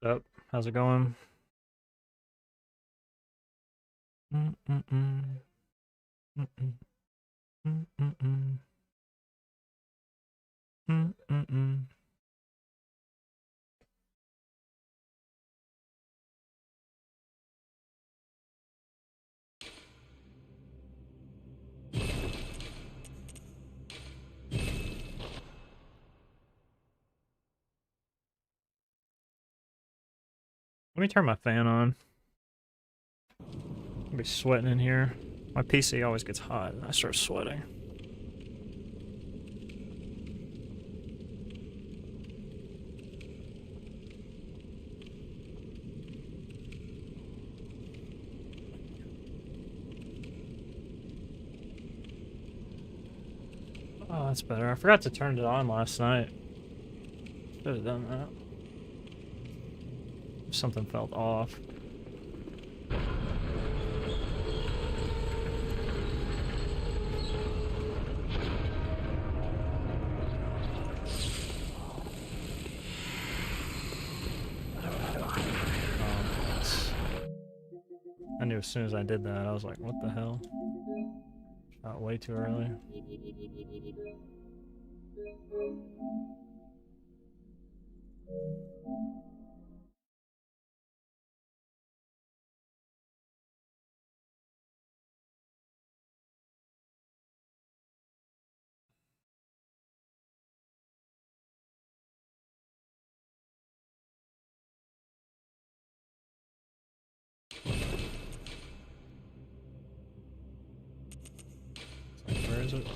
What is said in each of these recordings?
Up. How's it going? Mm-mm-mm. Mm-mm. Mm-mm-mm. Mm-mm-mm. Let me turn my fan on. I'll be sweating in here. My PC always gets hot and I start sweating. Oh, that's better. I forgot to turn it on last night. Should have done that. Something felt off. I knew as soon as I did that, I was like, what the hell? Shot way too early. It's like, where is it?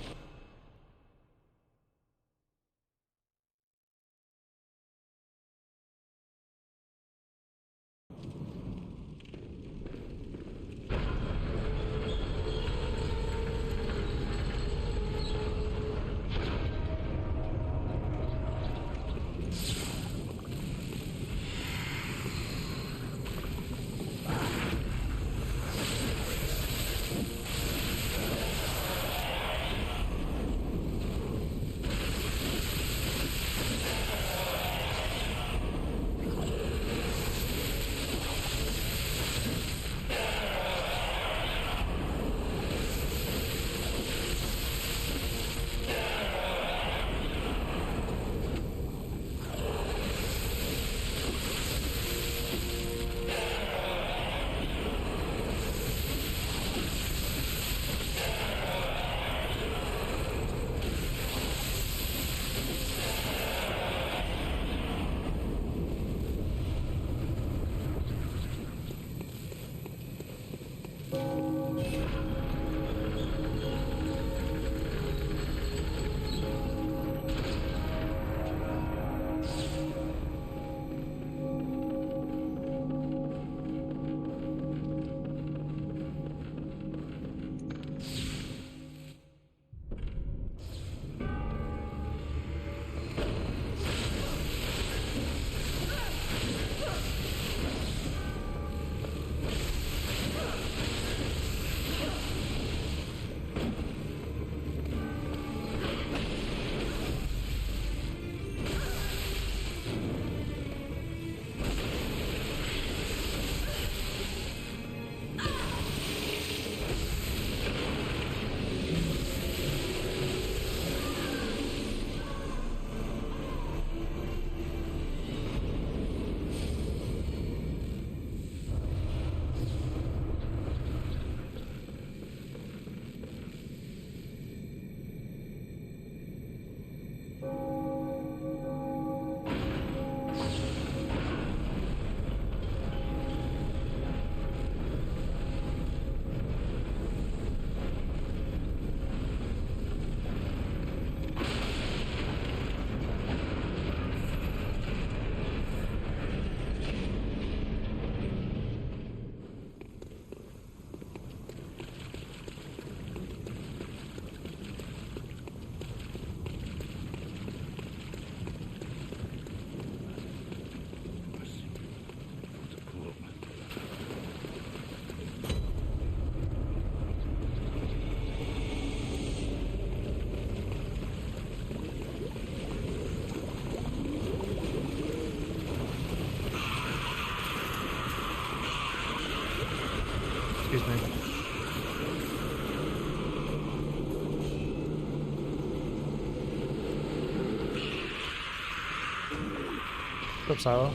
Flip silo.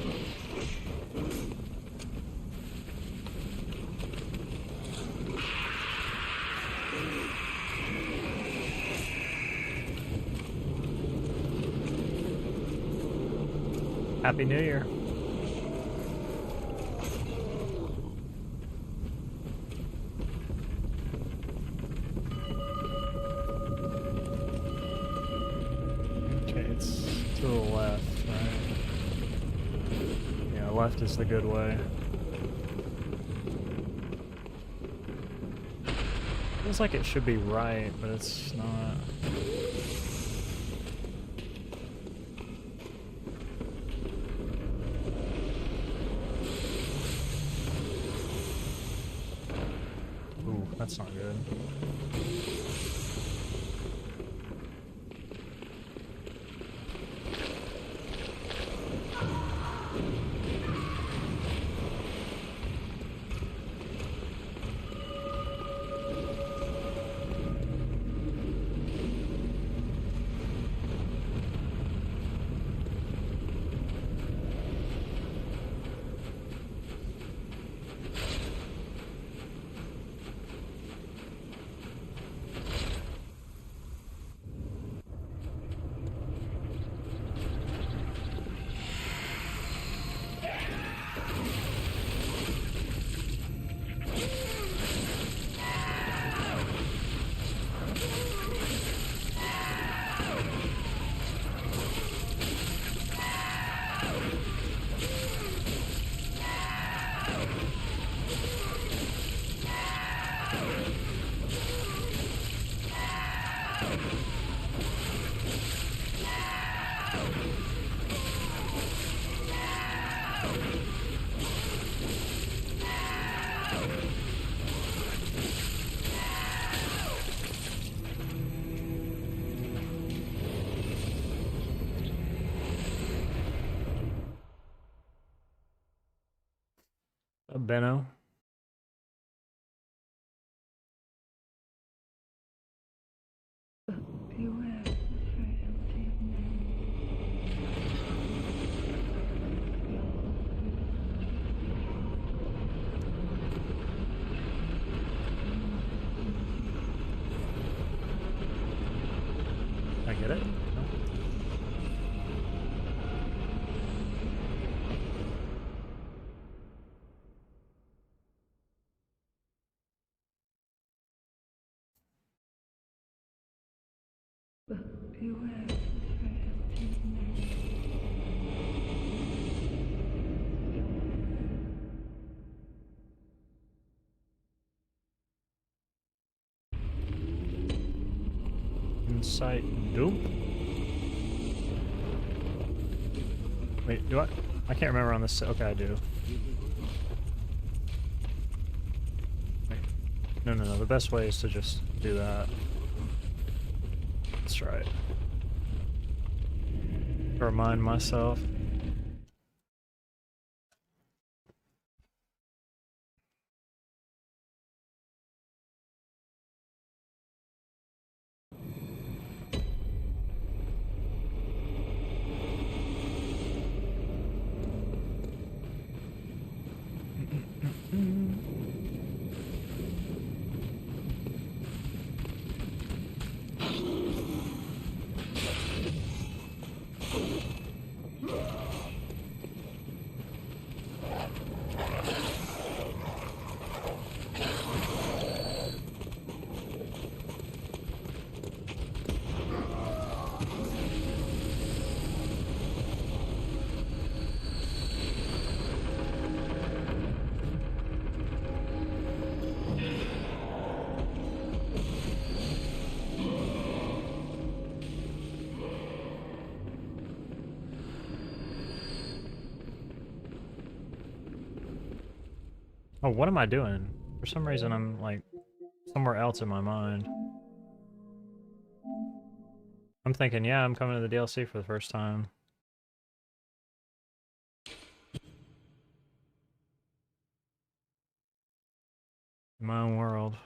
Happy New Year. Okay, it's to the left, right? Yeah, left is the good way. Feels like it should be right, but it's not. Ooh, that's not good. A Benno. I get it? No. Insight dupe? Wait, do I? I can't remember on this. Okay, I do. Wait. No, no, no. The best way is to just do that. That's right. Remind myself. Oh, what am I doing? For some reason, I'm like somewhere else in my mind. I'm thinking, yeah, I'm coming to the DLC for the first time. In my own world.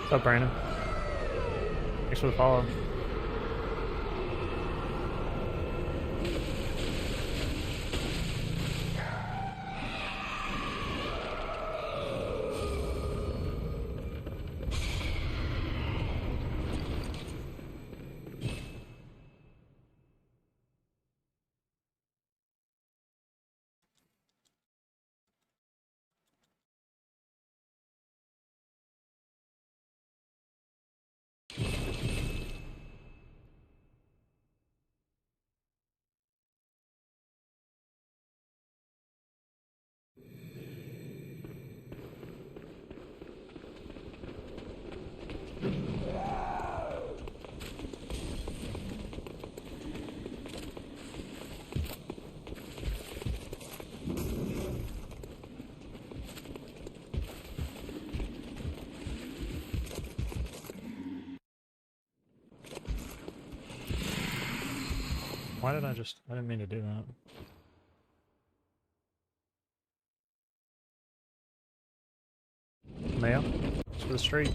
What's up, Brandon? Thanks for the follow. Why did I didn't mean to do that. Mayo? It's for the street.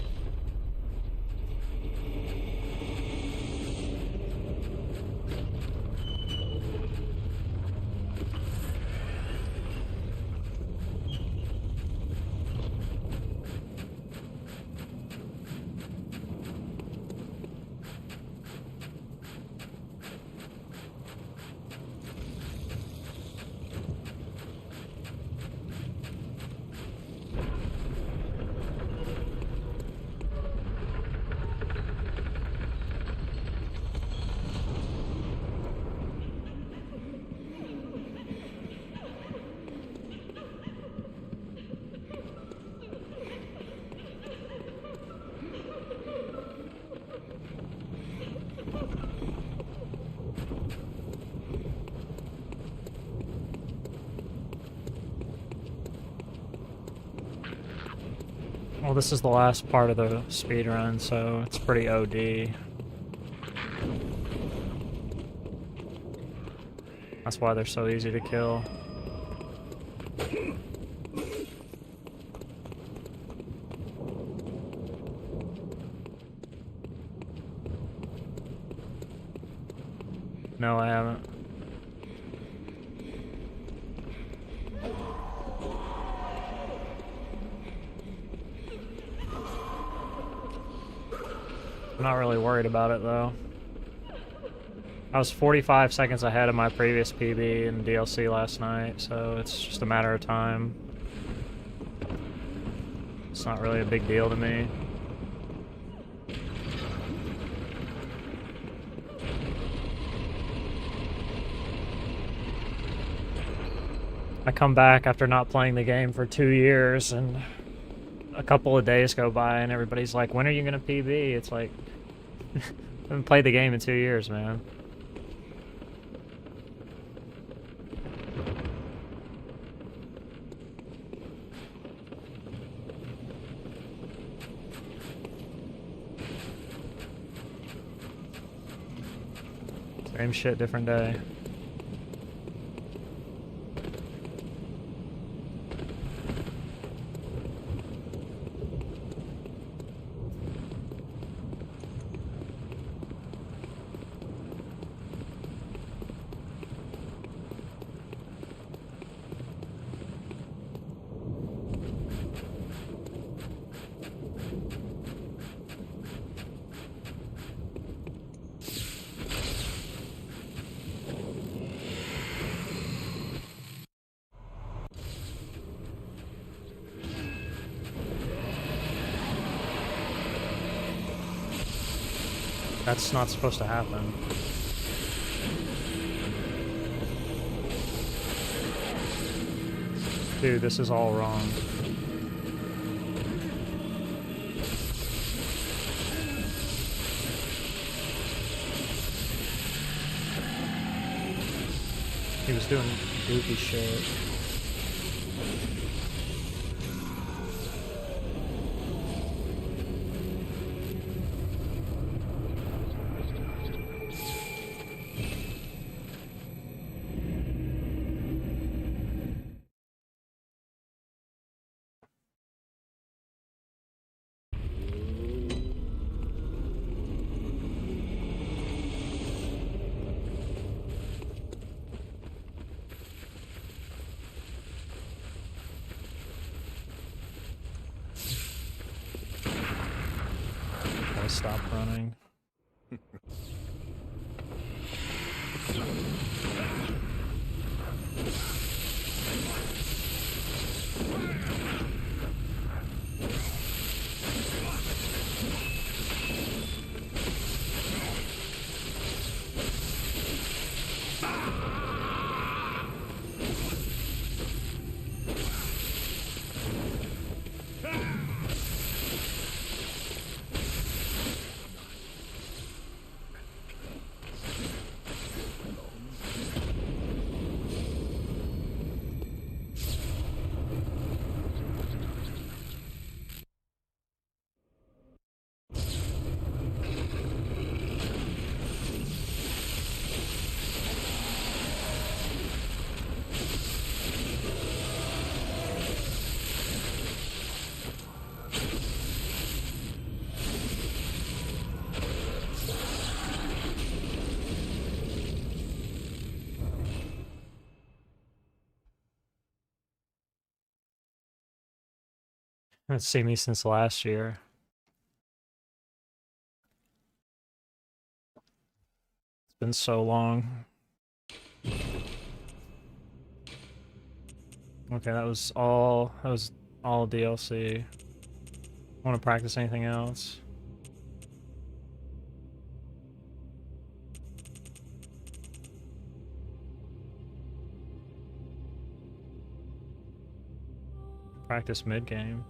Well, this is the last part of the speedrun, so it's pretty OD. That's why they're so easy to kill. No, I haven't. I'm not really worried about it though. I was 45 seconds ahead of my previous PB in DLC last night, so it's just a matter of time. It's not really a big deal to me. I come back after not playing the game for 2 years, and a couple of days go by and everybody's like, when are you gonna PB? It's like, I haven't played the game in 2 years, man. Same shit, different day. That's not supposed to happen. Dude, this is all wrong. He was doing goofy shit. stopped running. Haven't seen me since last year. It's been so long. Okay, that was all DLC. Want to practice anything else? Practice mid-game.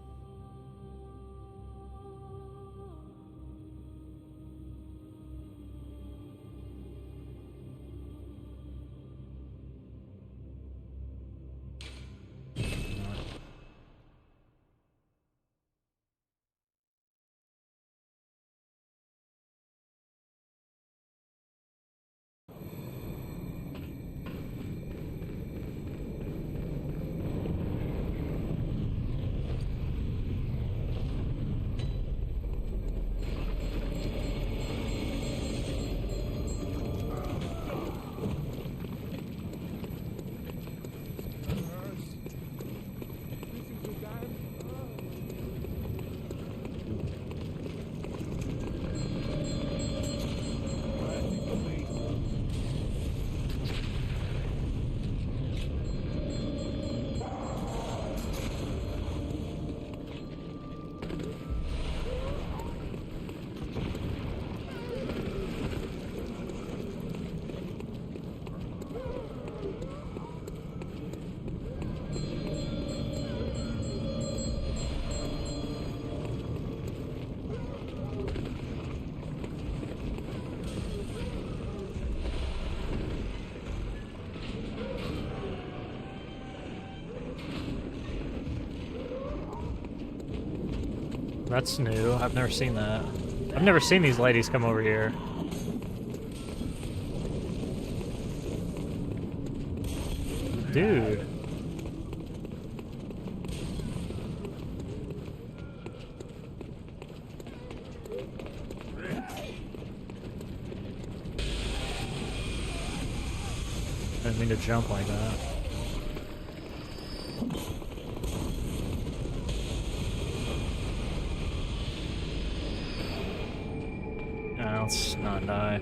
That's new. I've never seen that. I've never seen these ladies come over here. Dude. I didn't mean to jump like that. Nah, let's not die.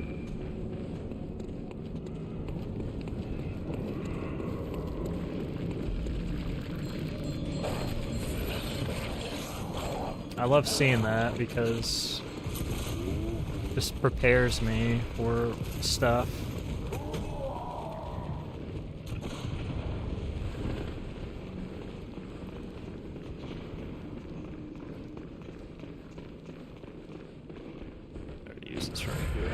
I love seeing that because it just prepares me for stuff. Better use this right here.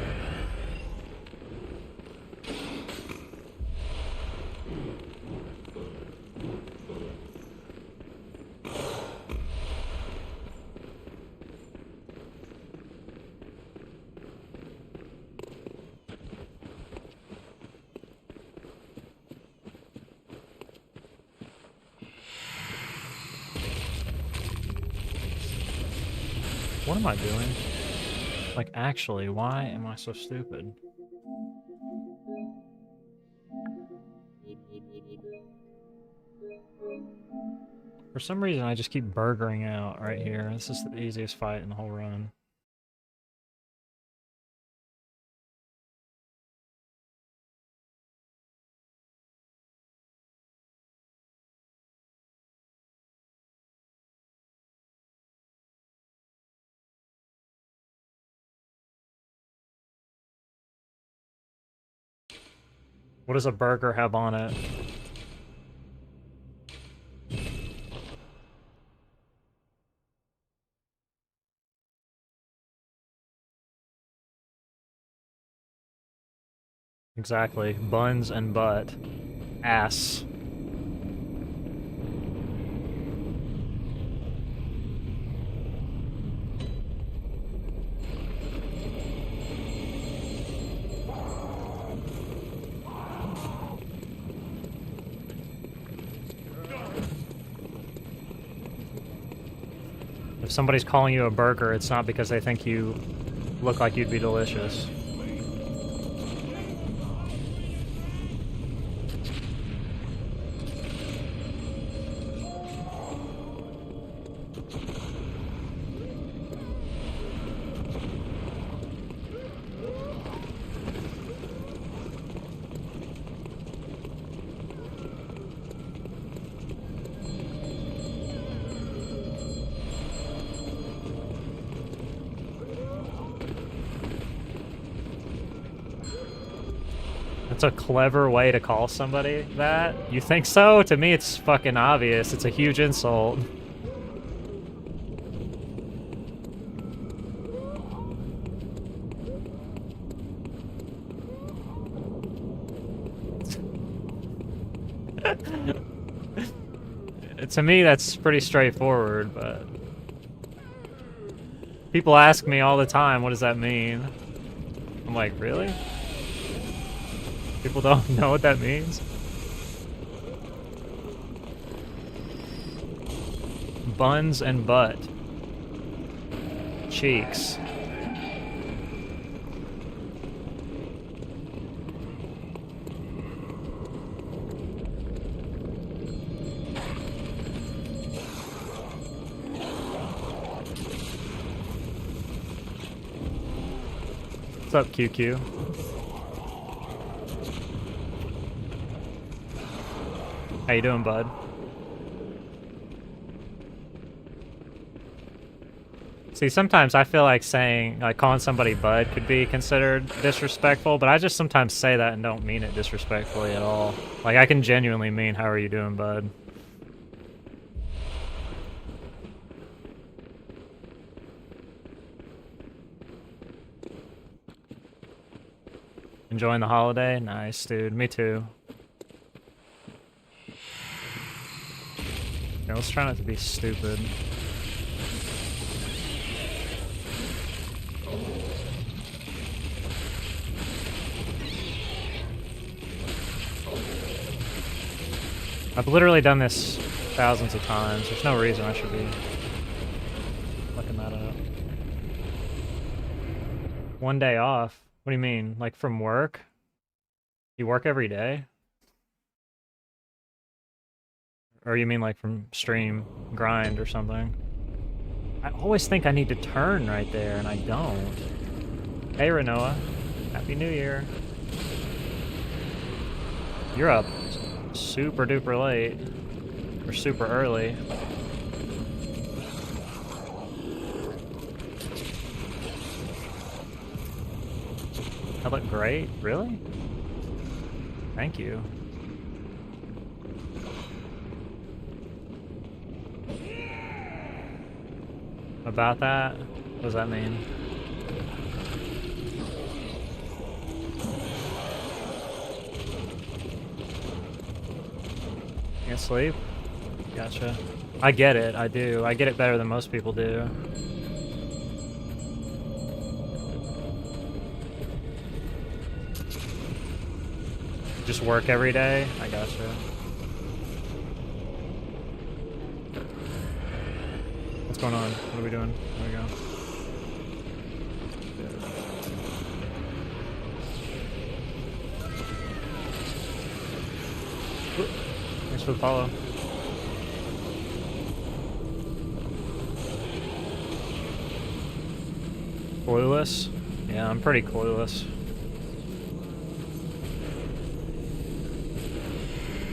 What am I doing? Like, actually, why am I so stupid? For some reason, I just keep burgering out right here. This is the easiest fight in the whole run. What does a burger have on it? Exactly. Buns and butt. Ass. If somebody's calling you a burger, it's not because they think you look like you'd be delicious. That's a clever way to call somebody that? You think so? To me, it's fucking obvious. It's a huge insult. To me, that's pretty straightforward, but... People ask me all the time, what does that mean? I'm like, really? People don't know what that means? Buns and butt. Cheeks. What's up, QQ? How you doing, bud? See, sometimes I feel like saying, like, calling somebody bud could be considered disrespectful, but I just sometimes say that and don't mean it disrespectfully at all. Like, I can genuinely mean, how are you doing, bud? Enjoying the holiday? Nice, dude. Me too. Yeah, let's try not to be stupid. I've literally done this thousands of times. There's no reason I should be looking that up. One day off? What do you mean? Like from work? You work every day? Or you mean like from stream, grind, or something? I always think I need to turn right there, and I don't. Hey, Renoa. Happy New Year. You're up super duper late. Or super early. I look great? Really? Thank you. About that? What does that mean? Can't sleep? Gotcha. I get it, I do. I get it better than most people do. Just work every day? I gotcha. What's going on? What are we doing? There we go. Thanks for the follow. Clueless? Yeah, I'm pretty clueless.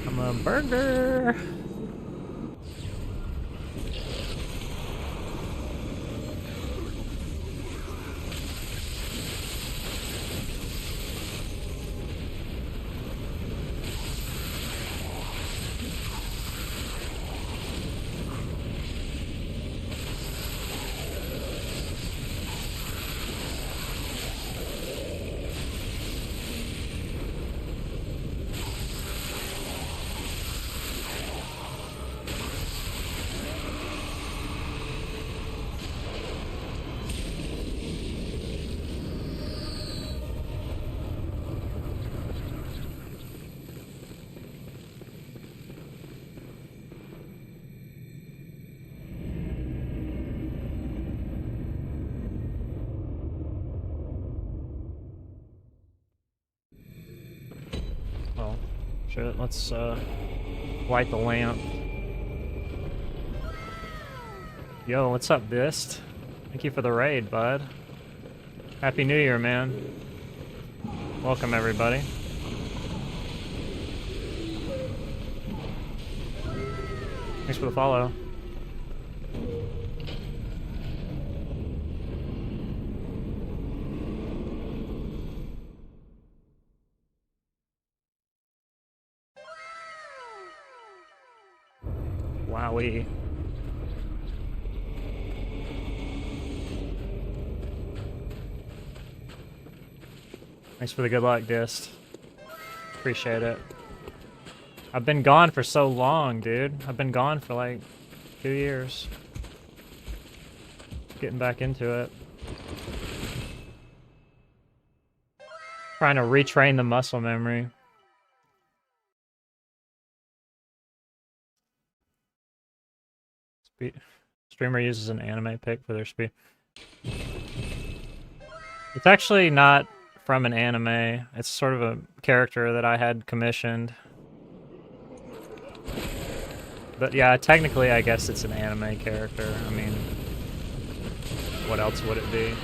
I'm a burger! Oh, shit, let's light the lamp. Yo, what's up, Bist? Thank you for the raid, bud. Happy New Year, man. Welcome, everybody. Thanks for the follow. Wowie. Thanks for the good luck, Dist. Appreciate it. I've been gone for so long, dude. I've been gone for like 2 years. Getting back into it. Trying to retrain the muscle memory. Streamer uses an anime pic for their speed. It's actually not from an anime. It's sort of a character that I had commissioned. But yeah, technically I guess it's an anime character. I mean, what else would it be?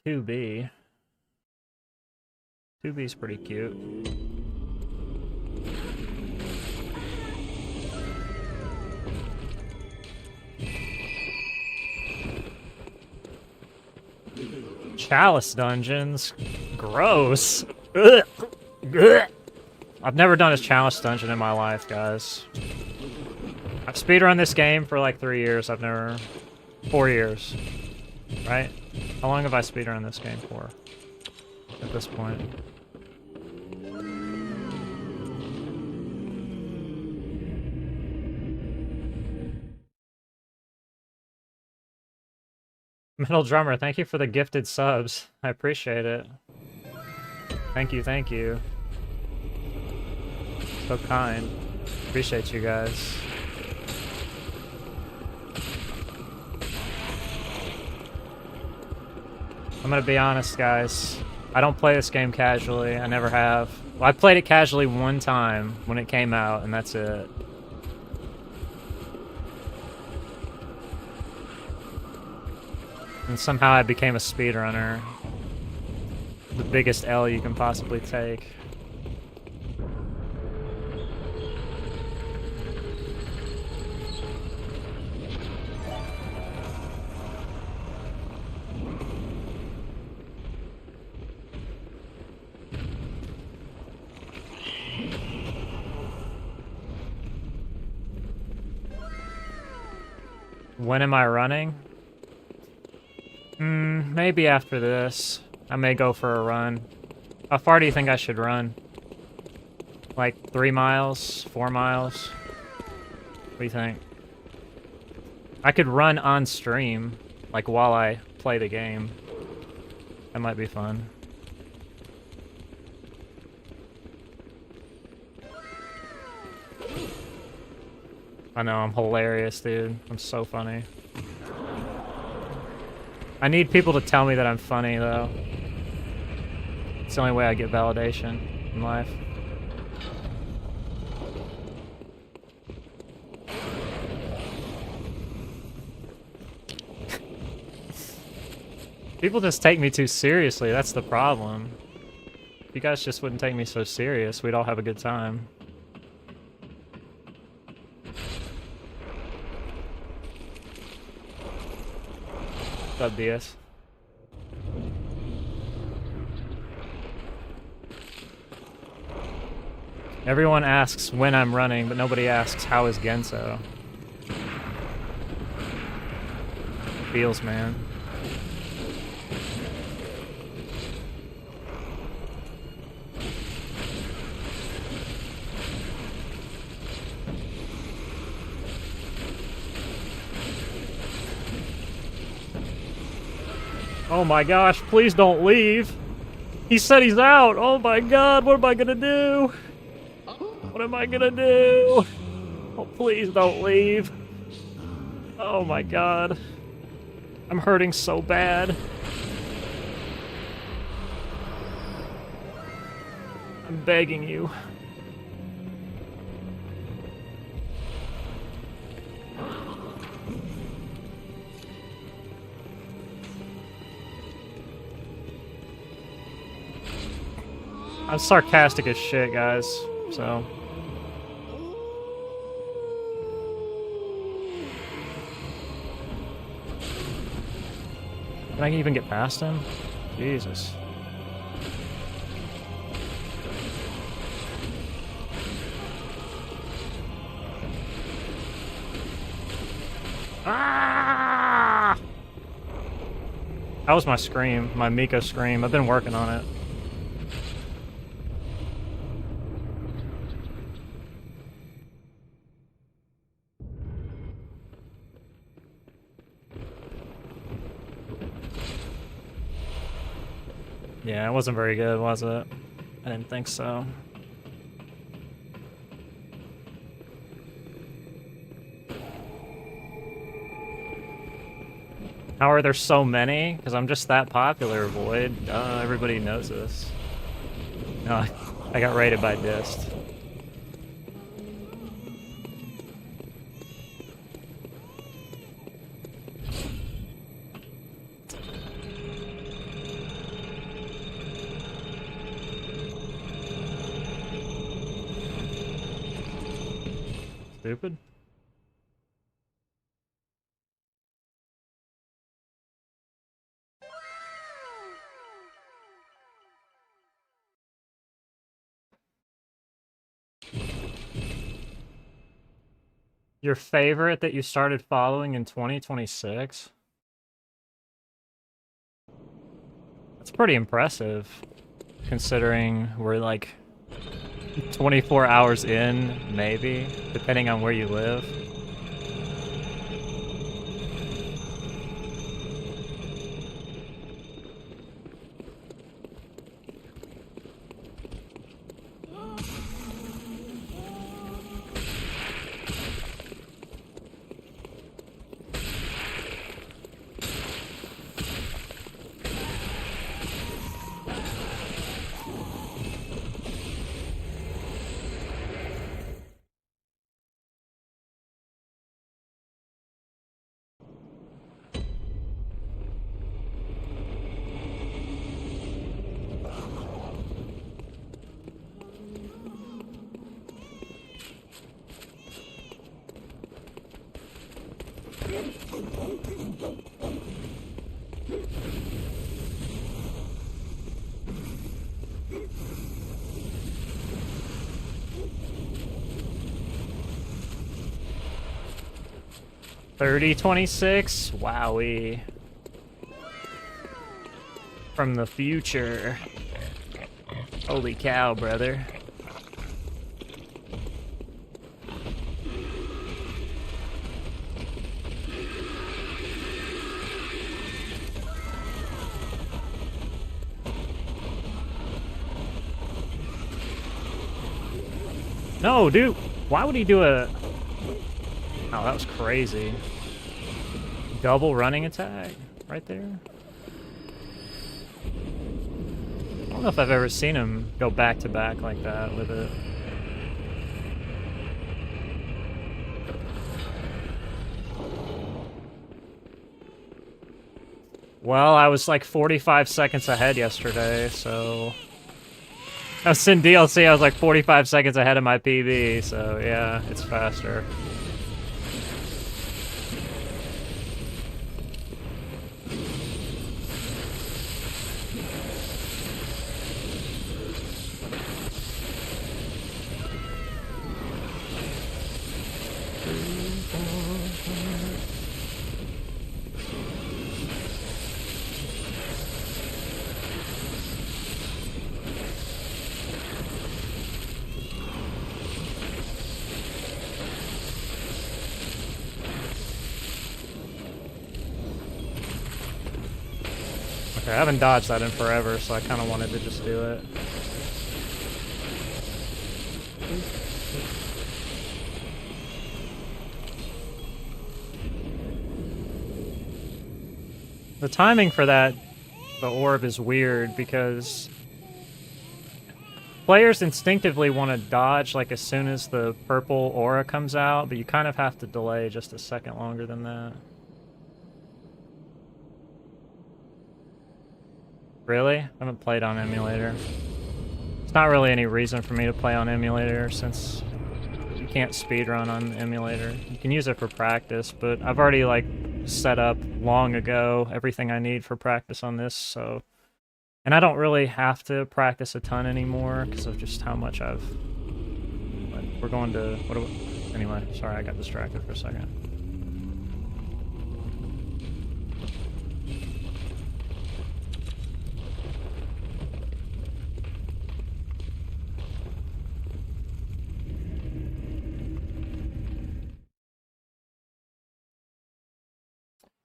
Two B. 2B's pretty cute. Chalice dungeons? Gross. Ugh. Ugh. I've never done a chalice dungeon in my life, guys. I've speedrun this game for like 3 years. 4 years. Right? How long have I speedrun this game for? At this point. Metal Drummer, thank you for the gifted subs. I appreciate it. Thank you, thank you. So kind. Appreciate you guys. I'm gonna be honest, guys. I don't play this game casually. I never have. Well, I played it casually one time when it came out, and that's it. And somehow I became a speedrunner. The biggest L you can possibly take. When am I running? Maybe after this. I may go for a run. How far do you think I should run? Like 3 miles? 4 miles? What do you think? I could run on stream, like while I play the game. That might be fun. I know, I'm hilarious, dude. I'm so funny. I need people to tell me that I'm funny, though. It's the only way I get validation in life. People just take me too seriously, that's the problem. If you guys just wouldn't take me so serious, we'd all have a good time. What's up, DS? Everyone asks when I'm running, but nobody asks how is Genso. Feels, man. Oh my gosh, please don't leave. He said he's out! Oh my god, what am I gonna do? What am I gonna do? Oh, please don't leave. Oh my god. I'm hurting so bad. I'm begging you. I'm sarcastic as shit, guys, so... Can I even get past him? Jesus. Ah! That was my scream, my Miko scream. I've been working on it. Yeah, it wasn't very good, was it? I didn't think so. How are there so many? Because I'm just that popular, Void. Everybody knows this. No, I got raided by Dist. Stupid. Your favorite that you started following in 2026? That's pretty impressive, considering we're like 24 hours in, maybe, depending on where you live. $30.26? Wowie. From the future. Holy cow, brother. No, dude. Why would he do a... Oh, that was crazy. Double running attack right there. I don't know if I've ever seen him go back to back like that with it. Well, I was like 45 seconds ahead yesterday, so... I was in DLC, I was like 45 seconds ahead of my PB, so yeah, it's faster. Okay, I haven't dodged that in forever, so I kind of wanted to just do it. The timing for that, the orb, is weird because players instinctively want to dodge like as soon as the purple aura comes out, but you kind of have to delay just a second longer than that. Really? I haven't played on emulator. There's not really any reason for me to play on emulator since you can't speedrun on emulator. You can use it for practice, but I've already like set up long ago everything I need for practice on this, so... And I don't really have to practice a ton anymore because of just how much I've... But we're going to... What do we... Anyway, sorry, I got distracted for a second.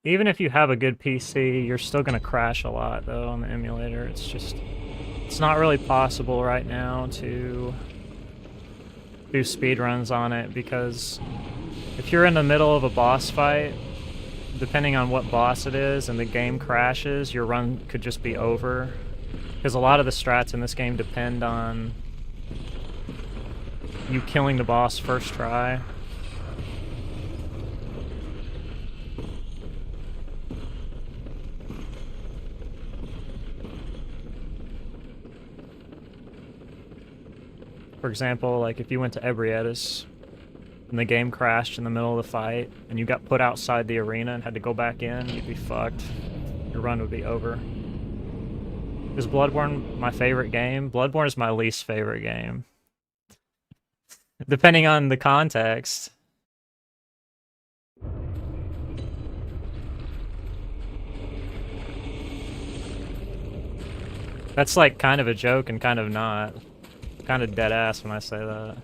Even if you have a good PC, you're still going to crash a lot, though, on the emulator. It's just... It's not really possible right now to do speedruns on it, because if you're in the middle of a boss fight, depending on what boss it is, and the game crashes, your run could just be over. Because a lot of the strats in this game depend on you killing the boss first try. For example, like if you went to Ebrietas and the game crashed in the middle of the fight and you got put outside the arena and had to go back in, you'd be fucked. Your run would be over. Is Bloodborne my favorite game? Bloodborne is my least favorite game. Depending on the context. That's like kind of a joke and kind of not. Kind of dead ass when I say that.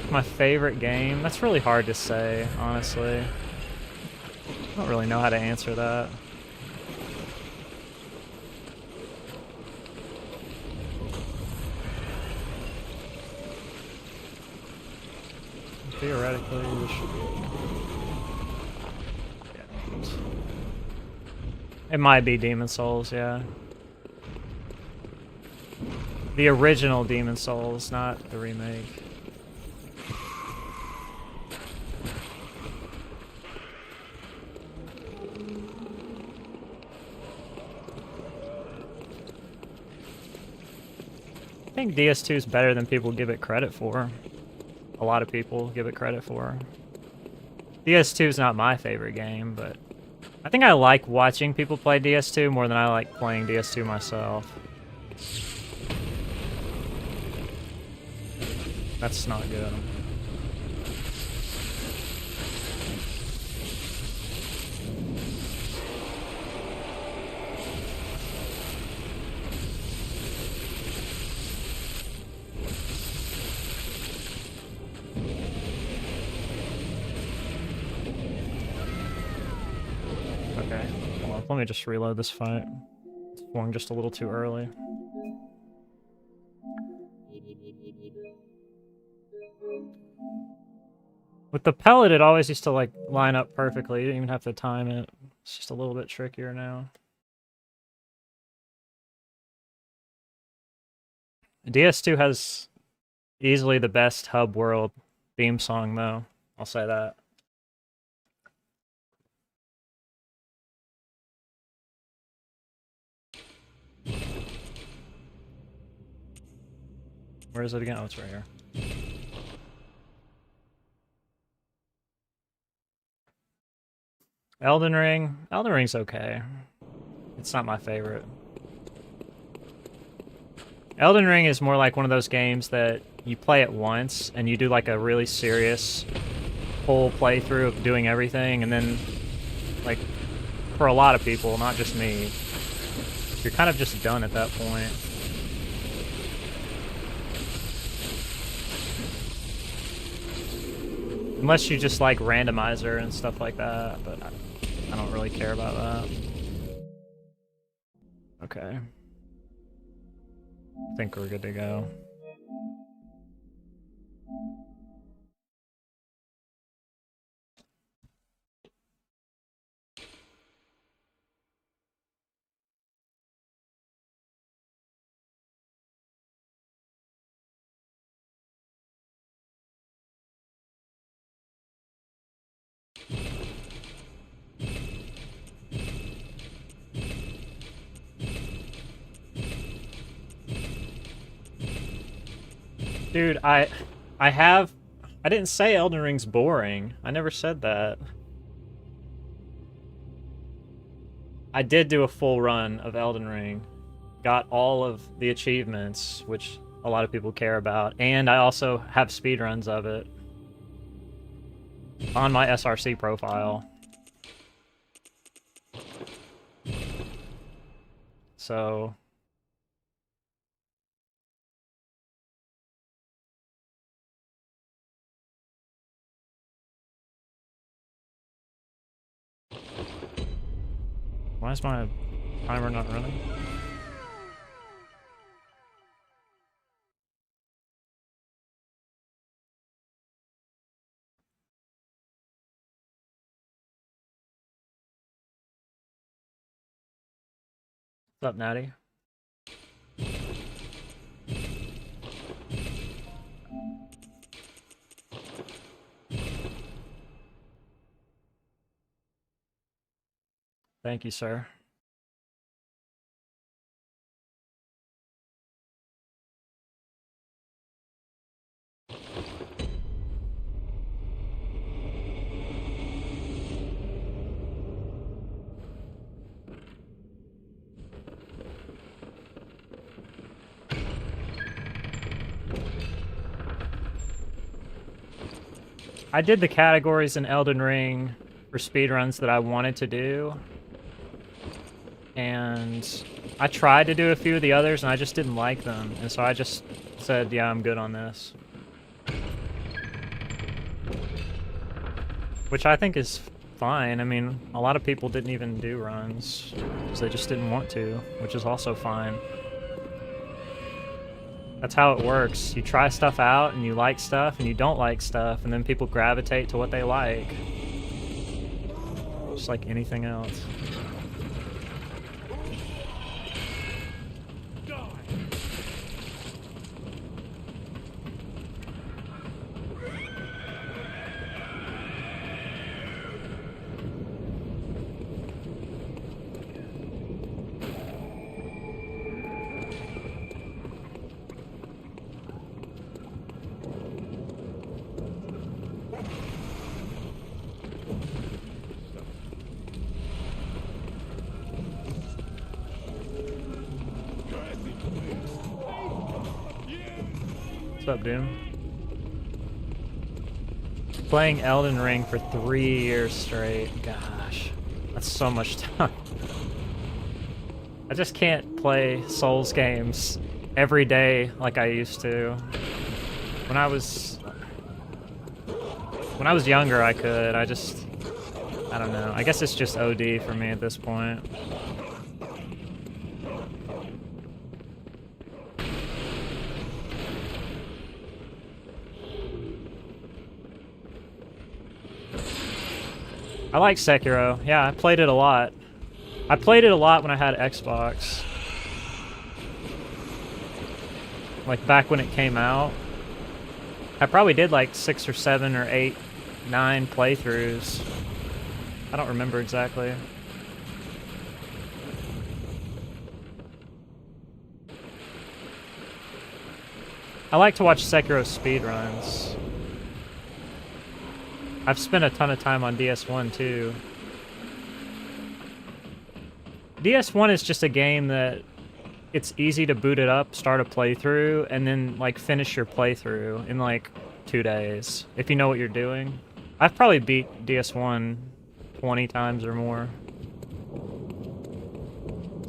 My favorite game? That's really hard to say, honestly. I don't really know how to answer that. Theoretically, we should be... Yeah. It might be Demon Souls, yeah. The original Demon Souls, not the remake. I think DS2 is better than people give it credit for. A lot of people give it credit for. DS2 is not my favorite game, but I think I like watching people play DS2 more than I like playing DS2 myself. That's not good. Okay, well, let me just reload this fight. It's going just a little too early. With the pellet, it always used to like line up perfectly. You didn't even have to time it. It's just a little bit trickier now. DS2 has easily the best hub world theme song, though. I'll say that. Where is it again? Oh, it's right here. Elden Ring? Elden Ring's okay. It's not my favorite. Elden Ring is more like one of those games that you play it once and you do like a really serious full playthrough of doing everything, and then, like, for a lot of people, not just me, you're kind of just done at that point. Unless you just like randomizer and stuff like that, but I don't really care about that. Okay. I think we're good to go. Dude, I didn't say Elden Ring's boring. I never said that. I did do a full run of Elden Ring. Got all of the achievements, which a lot of people care about, and I also have speedruns of it on my SRC profile. So why is my timer not running? What's up, Natty? Thank you, sir. I did the categories in Elden Ring for speedruns that I wanted to do. And I tried to do a few of the others and I just didn't like them. And so I just said, yeah, I'm good on this. Which I think is fine. I mean, a lot of people didn't even do runs because they just didn't want to, which is also fine. That's how it works. You try stuff out and you like stuff and you don't like stuff, and then people gravitate to what they like. Just like anything else. What's up, Doom? Playing Elden Ring for 3 years straight. Gosh, that's so much time. I just can't play Souls games every day like I used to. When I was younger, I could. I don't know. I guess it's just OD for me at this point. I like Sekiro. Yeah, I played it a lot. I played it a lot when I had Xbox. Like back when it came out. I probably did like 6 or 7 or 8, 9 playthroughs. I don't remember exactly. I like to watch Sekiro speedruns. I've spent a ton of time on DS1 too. DS1 is just a game that it's easy to boot it up, start a playthrough, and then like finish your playthrough in like 2 days, if you know what you're doing. I've probably beat DS1 20 times or more.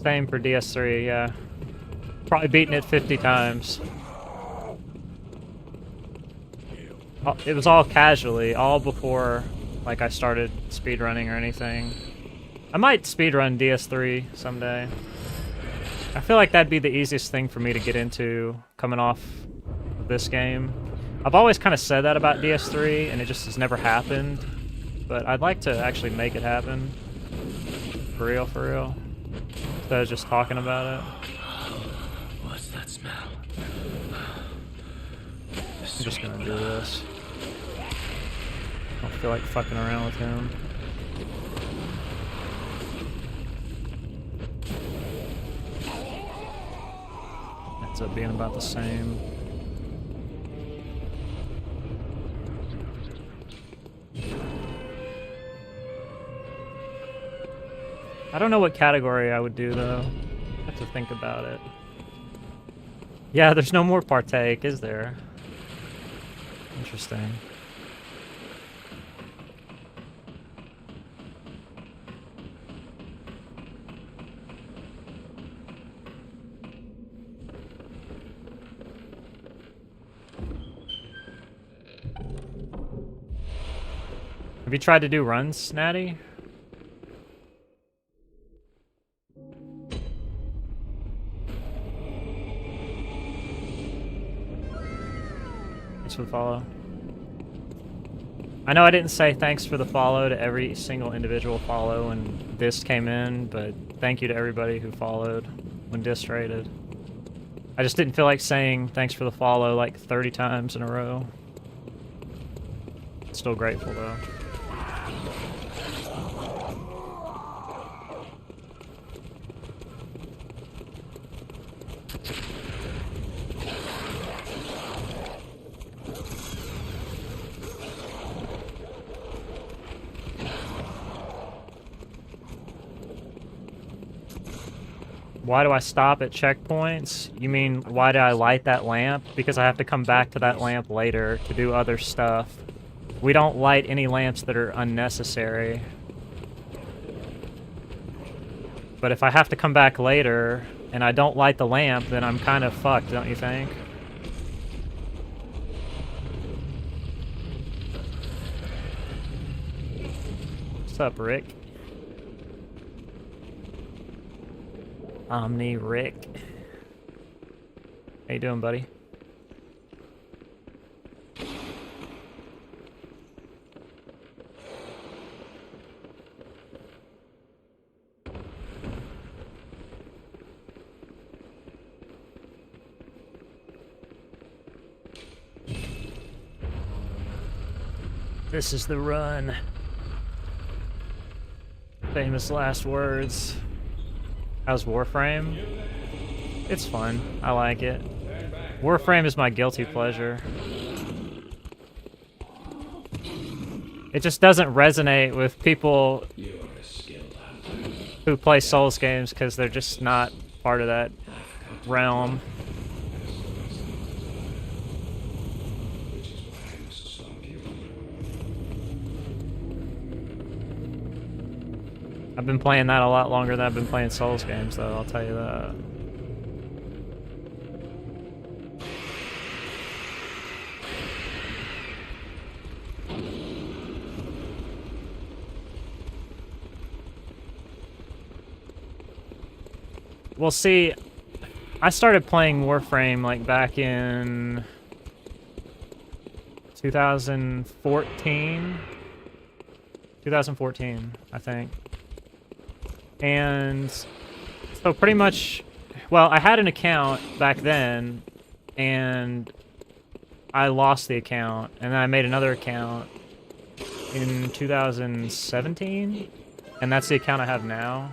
Same for DS3, yeah. Probably beaten it 50 times. It was all casually, all before like I started speedrunning or anything. I might speedrun DS3 someday. I feel like that'd be the easiest thing for me to get into coming off of this game. I've always kind of said that about DS3, and it just has never happened. But I'd like to actually make it happen. For real, for real. Instead of just talking about it. What's that smell? I'm just gonna do this. I don't feel like fucking around with him. Ends up being about the same. I don't know what category I would do though. I have to think about it. Yeah, there's no more partake, is there? Interesting. Have you tried to do runs, Natty? Thanks for the follow. I know I didn't say thanks for the follow to every single individual follow when this came in, but thank you to everybody who followed when this rated. I just didn't feel like saying thanks for the follow like 30 times in a row. Still grateful though. Why do I stop at checkpoints? You mean, why do I light that lamp? Because I have to come back to that lamp later to do other stuff. We don't light any lamps that are unnecessary. But if I have to come back later, and I don't light the lamp, then I'm kind of fucked, don't you think? What's up, Rick? Omni Rick. How you doing, buddy? This is the run. Famous last words. How's Warframe? It's fun. I like it. Warframe is my guilty pleasure. It just doesn't resonate with people who play Souls games because they're just not part of that realm. I've been playing that a lot longer than I've been playing Souls games, though, I'll tell you that. Well, see, I started playing Warframe, like, back in 2014? 2014, I think. And so pretty much, well, I had an account back then, and I lost the account, and then I made another account in 2017, and that's the account I have now.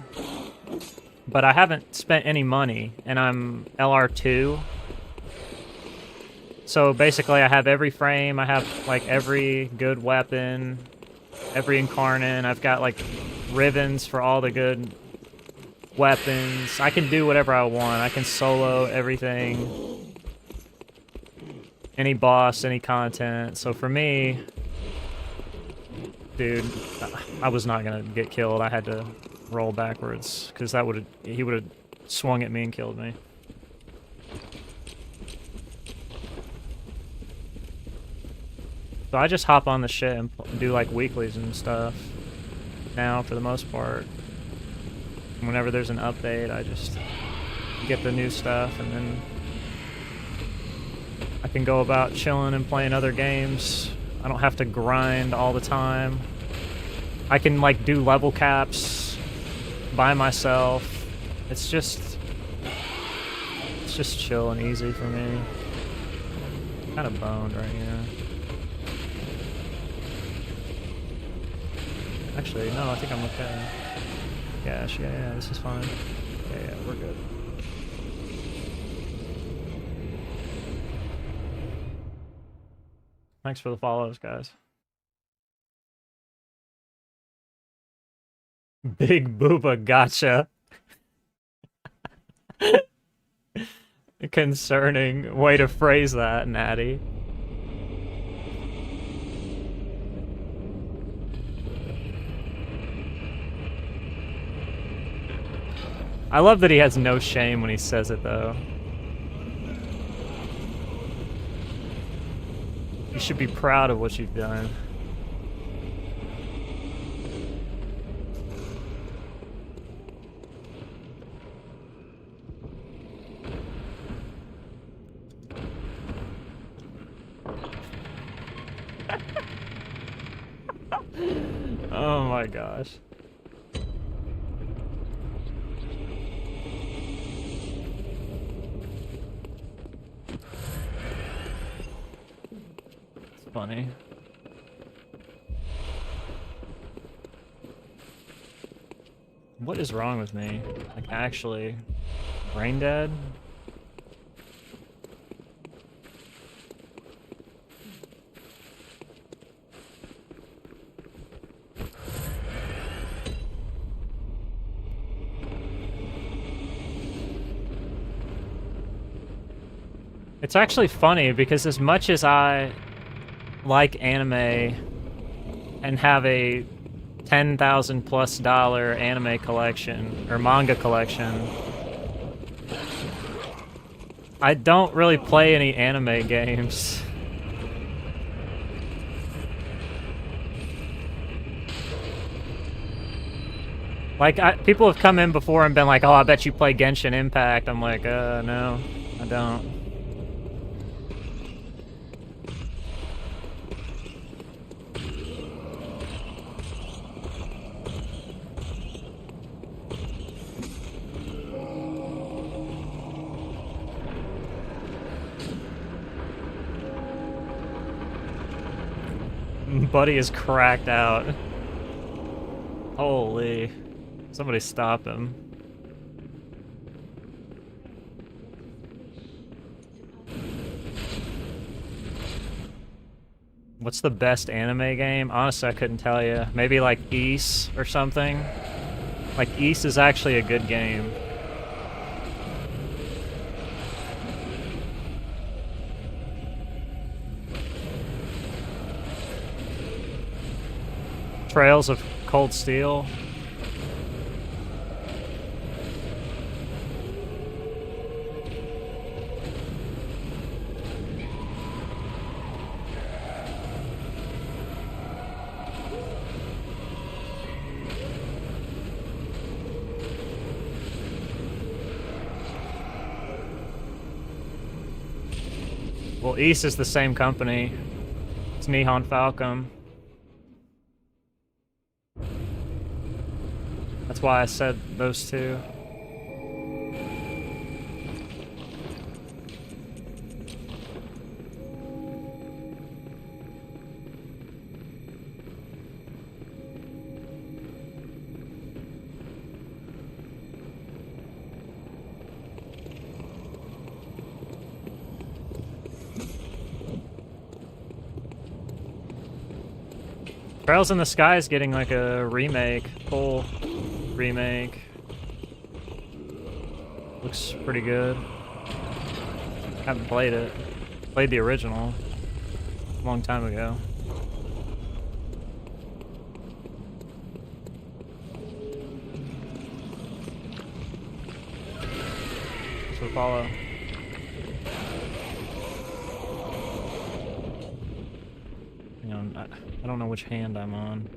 But I haven't spent any money, and I'm LR2. So basically I have every frame, I have like every good weapon, every incarnate, I've got like ribbons for all the good weapons. I can do whatever I want. I can solo everything. Any boss, any content. So for me, dude, I was not gonna get killed. I had to roll backwards because that would he would have swung at me and killed me. So I just hop on the shit and do like weeklies and stuff now for the most part. Whenever there's an update, I just get the new stuff and then I can go about chilling and playing other games. I don't have to grind all the time. I can like do level caps by myself. It's just chill and easy for me. Kind of boned right here. Actually, no, I think I'm okay. Yeah, this is fine. Yeah, we're good. Thanks for the follows, guys. Big Booba gotcha. Concerning way to phrase that, Natty. I love that he has no shame when he says it, though. You should be proud of what you've done. Oh my gosh. It's funny. What is wrong with me? Like, actually, brain dead? It's actually funny because as much as I like anime and have a $10,000+ anime collection or manga collection, I don't really play any anime games. Like, people have come in before and been like, oh, I bet you play Genshin Impact. I'm like, no, I don't. Buddy is cracked out. Holy. Somebody stop him. What's the best anime game? Honestly, I couldn't tell you. Maybe like Ys or something. Like, Ys is actually a good game. Trails of Cold Steel. Well, Ys is the same company. It's Nihon Falcom. That's why I said those two. Trails in the Sky is getting like a remake, full remake. Looks pretty good. Haven't played it. Played the original a long time ago. Thanks for the follow. Hang I don't know which hand I'm on.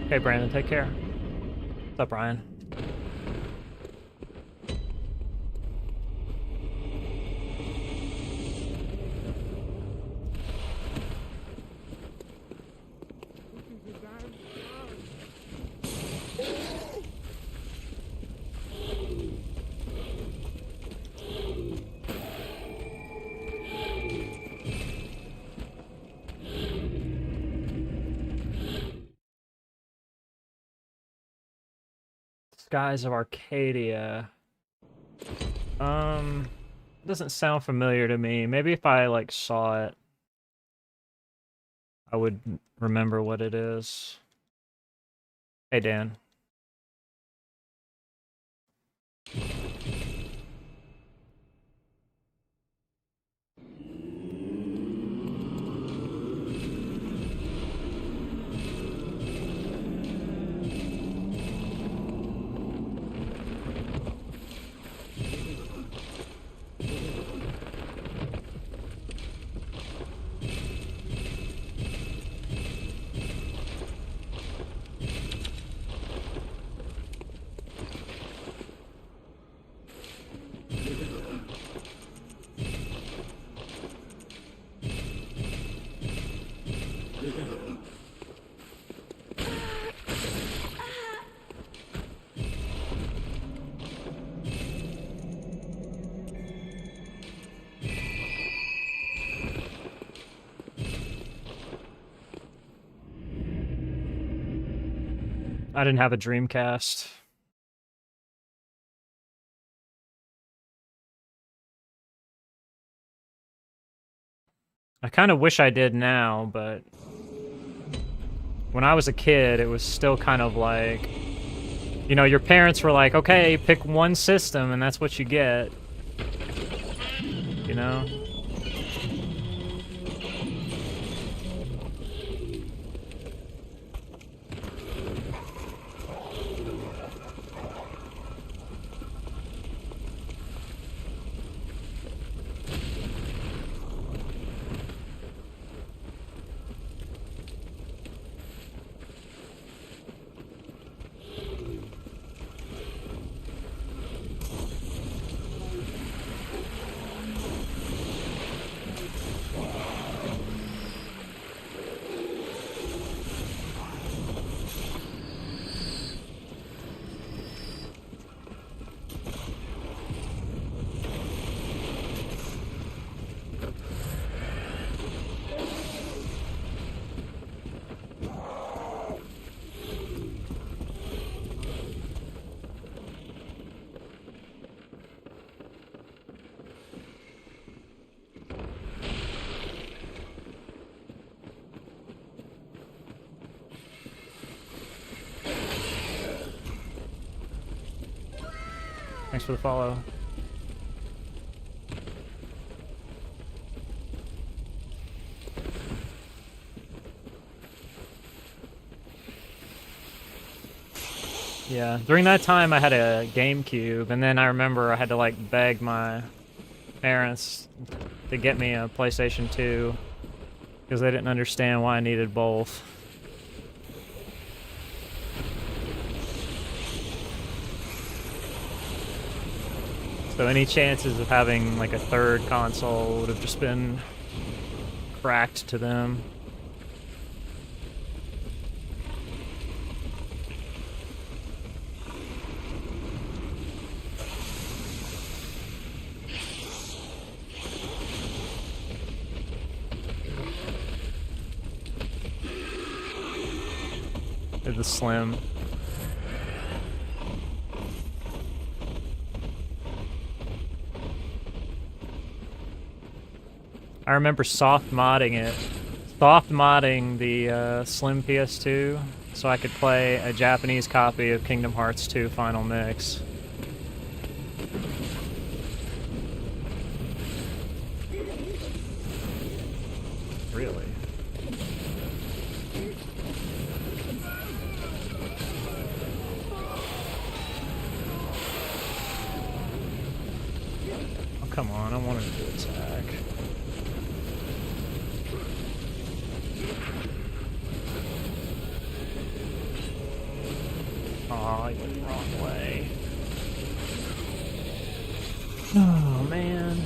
Okay, Brandon, take care. What's up, Ryan? Skies of Arcadia. Doesn't sound familiar to me. Maybe if I like saw it, I would remember what it is. Hey, Dan. I didn't have a Dreamcast. I kind of wish I did now, but when I was a kid, it was still kind of like, you know, your parents were like, okay, pick one system and that's what you get. You know? Thanks for the follow. Yeah, during that time I had a GameCube, and then I remember I had to like beg my parents to get me a PlayStation 2 because they didn't understand why I needed both. So any chances of having like a third console would have just been cracked to them. The Slim. I remember soft modding the Slim PS2 so I could play a Japanese copy of Kingdom Hearts 2 Final Mix. Really? wanted to attack. Oh, I went the wrong way. Oh, man.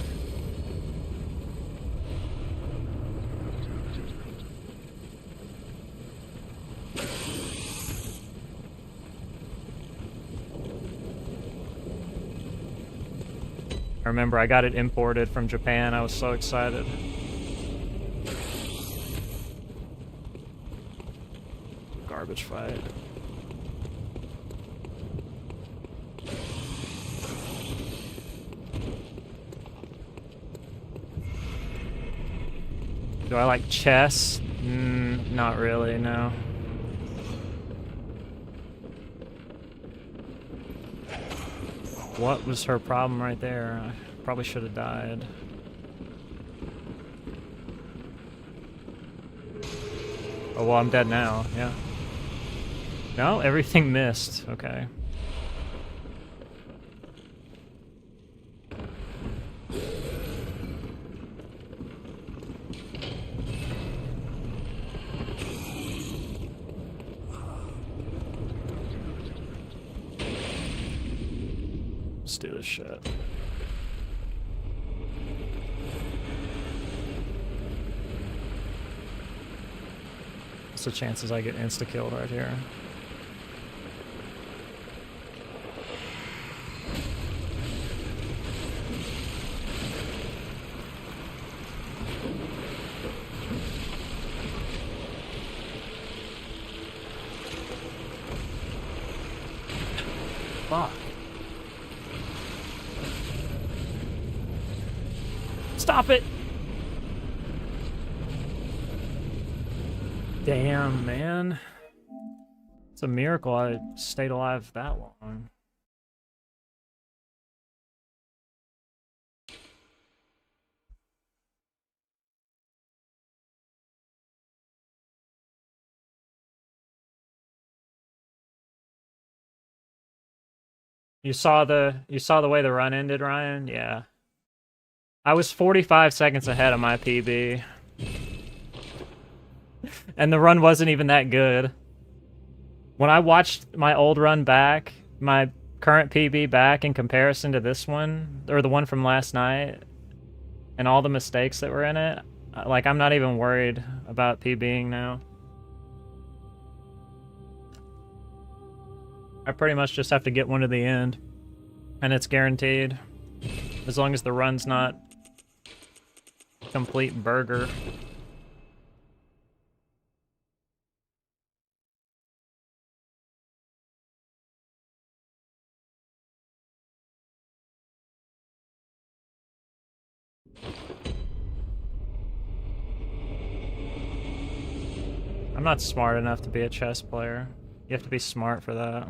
I remember I got it imported from Japan. I was so excited. Garbage fight. Do I like chess? Not really, no. What was her problem right there? I probably should have died. Oh, well, I'm dead now, yeah. No, everything missed. Okay. Let's do this shit. What's the chances I get insta-killed right here? Fuck. Stop it! Damn, man. It's a miracle I stayed alive that long. You saw the way the run ended, Ryan? Yeah. I was 45 seconds ahead of my PB. And the run wasn't even that good. When I watched my old run back, my current PB back in comparison to this one, or the one from last night, and all the mistakes that were in it, like, I'm not even worried about PBing now. I pretty much just have to get one to the end, and it's guaranteed. As long as the run's not complete burger. I'm not smart enough to be a chess player. You have to be smart for that.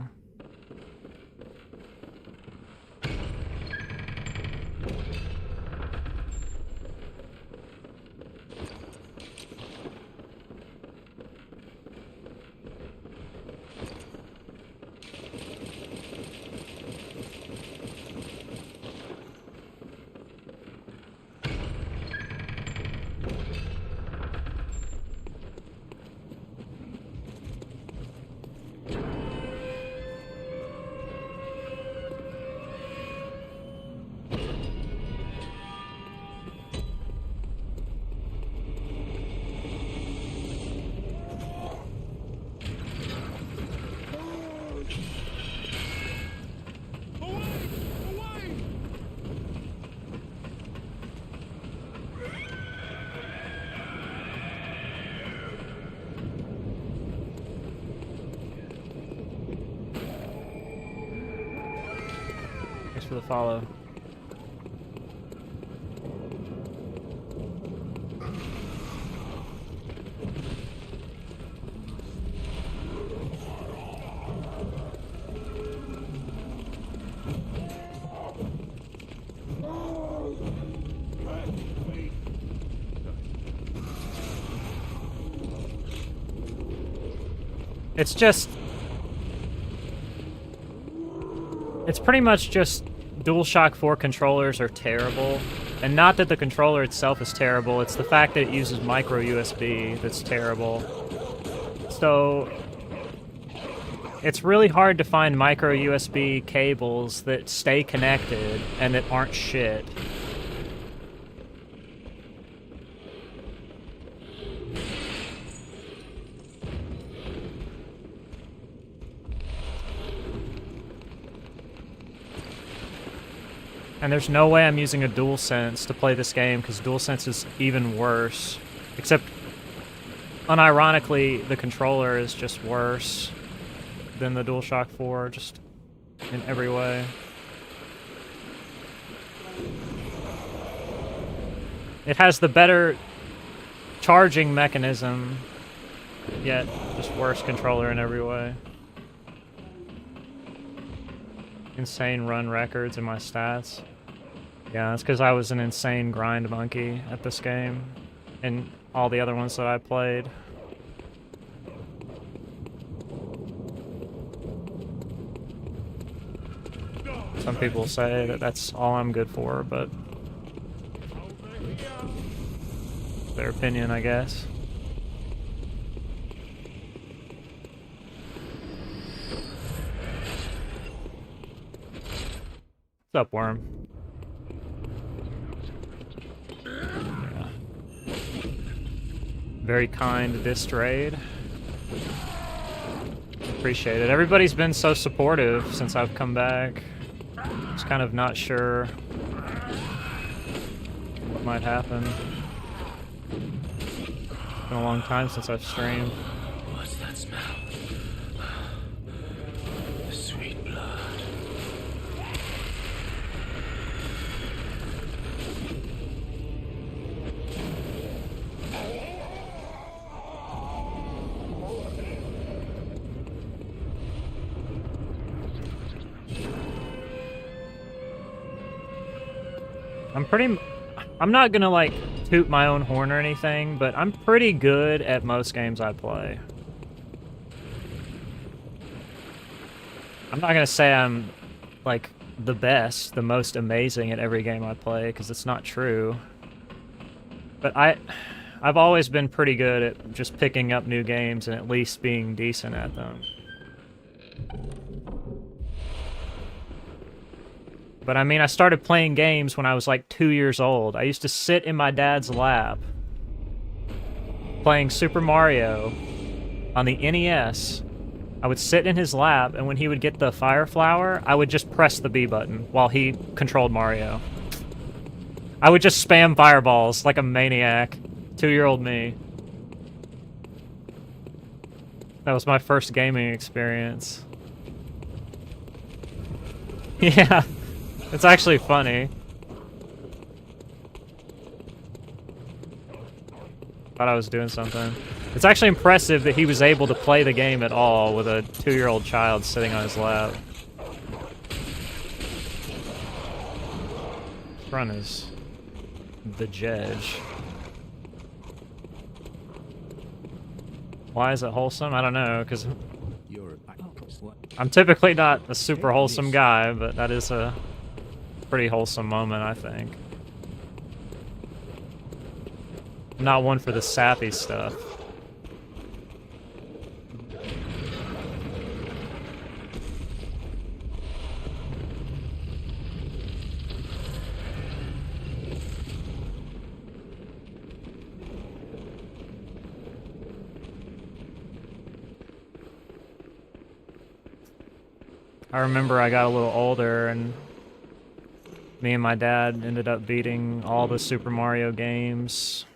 Thanks for the follow. It's pretty much just DualShock 4 controllers are terrible. And not that the controller itself is terrible, it's the fact that it uses micro USB that's terrible. So it's really hard to find micro USB cables that stay connected and that aren't shit. And there's no way I'm using a DualSense to play this game, because DualSense is even worse. Except, unironically, the controller is just worse than the DualShock 4, just in every way. It has the better charging mechanism, yet just worse controller in every way. Insane run records in my stats. Yeah, it's because I was an insane grind monkey at this game, and all the other ones that I played. Some people say that that's all I'm good for, but their opinion, I guess. What's up, Worm? Yeah. Very kind this raid. Appreciate it. Everybody's been so supportive since I've come back. Just kind of not sure what might happen. It's been a long time since I've streamed. What's that smell? Sweet blood. I'm not gonna, like, toot my own horn or anything, but I'm pretty good at most games I play. I'm not gonna say I'm, like, the best, the most amazing at every game I play, because it's not true. But I've always been pretty good at just picking up new games and at least being decent at them. But I mean, I started playing games when I was like 2 years old. I used to sit in my dad's lap playing Super Mario on the NES. I would sit in his lap, and when he would get the fire flower, I would just press the B button while he controlled Mario. I would just spam fireballs like a maniac. 2-year-old me. That was my first gaming experience. Yeah. It's actually funny. Thought I was doing something. It's actually impressive that he was able to play the game at all with a 2-year-old child sitting on his lap. This run is the Jedge. Why is it wholesome? I don't know, because I'm typically not a super wholesome guy, but that is a pretty wholesome moment, I think. I'm not one for the sappy stuff. I remember I got a little older and me and my dad ended up beating all the Super Mario games.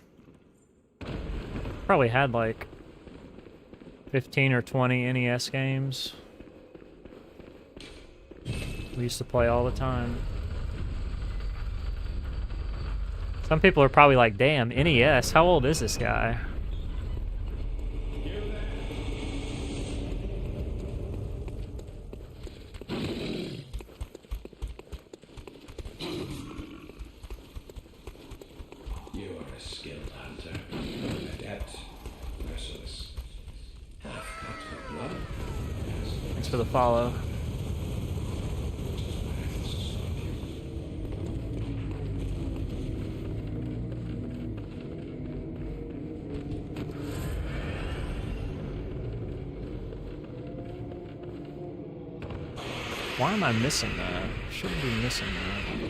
Probably had like 15 or 20 NES games. We used to play all the time. Some people are probably like, damn, NES, how old is this guy? For the follow. Why am I missing that? Shouldn't be missing that.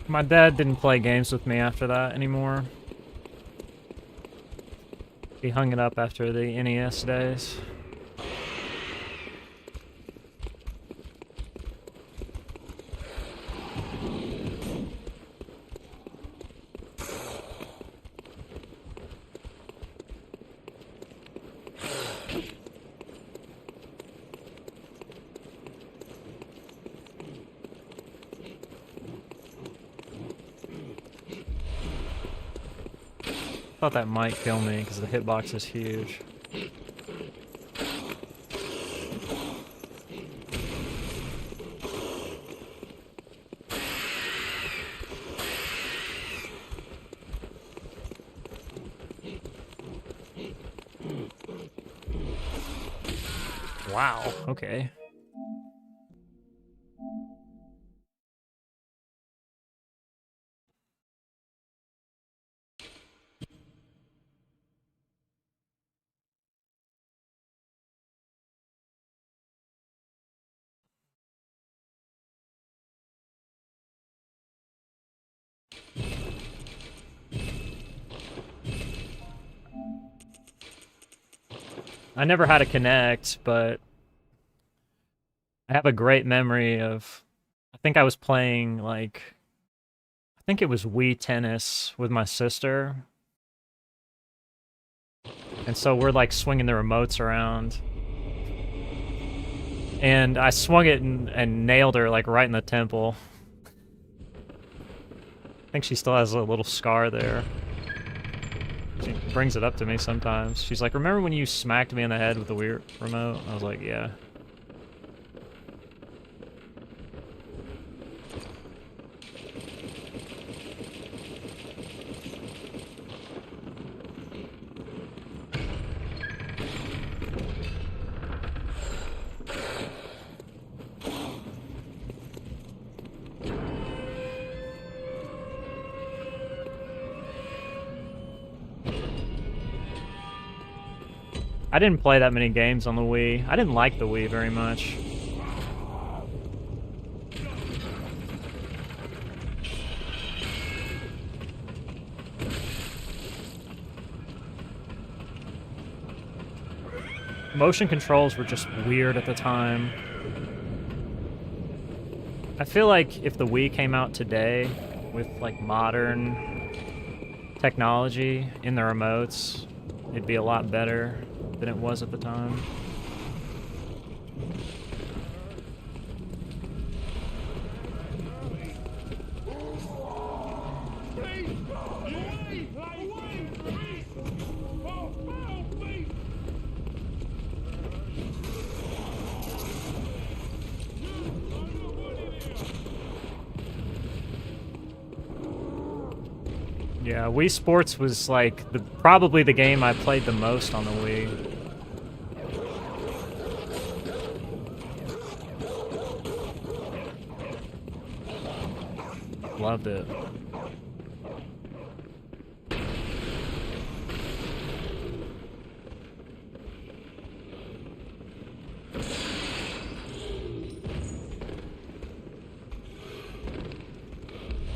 My dad didn't play games with me after that anymore. He hung it up after the NES days. Thought that might kill me because the hitbox is huge. Wow, okay. I never had a Kinect, but I have a great memory of, I think I was playing, like, I think it was Wii Tennis with my sister. And so we're, like, swinging the remotes around. And I swung it and nailed her, like, right in the temple. I think she still has a little scar there. She brings it up to me sometimes. She's like, remember when you smacked me in the head with the Wii remote? I was like, yeah. I didn't play that many games on the Wii. I didn't like the Wii very much. Motion controls were just weird at the time. I feel like if the Wii came out today with like modern technology in the remotes, it'd be a lot better than it was at the time. Yeah, Wii Sports was like probably the game I played the most on the Wii. Loved it.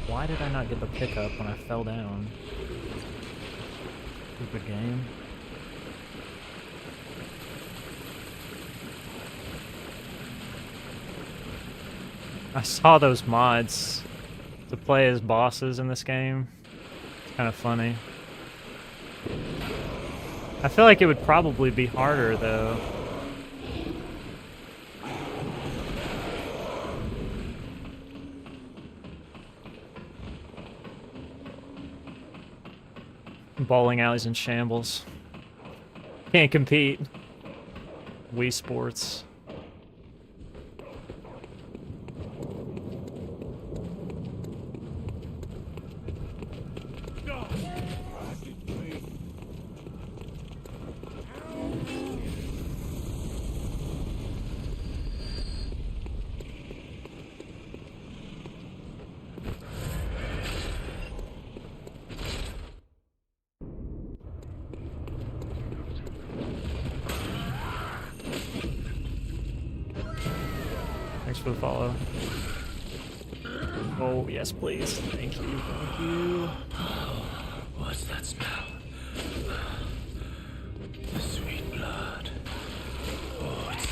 Why did I not get the pickup when I fell down? Stupid game. I saw those mods to play as bosses in this game. It's kind of funny. I feel like it would probably be harder though. Bowling alleys in shambles. Can't compete. Wii Sports. for the follow. Oh, yes, please. Thank you, thank you. What's that smell? The sweet blood. Oh, it's...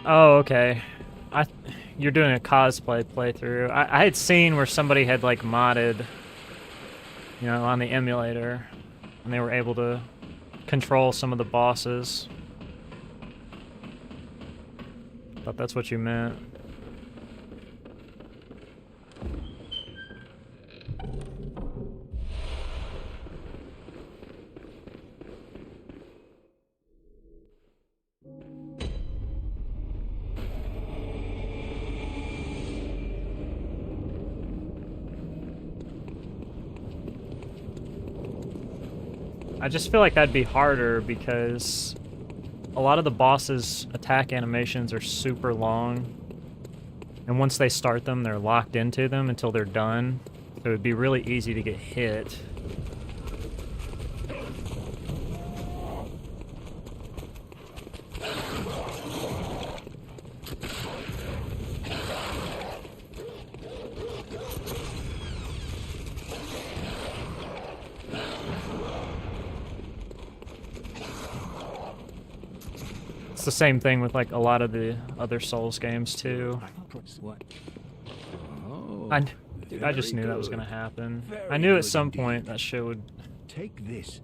Oh, okay. You're doing a cosplay playthrough. I had seen where somebody had like modded, you know, on the emulator, and they were able to control some of the bosses. Thought that's what you meant. I just feel like that'd be harder because a lot of the bosses' attack animations are super long. And once they start them, they're locked into them until they're done. So it'd be really easy to get hit. It's the same thing with like a lot of the other Souls games too. What? I just knew that was gonna happen. I knew at some point that shit would... Take this.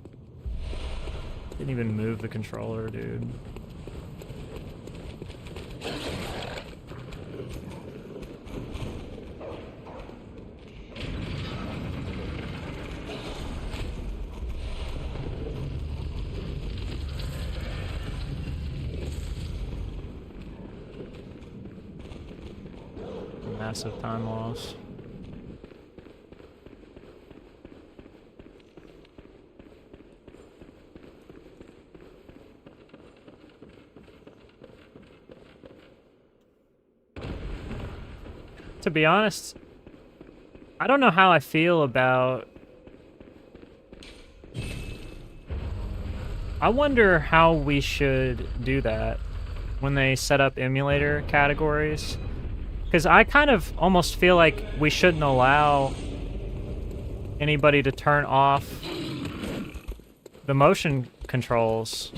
Didn't even move the controller, dude. Massive time loss. To be honest, I don't know how I feel about... I wonder how we should do that when they set up emulator categories. Because I kind of almost feel like we shouldn't allow anybody to turn off the motion controls.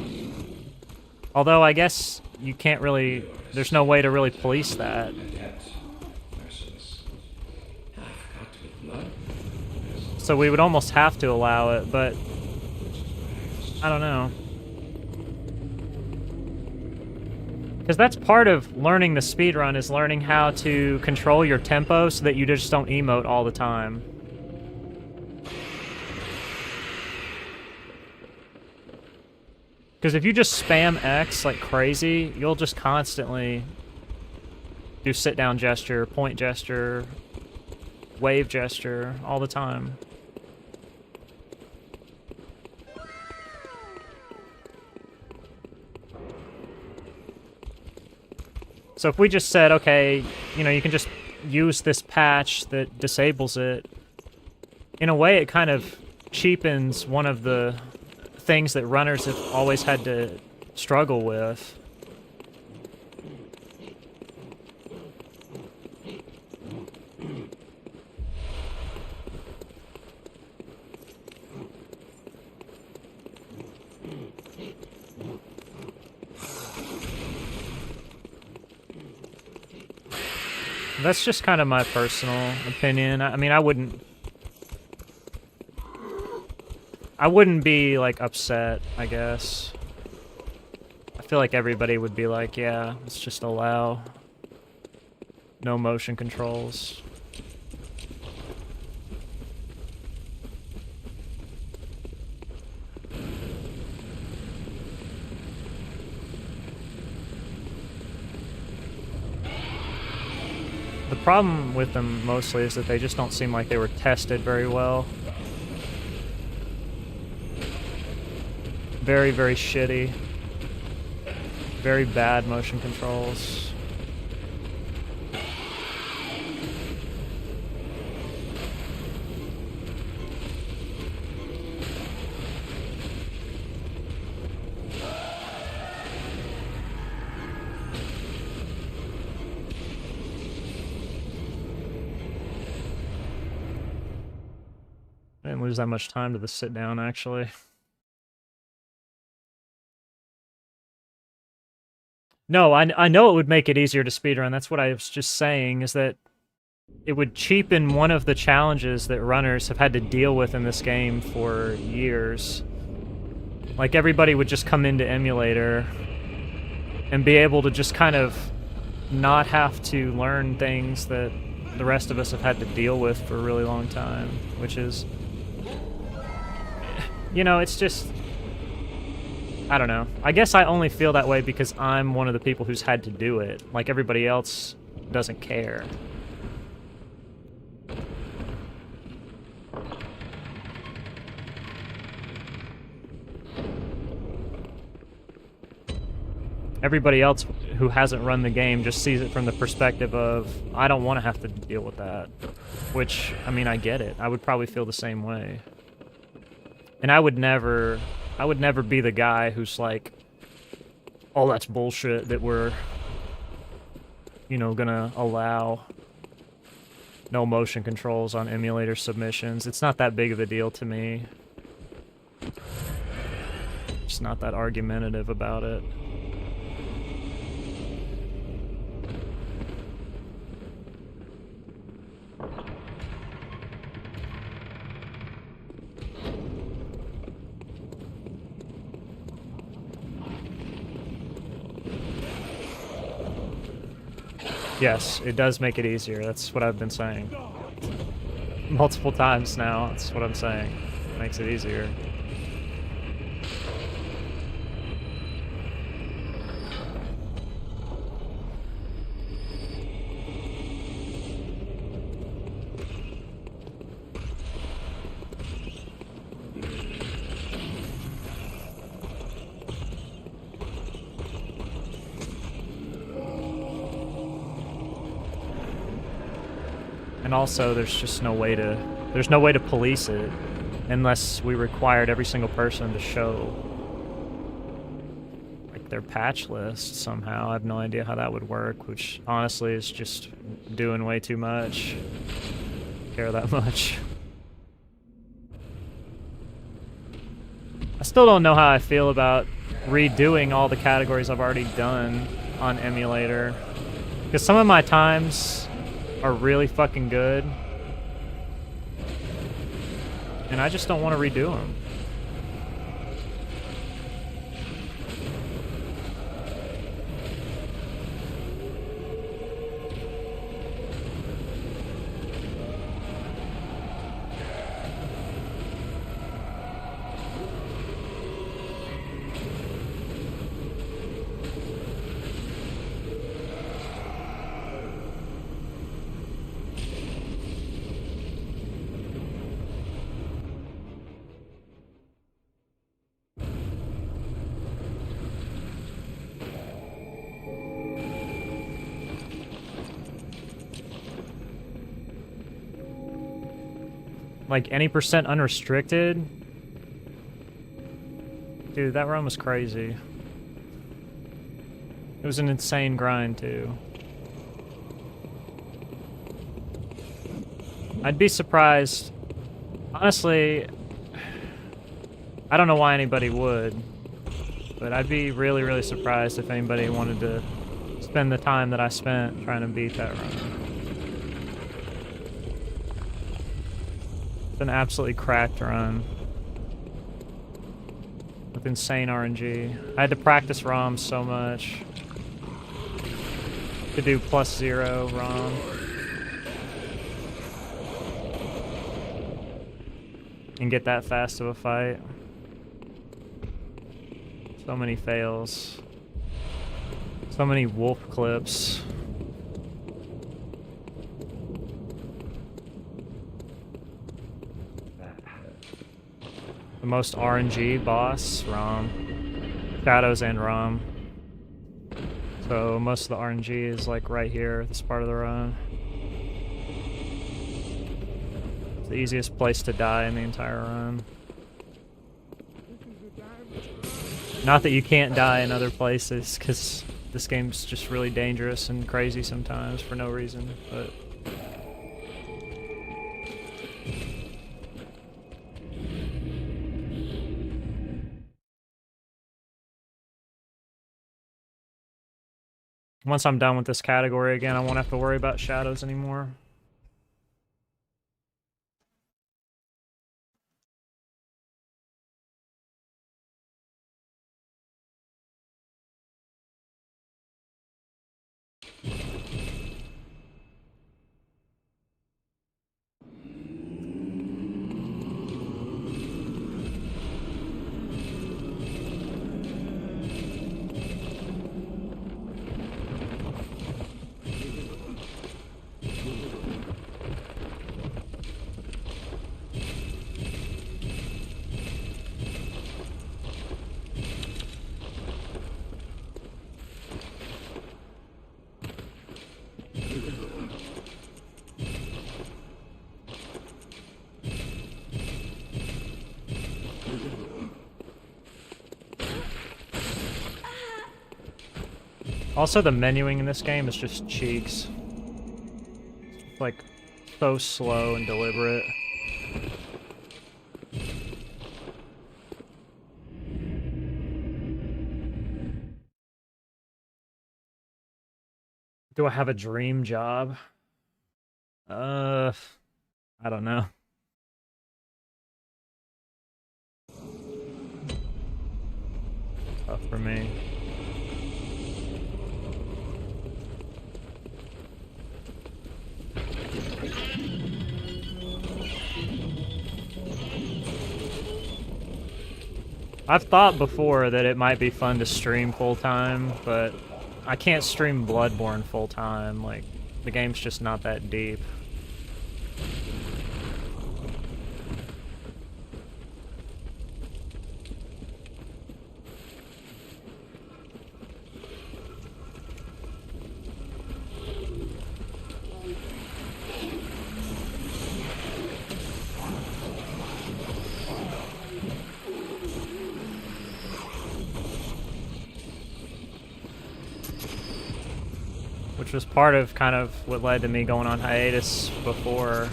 Although I guess you can't really... There's no way to really police that. So we would almost have to allow it, but I don't know. Because that's part of learning the speedrun, is learning how to control your tempo so that you just don't emote all the time. Because if you just spam X like crazy, you'll just constantly do sit-down gesture, point gesture, wave gesture, all the time. So if we just said, okay, you know, you can just use this patch that disables it, in a way it kind of cheapens one of the things that runners have always had to struggle with. That's just kind of my personal opinion. I mean, I wouldn't be, like, upset, I guess. I feel like everybody would be like, yeah, let's just allow no motion controls. The problem with them mostly is that they just don't seem like they were tested very well. very, very shitty. Very bad motion controls. I didn't lose that much time to the sit down, actually. No, I know it would make it easier to speedrun. That's what I was just saying, is that it would cheapen one of the challenges that runners have had to deal with in this game for years. Like, everybody would just come into emulator and be able to just kind of not have to learn things that the rest of us have had to deal with for a really long time, which is... You know, it's just... I don't know. I guess I only feel that way because I'm one of the people who's had to do it. Like, everybody else doesn't care. Everybody else who hasn't run the game just sees it from the perspective of, I don't want to have to deal with that. Which, I mean, I get it. I would probably feel the same way. And I would never be the guy who's like, oh, that's bullshit that we're, you know, gonna allow no motion controls on emulator submissions. It's not that big of a deal to me. Just not that argumentative about it. Yes, it does make it easier. That's what I've been saying. Multiple times now, that's what I'm saying. It makes it easier. And also, there's just no way to police it unless we required every single person to show like their patch list somehow. I have no idea how that would work, which honestly is just doing way too much. Care that much. I still don't know how I feel about redoing all the categories I've already done on emulator, because some of my times are really fucking good, and I just don't want to redo them. Like, any percent unrestricted? Dude, that run was crazy. It was an insane grind, too. I'd be surprised. Honestly, I don't know why anybody would, but I'd be really, really surprised if anybody wanted to spend the time that I spent trying to beat that run. An absolutely cracked run with insane RNG. I had to practice ROM so much to do +0 ROM. And get that fast of a fight. So many fails. So many wolf clips. The most RNG boss, Rom. Shadows and Rom. So most of the RNG is like right here, this part of the run. It's the easiest place to die in the entire run. Not that you can't die in other places, because this game's just really dangerous and crazy sometimes for no reason, but... Once I'm done with this category again, I won't have to worry about shadows anymore. Also, the menuing in this game is just cheeks. It's like, so slow and deliberate. Do I have a dream job? I don't know. Tough for me. I've thought before that it might be fun to stream full-time, but I can't stream Bloodborne full-time. Like, the game's just not that deep. Which was part of kind of what led to me going on hiatus before.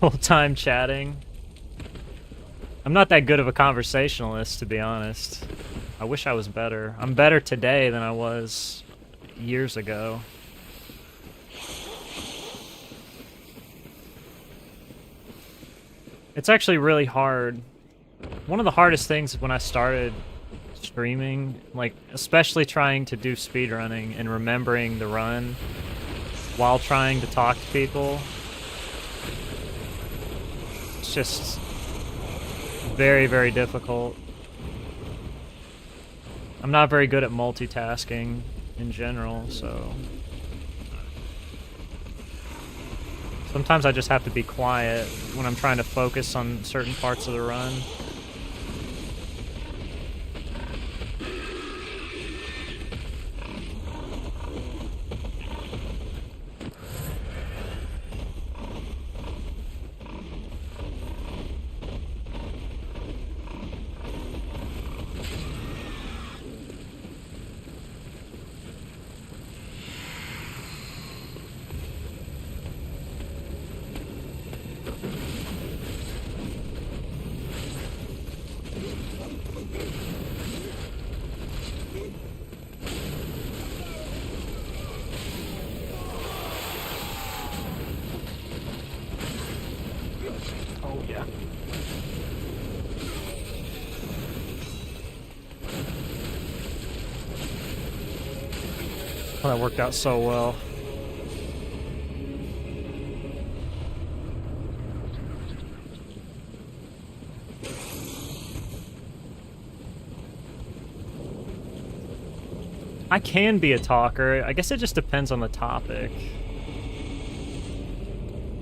Full-time chatting. I'm not that good of a conversationalist, to be honest. I wish I was better. I'm better today than I was years ago. It's actually really hard. One of the hardest things when I started streaming, like, especially trying to do speedrunning and remembering the run while trying to talk to people, just very, very difficult. I'm not very good at multitasking in general, so sometimes I just have to be quiet when I'm trying to focus on certain parts of the run. Oh, that worked out so well. I can be a talker. I guess it just depends on the topic.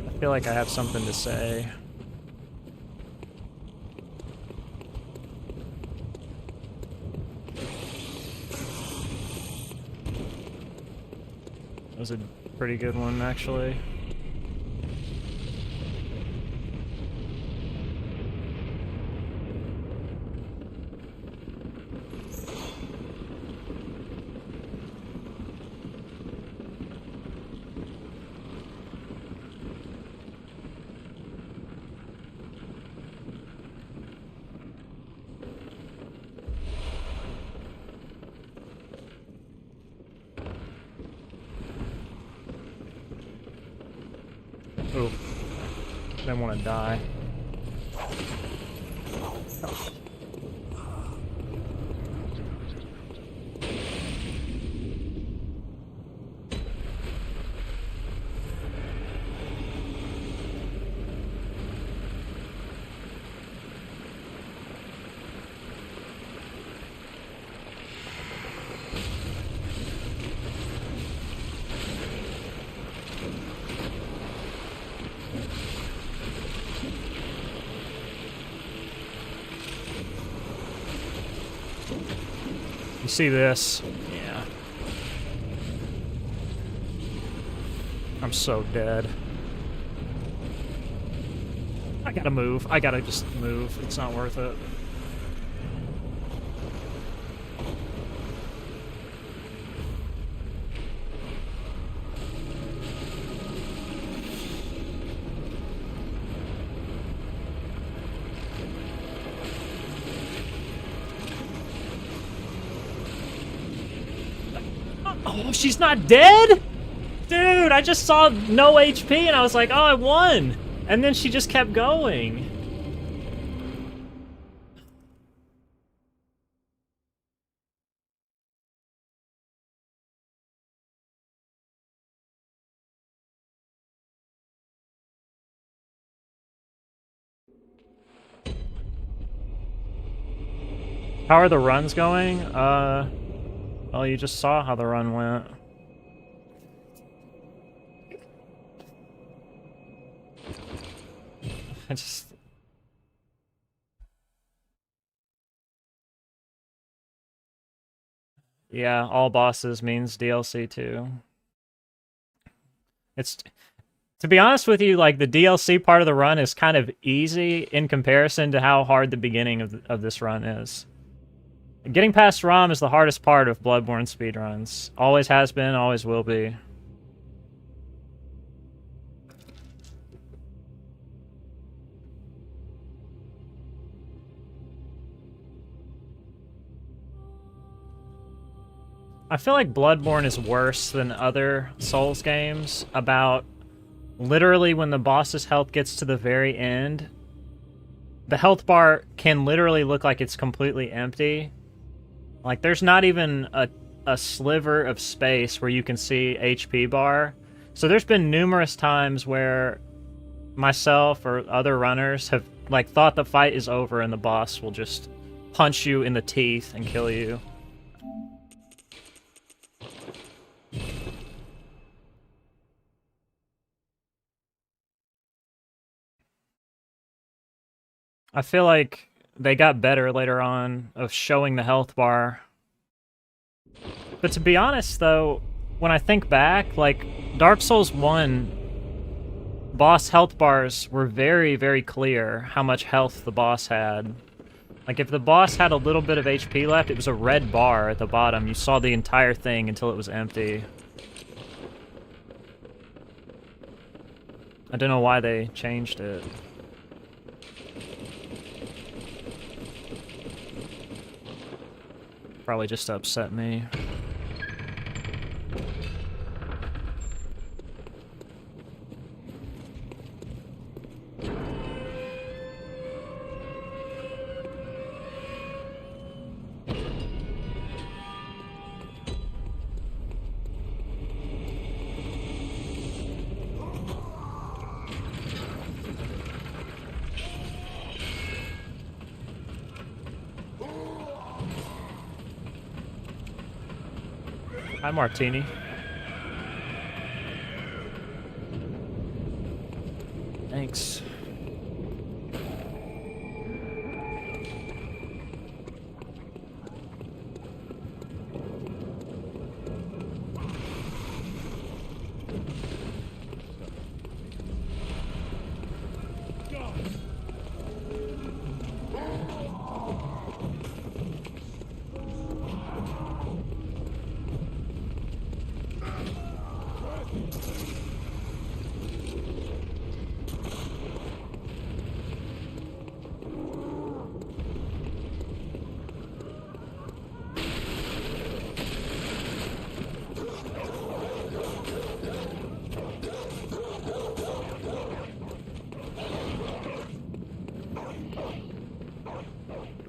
I feel like I have something to say. That was a pretty good one, actually. Oh, didn't want to die. You see this? Yeah. I'm so dead. I gotta move. I gotta just move. It's not worth it. Oh, she's not dead? Dude, I just saw no HP and I was like, oh, I won. And then she just kept going. How are the runs going? Well, you just saw how the run went. I just... Yeah, all bosses means DLC too. It's... To be honest with you, like, the DLC part of the run is kind of easy in comparison to how hard the beginning of this run is. Getting past ROM is the hardest part of Bloodborne speedruns. Always has been, always will be. I feel like Bloodborne is worse than other Souls games about literally when the boss's health gets to the very end. The health bar can literally look like it's completely empty. Like, there's not even a sliver of space where you can see HP bar. So there's been numerous times where myself or other runners have, like, thought the fight is over and the boss will just punch you in the teeth and kill you. I feel like they got better later on of showing the health bar. But to be honest, though, when I think back, like, Dark Souls 1 boss health bars were very, very clear how much health the boss had. Like, if the boss had a little bit of HP left, it was a red bar at the bottom. You saw the entire thing until it was empty. I don't know why they changed it. Probably just to upset me. Hi, Martini. Thanks.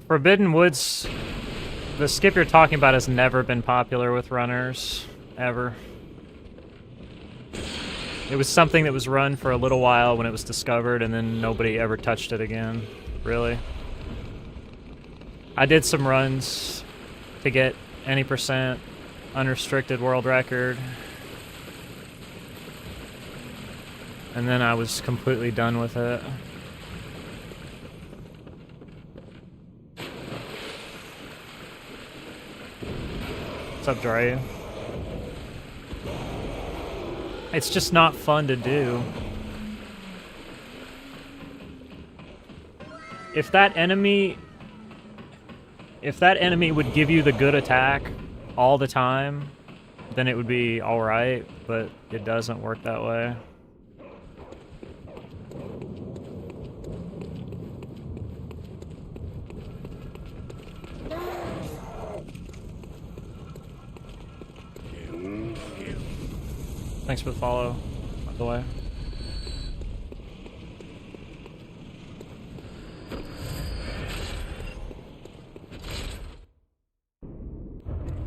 Forbidden Woods, the skip you're talking about has never been popular with runners, ever. It was something that was run for a little while when it was discovered, and then nobody ever touched it again, really. I did some runs to get any percent unrestricted world record, and then I was completely done with it. What's up, Dre? It's just not fun to do. If that enemy would give you the good attack all the time, then it would be alright, but it doesn't work that way. Thanks for the follow, by the way.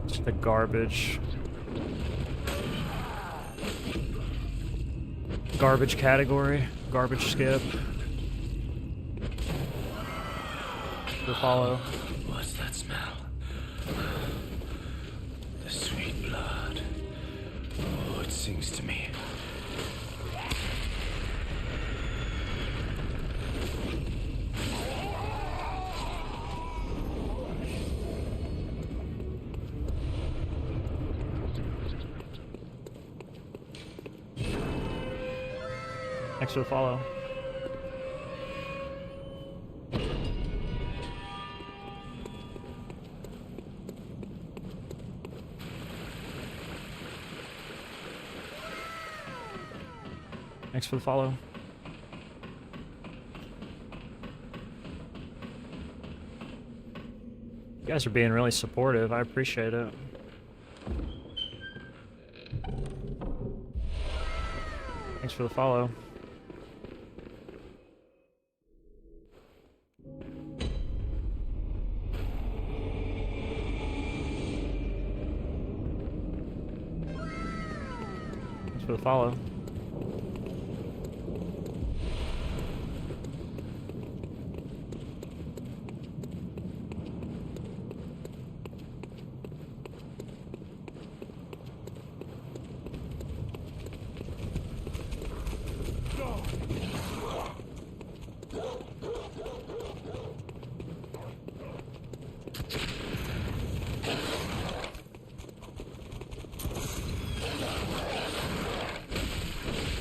Just the garbage. Garbage category. Garbage skip. The follow. What's that smell? The sweet blood. Oh, it sings to me. Thanks for the follow. Thanks for the follow. You guys are being really supportive. I appreciate it. Thanks for the follow. Thanks for the follow.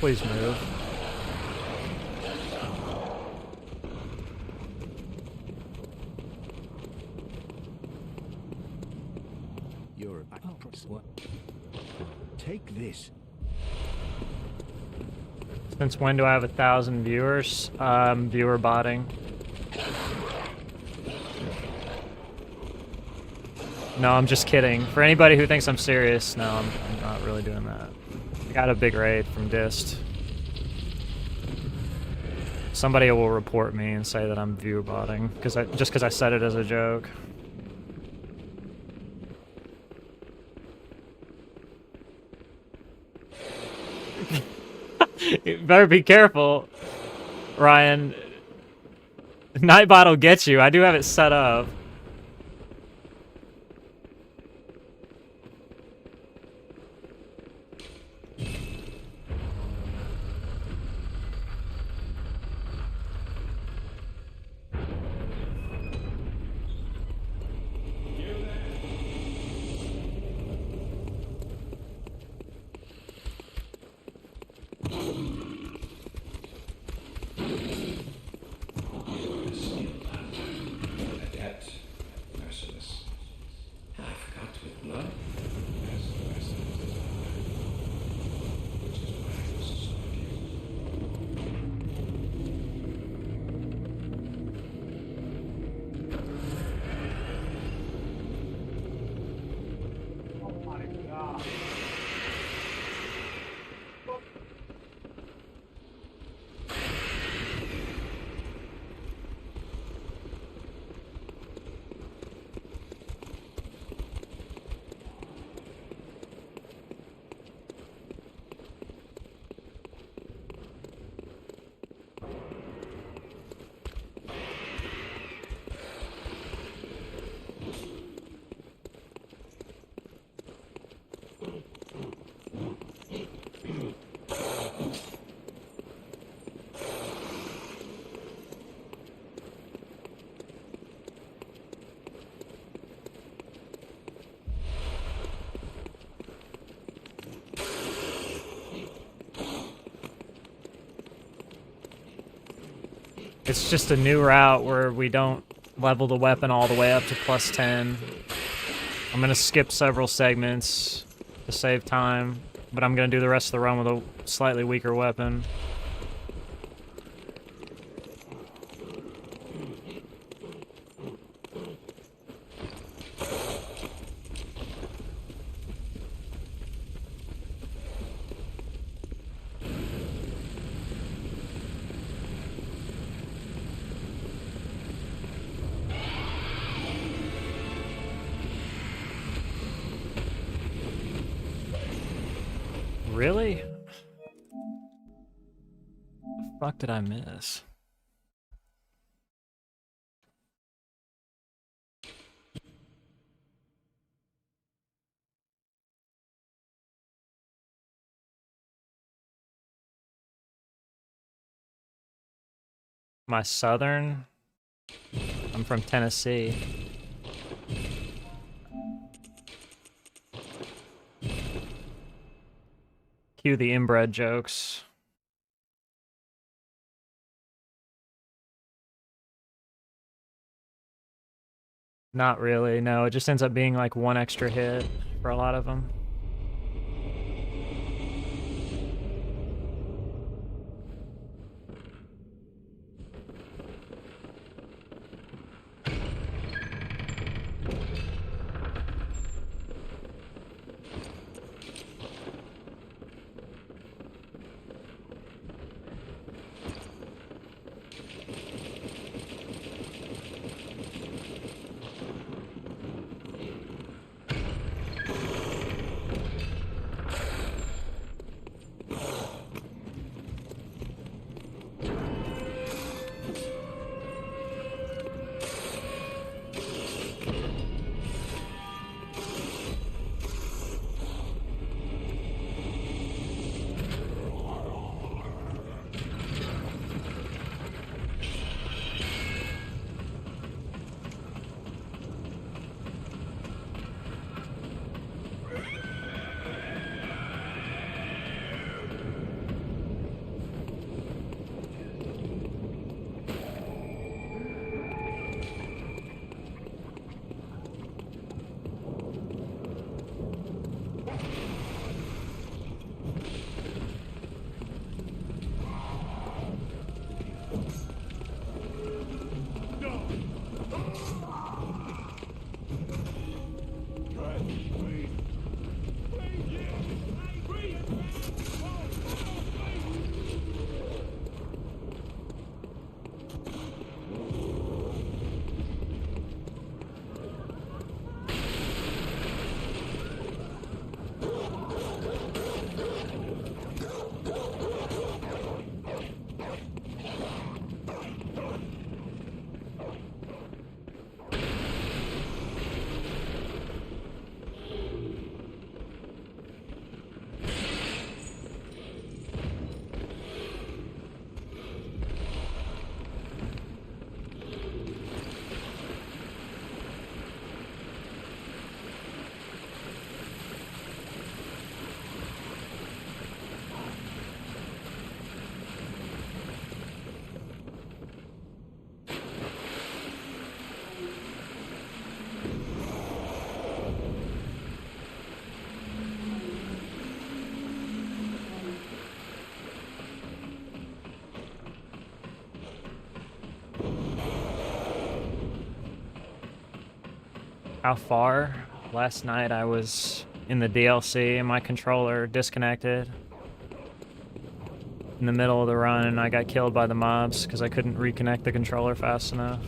Please move. You're a what? Take this. Since when do I have 1,000 viewers? Viewer botting. No, I'm just kidding. For anybody who thinks I'm serious, no, I'm not really doing that. I got a big raid from Dist. Somebody will report me and say that I'm viewer botting just because I said it as a joke. You better be careful, Ryan. Nightbot will get you. I do have it set up. It's just a new route where we don't level the weapon all the way up to plus 10. I'm gonna skip several segments to save time, but I'm gonna do the rest of the run with a slightly weaker weapon. Really? The fuck did I miss? My southern? I'm from Tennessee. Cue the inbred jokes. Not really, no. It just ends up being like one extra hit for a lot of them. How far? Last night I was in the DLC and my controller disconnected in the middle of the run and I got killed by the mobs because I couldn't reconnect the controller fast enough.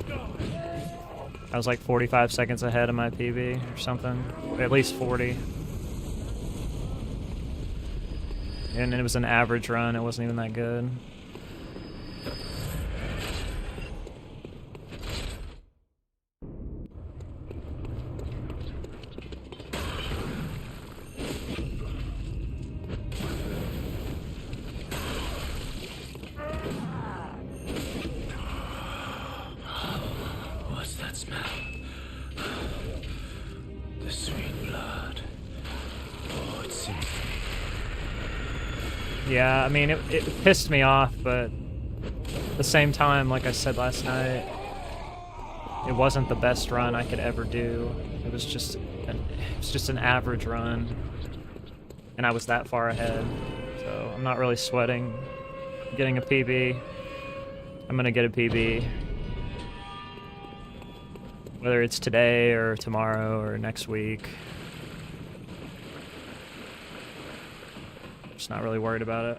I was like 45 seconds ahead of my PB or something, at least 40. And it was an average run, it wasn't even that good. What's that smell? The sweet blood. Oh, it seems to me. Yeah, I mean, it pissed me off, but At the same time, like I said last night, it wasn't the best run I could ever do. It was just an average run, and I was that far ahead. So I'm not really sweating getting a PB. I'm gonna get a PB. Whether it's today or tomorrow or next week. I'm just not really worried about it.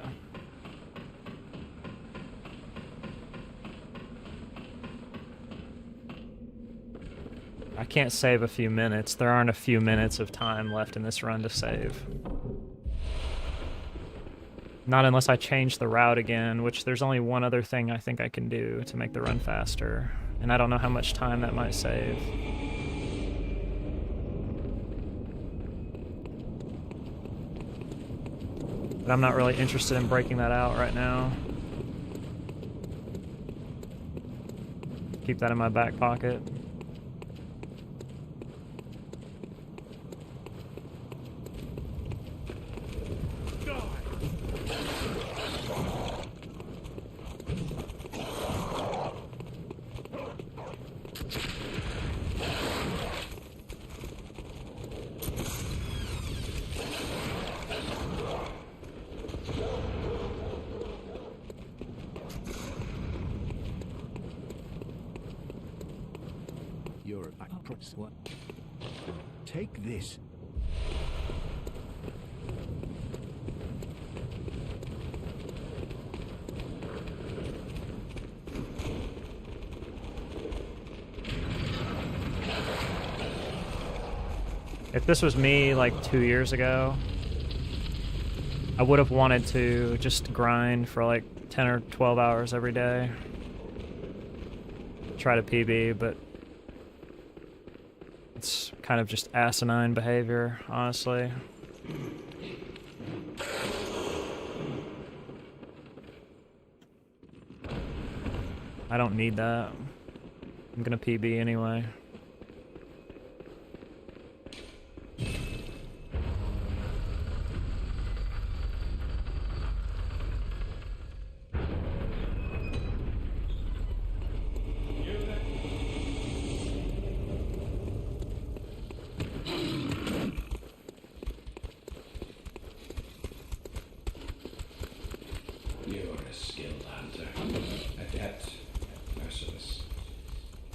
I can't save a few minutes. There aren't a few minutes of time left in this run to save. Not unless I change the route again, which there's only one other thing I think I can do to make the run faster. And I don't know how much time that might save. But I'm not really interested in breaking that out right now. Keep that in my back pocket. You're a back props. What? Take this. If this was me like 2 years ago, I would have wanted to just grind for like 10 or 12 hours every day. Try to PB, but it's kind of just asinine behavior, honestly. I don't need that. I'm gonna PB anyway. You're a skilled hunter, adept, merciless,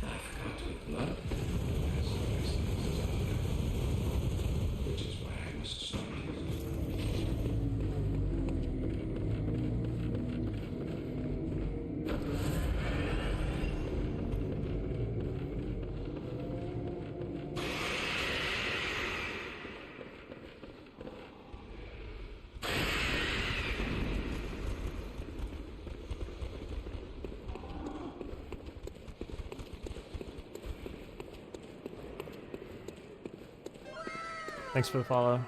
half-cut with blood, as the rest of us are, which is why I must stop you. Thanks for the follow.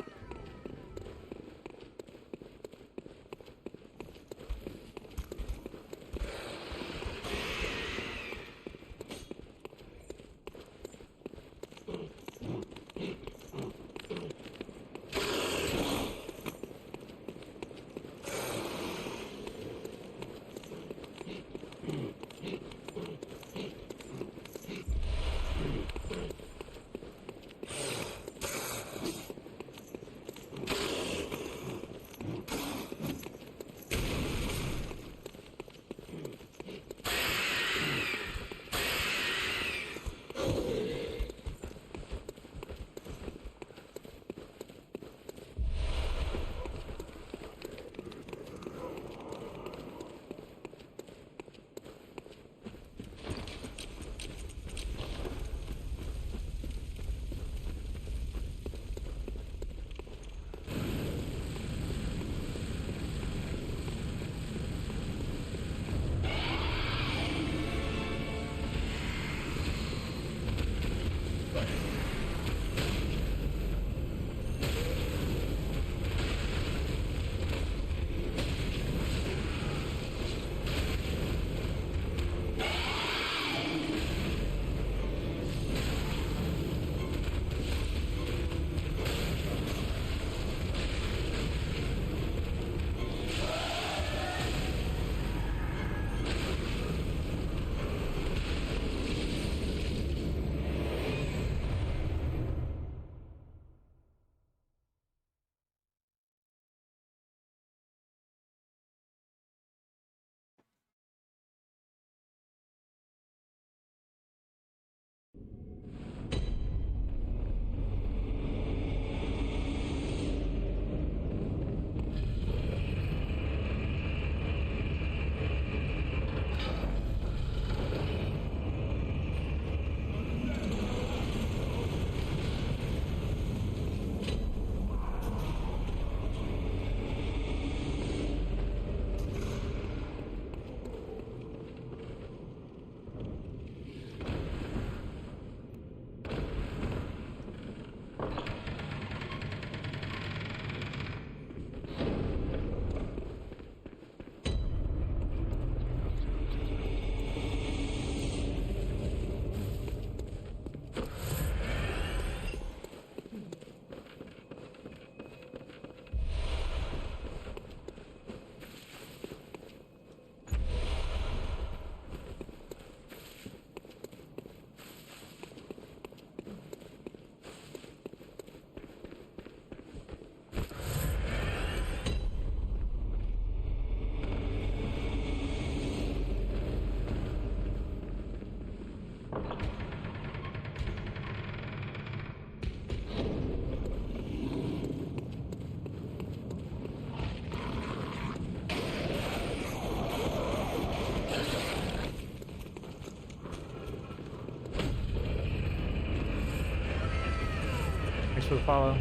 for the follow.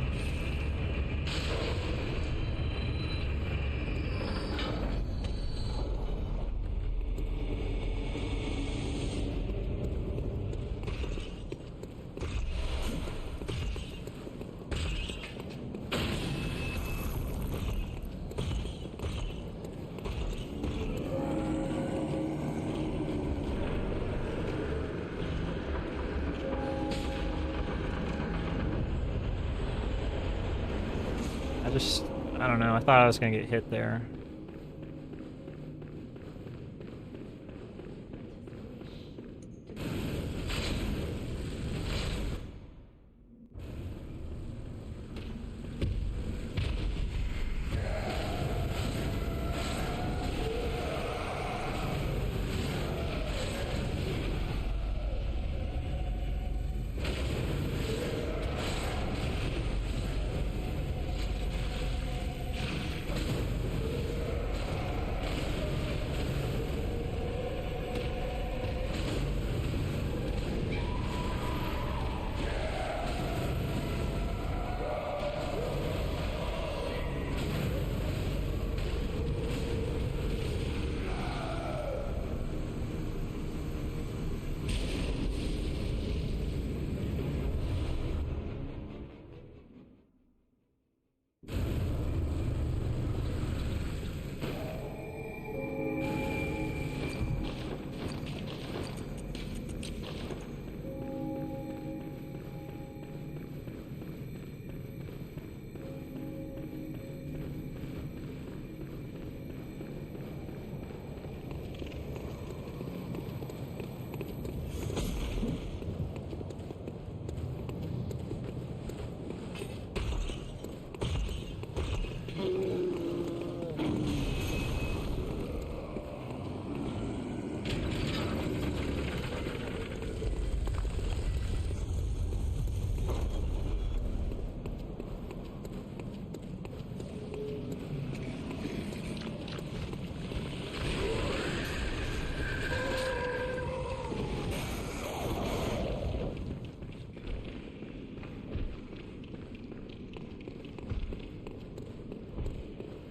I don't know, I thought I was gonna get hit there.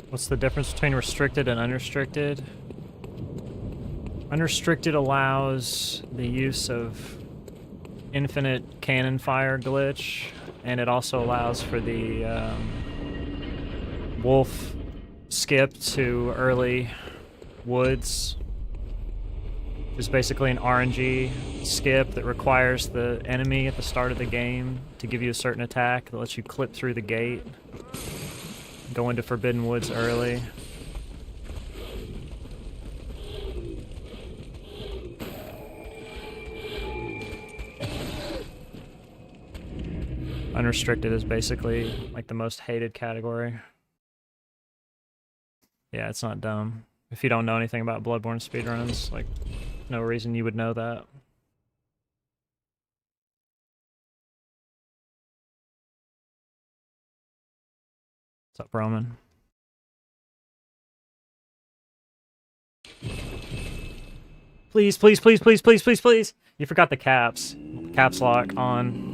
What's the difference between restricted and unrestricted? Unrestricted allows the use of infinite cannon fire glitch, and it also allows for the wolf skip to early woods. It's basically an RNG skip that requires the enemy at the start of the game to give you a certain attack that lets you clip through the gate. Go into Forbidden Woods early. Unrestricted is basically like the most hated category. Yeah, it's not dumb. If you don't know anything about Bloodborne speedruns, like, no reason you would know that. What's up, Roman? Please, please, please, please, please, please, please! You forgot the caps. Caps lock on.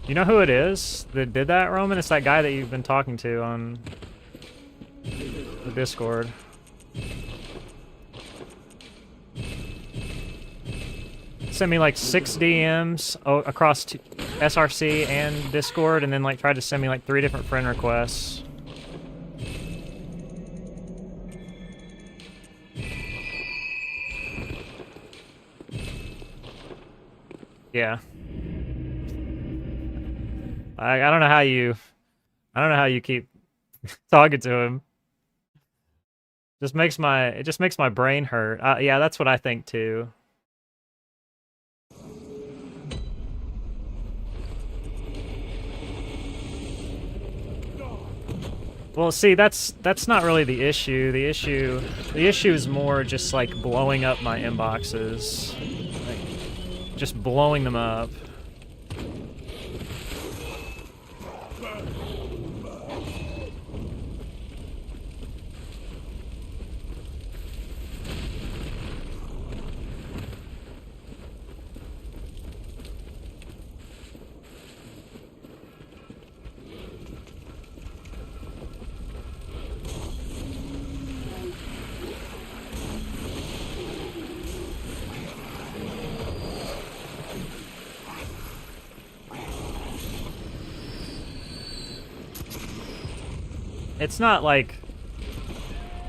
You know who it is that did that, Roman? It's that guy that you've been talking to on the Discord. Sent me like 6 DMs across SRC and Discord, and then like tried to send me like 3 different friend requests. Yeah. I don't know how you keep talking to him. It just makes my brain hurt. Yeah, that's what I think too. Well, see, that's not really the issue. The issue is more just like blowing up my inboxes. Like, just blowing them up.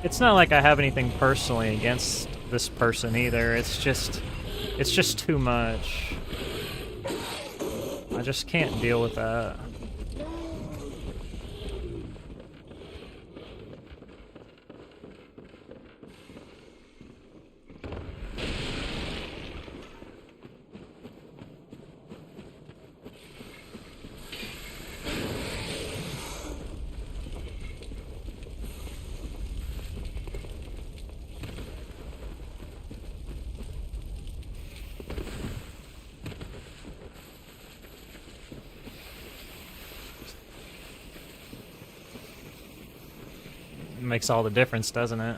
It's not like I have anything personally against this person either. It's just too much. I just can't deal with that. Makes all the difference, doesn't it?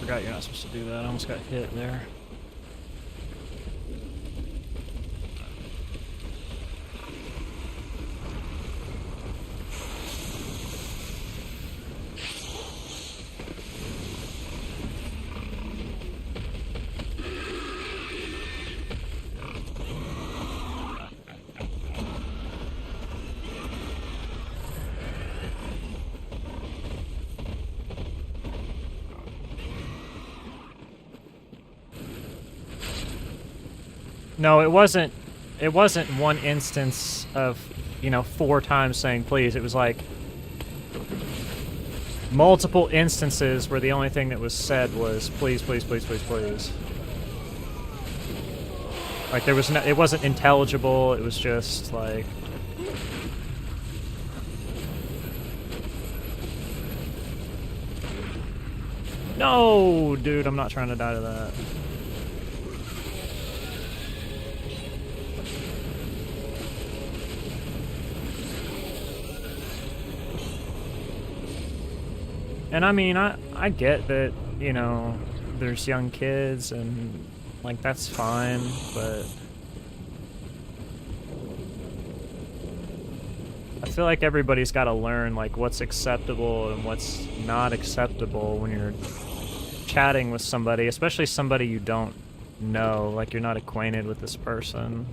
Forgot you're not supposed to do that. I almost got hit there. No, it wasn't one instance of, you know, 4 times saying please. It was like multiple instances where the only thing that was said was please, please, please, please, please. Like there was no, it wasn't intelligible. It was just like, no, dude, I'm not trying to die to that. And I mean, I get that, you know, there's young kids and, like, that's fine, but I feel like everybody's got to learn, like, what's acceptable and what's not acceptable when you're chatting with somebody, especially somebody you don't know, like, you're not acquainted with this person.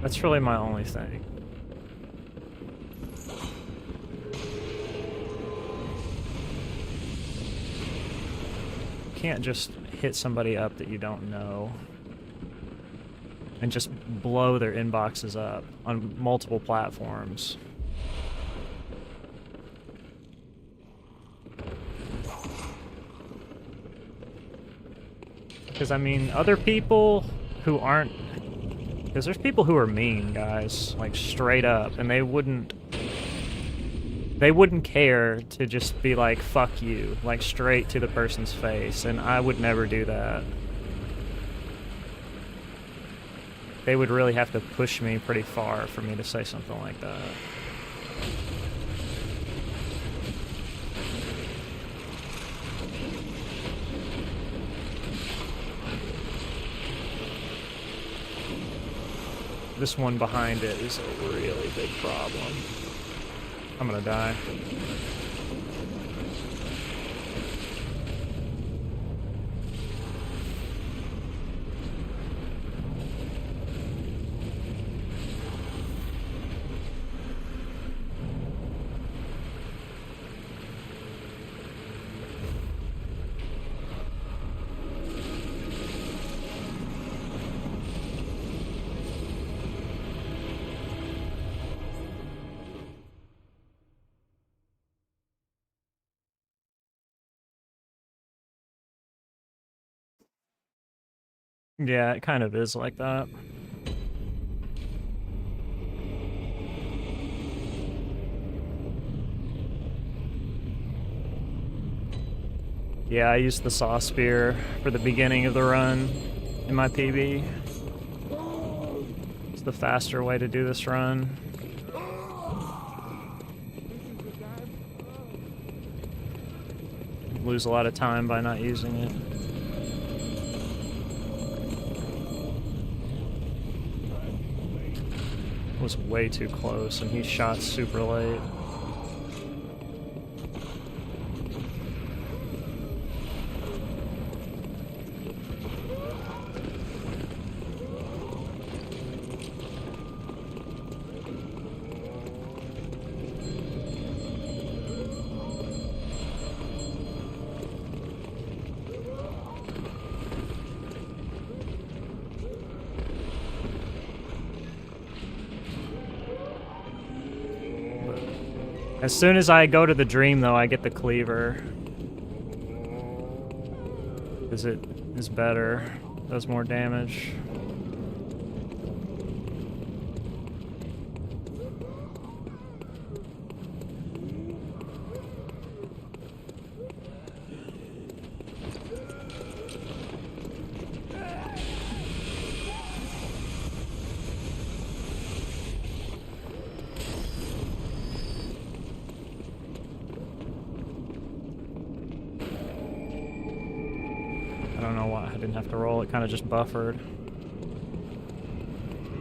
That's really my only thing. You can't just hit somebody up that you don't know and just blow their inboxes up on multiple platforms. Because, I mean, other people who aren't... Because there's people who are mean, guys, like straight up, and they wouldn't care to just be like, fuck you, like straight to the person's face, and I would never do that. They would really have to push me pretty far for me to say something like that. This one behind it is a really big problem. I'm gonna die. Yeah, it kind of is like that. Yeah, I used the saw spear for the beginning of the run in my PB. It's the faster way to do this run. Lose a lot of time by not using it. It was way too close, and he shot super late. As soon as I go to the dream, though, I get the cleaver. Because it is better. Does more damage. I don't know why I didn't have to roll, it kind of just buffered.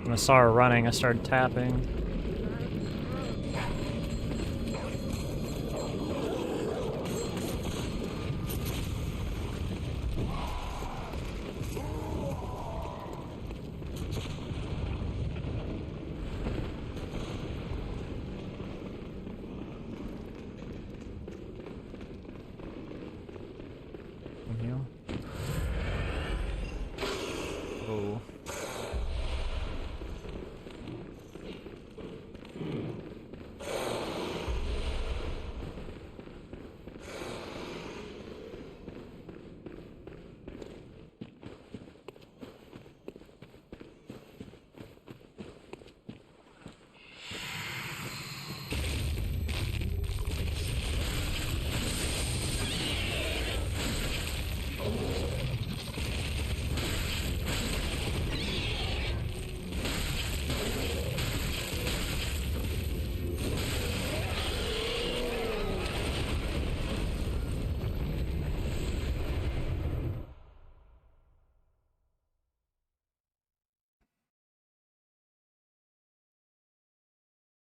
When I saw her running, I started tapping. Oh.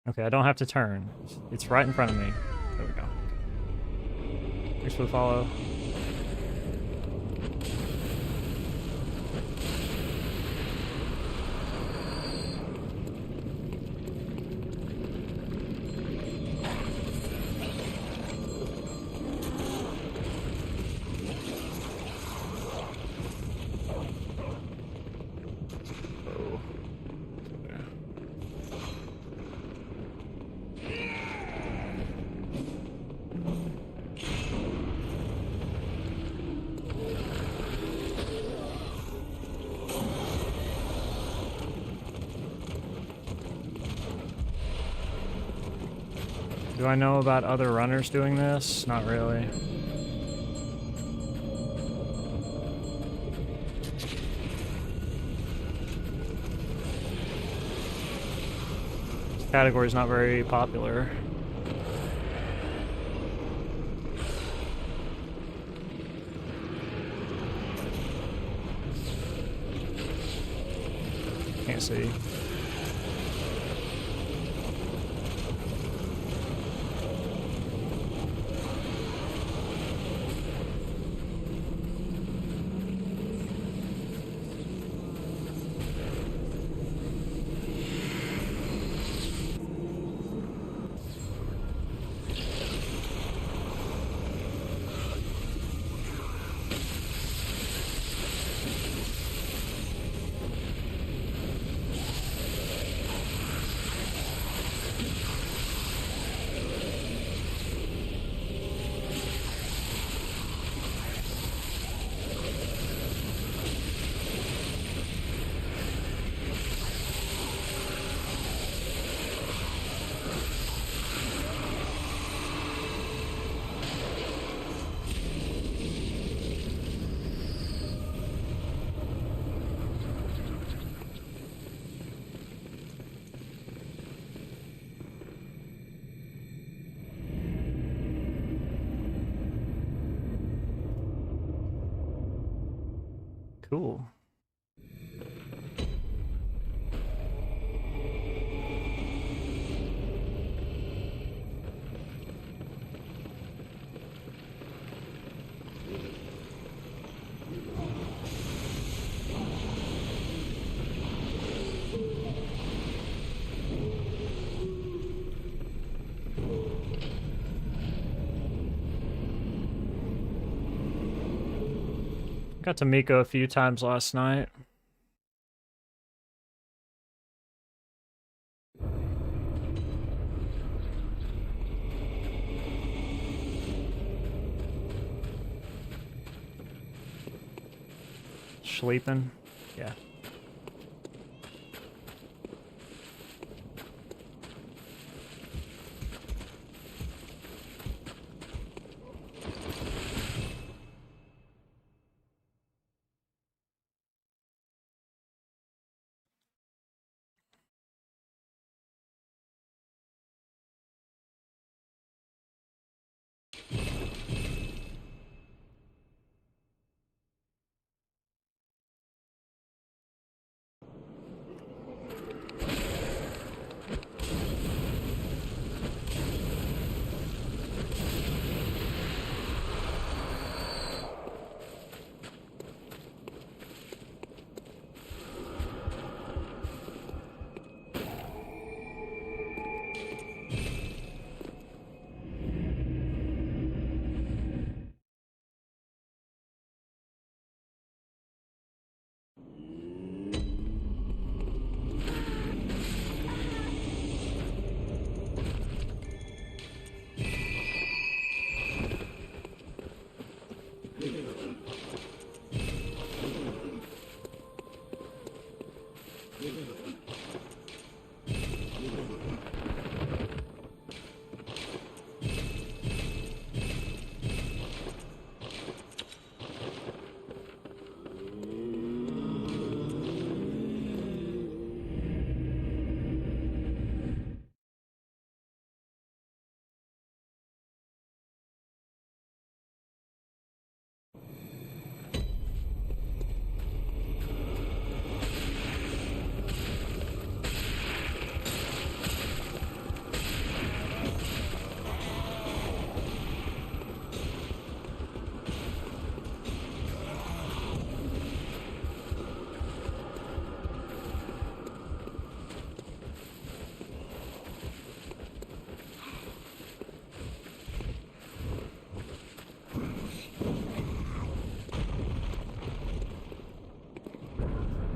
Okay, I don't have to turn. It's right in front of me. There we go. Thanks for the follow. Do I know about other runners doing this? Not really. This category's not very popular. Can't see. Cool. Got to Miko a few times last night. Sleeping? Yeah.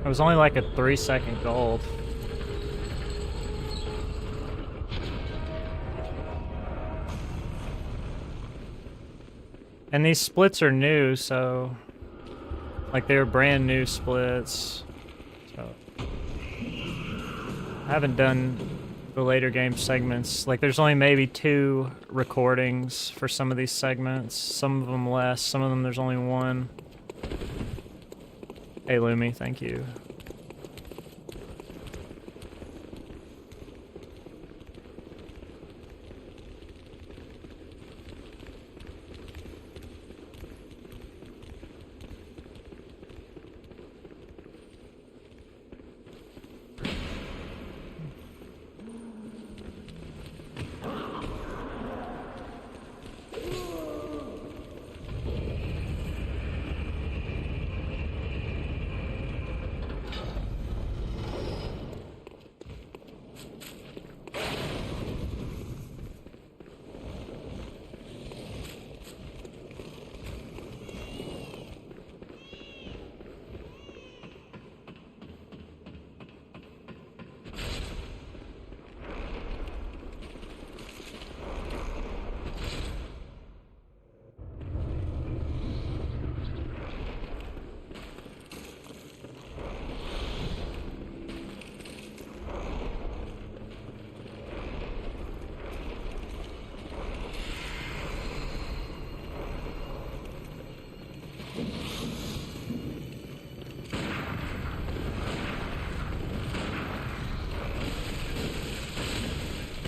It was only like a 3-second gold. And these splits are new, so like they're brand new splits. So I haven't done the later game segments. Like there's only maybe 2 recordings for some of these segments. Some of them less, some of them there's only 1. Hey Lumi, thank you.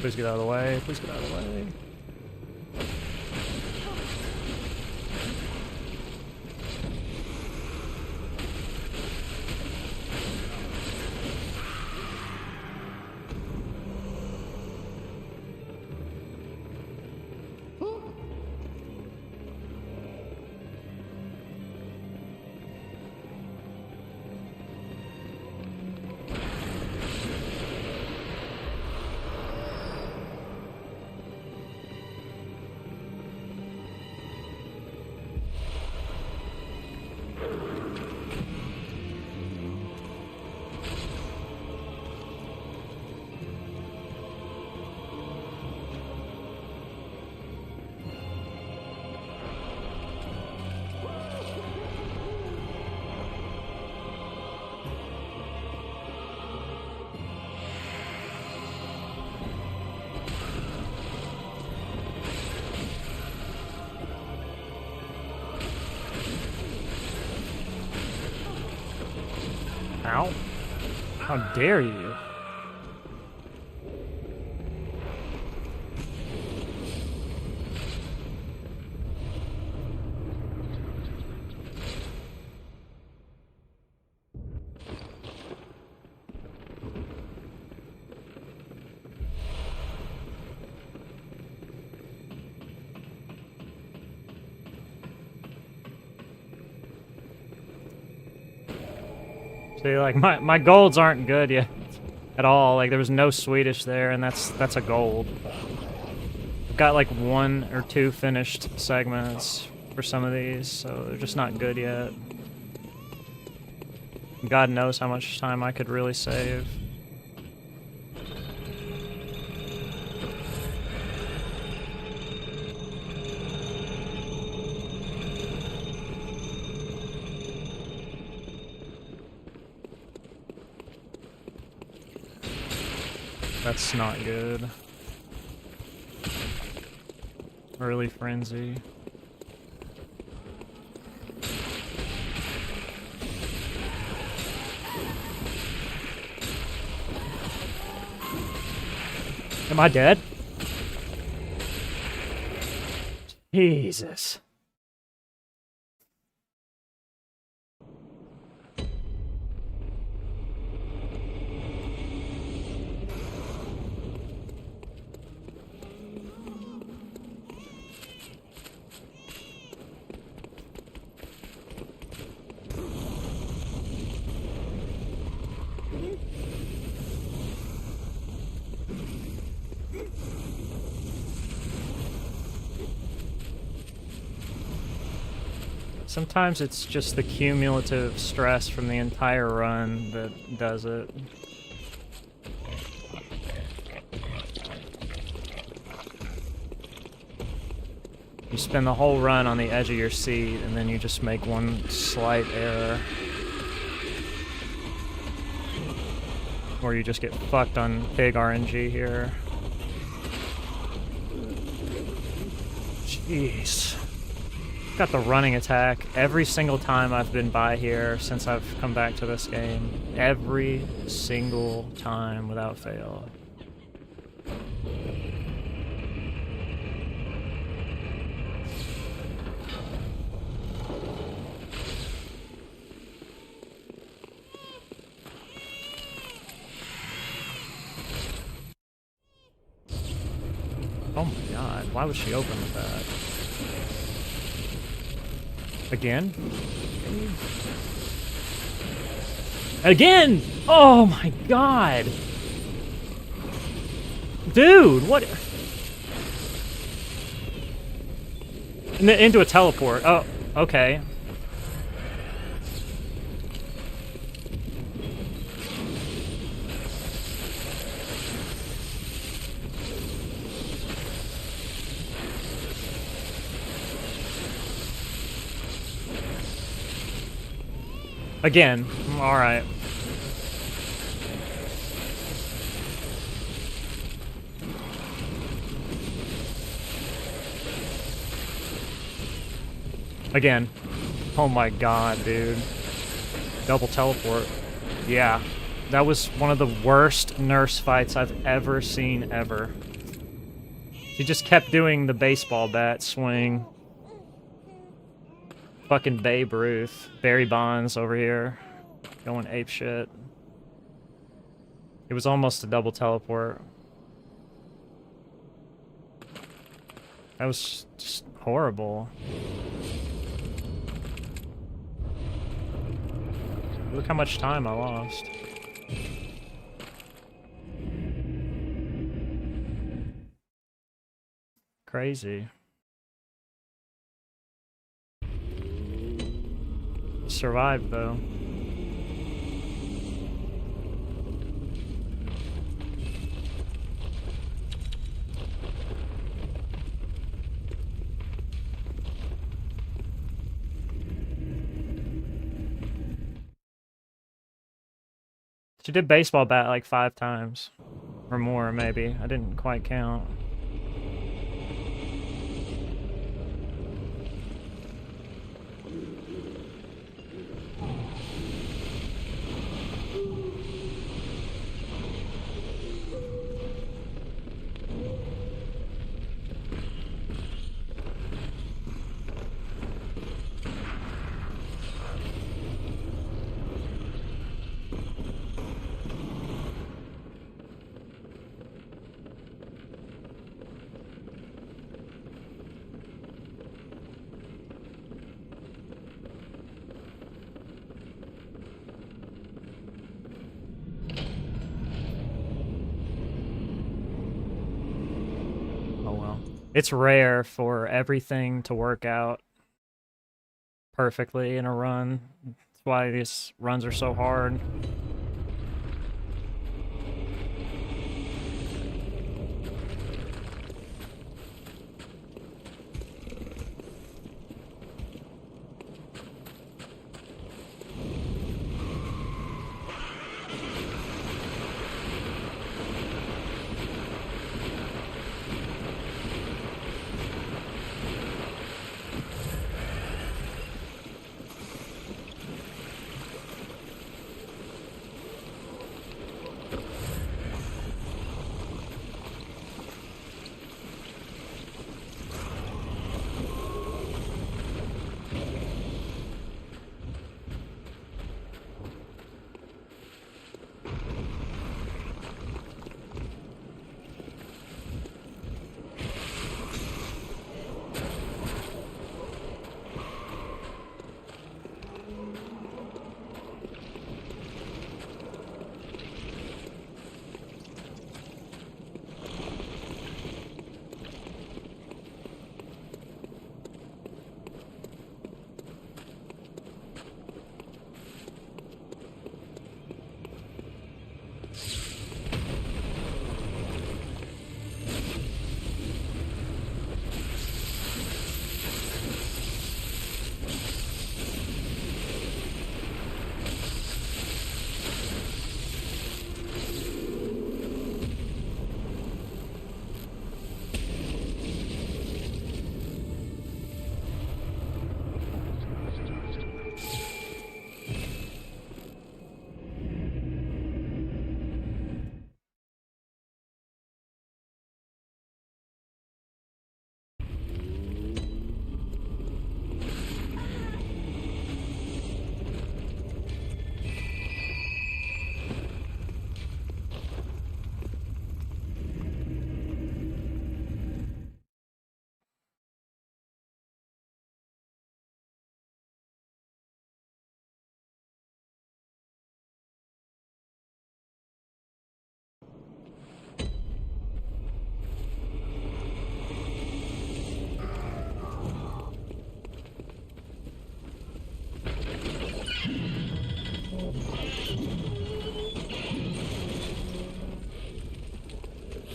Please get out of the way. Please get out of the way. Ow. How dare you? See, like, my golds aren't good yet at all. Like, there was no Swedish there, and that's a gold. I've got like 1 or 2 finished segments for some of these, so they're just not good yet. God knows how much time I could really save. That's not good. Early frenzy. Am I dead? Jesus. Sometimes it's just the cumulative stress from the entire run that does it. You spend the whole run on the edge of your seat, and then you just make one slight error. Or you just get fucked on big RNG here. Jeez. Got the running attack every single time I've been by here since I've come back to this game. Every single time without fail. Oh my god, why would she open with that? Again? Again! Oh my god! Dude, what? Into a teleport. Oh, okay. Again. Alright. Again. Oh my god, dude. Double teleport. Yeah. That was one of the worst nurse fights I've ever seen, ever. She just kept doing the baseball bat swing. Fucking Babe Ruth. Barry Bonds over here. Going apeshit. It was almost a double teleport. That was just horrible. Look how much time I lost. Crazy. Survived though. She did baseball bat like 5 times. Or more, maybe. I didn't quite count. It's rare for everything to work out perfectly in a run. That's why these runs are so hard.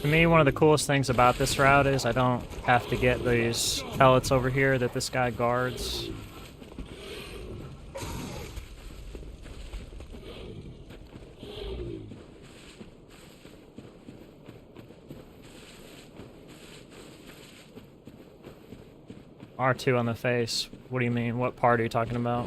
To me, one of the coolest things about this route is I don't have to get these pellets over here that this guy guards. R2 on the face. What do you mean? What part are you talking about?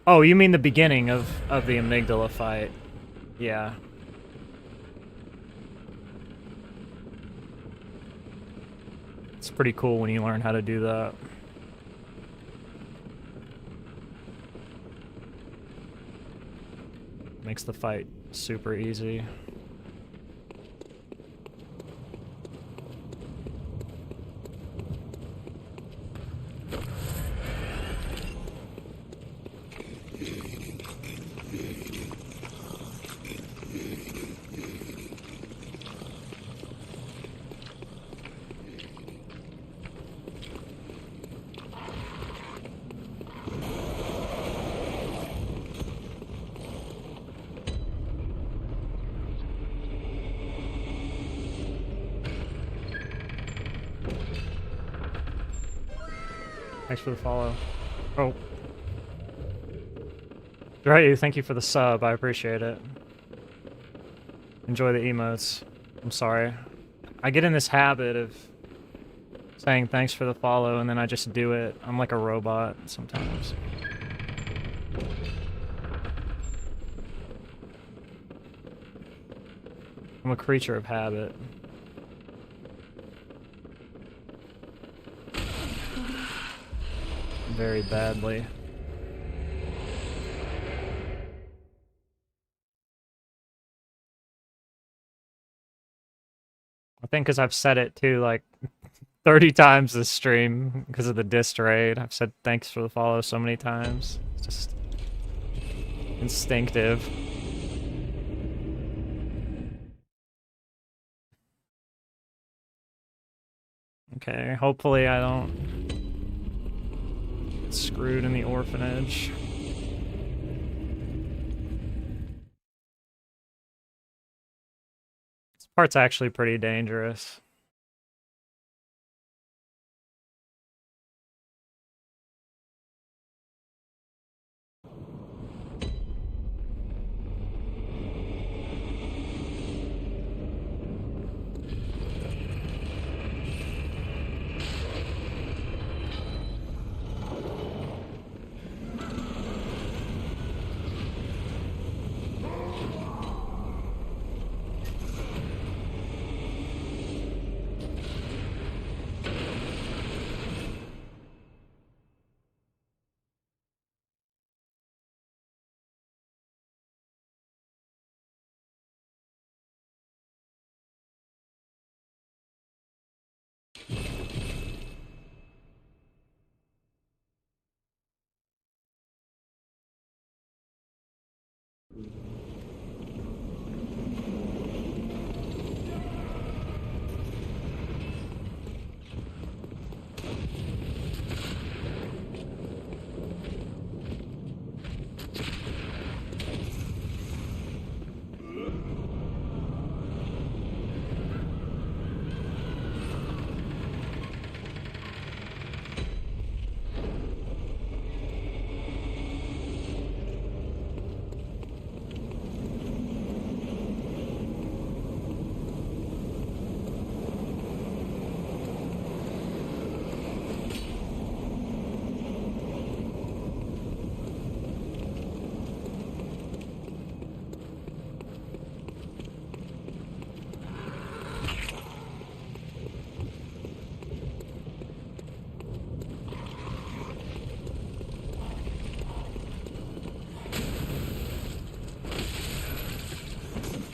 Oh, you mean the beginning of the amygdala fight. Yeah. It's pretty cool when you learn how to do that. Makes the fight super easy. Thanks for the follow. Oh. Dreyu, thank you for the sub. I appreciate it. Enjoy the emotes. I'm sorry. I get in this habit of saying thanks for the follow, and then I just do it. I'm like a robot sometimes. I'm a creature of habit. Very badly. I think because I've said it too, like 30 times this stream because of the dist raid. I've said thanks for the follow so many times. It's just instinctive. Okay, hopefully I don't get screwed in the orphanage. This part's actually pretty dangerous.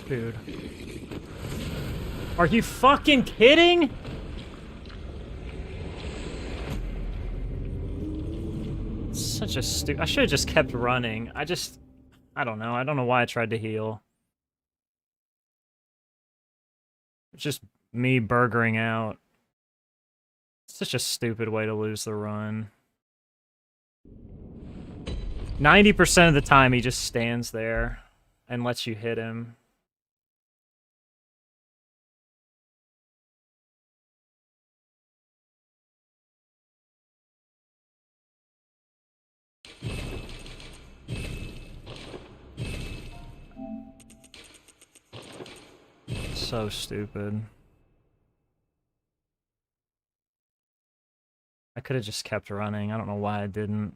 Dude. Are you fucking kidding? Such a stupid... I should have just kept running. I don't know. I don't know why I tried to heal. It's just me burgering out. Such a stupid way to lose the run. 90% of the time he just stands there and lets you hit him. So stupid. I could have just kept running. I don't know why I didn't.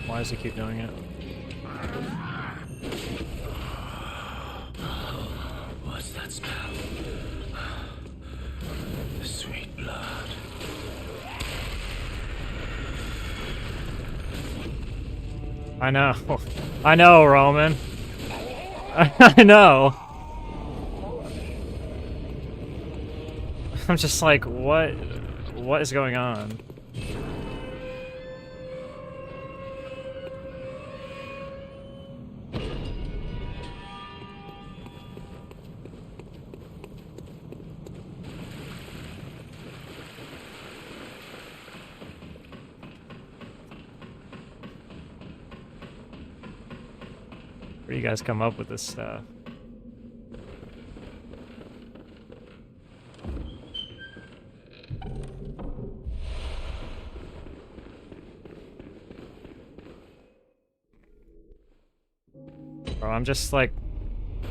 Why does he keep doing it? What's that smell? Sweet blood. I know. I know, Roman. I know. I'm just like, what is going on? Where do you guys come up with this stuff? Bro, I'm just like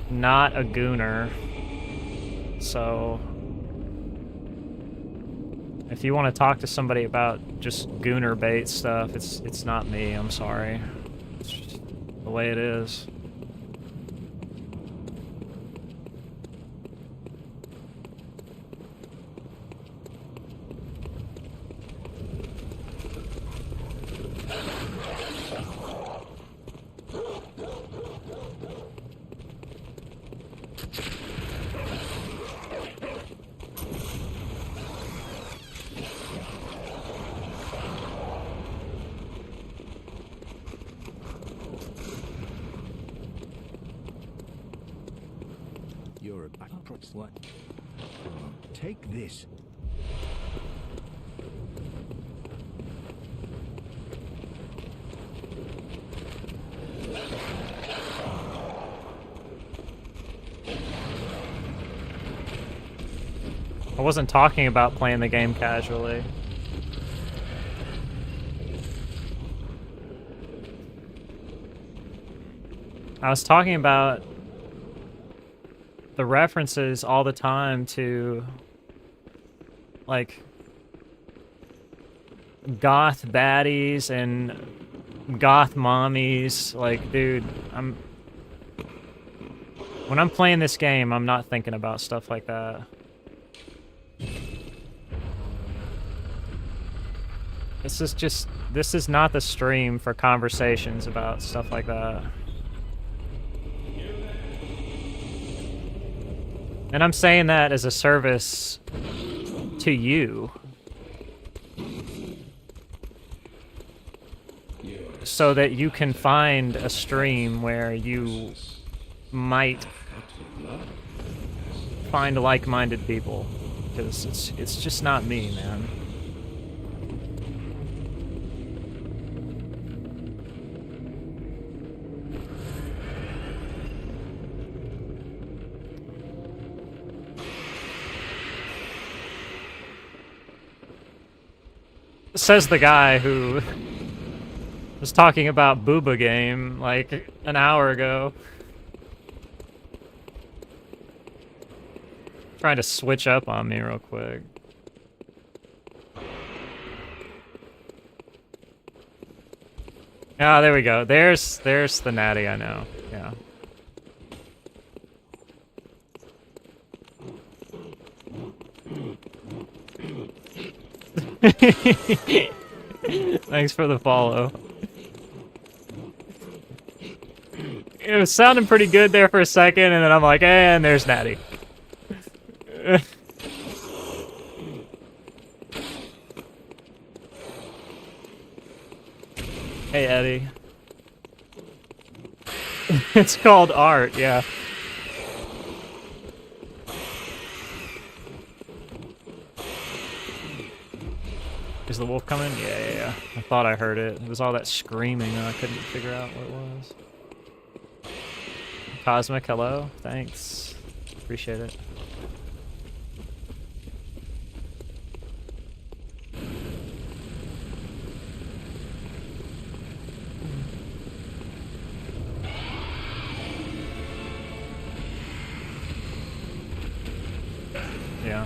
not a gooner. So if you want to talk to somebody about just gooner bait stuff, it's not me, I'm sorry. It's just the way it is. You're a backwards what? Take this. I wasn't talking about playing the game casually. I was talking about the references all the time to, like, goth baddies and goth mommies. Like, dude, when I'm playing this game, I'm not thinking about stuff like that. This is not the stream for conversations about stuff like that. And I'm saying that as a service to you. So that you can find a stream where you might find like-minded people. Because it's just not me, man. Says the guy who was talking about Booba Game like an hour ago. Trying to switch up on me real quick. Ah, there we go. There's the natty I know. Yeah. Thanks for the follow. It was sounding pretty good there for a second, and then I'm like, and there's Natty. Hey, Eddie. It's called art, yeah. Is the wolf coming? Yeah. I thought I heard it. It was all that screaming and I couldn't figure out what it was. Cosmic, hello. Thanks. Appreciate it. Yeah.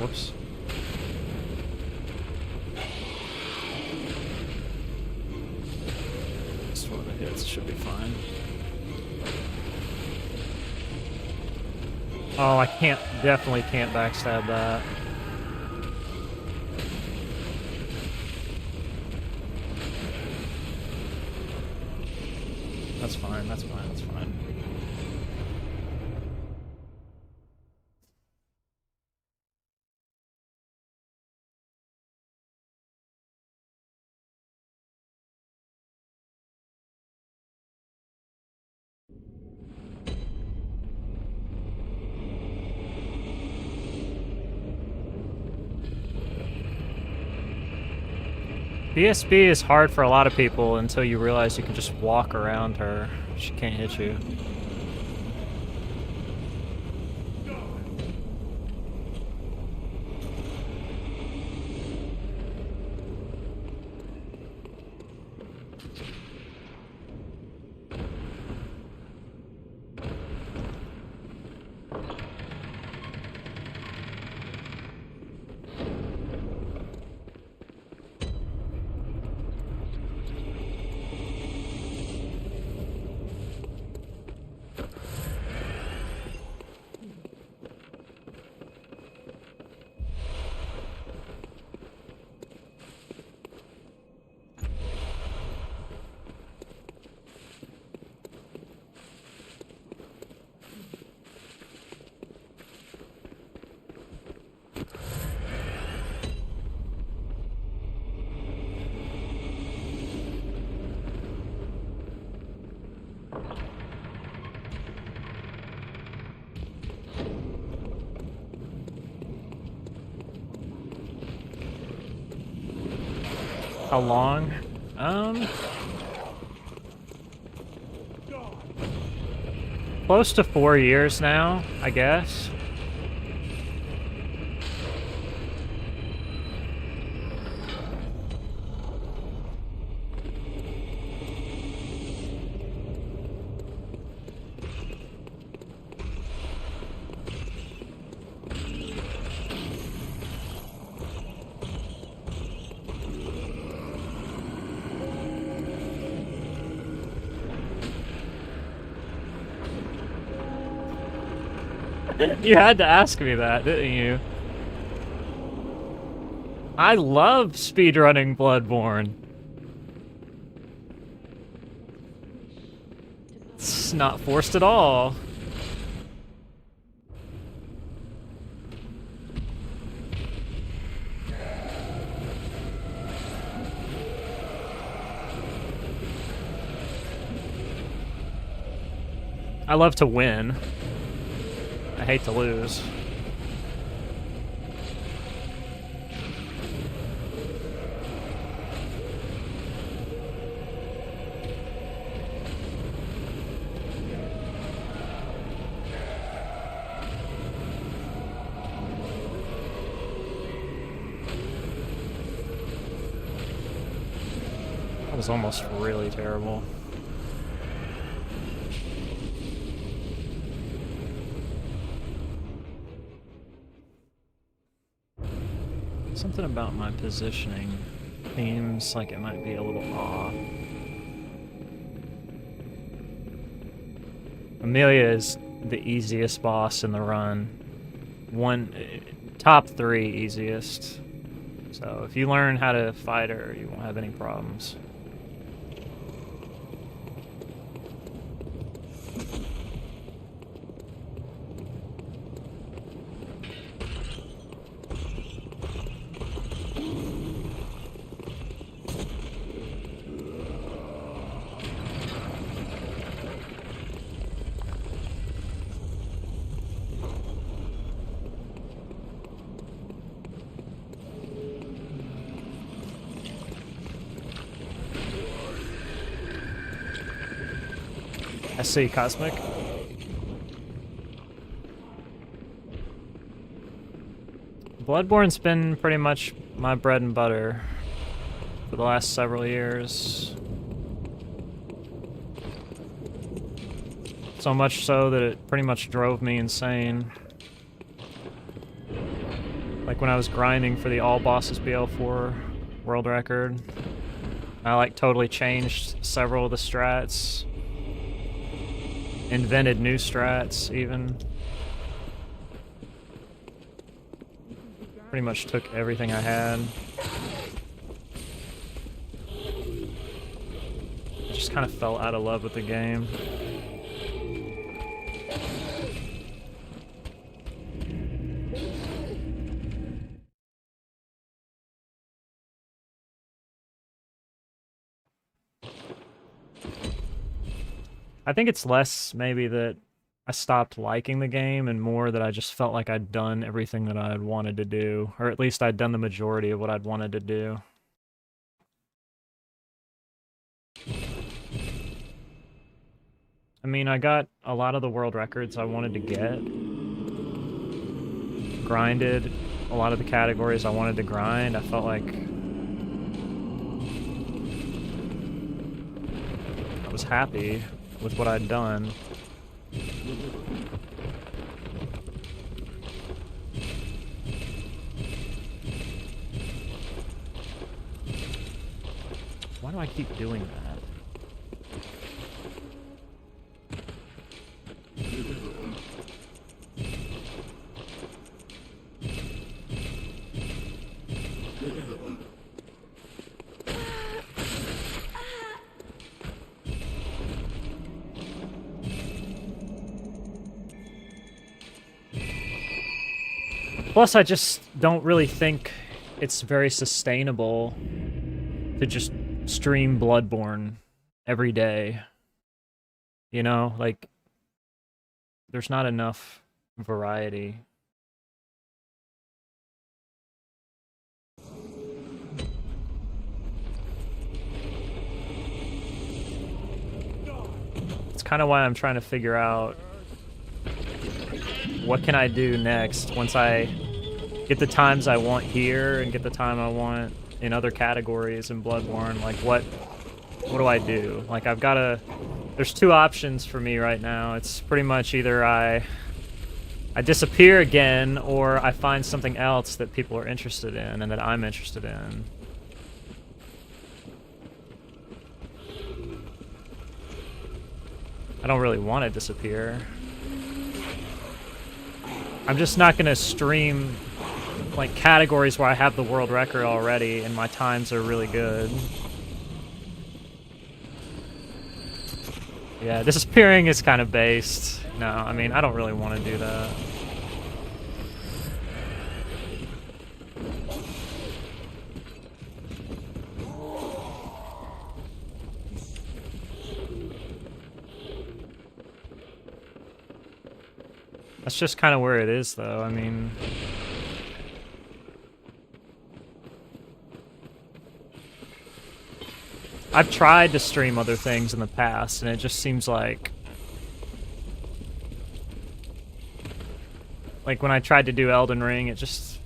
Whoops. Just one of the hits should be fine. Oh, I definitely can't backstab that. That's fine, that's fine, that's fine. BSB is hard for a lot of people until you realize you can just walk around her. She can't hit you. How long? Close to 4 years now, I guess. You had to ask me that, didn't you? I love speedrunning Bloodborne. It's not forced at all. I love to win. I hate to lose. That was almost really terrible. Something about my positioning seems like it might be a little off. Amelia is the easiest boss in the run. Top 3 easiest. So if you learn how to fight her, you won't have any problems. SC Cosmic. Bloodborne's been pretty much my bread and butter for the last several years. So much so that it pretty much drove me insane. Like when I was grinding for the all bosses BL4 world record, I like totally changed several of the strats. Invented new strats even. Pretty much took everything I had. Just kind of fell out of love with the game. I think it's less maybe that I stopped liking the game and more that I just felt like I'd done everything that I'd wanted to do, or at least I'd done the majority of what I'd wanted to do. I mean, I got a lot of the world records I wanted to get. Grinded a lot of the categories I wanted to grind. I felt like I was happy with what I'd done. Why do I keep doing that? Plus, I just don't really think it's very sustainable to just stream Bloodborne every day. You know, like, there's not enough variety. It's kind of why I'm trying to figure out what can I do next once I get the times I want here and get the time I want in other categories in Bloodborne. Like, what do I do? Like, I've got to... There's two options for me right now. It's pretty much either I disappear again, or I find something else that people are interested in and that I'm interested in. I don't really want to disappear. I'm just not going to stream, like, categories where I have the world record already and my times are really good. Yeah, disappearing is kind of based. No, I mean, I don't really want to do that. That's just kind of where it is, though. I mean... I've tried to stream other things in the past, and it just seems like... Like, when I tried to do Elden Ring, it just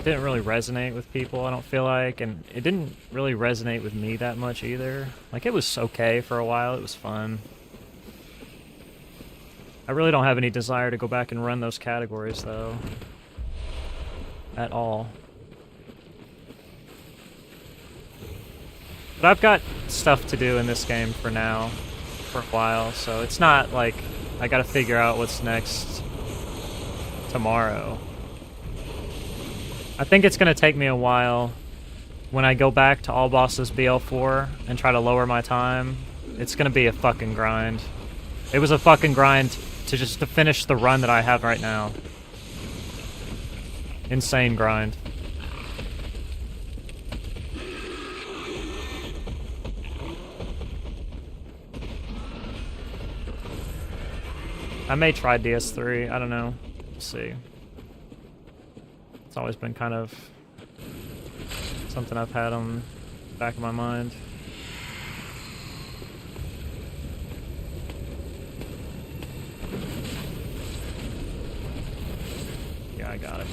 didn't really resonate with people, I don't feel like, and it didn't really resonate with me that much either. Like, it was okay for a while, it was fun. I really don't have any desire to go back and run those categories, though. At all. But I've got stuff to do in this game for now, for a while, so it's not like I gotta figure out what's next tomorrow. I think it's gonna take me a while when I go back to All Bosses BL4 and try to lower my time. It's gonna be a fucking grind. It was a fucking grind to finish the run that I have right now. Insane grind. I may try DS3, I don't know. We'll see. It's always been kind of something I've had on the back of my mind. Yeah, I got it.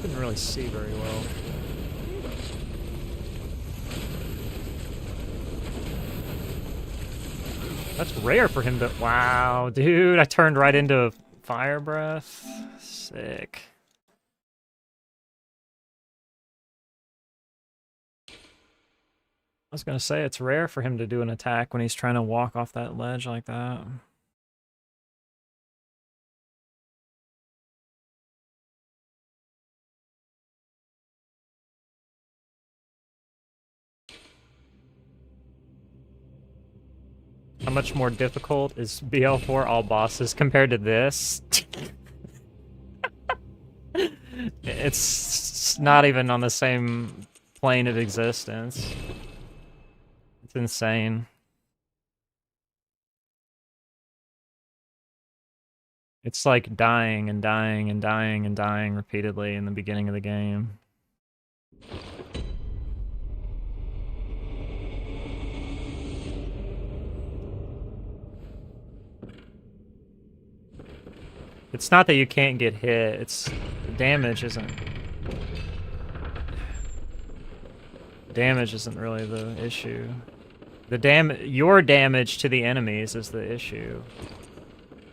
Couldn't really see very well. That's rare for him to... Wow, dude, I turned right into fire breath. Sick. I was gonna say, it's rare for him to do an attack when he's trying to walk off that ledge like that. How much more difficult is BL4 all bosses compared to this? It's not even on the same plane of existence. It's insane. It's like dying and dying and dying and dying repeatedly in the beginning of the game. It's not that you can't get hit, it's the damage isn't really the issue. Your damage to the enemies is the issue.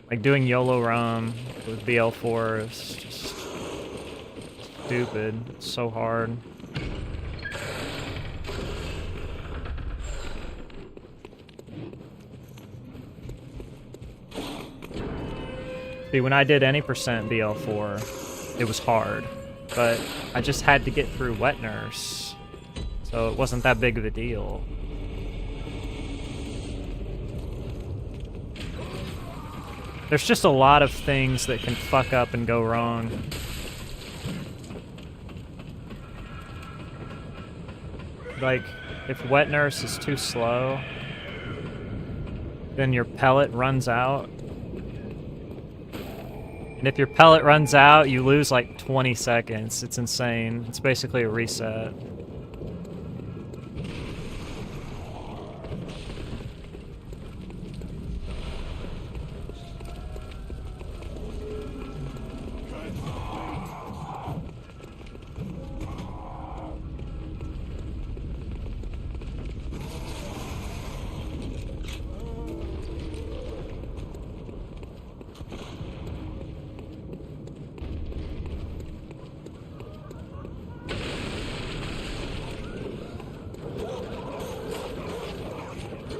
Like doing YOLO ROM with BL4 is just stupid. It's so hard. See, when I did any percent BL4, it was hard, but I just had to get through Wet Nurse, so it wasn't that big of a deal. There's just a lot of things that can fuck up and go wrong. Like, if Wet Nurse is too slow, then your pellet runs out. And if your pellet runs out, you lose like 20 seconds. It's insane. It's basically a reset.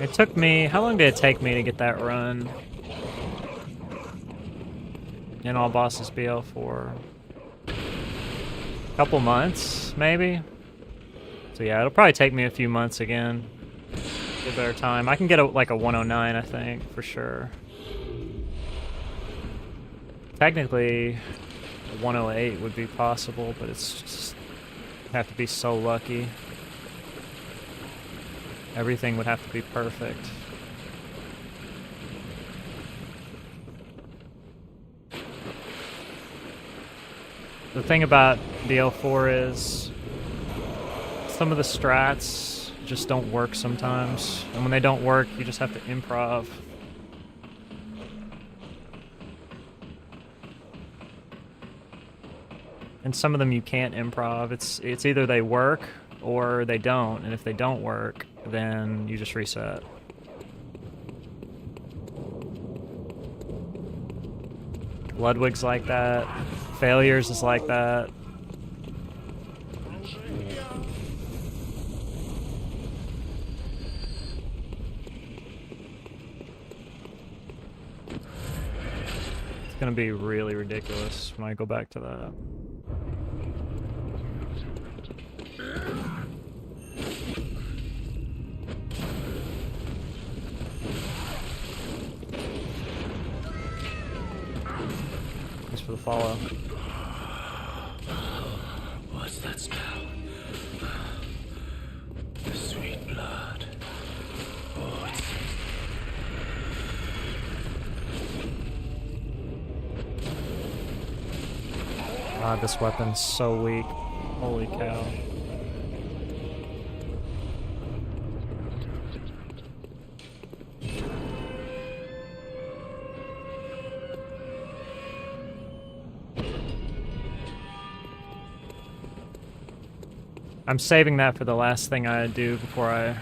It took me... How long did it take me to get that run? In all bosses BL4. Couple months, maybe? So yeah, it'll probably take me a few months again. Get better time. I can get like a 109, I think, for sure. Technically, a 108 would be possible, but it's just... have to be so lucky. Everything would have to be perfect. The thing about BL4 is some of the strats just don't work sometimes. And when they don't work, you just have to improv. And some of them you can't improv. It's either they work or they don't, and if they don't work, then you just reset. Ludwig's like that. Failures is like that. It's gonna be really ridiculous when I go back to that. For the follow. What's that smell? The sweet blood. Oh, it's... God, this weapon's so weak. Holy cow. I'm saving that for the last thing I do before I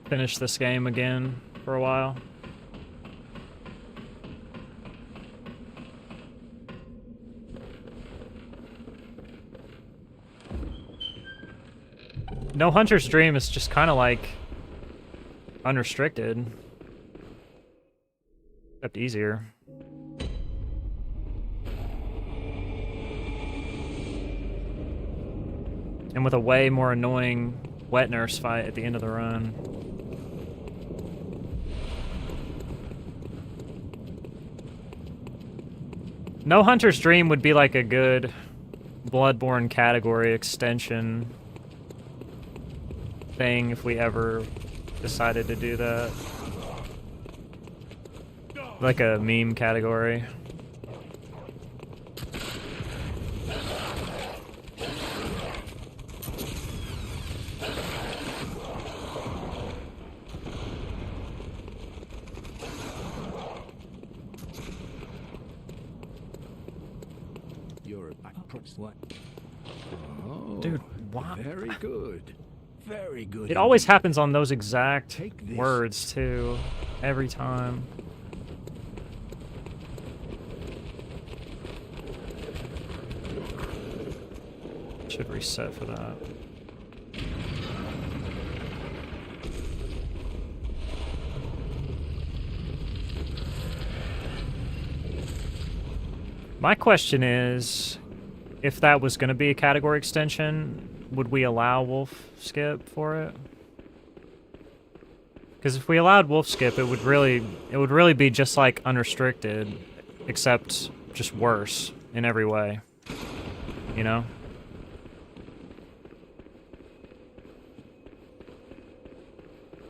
finish this game again for a while. No Hunter's Dream is just kind of like unrestricted, except easier. And with a way more annoying wet nurse fight at the end of the run. No Hunter's Dream would be like a good Bloodborne category extension thing if we ever decided to do that. Like a meme category. You're a approach what? Oh, Dude, wow. Very good. Very good. It always happens on those exact Take this. words, too. Every time. Should reset for that. My question is, if that was going to be a category extension, would we allow wolf skip for it? Because if we allowed wolf skip, it would really be just like unrestricted, except just worse in every way. You know?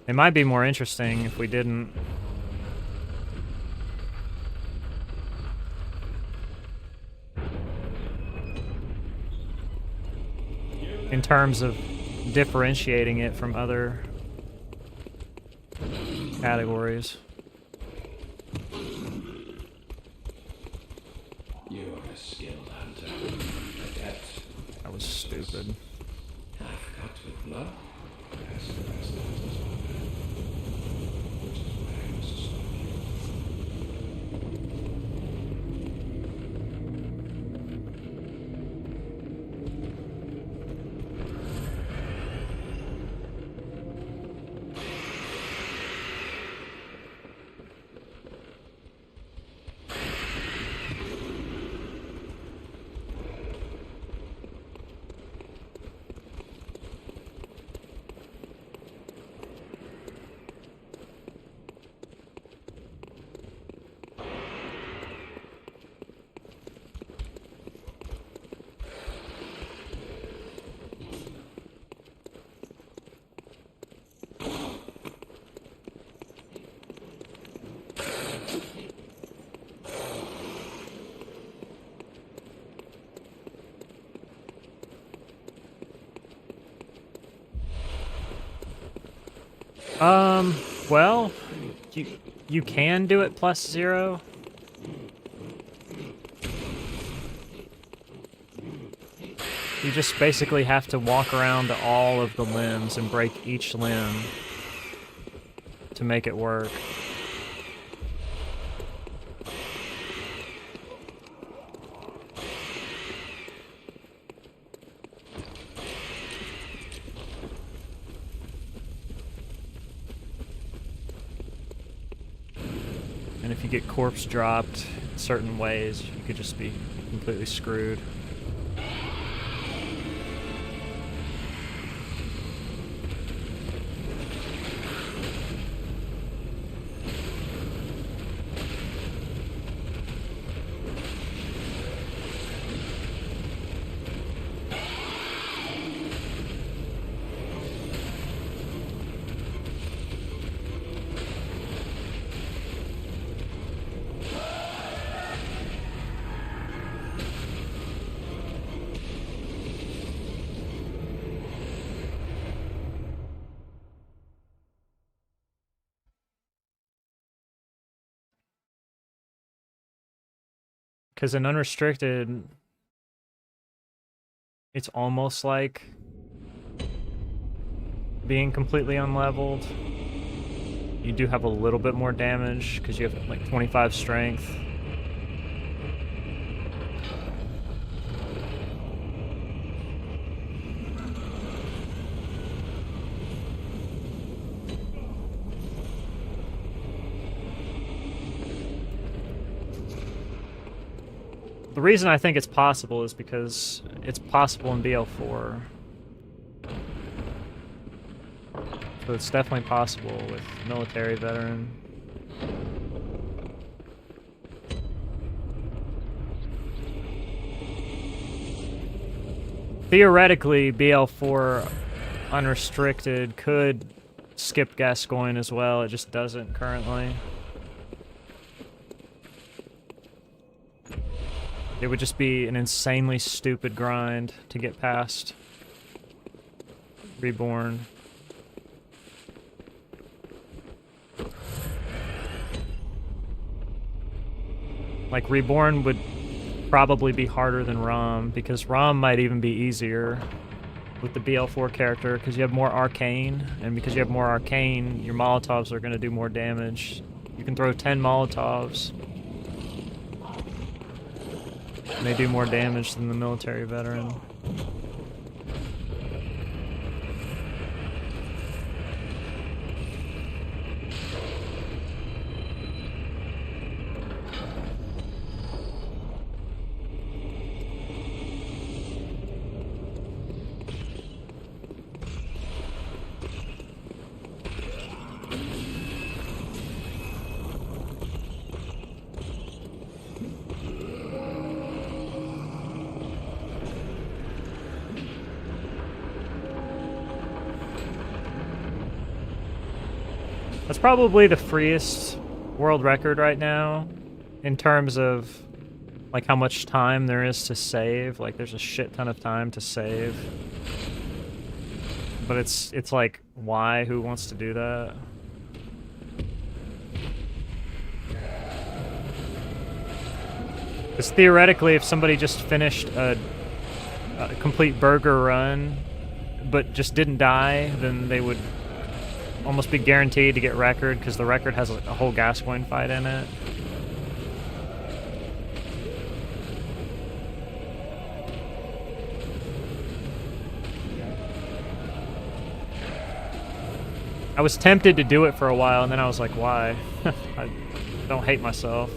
It might be more interesting if we didn't. In terms of differentiating it from other categories. You are a skilled hunter. Adept. That was stupid. Half cut with blood. As the rest of it is on earth. Which is why I must stop you. Well, you can do it +0. You just basically have to walk around to all of the limbs and break each limb to make it work. And if you get corpse dropped certain ways, you could just be completely screwed. Because in unrestricted, it's almost like being completely unleveled. You do have a little bit more damage because you have like 25 strength. The reason I think it's possible is because it's possible in BL4. So it's definitely possible with military veteran. Theoretically, BL4 unrestricted could skip Gascoigne as well, it just doesn't currently. It would just be an insanely stupid grind to get past Reborn. Like, Reborn would probably be harder than ROM, because ROM might even be easier with the BL4 character, because you have more arcane, and because you have more arcane, your Molotovs are going to do more damage. You can throw 10 Molotovs, and they do more damage than the military veteran. That's probably the freest world record right now in terms of like how much time there is to save. Like, there's a shit ton of time to save. But it's like, why? Who wants to do that? Because theoretically, if somebody just finished a complete burger run but just didn't die, then they would almost be guaranteed to get record, because the record has a whole Gascoigne fight in it. I was tempted to do it for a while, and then I was like, why? I don't hate myself.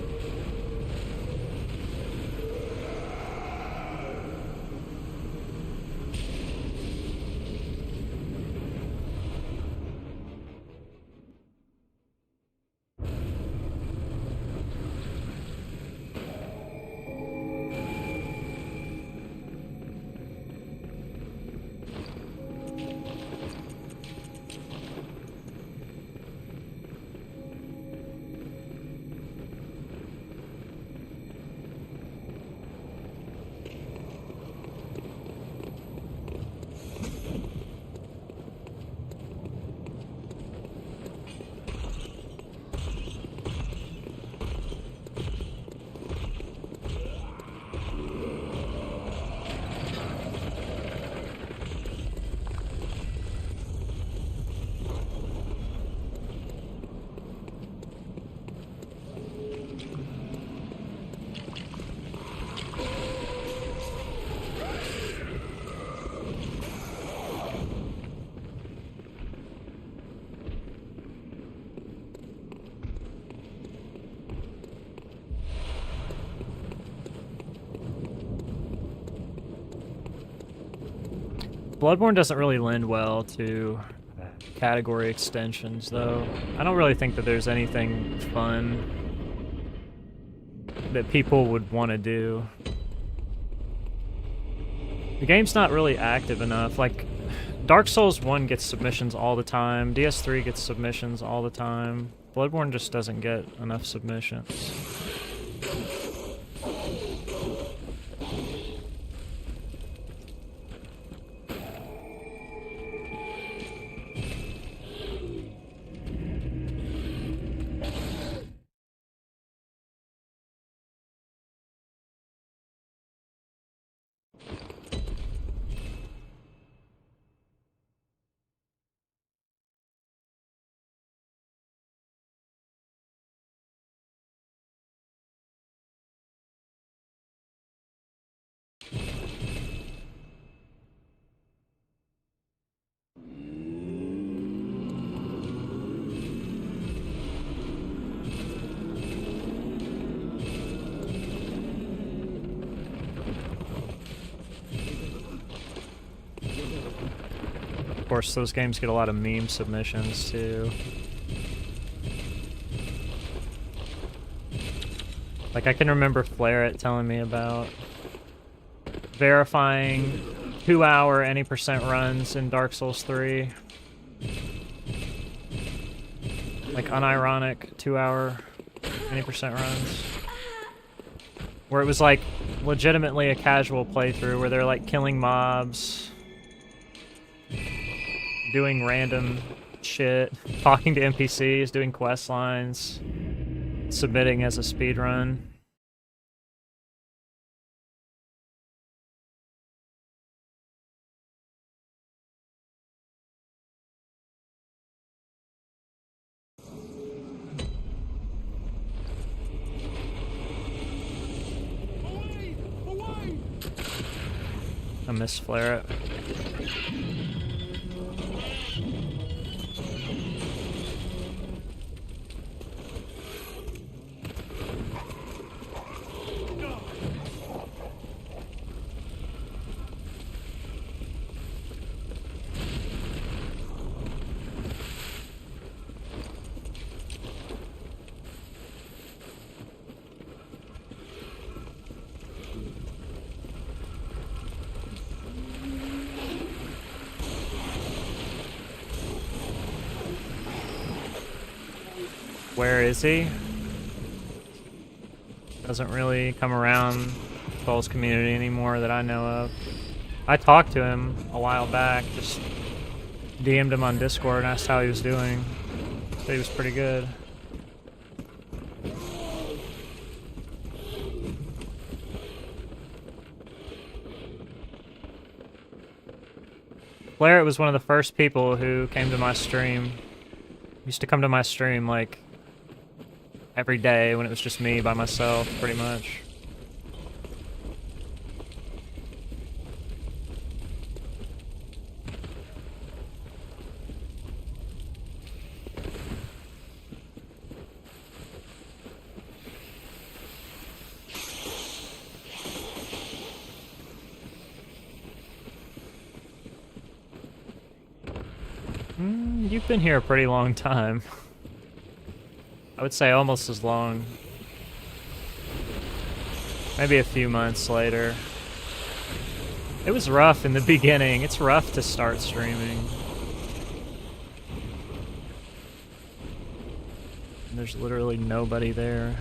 Bloodborne doesn't really lend well to category extensions, though. I don't really think that there's anything fun that people would want to do. The game's not really active enough. Like, Dark Souls 1 gets submissions all the time, DS3 gets submissions all the time. Bloodborne just doesn't get enough submissions. Of course, those games get a lot of meme submissions too. Like, I can remember Flaret telling me about verifying 2-hour any percent runs in Dark Souls 3. Like, unironic 2-hour any percent runs. Where it was, like, legitimately a casual playthrough where they're, like, killing mobs, doing random shit, talking to NPCs, doing quest lines, submitting as a speedrun. I miss Flaret. Where is he? Doesn't really come around Souls community anymore that I know of. I talked to him a while back, just DM'd him on Discord and asked how he was doing. Said he was pretty good. Flaret was one of the first people who came to my stream. He used to come to my stream like every day when it was just me by myself, pretty much. You've been here a pretty long time. I would say almost as long. Maybe a few months later. It was rough in the beginning. It's rough to start streaming. And there's literally nobody there.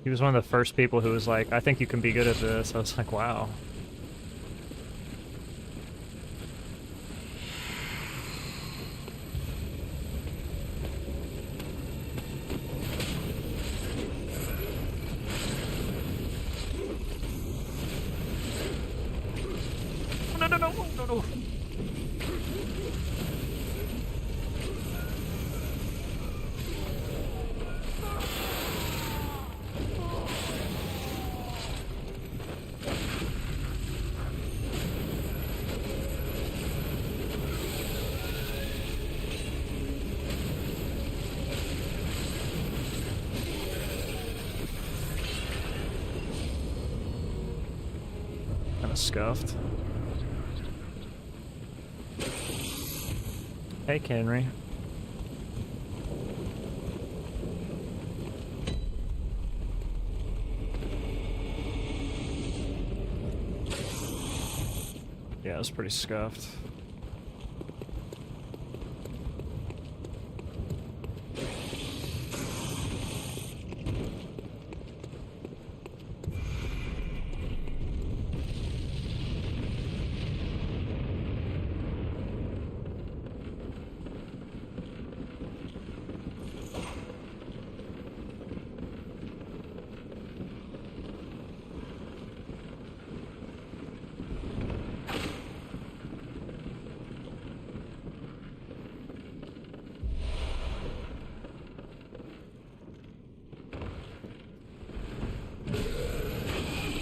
He was one of the first people who was like, I think you can be good at this. I was like, wow. No. Kinda scuffed. Hey, Kenry. Yeah, it was pretty scuffed.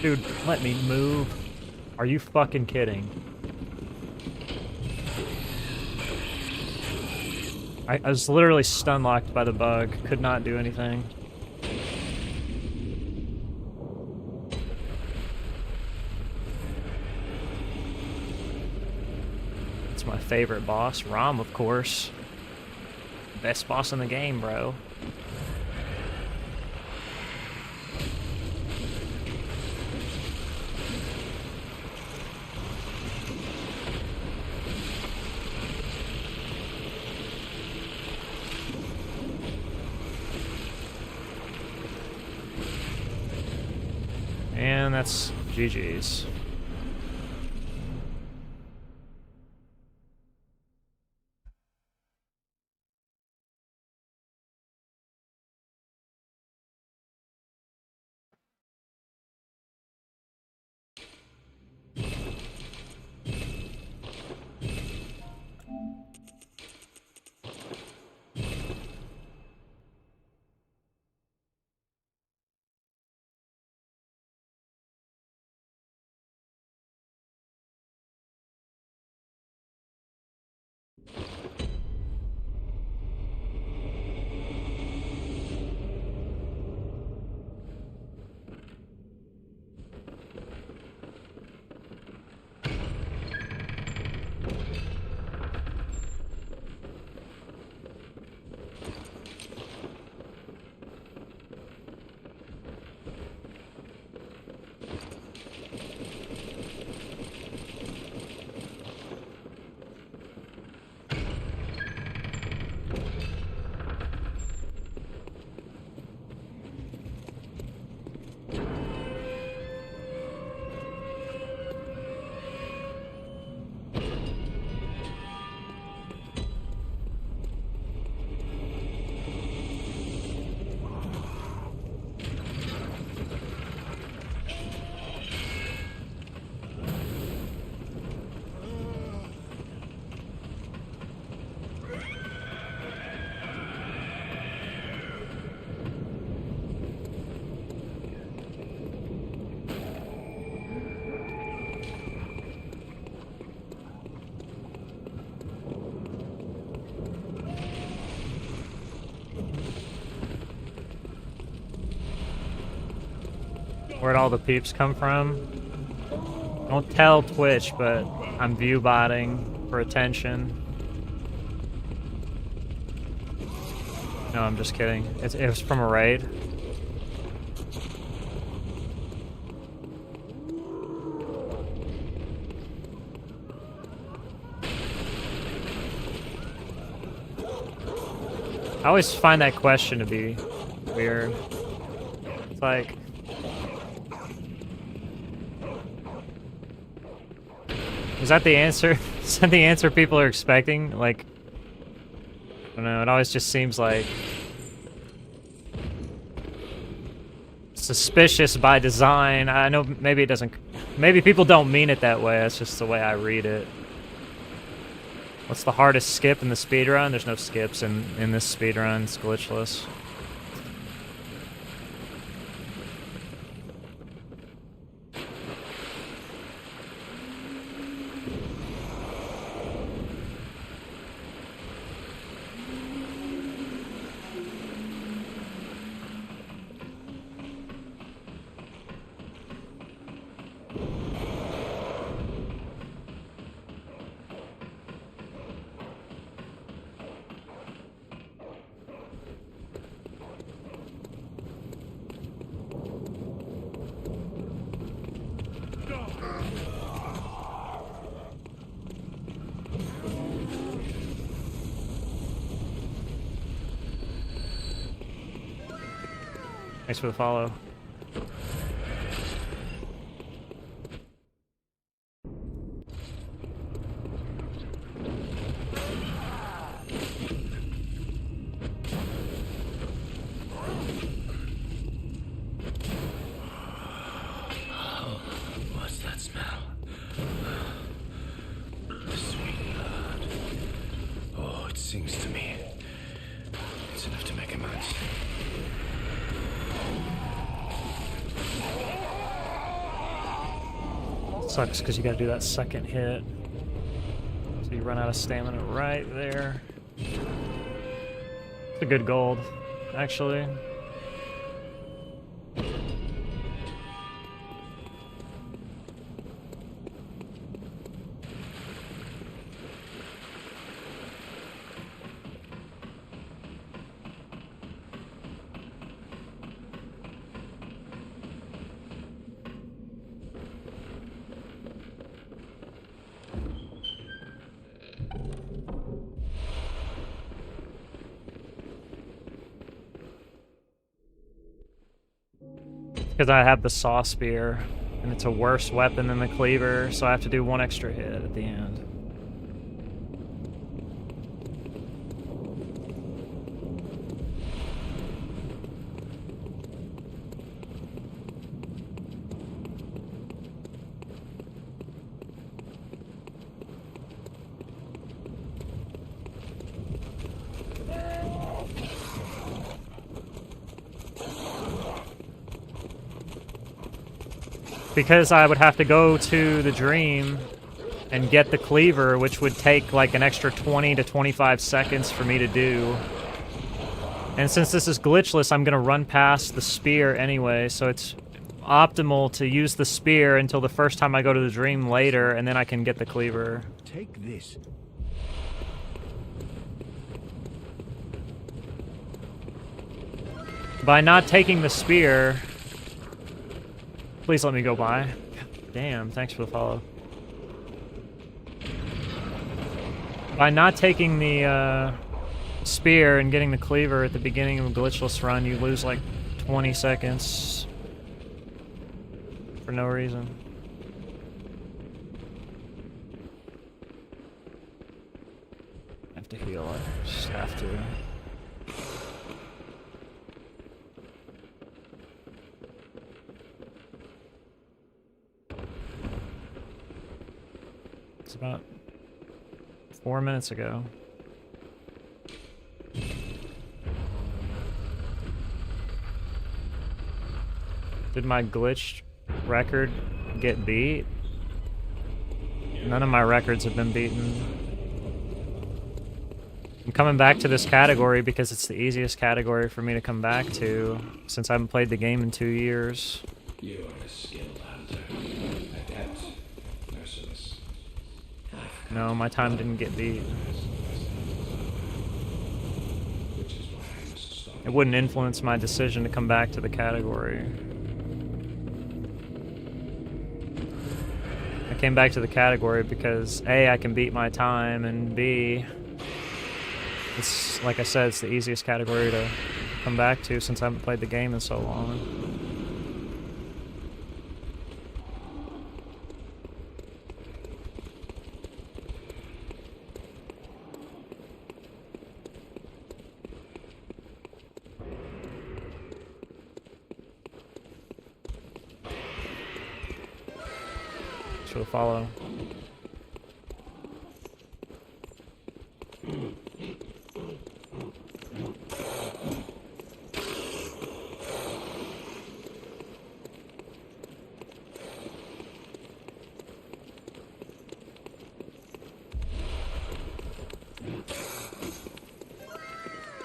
Dude, let me move. Are you fucking kidding? I was literally stun locked by the bug. Could not do anything. It's my favorite boss. Rom, of course. Best boss in the game, bro. And that's GG's. Where'd all the peeps come from? Don't tell Twitch, but I'm view botting for attention. No, I'm just kidding. It was from a raid. I always find that question to be weird. It's like... Is that the answer? Is that the answer people are expecting? Like, I don't know, it always just seems like suspicious by design. I know maybe it doesn't, maybe people don't mean it that way, that's just the way I read it. What's the hardest skip in the speedrun? There's no skips in this speedrun, it's glitchless. Thanks for the follow. What's that smell? Sweet blood. Oh, it sings to me. It's enough to make a man. Sucks because you gotta do that second hit. So you run out of stamina right there. It's a good gold, actually. Because I have the saw spear, and it's a worse weapon than the cleaver, so I have to do one extra hit at the end. Because I would have to go to the dream and get the cleaver, which would take like an extra 20 to 25 seconds for me to do. And since this is glitchless, I'm going to run past the spear anyway, so it's optimal to use the spear until the first time I go to the dream later, and then I can get the cleaver. Take this. By not taking the spear... Please let me go by. Damn, thanks for the follow. By not taking the spear and getting the cleaver at the beginning of a glitchless run, you lose like 20 seconds for no reason. I have to heal, I just have to. It's about 4 minutes ago. Did my glitched record get beat? None of my records have been beaten. I'm coming back to this category because it's the easiest category for me to come back to since I haven't played the game in 2 years. You are a skilled hunter, adept, merciless. No, my time didn't get beat. Which is why I must stop. It wouldn't influence my decision to come back to the category. I came back to the category because A, I can beat my time, and B, it's, like I said, it's the easiest category to come back to since I haven't played the game in so long. She'll follow.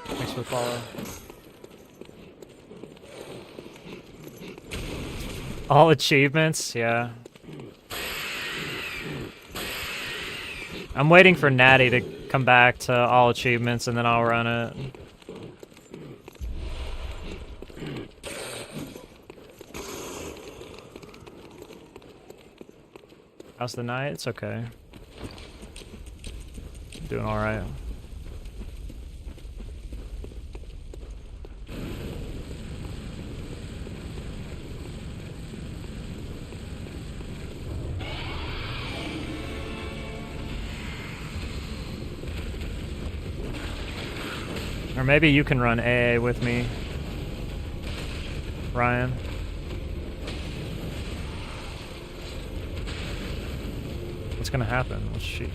Thanks for the follow. All achievements, yeah. I'm waiting for Natty to come back to all achievements and then I'll run it. How's the night? It's okay. Doing alright. Or maybe you can run AA with me, Ryan. What's gonna happen? Let's see.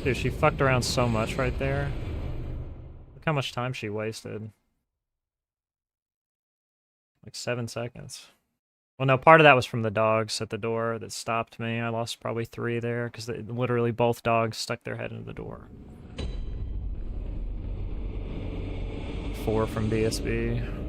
Dude, she fucked around so much right there. Look how much time she wasted. Like 7 seconds. Well, no, part of that was from the dogs at the door that stopped me. I lost probably 3 there because literally both dogs stuck their head into the door. 4 from BSB.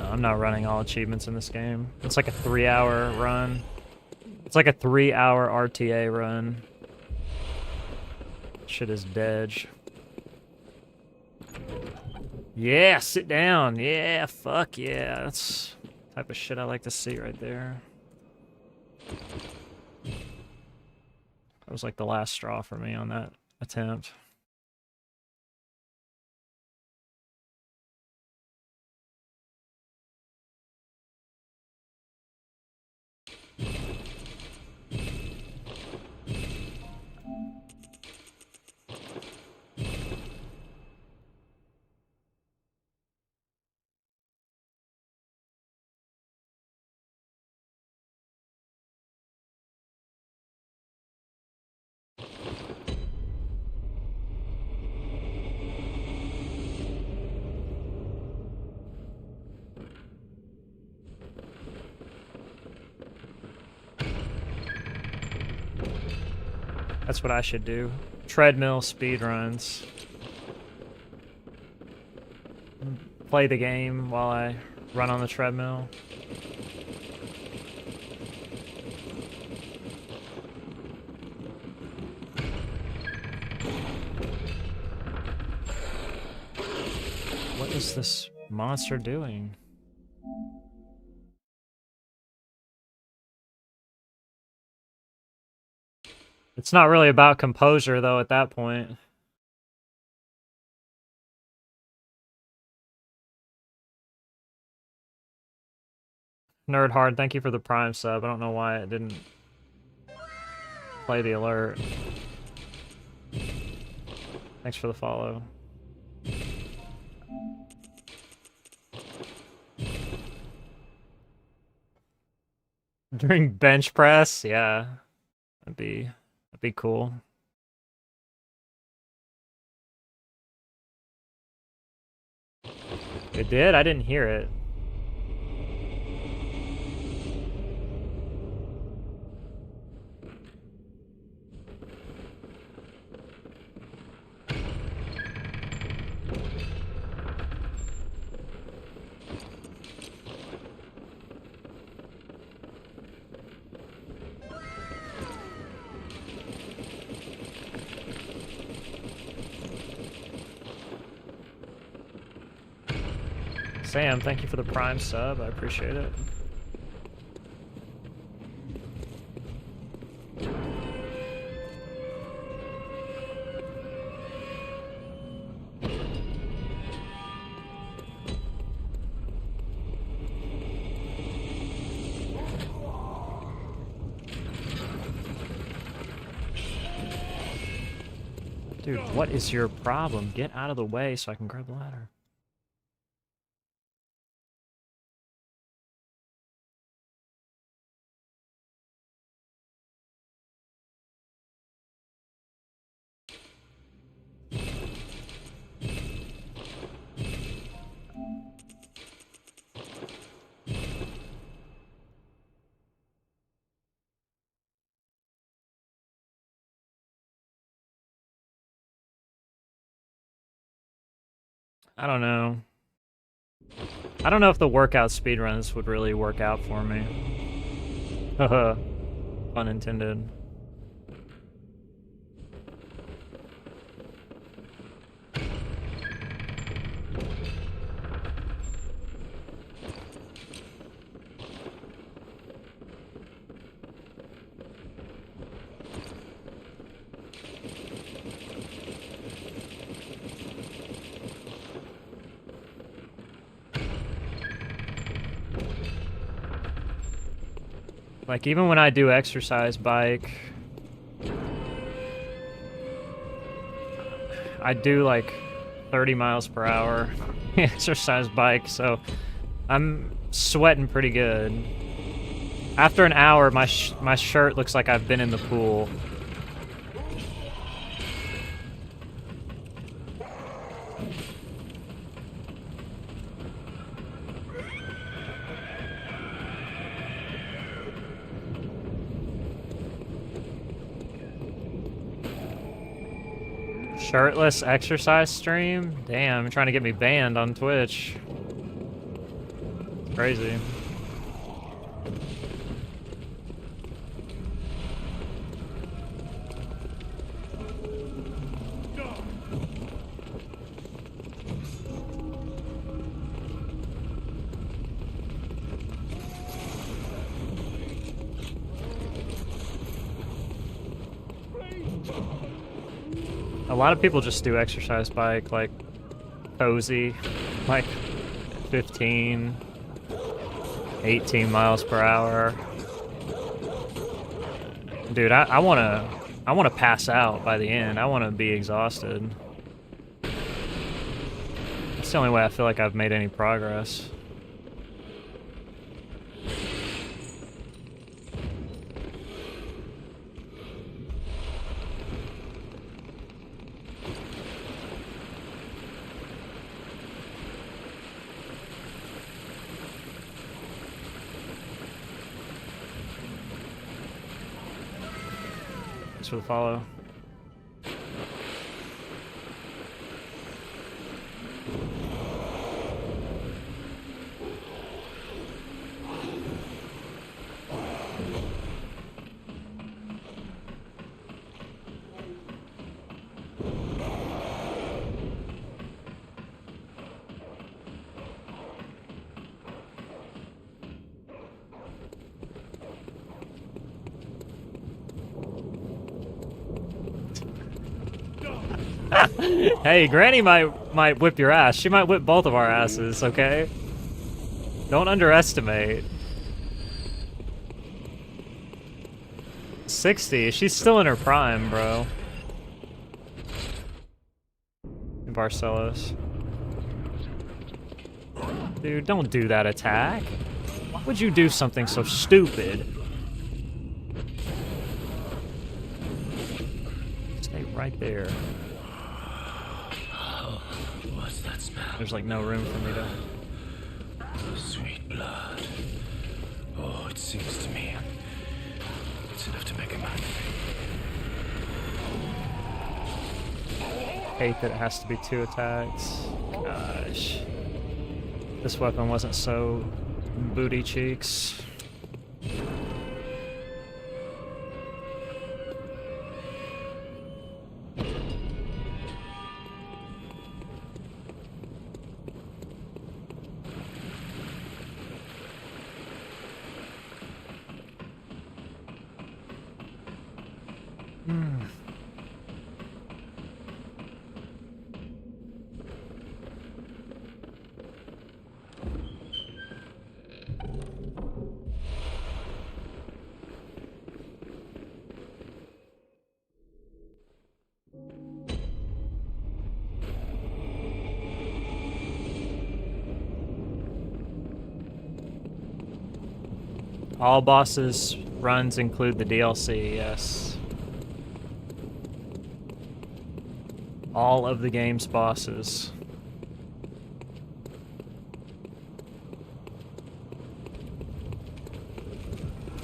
I'm not running all achievements in this game. It's like a 3-hour run. It's like a 3-hour RTA run. Shit is dead. Yeah, sit down. Yeah, fuck yeah. That's the type of shit I like to see right there. That was like the last straw for me on that attempt. That's what I should do. Treadmill speedruns. Play the game while I run on the treadmill. What is this monster doing? It's not really about composure, though, at that point. Nerd Hard, thank you for the Prime sub. I don't know why it didn't play the alert. Thanks for the follow. During bench press? Yeah. That'd be cool. It did? I didn't hear it. Sam, thank you for the Prime sub. I appreciate it. Dude, what is your problem? Get out of the way so I can grab the ladder. I don't know. I don't know if the workout speedruns would really work out for me. Haha. Pun intended. Like, even when I do exercise bike, I do like 30 miles per hour exercise bike, so I'm sweating pretty good. After an hour, my shirt looks like I've been in the pool. Shirtless exercise stream? Damn, trying to get me banned on Twitch. It's crazy. A lot of people just do exercise bike, like, cozy, like 15, 18 miles per hour. Dude, I wanna pass out by the end. I wanna be exhausted. That's the only way I feel like I've made any progress. Thanks for the follow. Hey, Granny might whip your ass. She might whip both of our asses, okay? Don't underestimate. 60, she's still in her prime, bro. In Barcelos. Dude, don't do that attack. Why would you do something so stupid? Stay right there. What's that smell? There's like no room for me to... Sweet blood. Oh, it seems to me it's enough to make a man. Hate that it has to be 2 attacks. Gosh. This weapon wasn't so booty cheeks. All bosses runs include the DLC, yes. All of the game's bosses.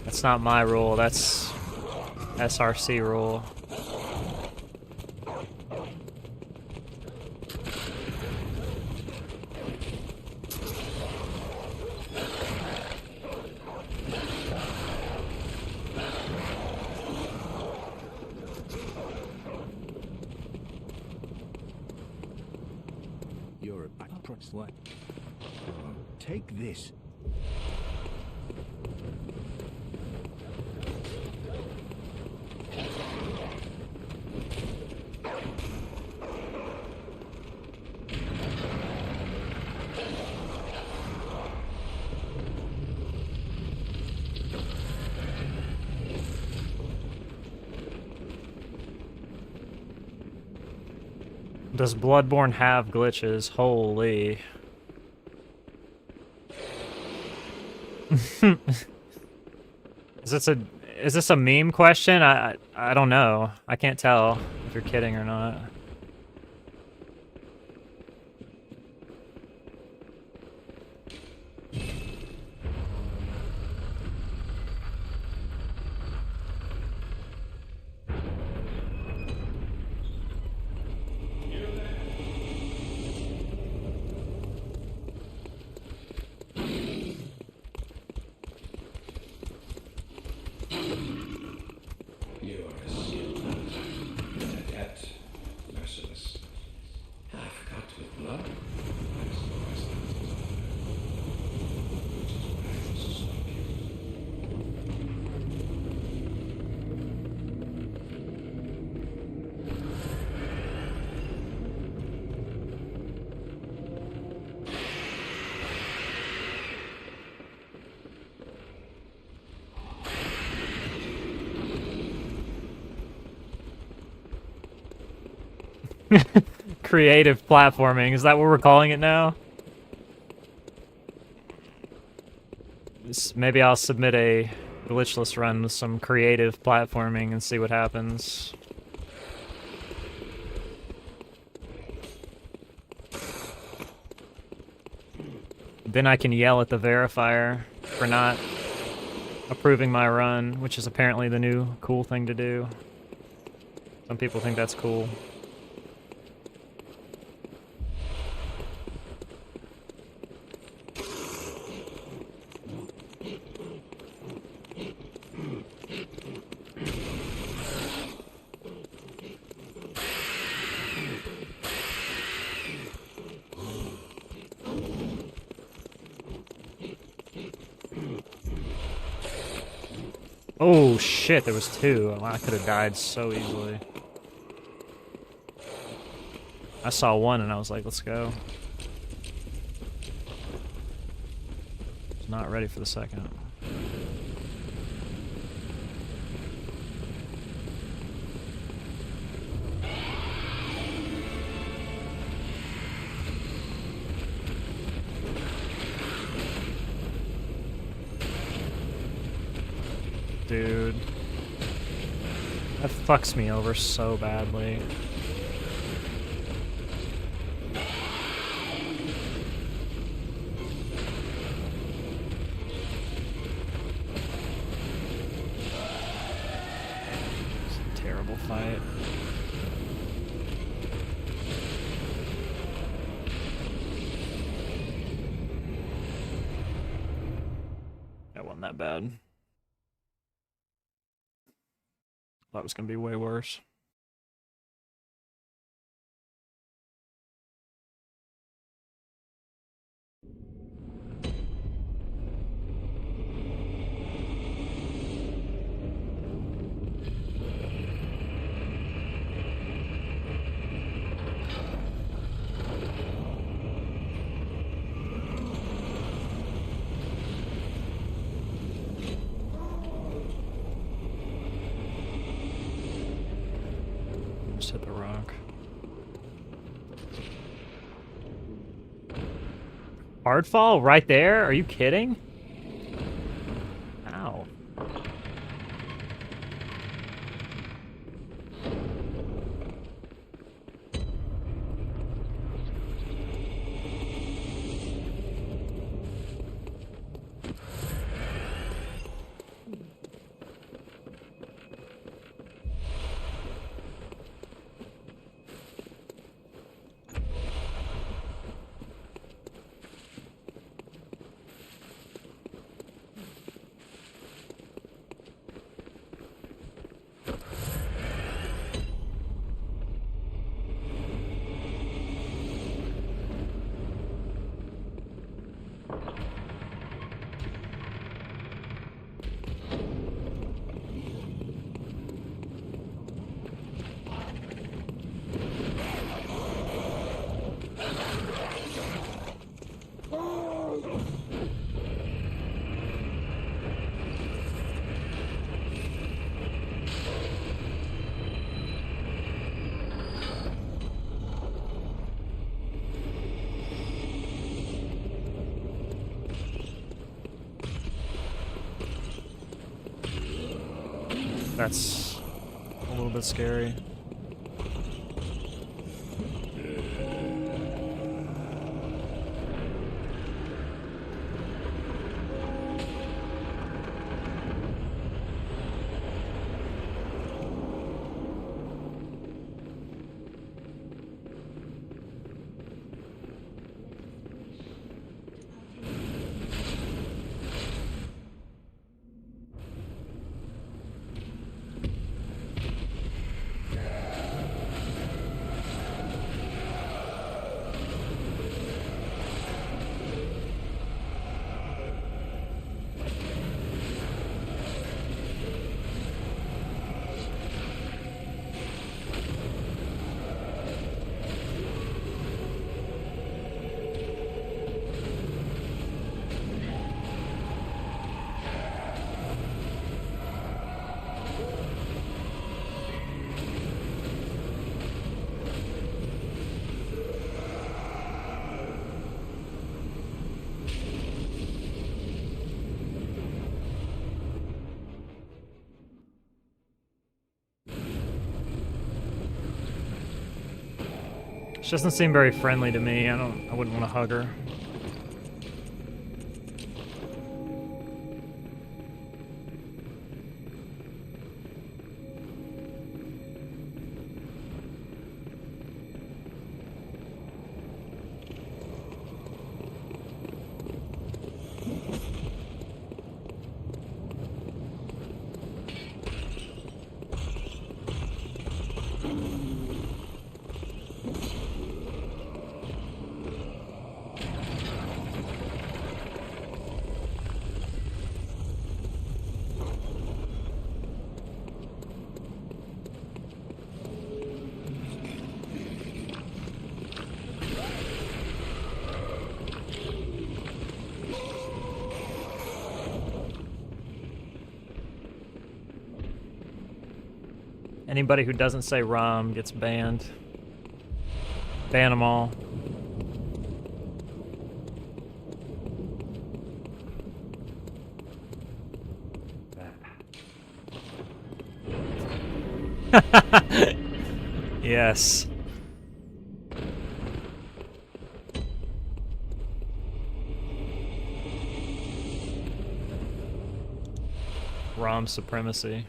That's not my rule, that's SRC rule. You're a backpress. What? Take this. Does Bloodborne have glitches? Holy. Is this a meme question? I don't know. I can't tell if you're kidding or not. You are a sealed hunter, an adept, merciless. Half-cut with blood, as the wastelands is honor. Which is why I must stop you. Creative platforming, is that what we're calling it now? Maybe I'll submit a glitchless run with some creative platforming and see what happens. Then I can yell at the verifier for not approving my run, which is apparently the new cool thing to do. Some people think that's cool. Oh shit, there was two. Oh, I could have died so easily. I saw one and I was like, let's go. Was not ready for the second. Dude. That fucks me over so badly. It's a terrible fight. That wasn't that bad. Thought it was gonna be way worse. Just hit the rock. Hardfall right there? Are you kidding? Ow. That's a little bit scary. She doesn't seem very friendly to me. I wouldn't want to hug her. Anybody who doesn't say rum gets banned. Ban them all. Yes. Rom supremacy.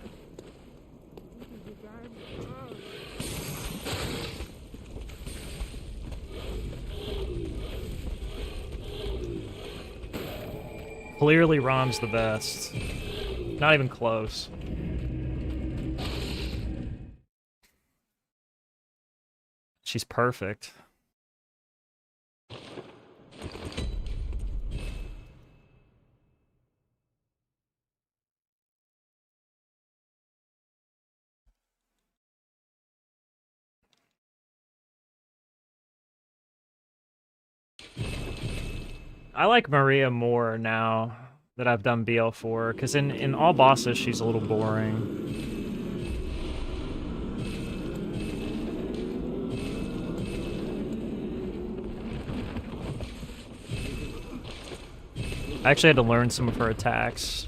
Clearly Rom's the best. Not even close. She's perfect. I like Maria more now that I've done BL4, because in all bosses she's a little boring. I actually had to learn some of her attacks.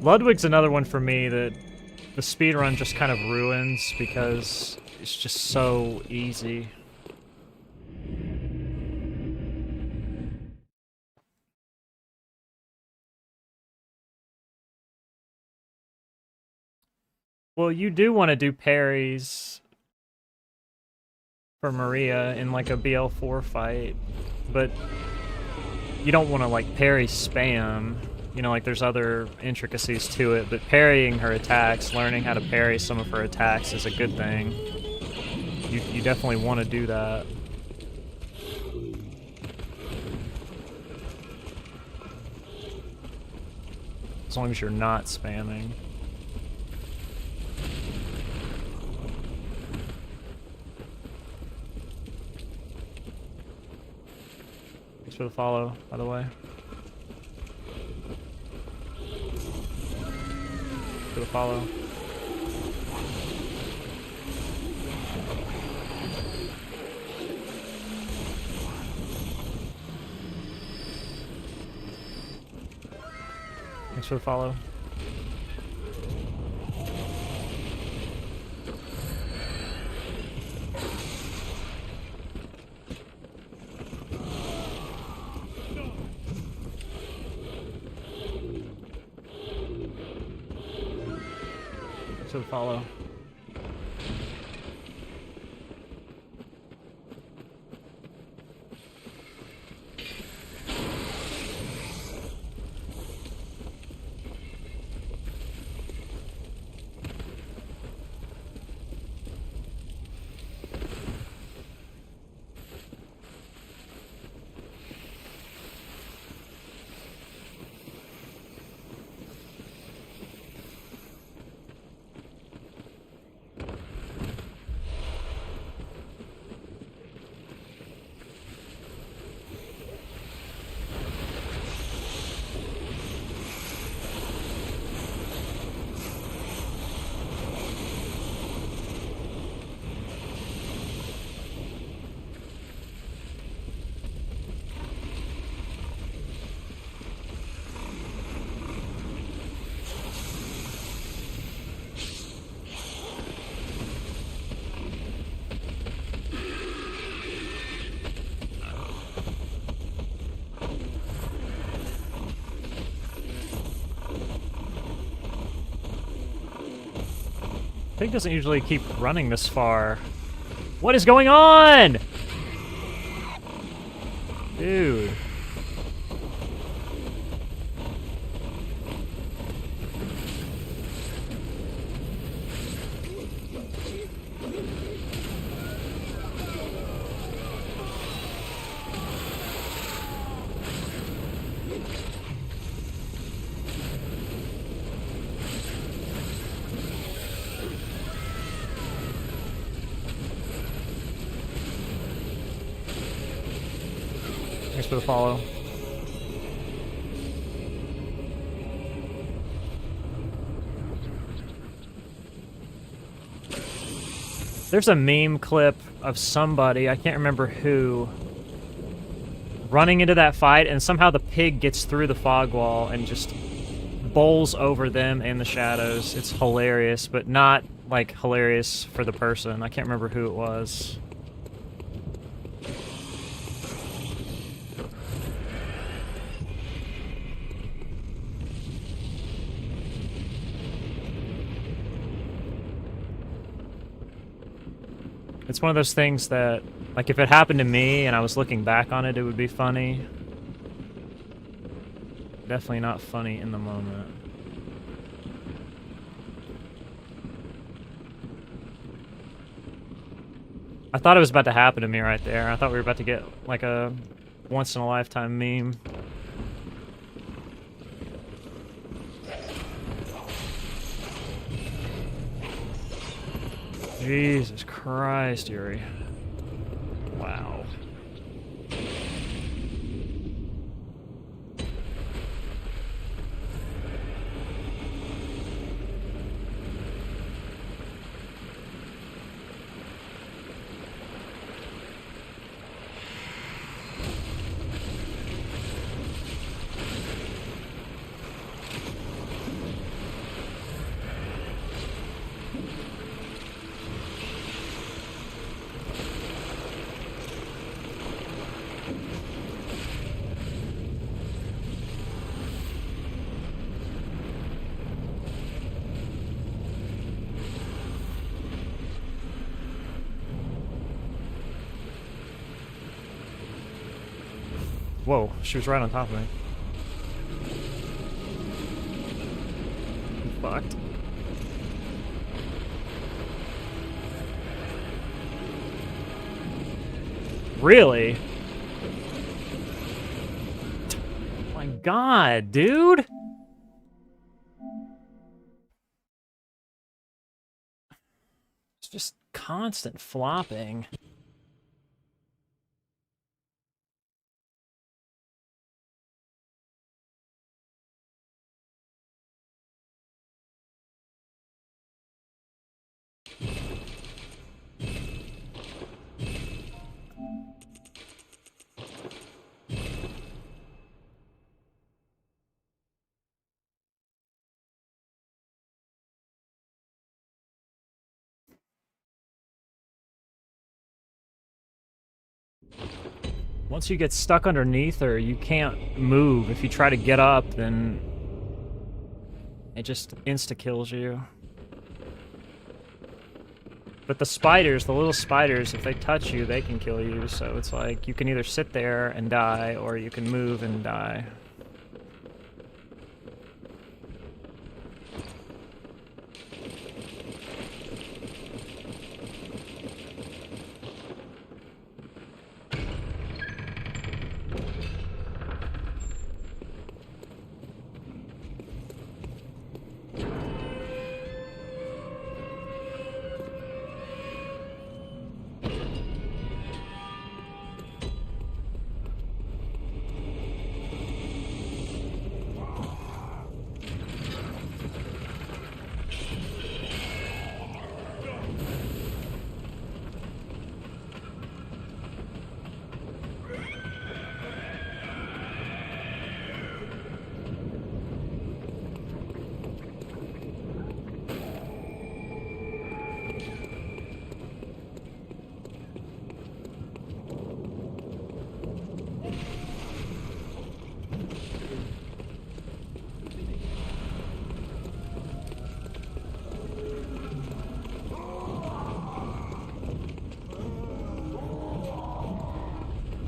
Ludwig's another one for me that the speedrun just kind of ruins because it's just so easy. Well, you do want to do parries for Maria in like a BL4 fight, but you don't want to like parry spam. You know, like there's other intricacies to it, but parrying her attacks, learning how to parry some of her attacks is a good thing. You definitely want to do that. As long as you're not spamming. Thanks for the follow, by the way. For the follow. Thanks for the follow. Thanks for the follow. Pig doesn't usually keep running this far. What is going on? Dude. Thanks for the follow. There's a meme clip of somebody, I can't remember who, running into that fight, and somehow the pig gets through the fog wall and just bowls over them in the shadows. It's hilarious, but not, like, hilarious for the person. I can't remember who it was. It's one of those things that, like, if it happened to me and I was looking back on it, it would be funny. Definitely not funny in the moment. I thought it was about to happen to me right there. I thought we were about to get, like, a once-in-a-lifetime meme. Jesus Christ, Yuri. Wow. Whoa, she was right on top of me. I'm fucked. Really? My God, dude! It's just constant flopping. Once you get stuck underneath her, you can't move. If you try to get up, then it just insta-kills you. But the spiders, the little spiders, if they touch you, they can kill you. So it's like you can either sit there and die, or you can move and die.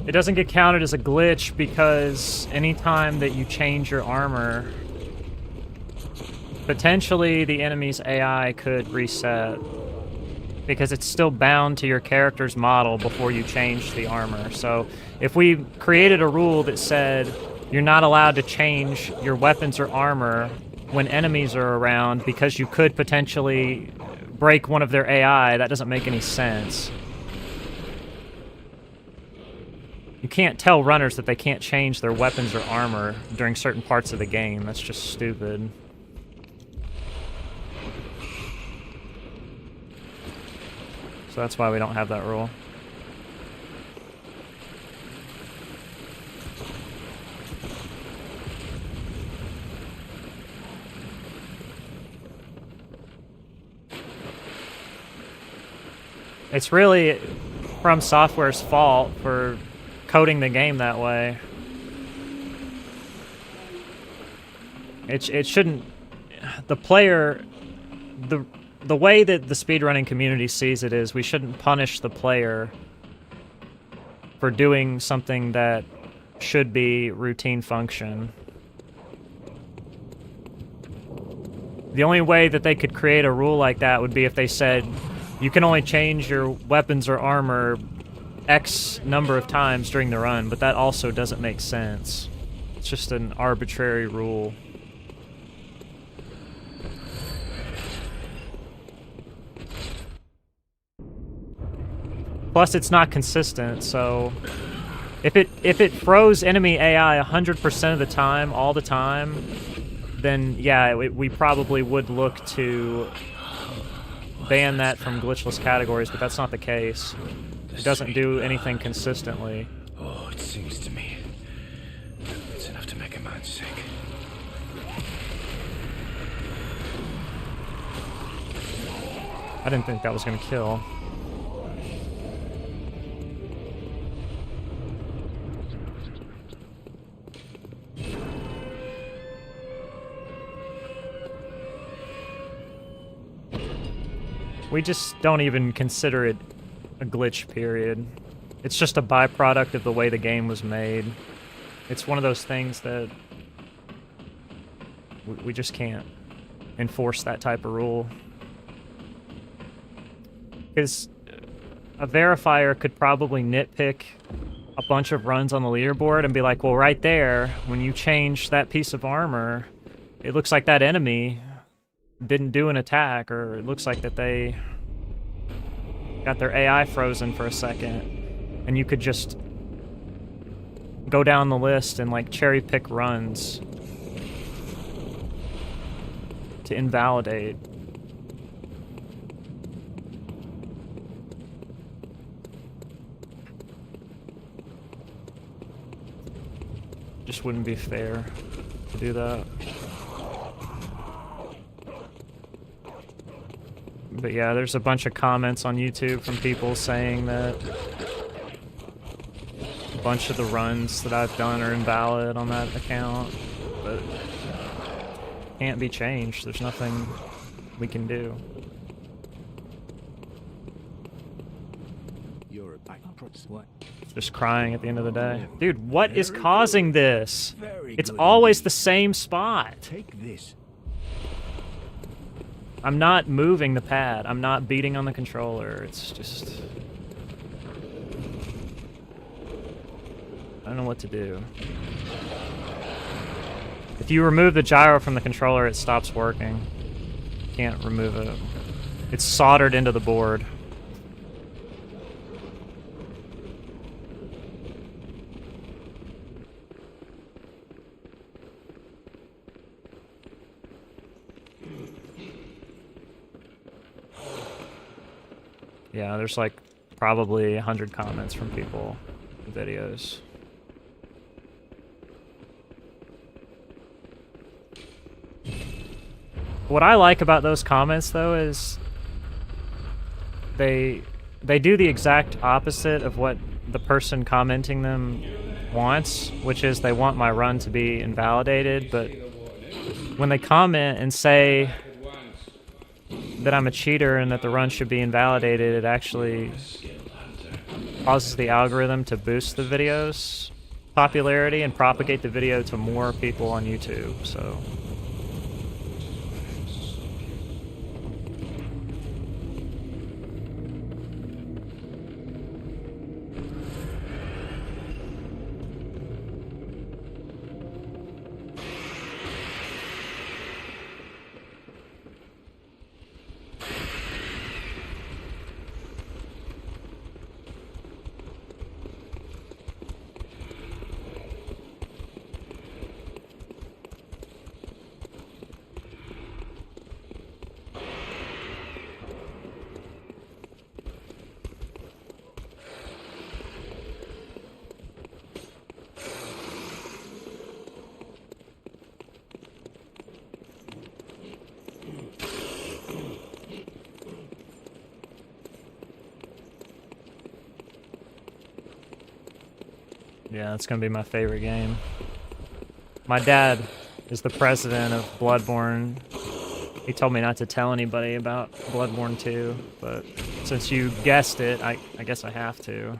It doesn't get counted as a glitch because anytime that you change your armor, potentially the enemy's AI could reset because it's still bound to your character's model before you change the armor. So if we created a rule that said you're not allowed to change your weapons or armor when enemies are around because you could potentially break one of their AI, that doesn't make any sense. You can't tell runners that they can't change their weapons or armor during certain parts of the game. That's just stupid. So that's why we don't have that rule. It's really From Software's fault for coding the game that way. It shouldn't... The player... The way that the speedrunning community sees it is we shouldn't punish the player for doing something that should be routine function. The only way that they could create a rule like that would be if they said you can only change your weapons or armor X number of times during the run, but that also doesn't make sense. It's just an arbitrary rule. Plus, it's not consistent, so if it froze enemy AI 100% of the time, all the time, then yeah, we probably would look to ban that from glitchless categories, but that's not the case. It doesn't do anything consistently. Oh, it sings to me. It's enough to make a man sick. I didn't think that was going to kill. We just don't even consider it a glitch, period. It's just a byproduct of the way the game was made. It's one of those things that we just can't enforce that type of rule. Because a verifier could probably nitpick a bunch of runs on the leaderboard and be like, well, right there, when you change that piece of armor, it looks like that enemy didn't do an attack, or it looks like that they got their AI frozen for a second, and you could just go down the list and like cherry pick runs to invalidate. Just wouldn't be fair to do that. But yeah, there's a bunch of comments on YouTube from people saying that bunch of the runs that I've done are invalid on that account, but can't be changed. There's nothing we can do. You're a back what? Just crying at the end of the day. Dude, what is causing this? Very It's good always indeed. the same spot. Take this. I'm not moving the pad. I'm not beating on the controller. It's just... I don't know what to do. If you remove the gyro from the controller, it stops working. Can't remove it. It's soldered into the board. Yeah, there's like probably 100 comments from people in videos. What I like about those comments though is they do the exact opposite of what the person commenting them wants, which is they want my run to be invalidated, but when they comment and say that I'm a cheater and that the run should be invalidated, it actually causes the algorithm to boost the video's popularity and propagate the video to more people on YouTube, so... Yeah, it's gonna be my favorite game. My dad is the president of Bloodborne. He told me not to tell anybody about Bloodborne 2, but since you guessed it, I guess I have to.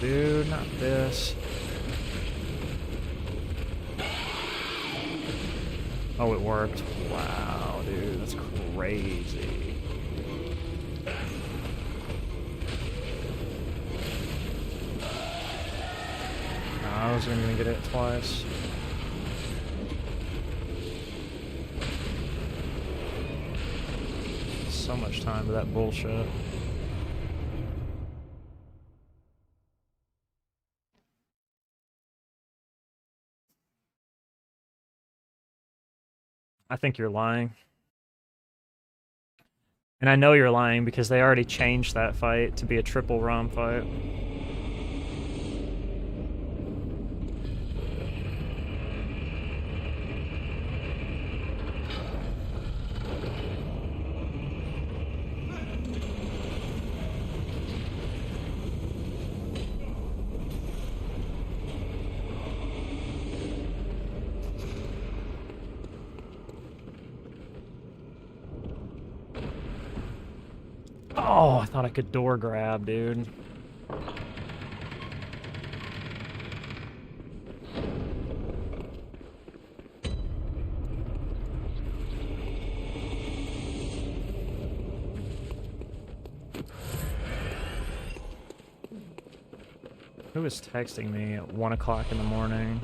Dude, not this. Oh, it worked. Wow, dude, that's crazy. No, I wasn't gonna get it twice. So much time to that bullshit. I think you're lying. And I know you're lying because they already changed that fight to be a triple ROM fight. Oh, I thought I could door grab, dude. Who was texting me at 1 o'clock in the morning?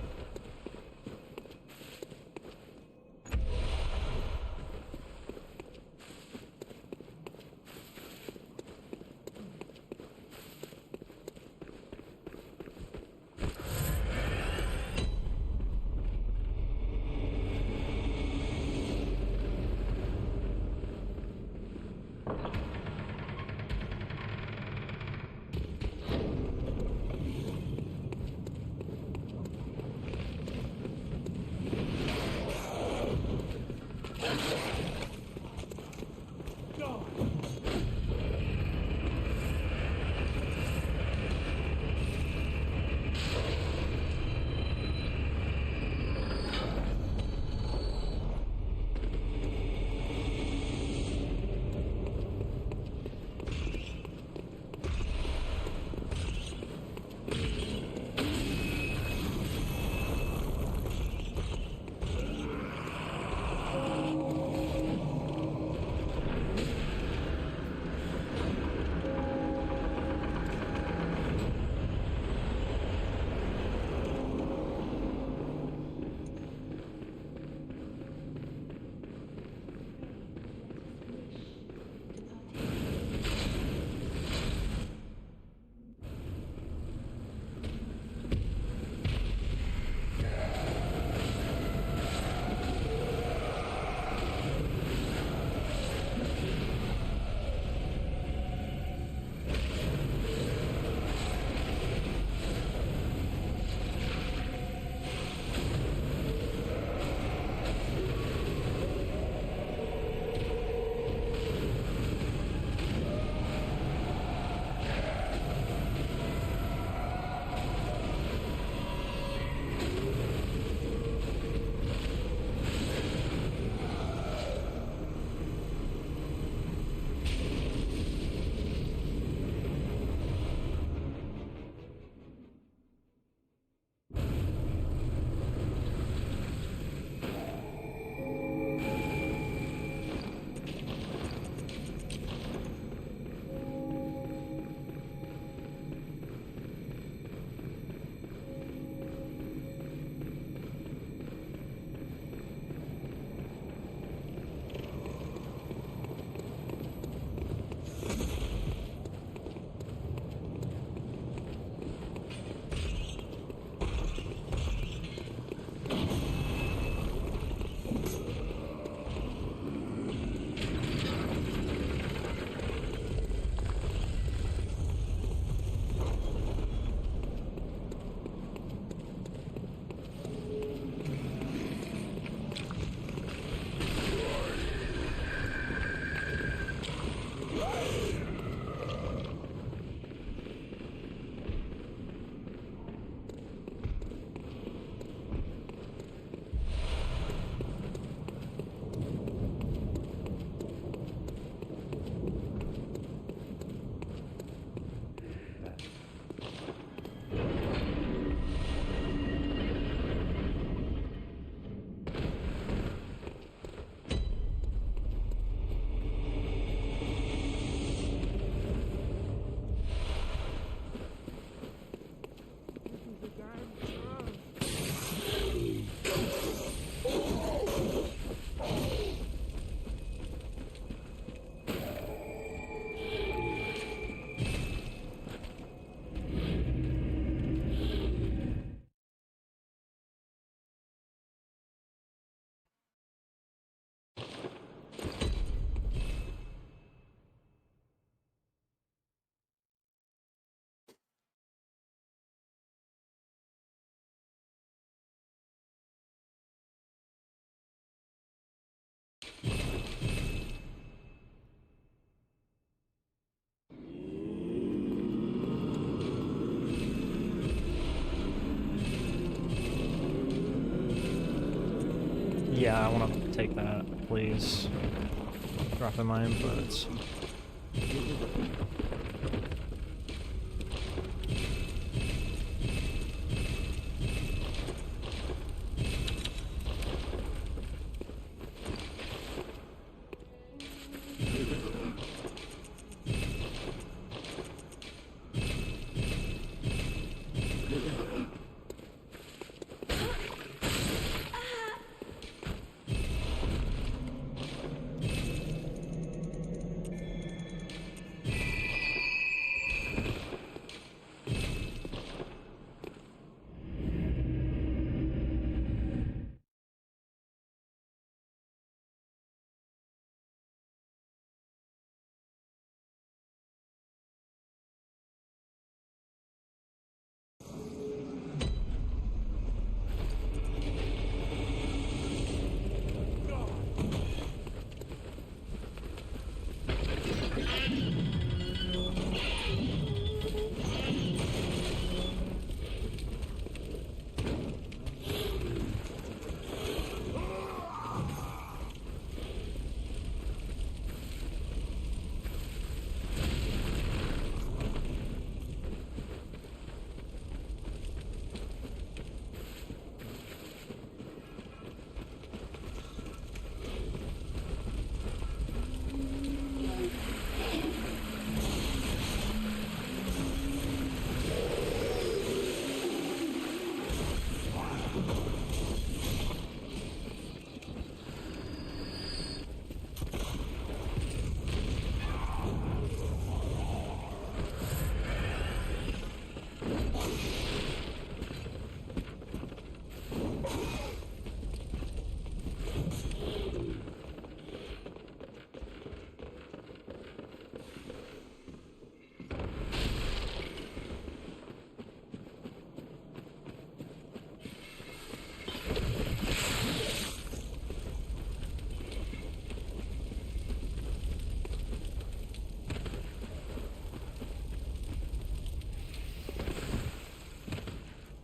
I want to take that, please. Drop in my inputs.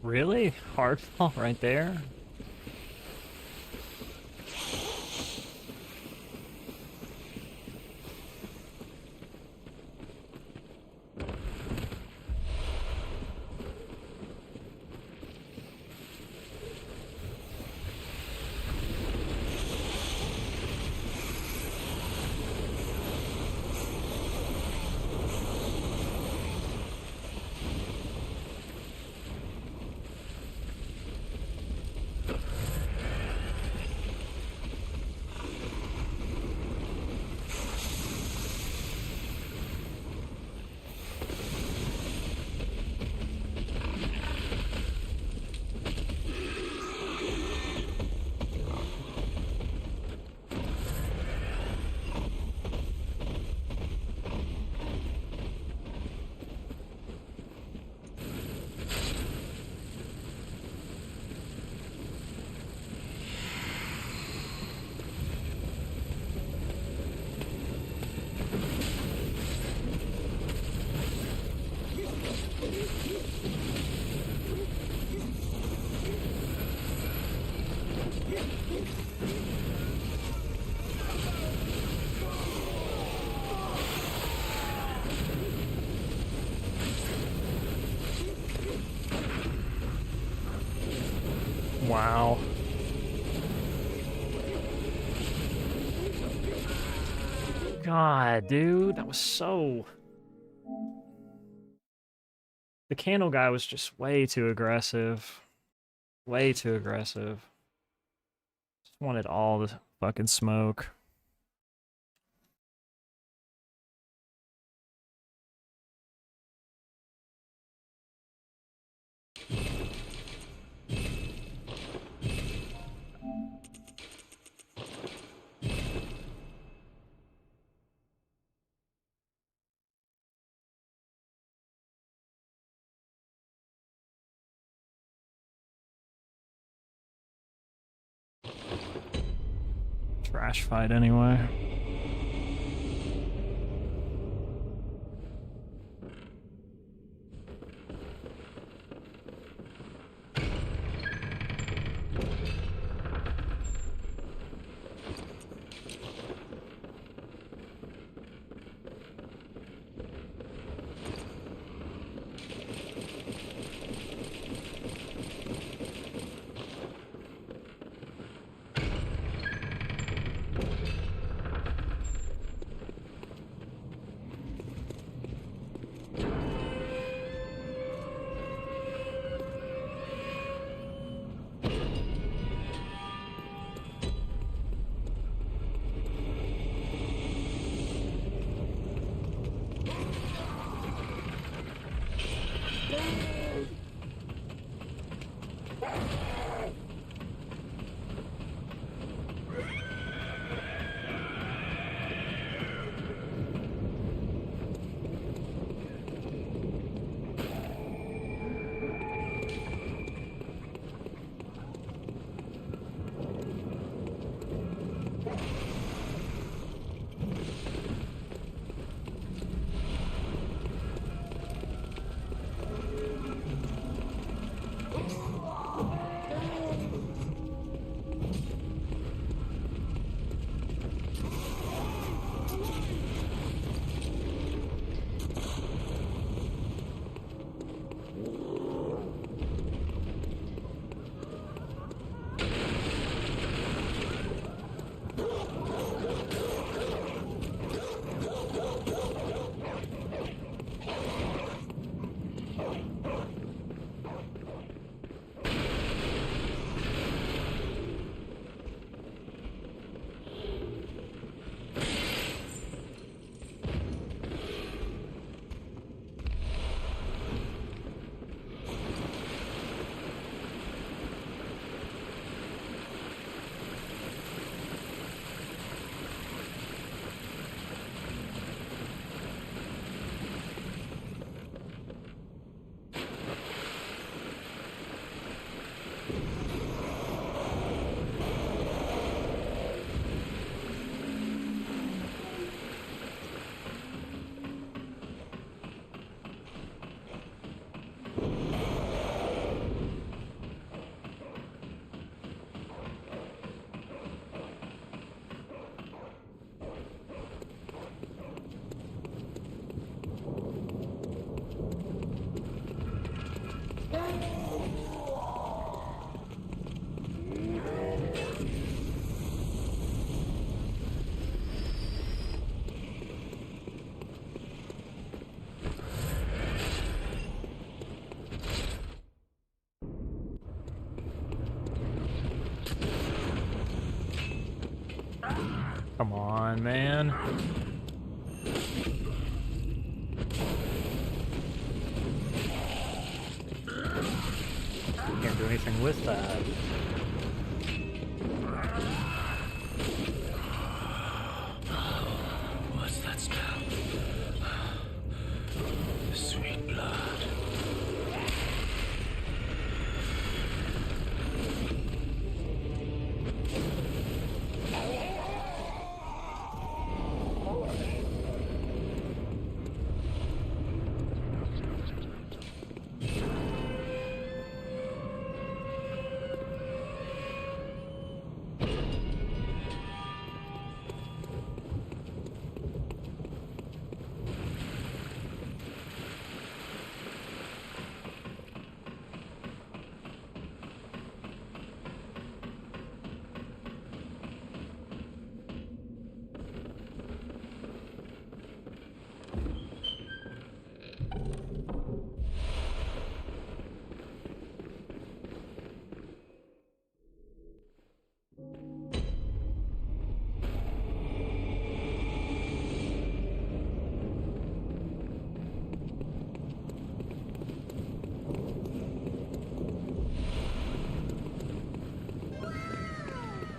Really? Hardfall right there? Wow. God, dude, that was so... The candle guy was just way too aggressive. Way too aggressive. Just wanted all the fucking smoke. Trash fight anyway. Come on, man. Can't do anything with that. What's that smell? Sweet blood.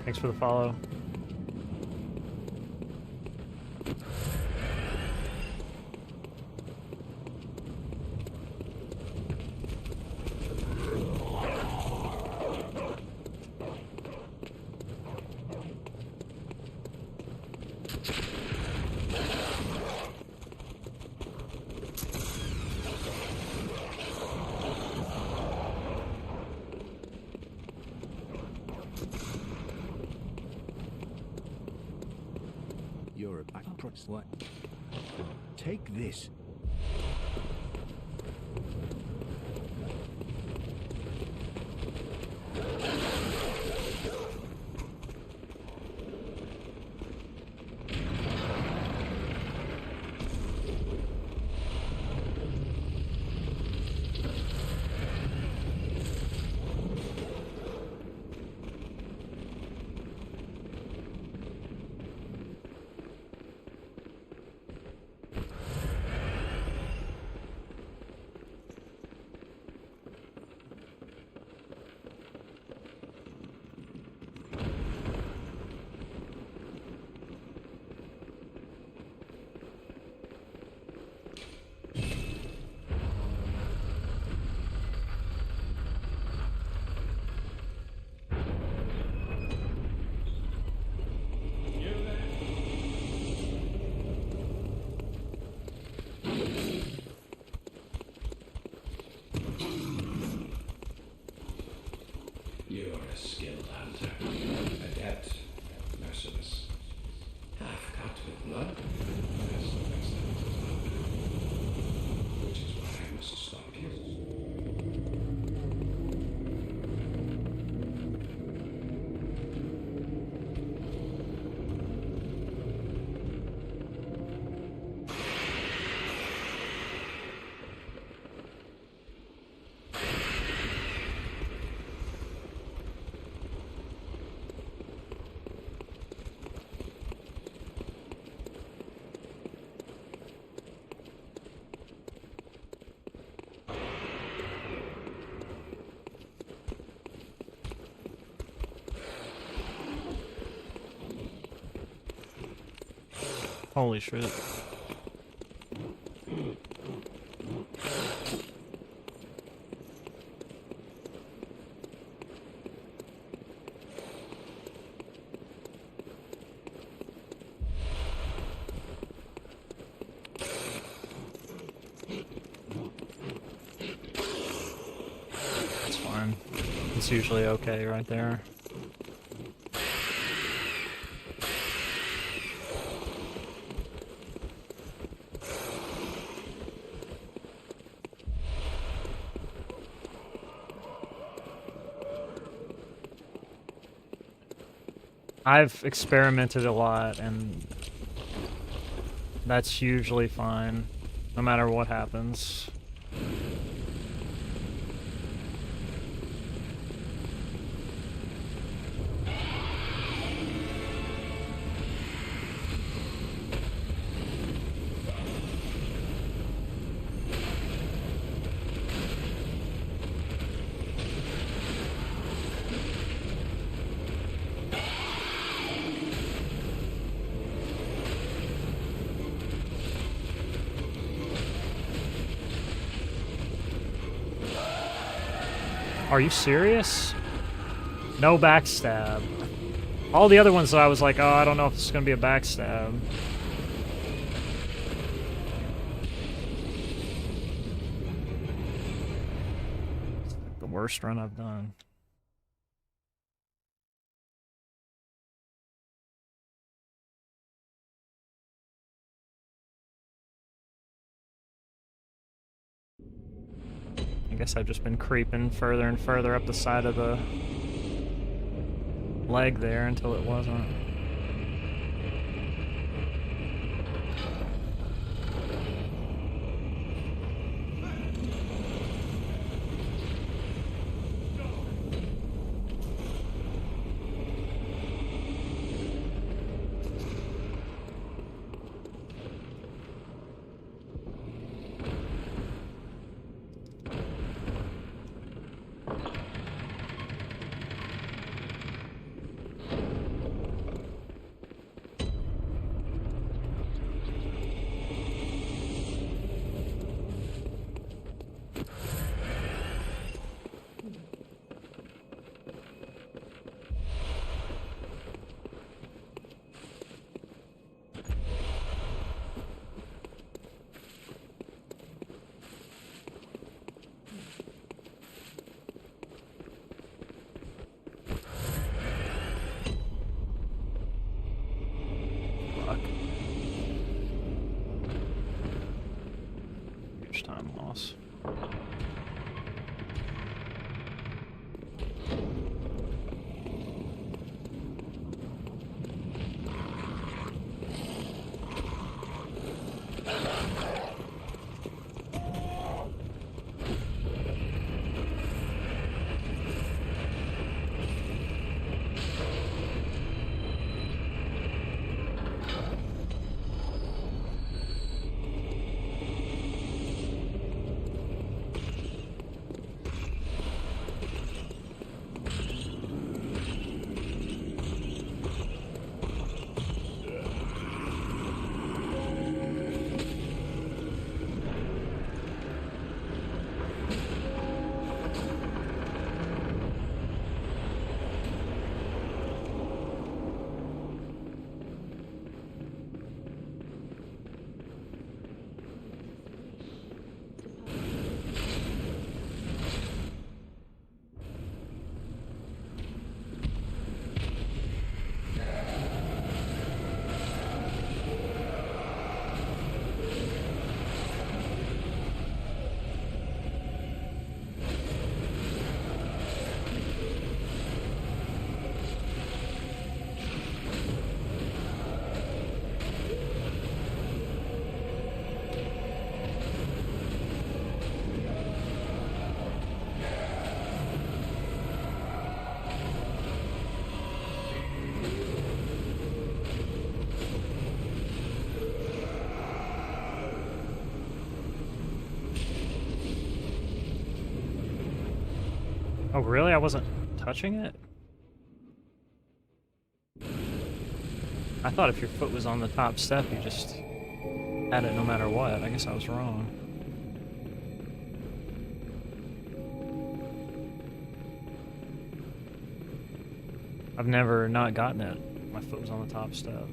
Thanks for the follow. You're a back what? Take this. You're a skilled hunter, adept, merciless, half-cut with blood, as the pestilence is known. Which is why I must stop you. Holy shit. That's fine. It's usually okay right there. I've experimented a lot, and that's usually fine, no matter what happens. Are you serious? No backstab. All the other ones I was like, oh, I don't know if this is gonna be a backstab. The worst run I've done. I guess I've just been creeping further and further up the side of the leg there until it wasn't. Huge time loss. Oh, really? I wasn't touching it? I thought if your foot was on the top step, you just had it no matter what. I guess I was wrong. I've never not gotten it. My foot was on the top step.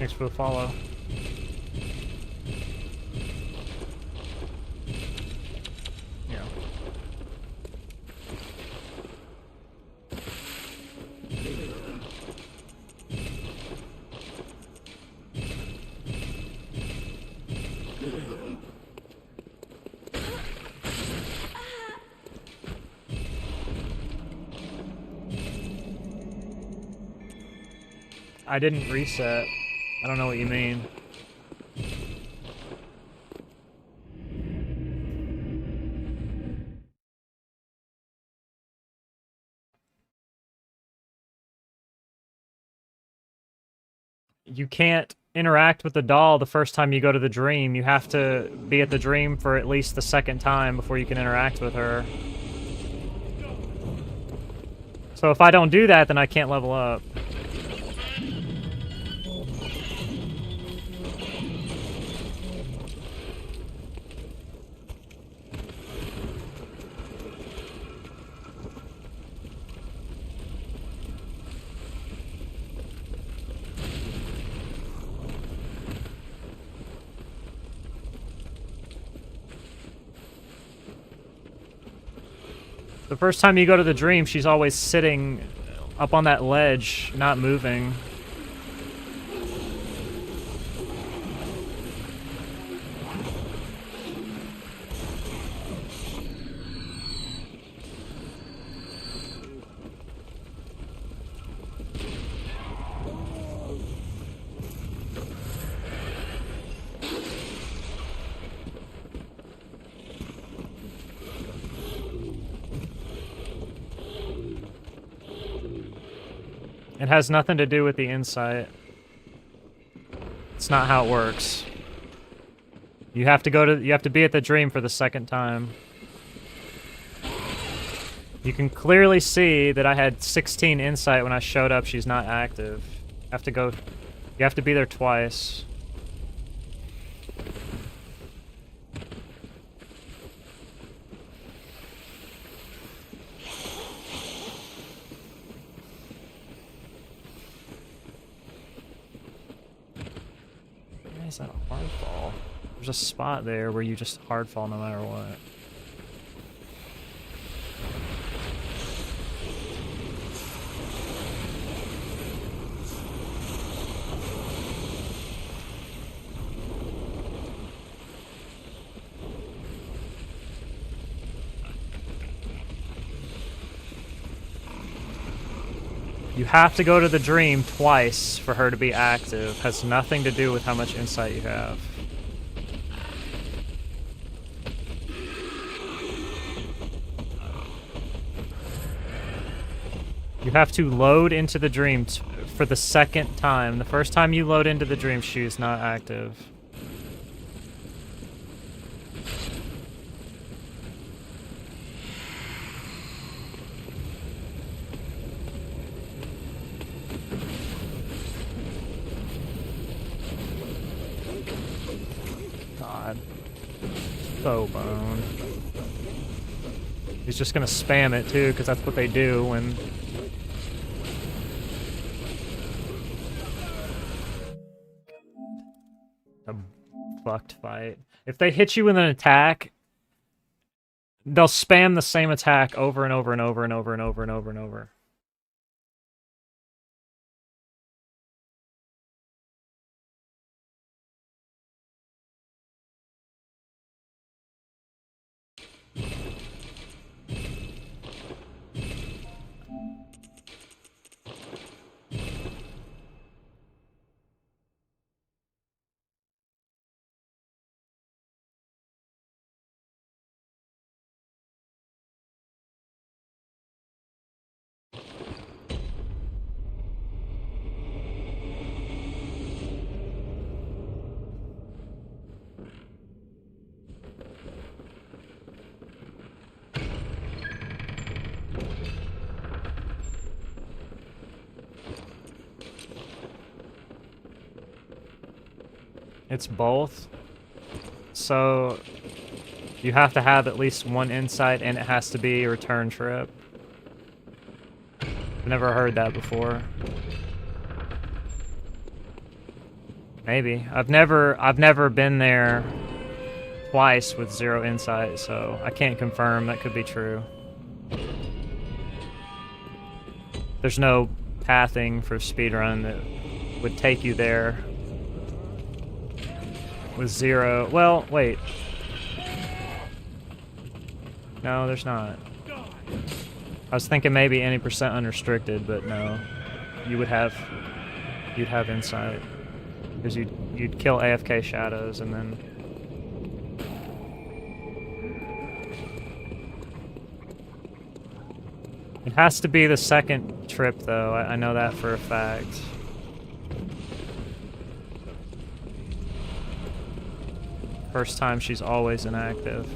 Thanks for the follow. Yeah. I didn't reset. I don't know what you mean. You can't interact with the doll the first time you go to the dream. You have to be at the dream for at least the second time before you can interact with her. So if I don't do that, then I can't level up. The first time you go to the dream, she's always sitting up on that ledge, not moving. It has nothing to do with the insight. It's not how it works. You have to be at the dream for the second time. You can clearly see that I had 16 insight when I showed up. She's not active. You have to be there twice. is that a hard fall? There's a spot there where you just hard fall no matter what. You have to go to the dream twice for her to be active. Has nothing to do with how much insight you have. You have to load into the dream for the second time. The first time you load into the dream, she is not active. God. So boned. He's just gonna spam it too, because that's what they do when... A fucked fight. If they hit you with an attack, they'll spam the same attack over and over and over and over and over and over and over. It's both. So you have to have at least one insight and it has to be a return trip. I've never heard that before. Maybe. I've never been there twice with 0 insight, so I can't confirm. That could be true. There's no pathing for speedrun that would take you there with 0. Well, wait. No, there's not. I was thinking maybe any percent unrestricted, but no. You'd have insight. Because you'd kill AFK shadows and then... It has to be the second trip, though. I know that for a fact. First time, she's always inactive.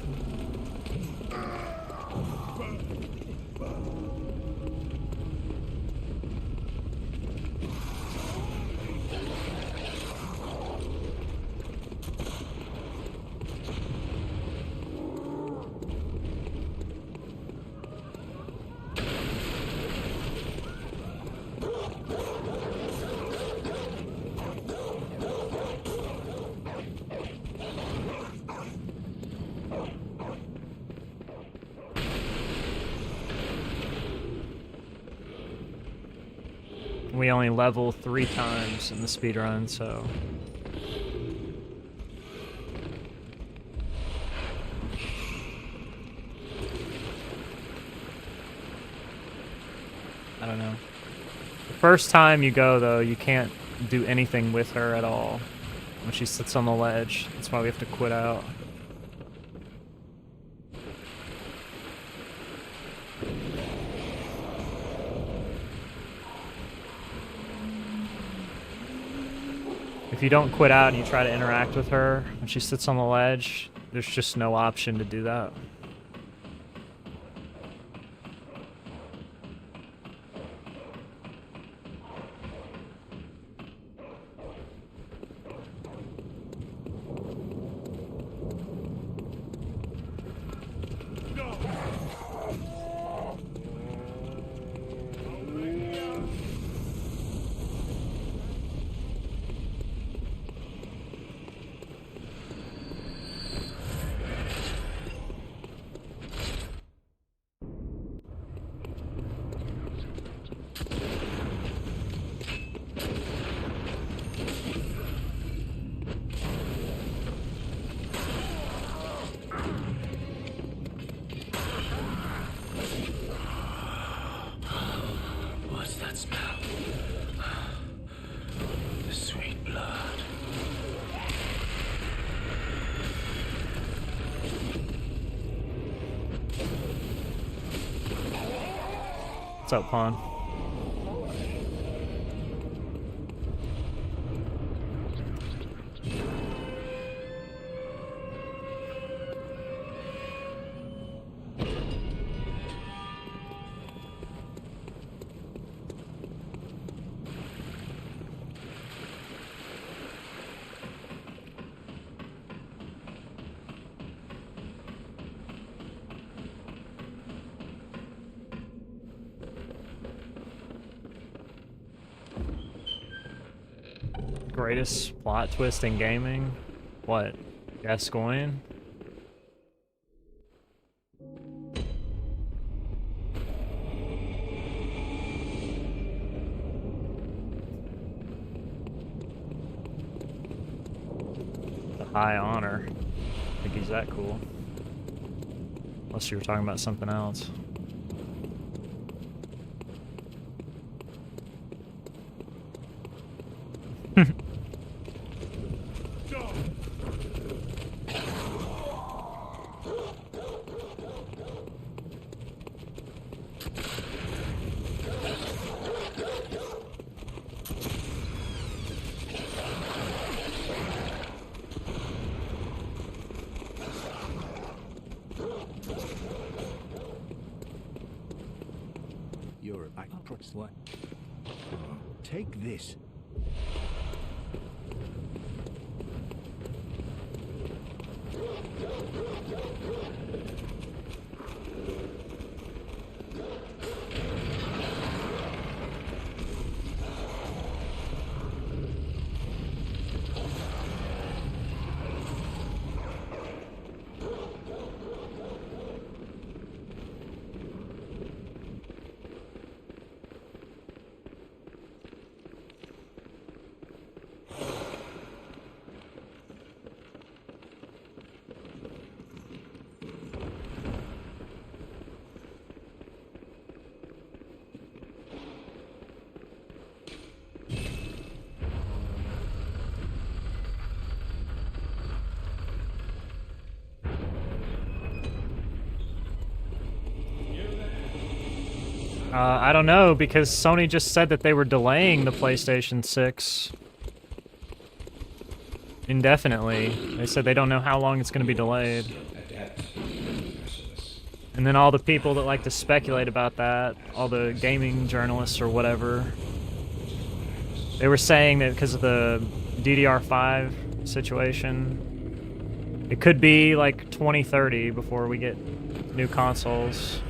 We only level 3 times in the speedrun, so... I don't know. The first time you go, though, you can't do anything with her at all when she sits on the ledge. That's why we have to quit out. If you don't quit out and you try to interact with her when she sits on the ledge, there's just no option to do that. What's up, Pawn? Greatest plot twist in gaming? What? Gascoigne? The High Honor. I think he's that cool. Unless you were talking about something else. You're a backdrop slut. Take this. I don't know, because Sony just said that they were delaying the PlayStation 6 indefinitely. They said they don't know how long it's going to be delayed. Adept, merciless. And then all the people that like to speculate about that, all the gaming journalists or whatever, they were saying that because of the DDR5 situation, it could be like 2030 before we get new consoles.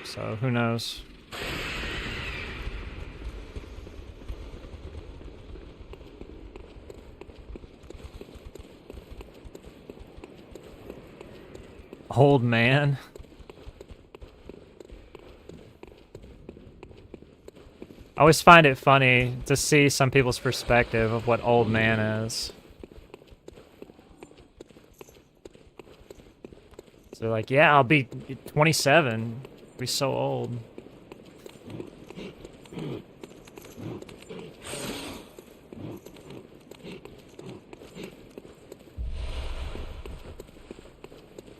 So, who knows? Old man? I always find it funny to see some people's perspective of what old man is. So they're like, yeah, I'll be 27. Be so old.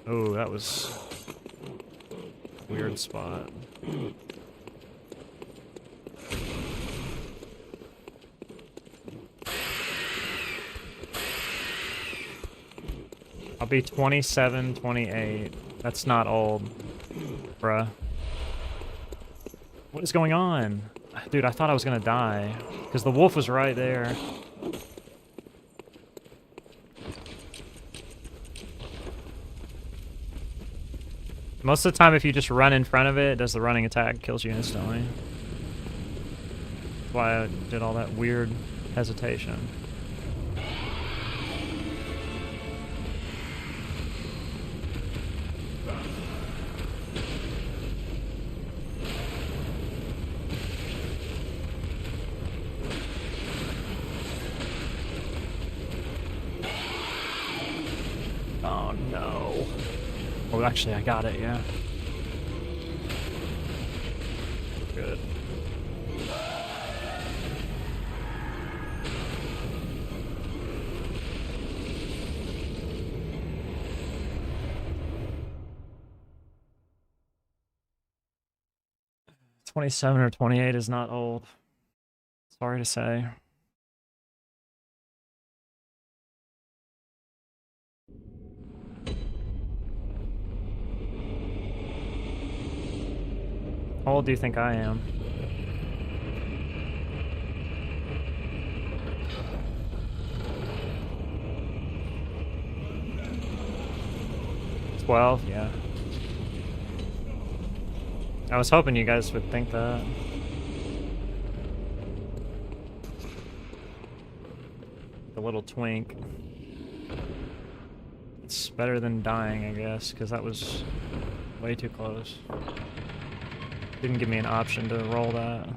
Oh, that was a weird spot. I'll be 27, 28. That's not old, bruh. What is going on? Dude, I thought I was gonna die. Because the wolf was right there. Most of the time, if you just run in front of it, it does the running attack, kills you instantly. That's why I did all that weird hesitation. Oh no. Oh, actually, I got it, yeah. Good. 27 or 28 is not old. Sorry to say. How old do you think I am? 12, yeah. I was hoping you guys would think that. The little twink. It's better than dying, I guess, because that was way too close. Didn't give me an option to roll that.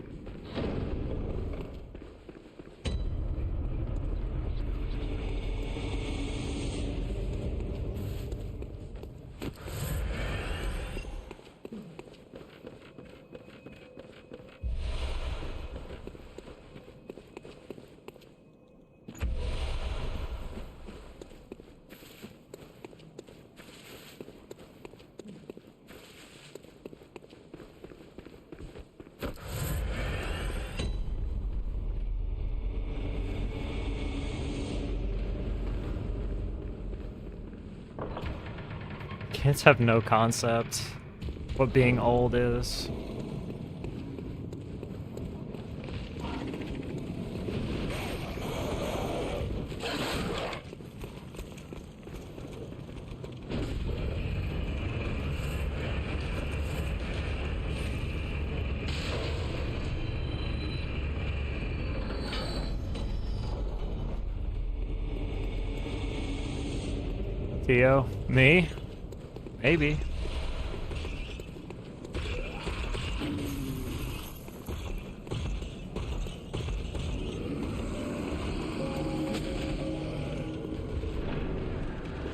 Kids have no concept what being old is. Theo? Me? Maybe.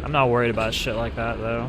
I'm not worried about shit like that, though.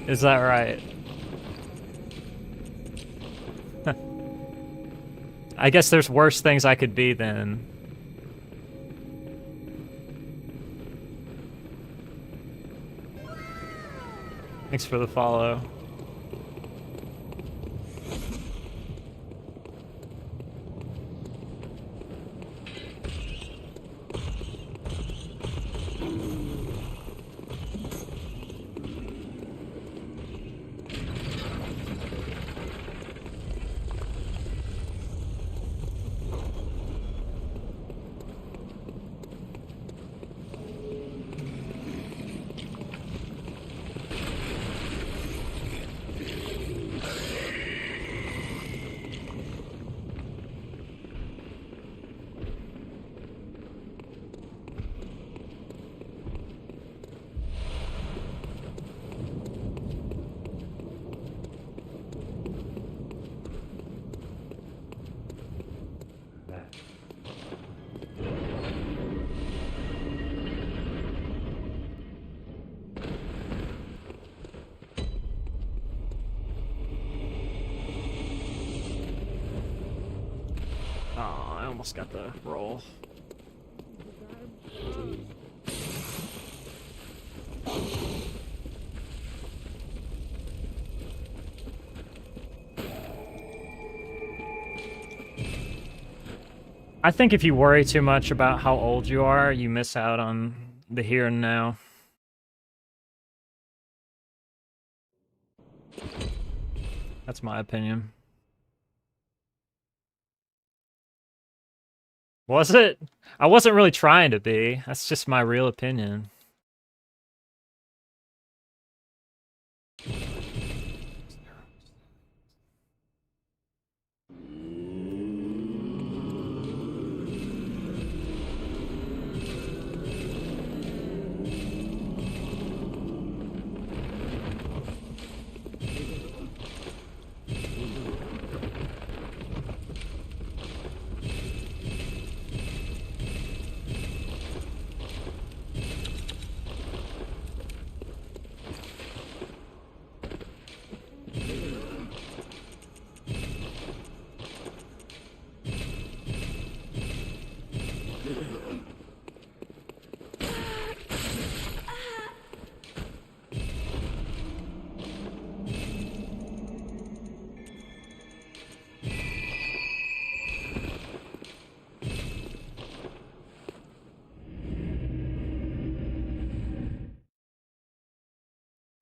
Is that right? I guess there's worse things I could be than. Thanks for the follow. Oh, I almost got the roll. I think if you worry too much about how old you are, you miss out on the here and now. That's my opinion. Was it? I wasn't really trying to be. That's just my real opinion.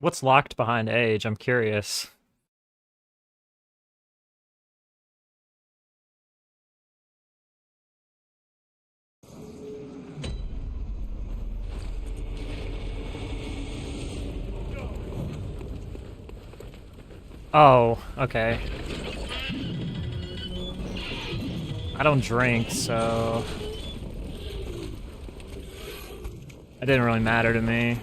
What's locked behind age? I'm curious. Oh, okay. I don't drink, so it didn't really matter to me.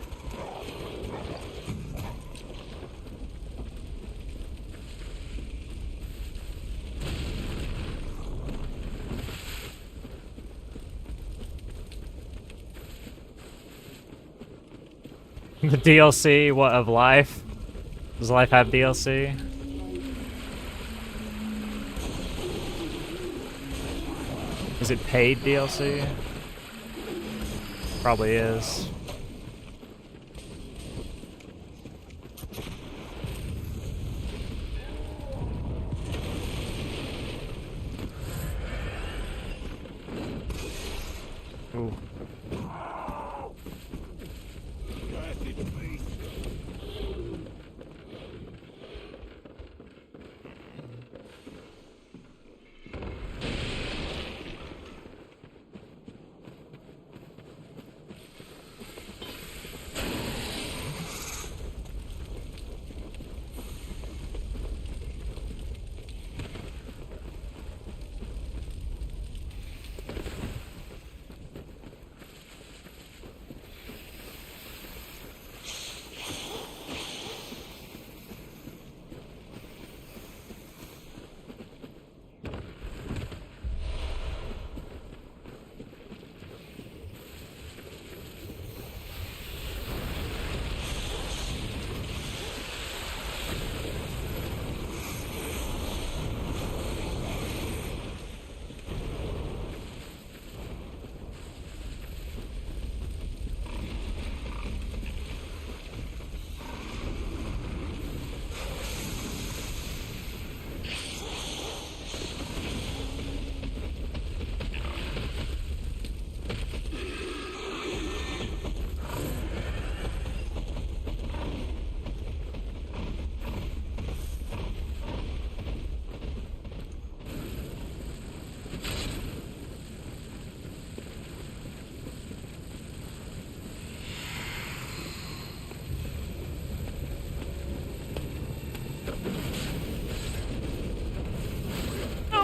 The DLC, what, of Life? Does Life have DLC? Is it paid DLC? Probably is. Ooh.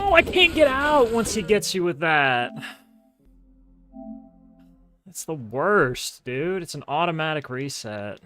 No, I can't get out once he gets you with that. It's the worst, dude. It's an automatic reset.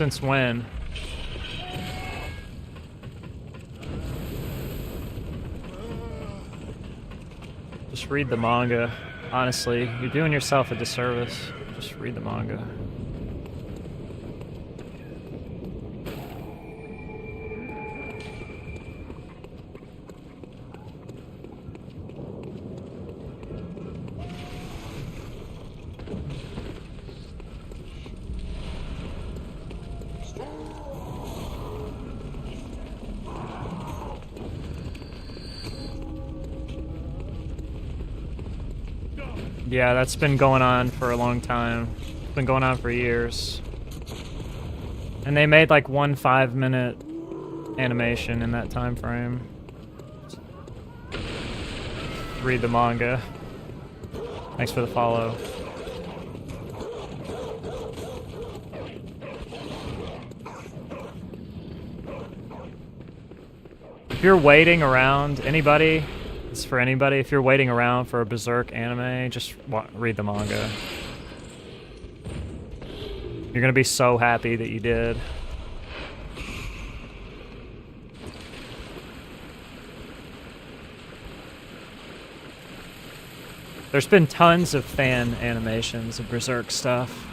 Since when? Just read the manga. Honestly, you're doing yourself a disservice. Just read the manga. Yeah, that's been going on for a long time. It's been going on for years. And they made like 1 5-minute animation in that time frame. Read the manga. Thanks for the follow. If you're waiting around, anybody, it's for anybody, if you're waiting around for a Berserk anime, just read the manga. You're gonna be so happy that you did. There's been tons of fan animations of Berserk stuff.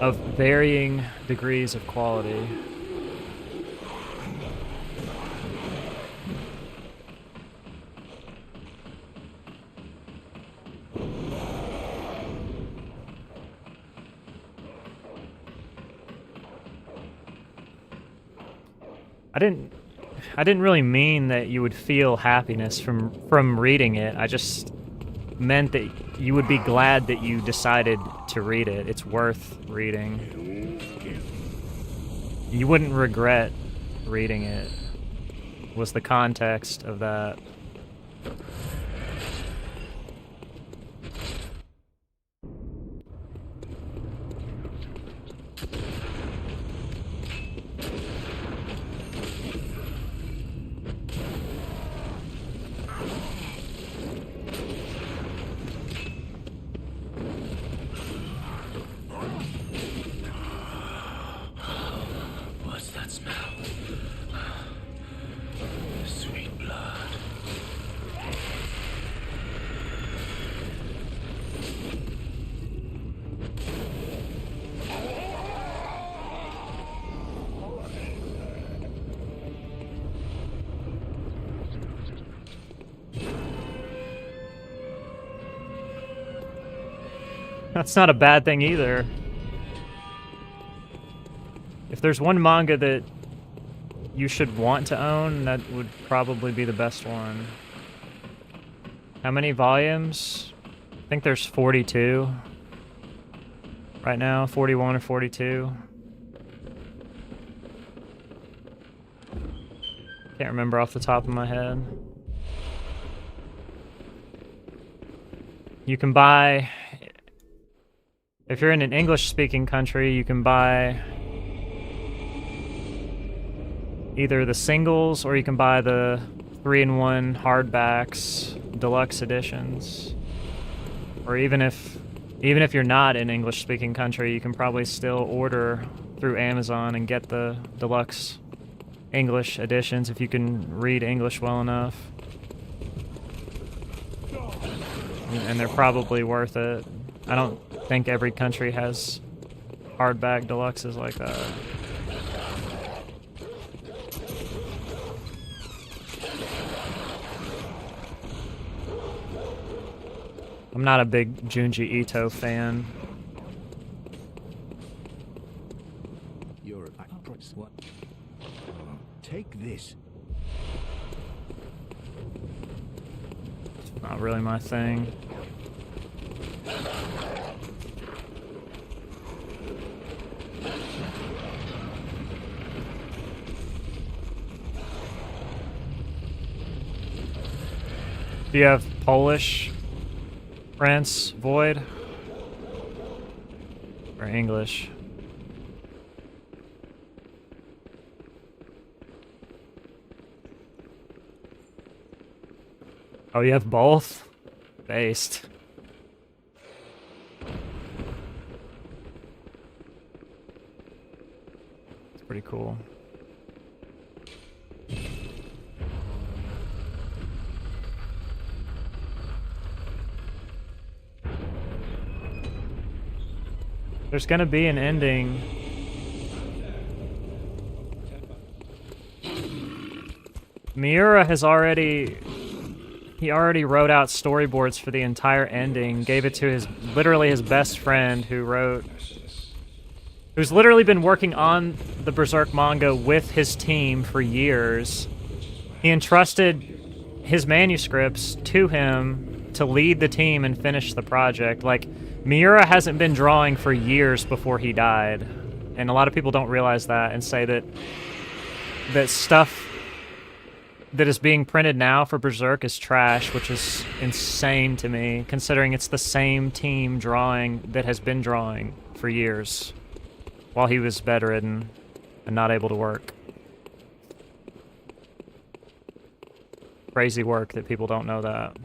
Of varying degrees of quality. I didn't really mean that you would feel happiness from reading it. I just meant that you would be glad that you decided to read it. It's worth reading. You wouldn't regret reading it, was the context of that. What's that smell? Sweet blood. That's not a bad thing either. If there's one manga that you should want to own, that would probably be the best one. How many volumes? I think there's 42 right now, 41 or 42. Can't remember off the top of my head. You can buy, if you're in an English-speaking country, you can buy either the singles or you can buy the 3-in-1 hardbacks, deluxe editions. Or even if you're not in English-speaking country, you can probably still order through Amazon and get the deluxe English editions if you can read English well enough. And they're probably worth it. I don't think every country has hardback deluxes like that. I'm not a big Junji Ito fan. You're a what? Take this. It's not really my thing. Do you have Polish, France, Void, or English? Oh, you have both? Based. It's pretty cool. There's gonna be an ending. Miura has already... He already wrote out storyboards for the entire ending, gave it to his... literally his best friend who's literally been working on the Berserk manga with his team for years. He entrusted his manuscripts to him to lead the team and finish the project. Like, Miura hasn't been drawing for years before he died. And a lot of people don't realize that and say that stuff that is being printed now for Berserk is trash, which is insane to me, considering it's the same team drawing that has been drawing for years while he was bedridden and not able to work. Crazy work that people don't know that.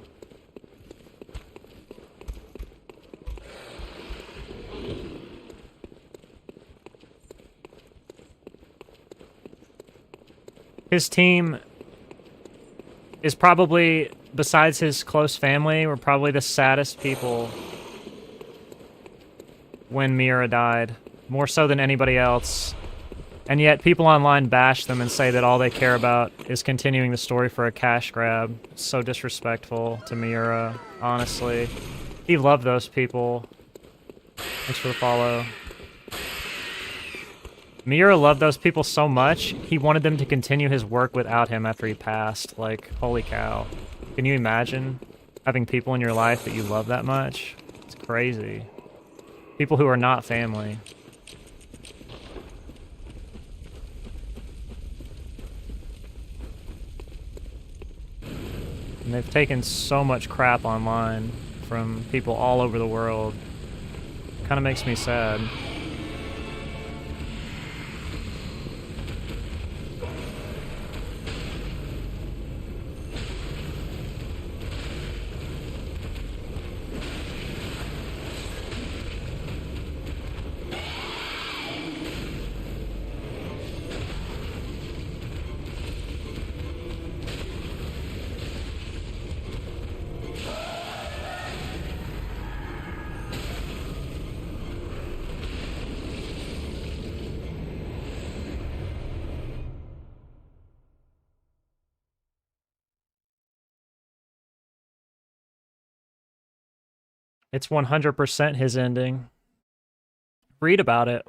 His team is probably, besides his close family, were probably the saddest people when Miura died. More so than anybody else. And yet people online bash them and say that all they care about is continuing the story for a cash grab. It's so disrespectful to Miura, honestly. He loved those people. Thanks for the follow. Miura loved those people so much, he wanted them to continue his work without him after he passed. Like, holy cow. Can you imagine having people in your life that you love that much? It's crazy. People who are not family. And they've taken so much crap online from people all over the world. Kind of makes me sad. It's 100% his ending. Read about it.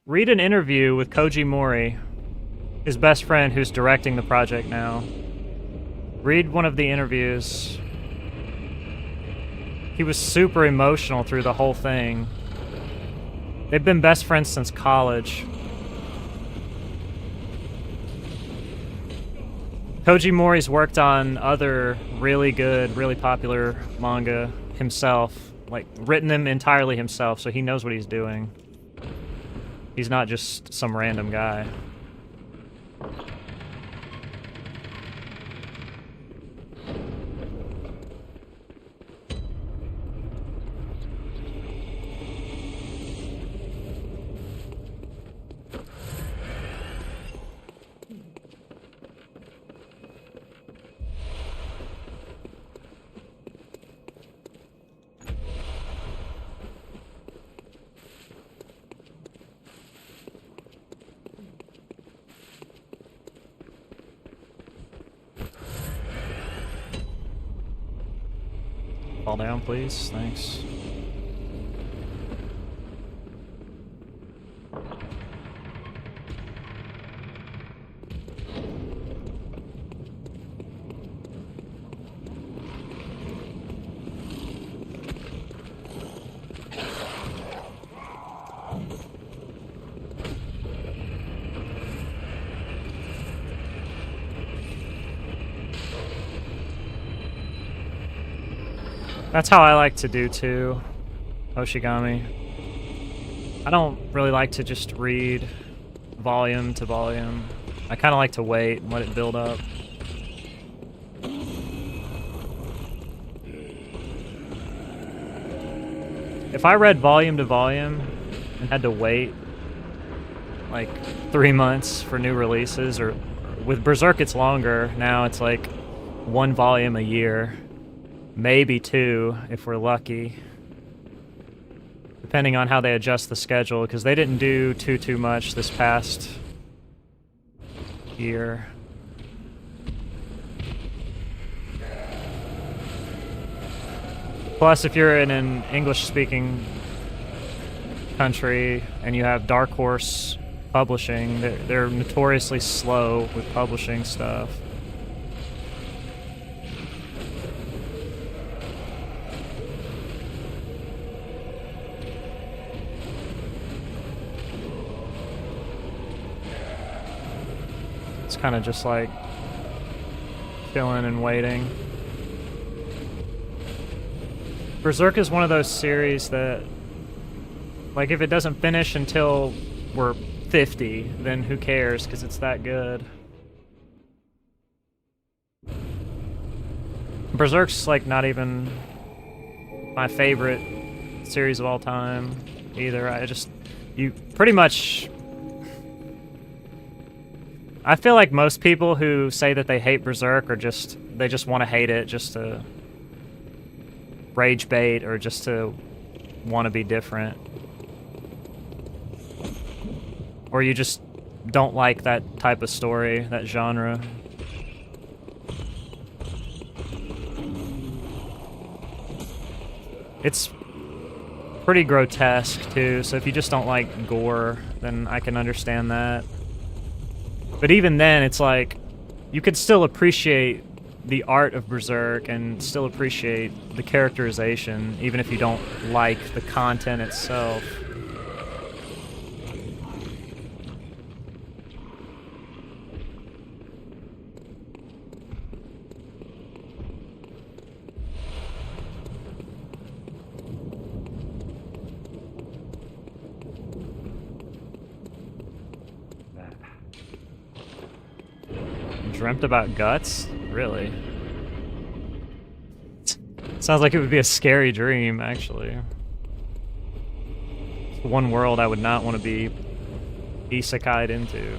Read an interview with Koji Mori, his best friend who's directing the project now. Read one of the interviews. He was super emotional through the whole thing. They've been best friends since college. Koji Mori's worked on other really good, really popular manga himself, like written them entirely himself, so he knows what he's doing. He's not just some random guy. Fall down, please. Thanks. That's how I like to do too, Hoshigami. I don't really like to just read volume to volume. I kind of like to wait and let it build up. if I read volume to volume and had to wait like 3 months for new releases, or with Berserk it's longer now, it's like 1 volume a year, maybe 2 if we're lucky, depending on how they adjust the schedule, because they didn't do too much this past year. Plus, if you're in an English-speaking country and you have Dark Horse Publishing, they're notoriously slow with publishing stuff. It's kind of just like chilling and waiting. Berserk is one of those series that, like, if it doesn't finish until we're 50, then who cares, because it's that good. Berserk's, like, not even my favorite series of all time, either. You pretty much... I feel like most people who say that they hate Berserk are they just want to hate it just to rage bait, or just to want to be different. Or you just don't like that type of story, that genre. It's pretty grotesque too, so if you just don't like gore, then I can understand that. But even then, it's like, you could still appreciate the art of Berserk and still appreciate the characterization, even if you don't like the content itself. Dreamt about guts? Really? Sounds like it would be a scary dream, actually. It's one world I would not want to be isekai'd into.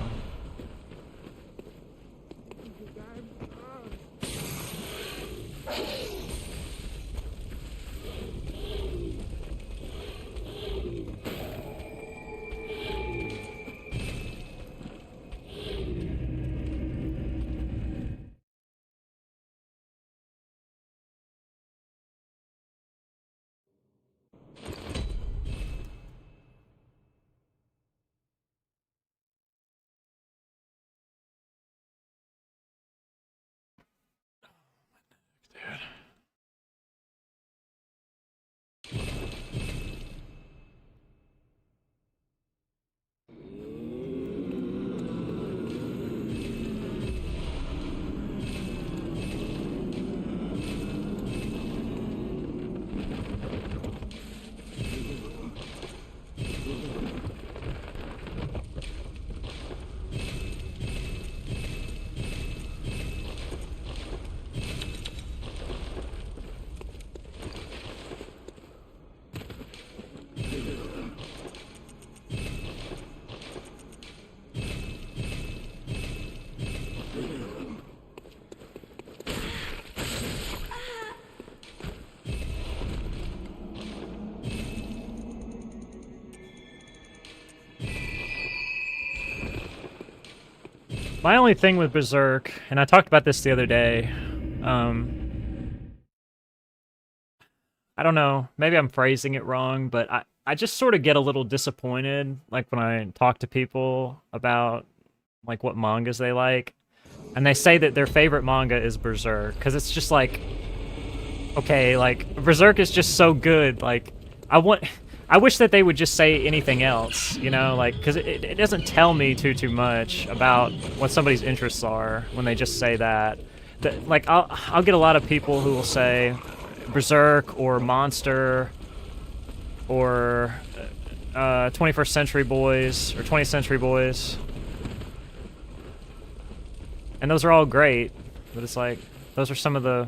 My only thing with Berserk, and I talked about this the other day, I don't know, maybe I'm phrasing it wrong, but I just sort of get a little disappointed, like, when I talk to people about, like, what mangas they like, and they say that their favorite manga is Berserk, because it's just like, okay, like, Berserk is just so good, like, I wish that they would just say anything else, you know, like, because it doesn't tell me too much about what somebody's interests are when they just say that. Like, I'll get a lot of people who will say Berserk or Monster or 21st Century Boys or 20th Century Boys, and those are all great, but it's like, those are some of the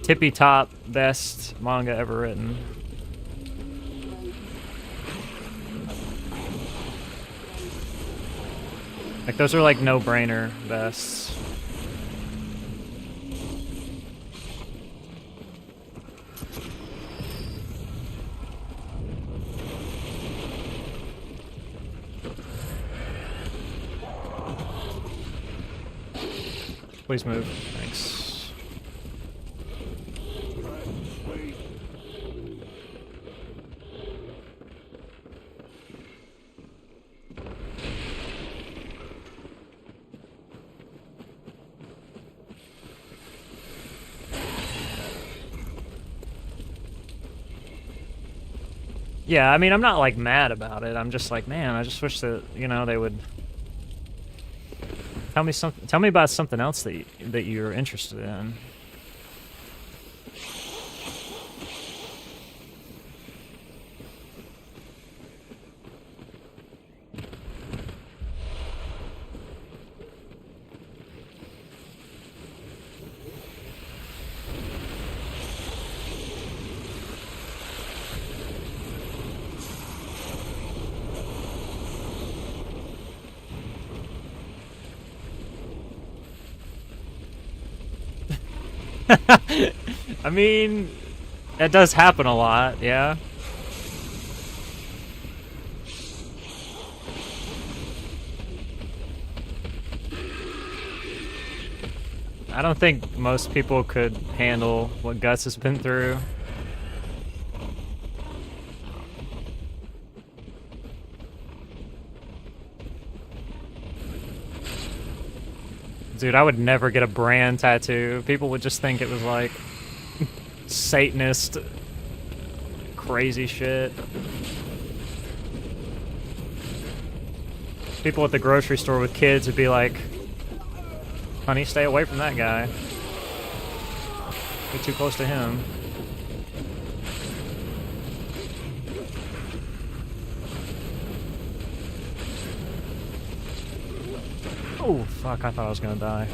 tippy top best manga ever written. Like, those are like no-brainer vests. Please move. Thanks. Yeah, I mean, I'm not, like, mad about it. I'm just like, man, I just wish that, you know, they would tell me about something else that you're interested in. I mean, that does happen a lot, yeah. I don't think most people could handle what Gus has been through. Dude, I would never get a brand tattoo. People would just think it was like Satanist crazy shit. People at the grocery store with kids would be like, honey, stay away from that guy. You're too close to him. Oh, fuck, I thought I was gonna die.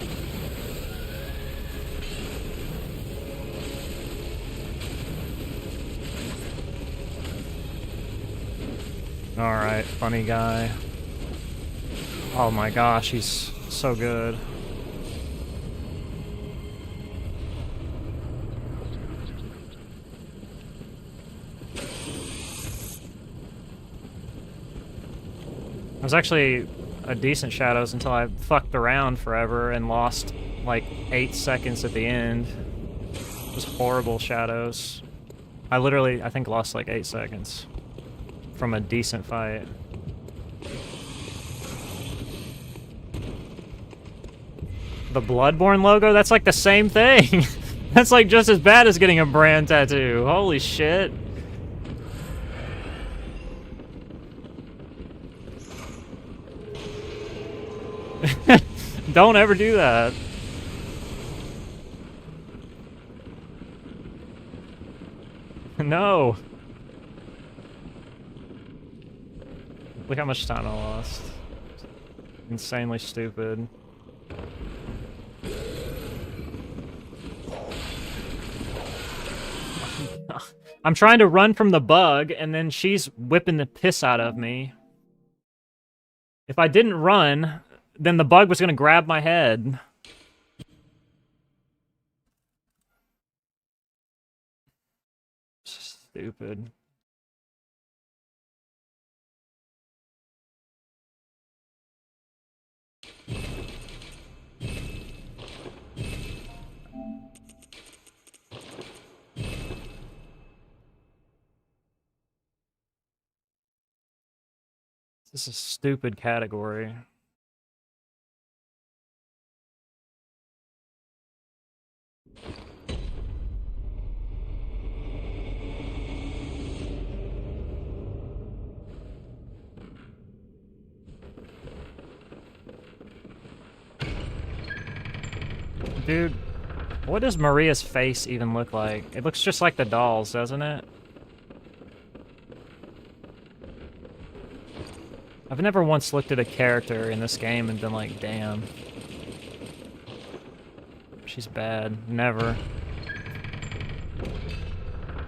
Alright, funny guy. Oh my gosh, he's so good. I was actually a decent Shadows until I fucked around forever and lost like 8 seconds at the end. It was horrible Shadows. I think lost like 8 seconds from a decent fight. The Bloodborne logo? That's like the same thing! That's like just as bad as getting a brand tattoo. Holy shit. Don't ever do that. No. Look how much time I lost. Insanely stupid. I'm trying to run from the bug, and then she's whipping the piss out of me. If I didn't run, then the bug was gonna grab my head. Stupid. This is a stupid category. Dude, what does Maria's face even look like? It looks just like the dolls, doesn't it? I've never once looked at a character in this game and been like, damn. She's bad. Never.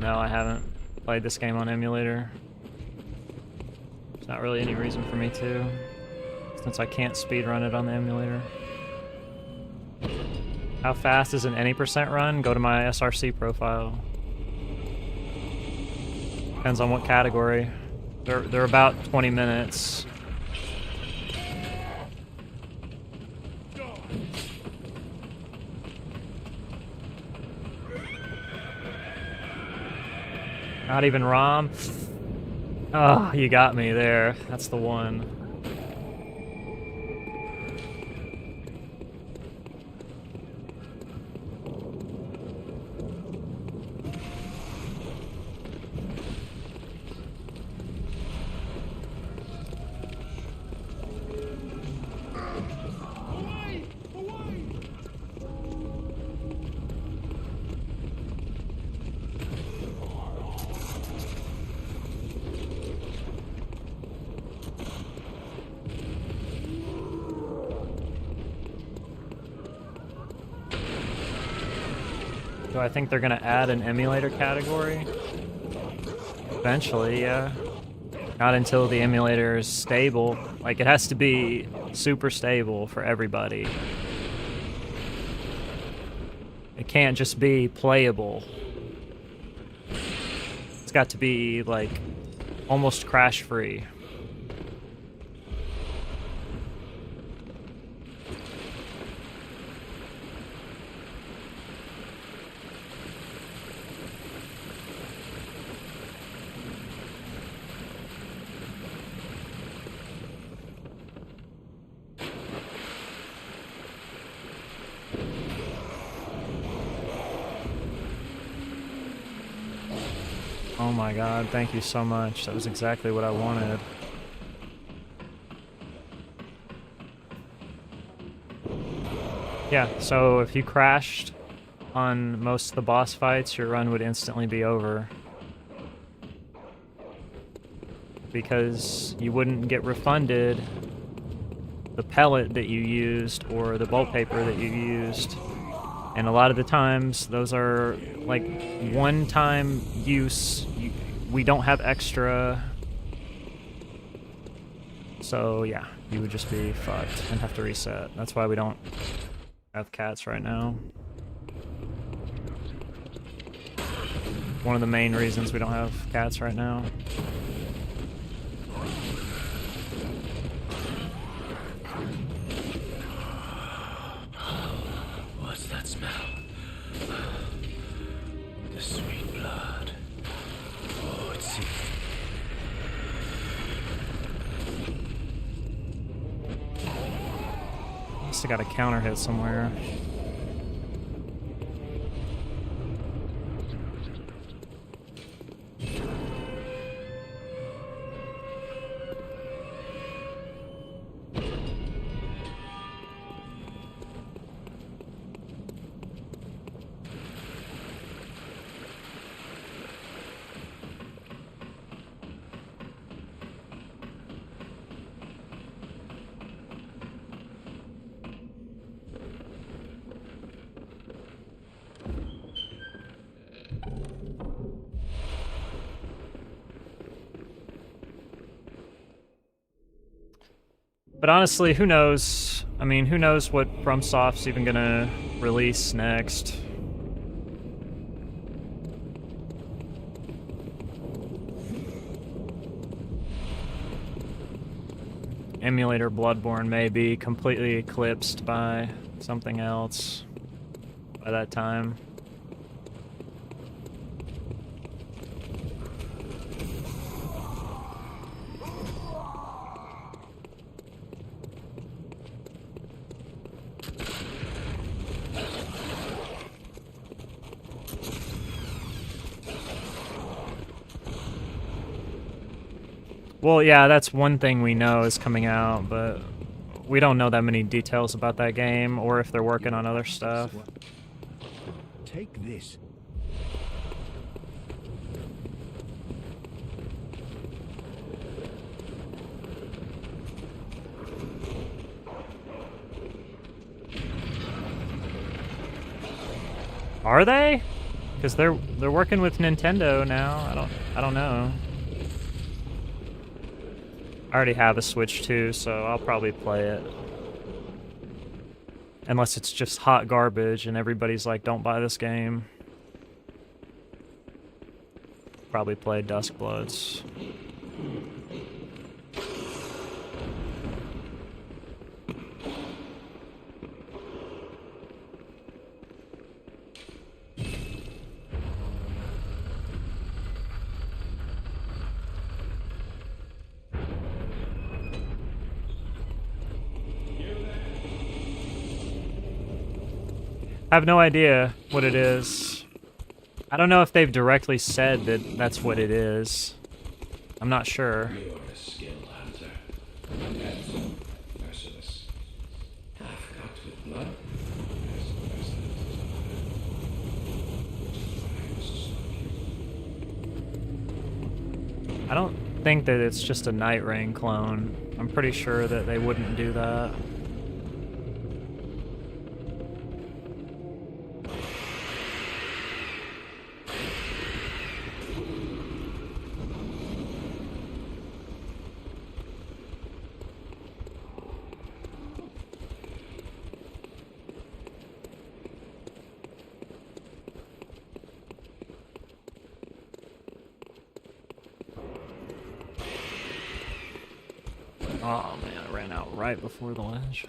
No, I haven't played this game on emulator. There's not really any reason for me to. since I can't speedrun it on the emulator. How fast is an any percent run? Go to my SRC profile. Depends on what category. They're about 20 minutes. Not even ROM. Oh, you got me there. That's the one. Do I think they're gonna add an emulator category? Eventually, yeah. Not until the emulator is stable. Like, it has to be super stable for everybody. It can't just be playable. It's got to be, like, almost crash-free. Oh my god, thank you so much. That was exactly what I wanted. Yeah, so if you crashed on most of the boss fights, your run would instantly be over. Because you wouldn't get refunded the pellet that you used or the bulk paper that you used. And a lot of the times, those are like one-time use. We don't have extra. So yeah, you would just be fucked and have to reset. That's why we don't have cats right now. One of the main reasons we don't have cats right now. What's that smell? The sweet blood. Oh, it's sick. Must have got a counter hit somewhere. But honestly, who knows? I mean, who knows what FromSoft's even gonna release next? Emulator Bloodborne may be completely eclipsed by something else by that time. Well, yeah, that's one thing we know is coming out, but we don't know that many details about that game or if they're working on other stuff. Take this. Are they? Because they're working with Nintendo now. I don't know. I already have a Switch too, so I'll probably play it. Unless it's just hot garbage and everybody's like, don't buy this game. Probably play Duskbloods. I have no idea what it is. I don't know if they've directly said that that's what it is. I'm not sure. You're a skilled hunter. Adept, merciless. Half-cocked with blood. As the best hunters are. Which is why I must stop you. I don't think that it's just a Night Rain clone. I'm pretty sure that they wouldn't do that. Oh man, I ran out right before the ledge.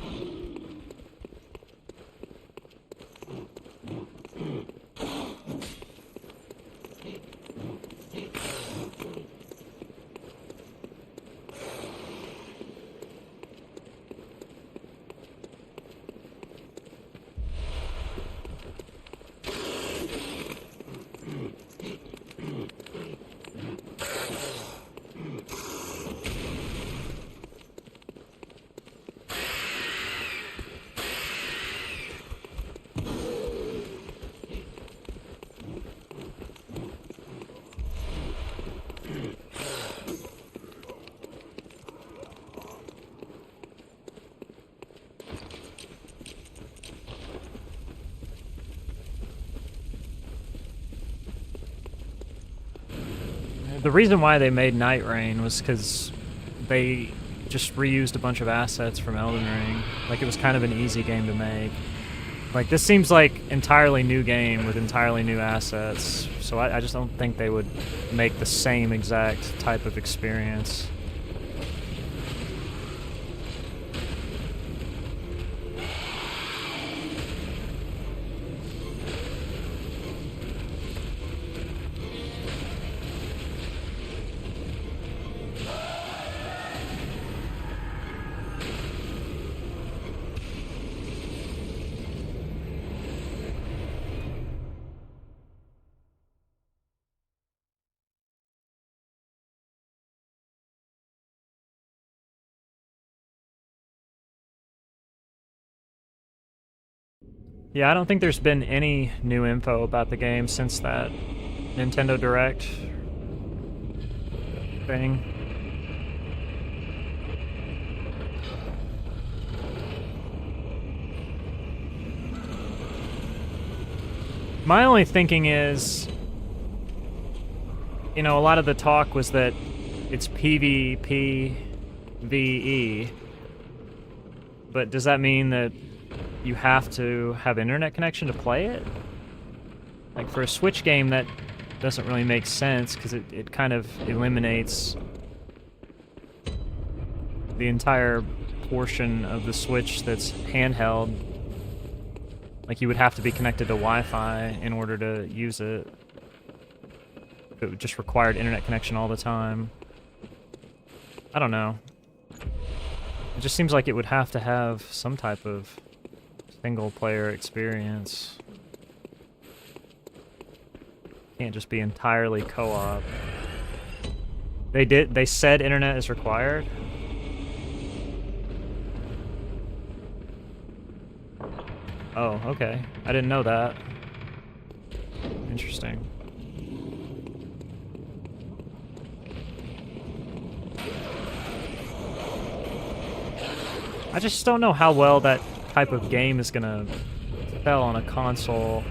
The reason why they made Night Rain was because they just reused a bunch of assets from Elden Ring. Like, it was kind of an easy game to make. Like, this seems like entirely new game with entirely new assets, so I just don't think they would make the same exact type of experience. Yeah, I don't think there's been any new info about the game since that Nintendo Direct thing. My only thinking is, you know, a lot of the talk was that it's PvPvE, but does that mean that you have to have internet connection to play it? Like, for a Switch game, that doesn't really make sense, because it kind of eliminates the entire portion of the Switch that's handheld. Like, you would have to be connected to Wi-Fi in order to use it. It just required internet connection all the time. I don't know. It just seems like it would have to have some type of single-player experience. Can't just be entirely co-op. They said internet is required? Oh, okay. I didn't know that. Interesting. I just don't know how well that type of game is gonna sell on a console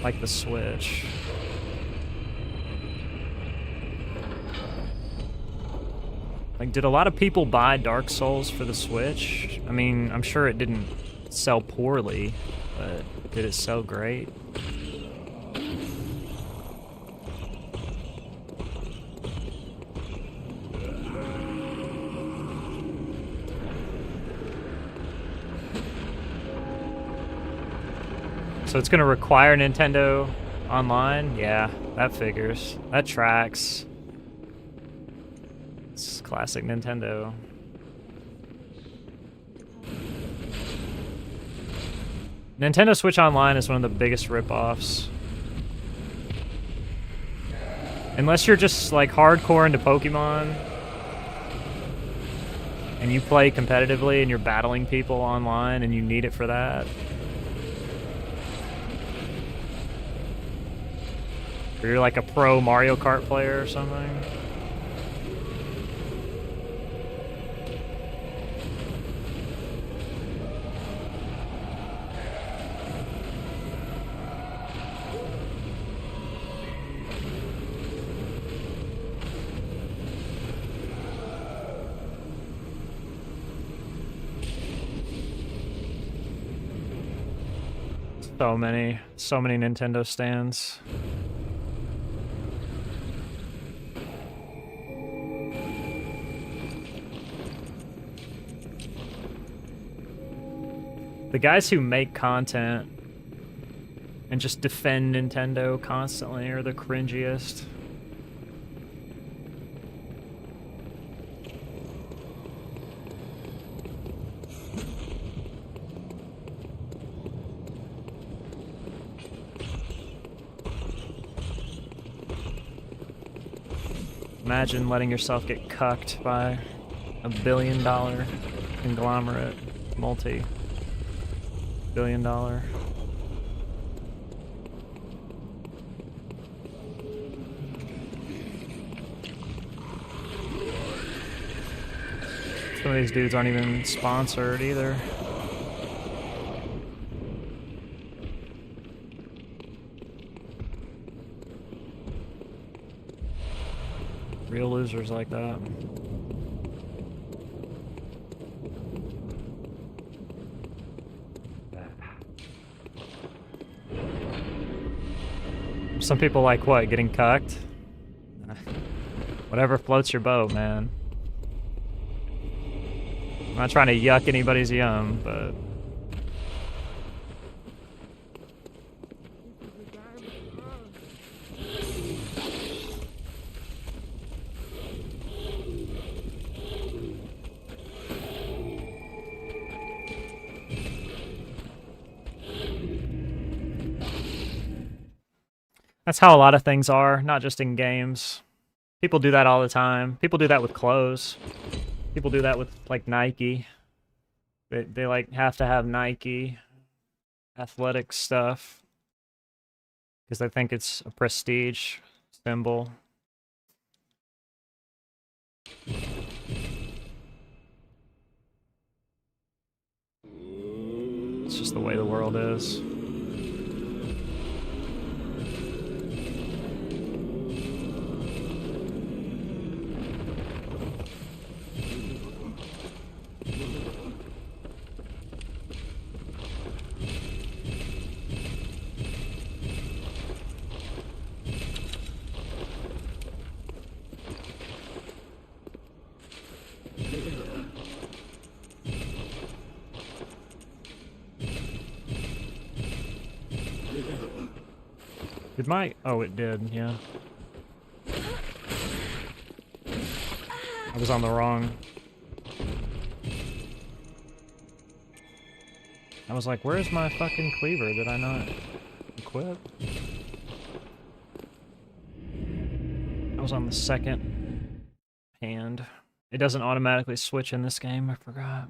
like the Switch. Like, did a lot of people buy Dark Souls for the Switch? I mean, I'm sure it didn't sell poorly, but did it sell great? So it's gonna require Nintendo Online? Yeah, that figures. That tracks. It's classic Nintendo. Nintendo Switch Online is one of the biggest ripoffs. Unless you're just like hardcore into Pokemon and you play competitively and you're battling people online and you need it for that. Or you're like a pro Mario Kart player or something. So many Nintendo stands. The guys who make content and just defend Nintendo constantly are the cringiest. Imagine letting yourself get cucked by $1 billion conglomerate, multi-billion-dollar. Some of these dudes aren't even sponsored either. Real losers like that. Some people like what? Getting cucked? Whatever floats your boat, man. I'm not trying to yuck anybody's yum, but... That's how a lot of things are, not just in games. People do that all the time. People do that with clothes. People do that with, like, Nike. They like, have to have Nike athletic stuff because they think it's a prestige symbol. It's just the way the world is. Did my... Oh, it did, yeah. I was on the wrong... I was like, where's my fucking cleaver? Did I not equip? I was on the second hand. It doesn't automatically switch in this game, I forgot.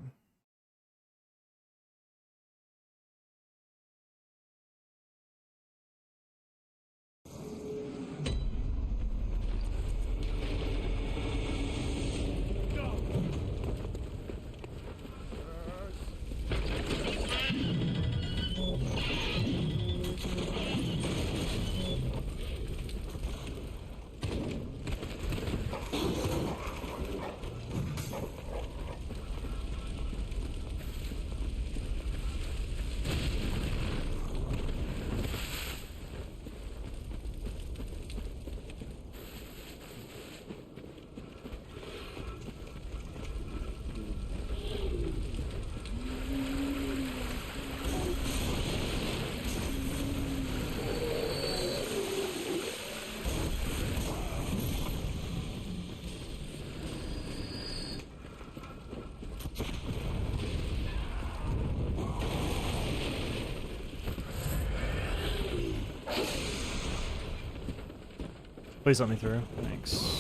Please let me through. Thanks.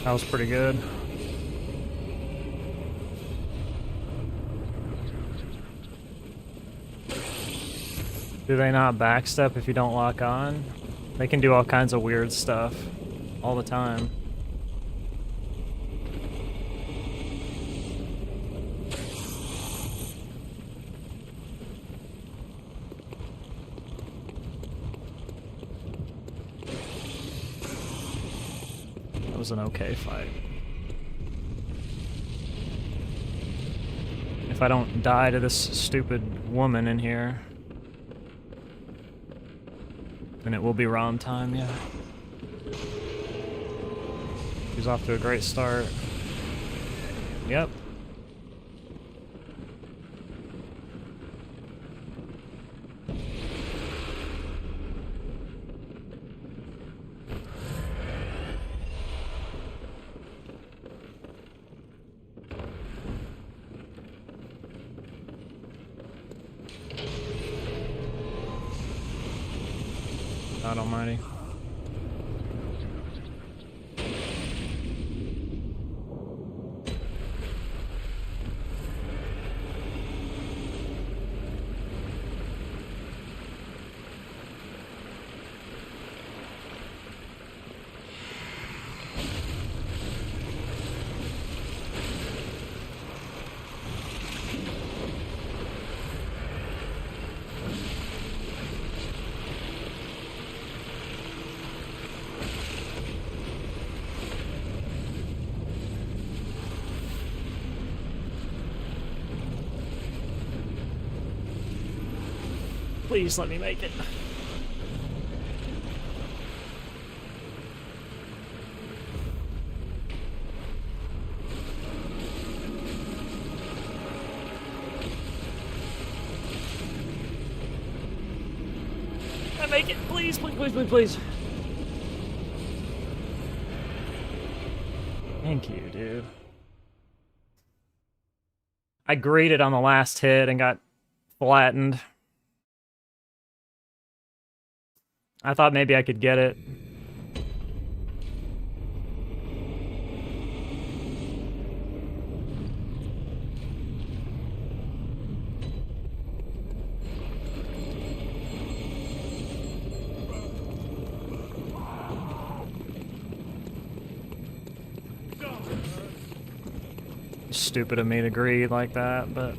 That was pretty good. Do they not backstep if you don't lock on? They can do all kinds of weird stuff all the time. That was an okay fight. If I don't die to this stupid woman in here, then it will be ROM time, yeah. He's off to a great start. Yep. God almighty. Please let me make it. I make it, please, please, please, please, please. Thank you, dude. I greeted on the last hit and got flattened. I thought maybe I could get it. Stupid of me to greed like that, but...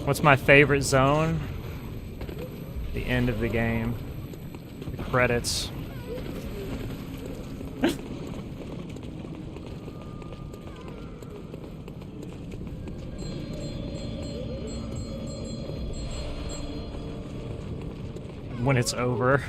What's my favorite zone? The end of the game. The credits. When it's over.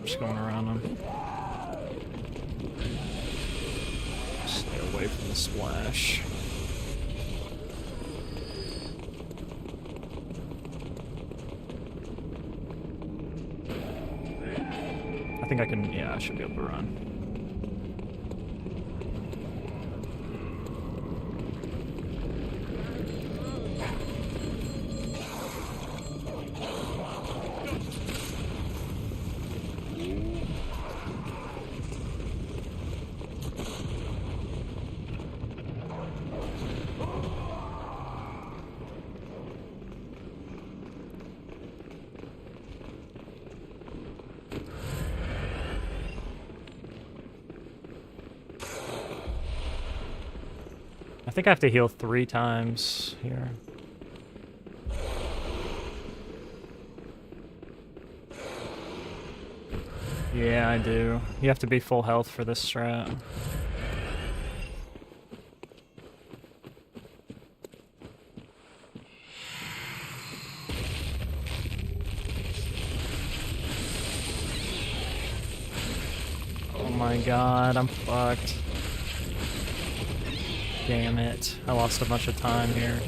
Just going around them. Stay away from the splash. I think I can, yeah, I should be able to run. I think I have to heal 3 times here. Yeah, I do. You have to be full health for this strat. Oh my god, I'm fucked. Damn it. I lost a bunch of time here.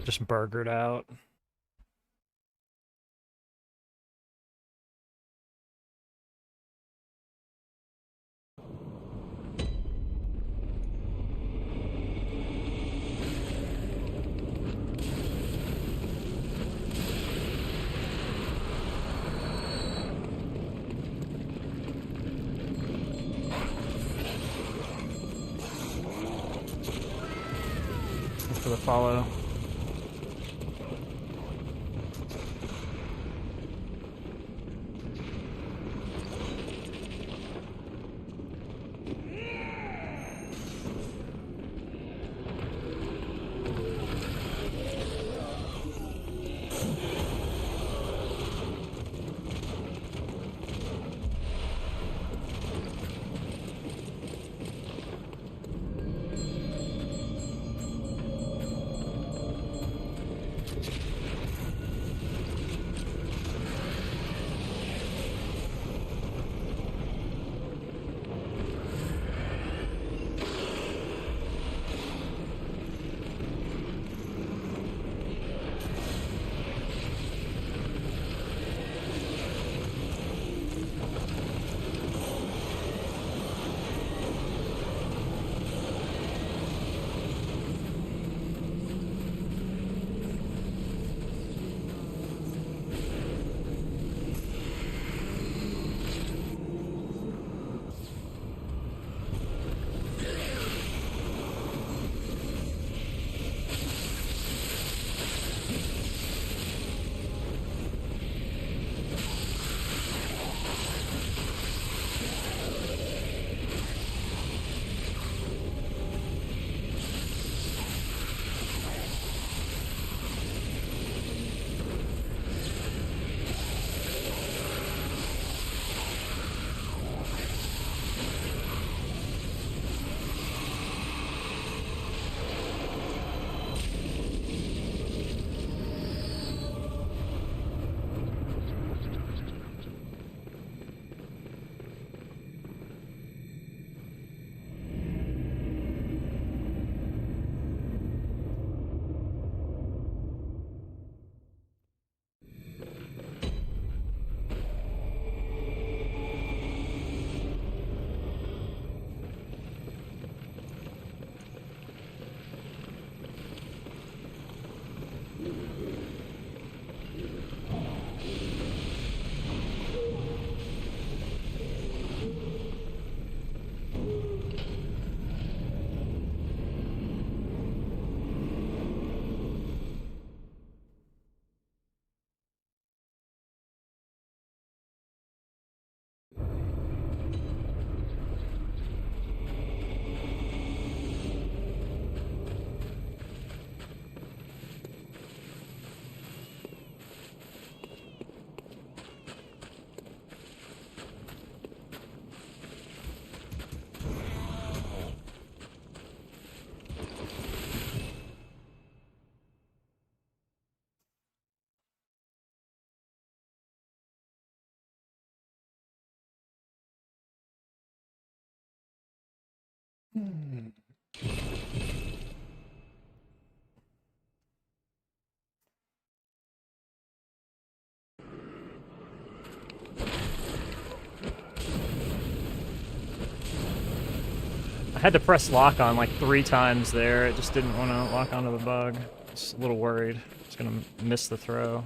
Just burgered out. For the follow. I had to press lock on like 3 times there. It just didn't want to lock onto the bug. Just a little worried. It's gonna miss the throw.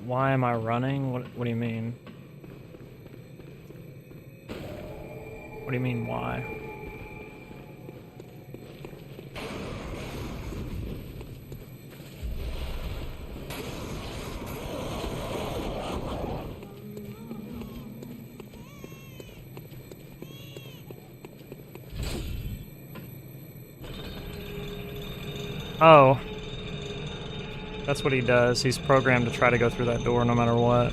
Why am I running? What do you mean? What do you mean, why? Oh. That's what he does. He's programmed to try to go through that door no matter what.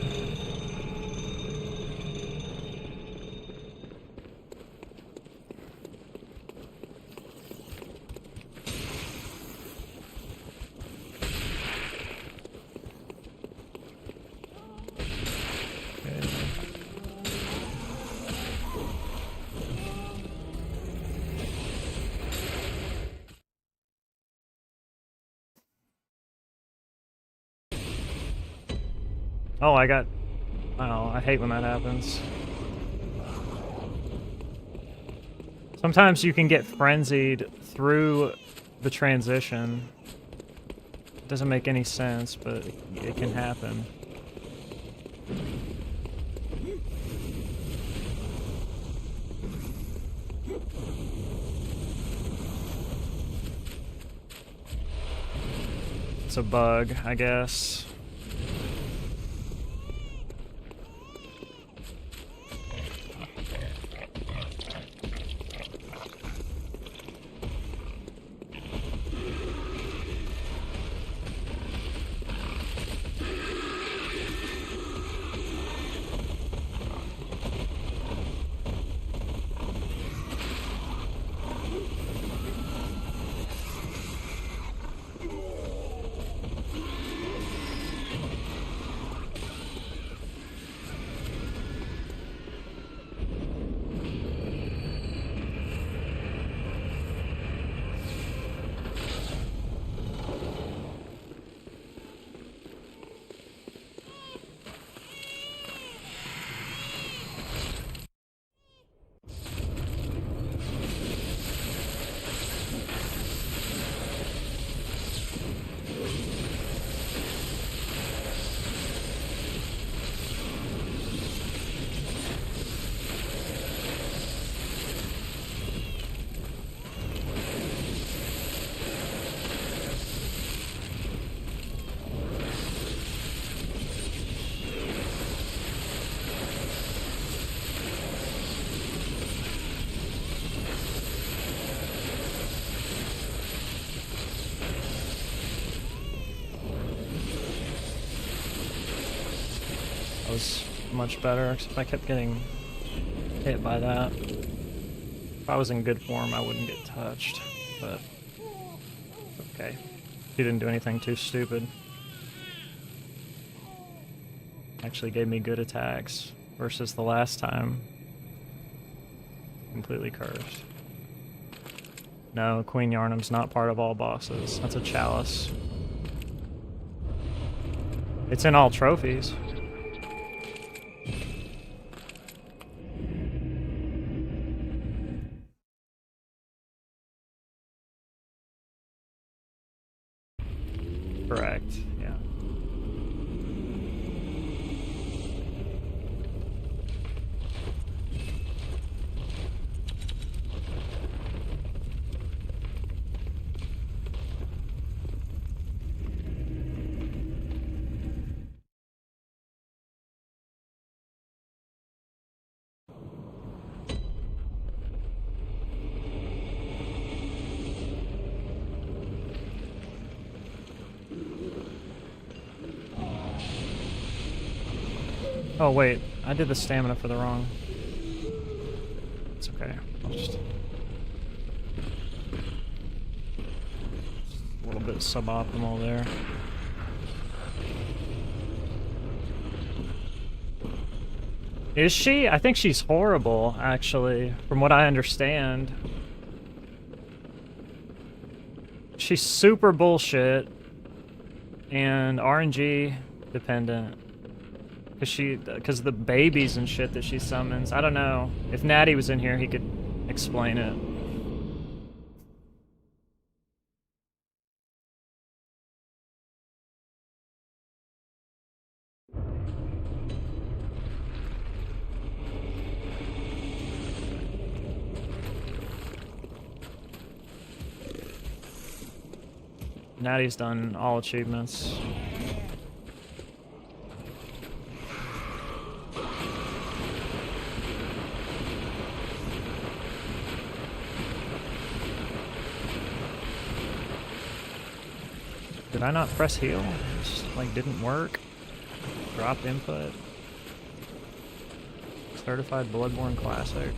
Oh, I got... Oh, I hate when that happens. Sometimes you can get frenzied through the transition. It doesn't make any sense, but it can happen. It's a bug, I guess. Was much better, except I kept getting hit by that. If I was in good form, I wouldn't get touched, but okay. He didn't do anything too stupid. Actually gave me good attacks versus the last time. Completely cursed. No, Queen Yarnum's not part of all bosses. That's a chalice. It's in all trophies. Correct, yeah. Oh wait, I did the stamina for the wrong. It's okay. I'll just a little bit suboptimal there. Is she? I think she's horrible, actually, from what I understand. She's super bullshit and RNG dependent. Because of the babies and shit that she summons. I don't know. If Natty was in here, he could explain it. Natty's done all achievements. Did I not press heal? It just, like, didn't work. Dropped input. Certified Bloodborne Classic.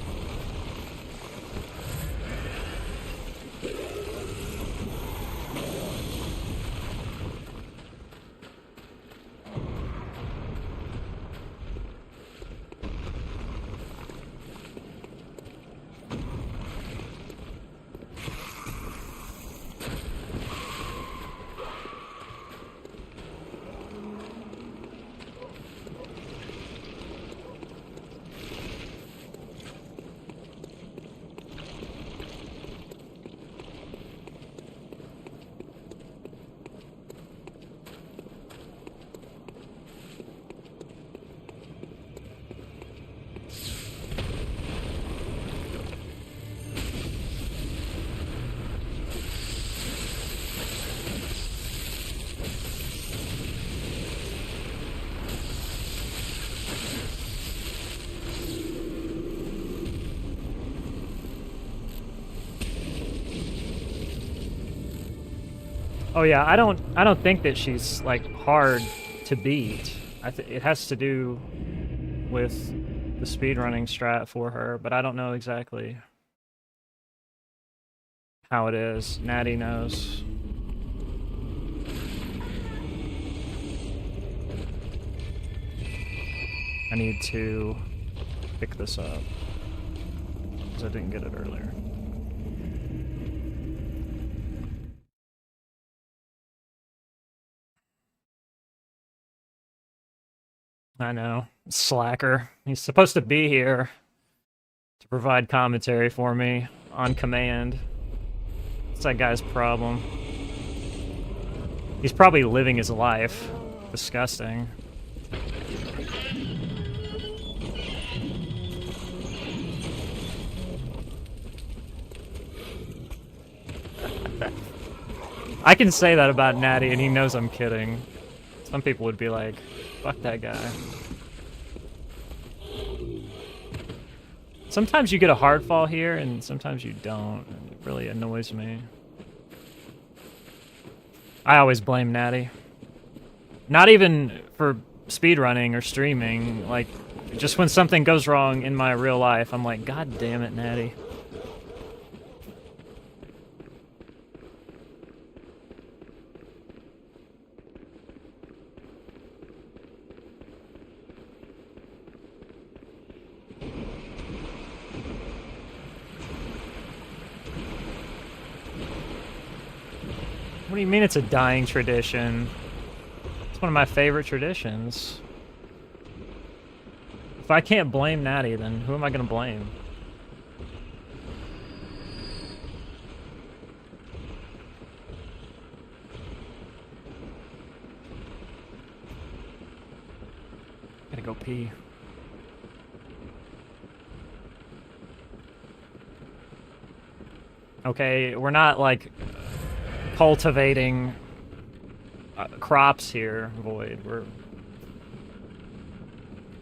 Oh yeah, I don't think that she's like hard to beat. It has to do with the speedrunning strat for her, but I don't know exactly how it is. Natty knows. I need to pick this up because I didn't get it earlier. I know. Slacker. He's supposed to be here to provide commentary for me on command. It's that guy's problem. He's probably living his life. Disgusting. I can say that about Natty and he knows I'm kidding. Some people would be like, fuck that guy. Sometimes you get a hard fall here, and sometimes you don't. And it really annoys me. I always blame Natty. Not even for speedrunning or streaming. Like, just when something goes wrong in my real life, I'm like, God damn it, Natty. What do you mean it's a dying tradition? It's one of my favorite traditions. If I can't blame Natty, then who am I gonna blame? Gotta go pee. Okay, we're not like cultivating crops here, Void.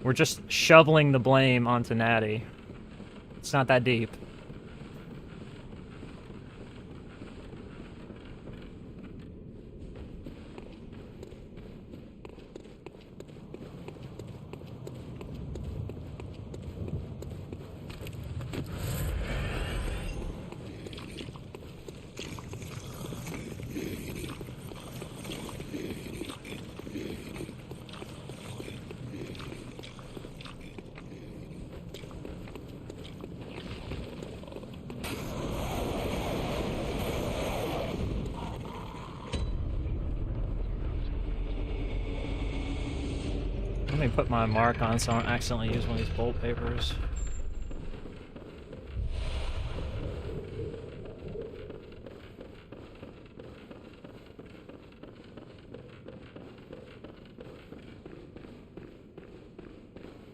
We're just shoveling the blame onto Natty. It's not that deep. Let me put my mark on so I don't accidentally use one of these bolt papers.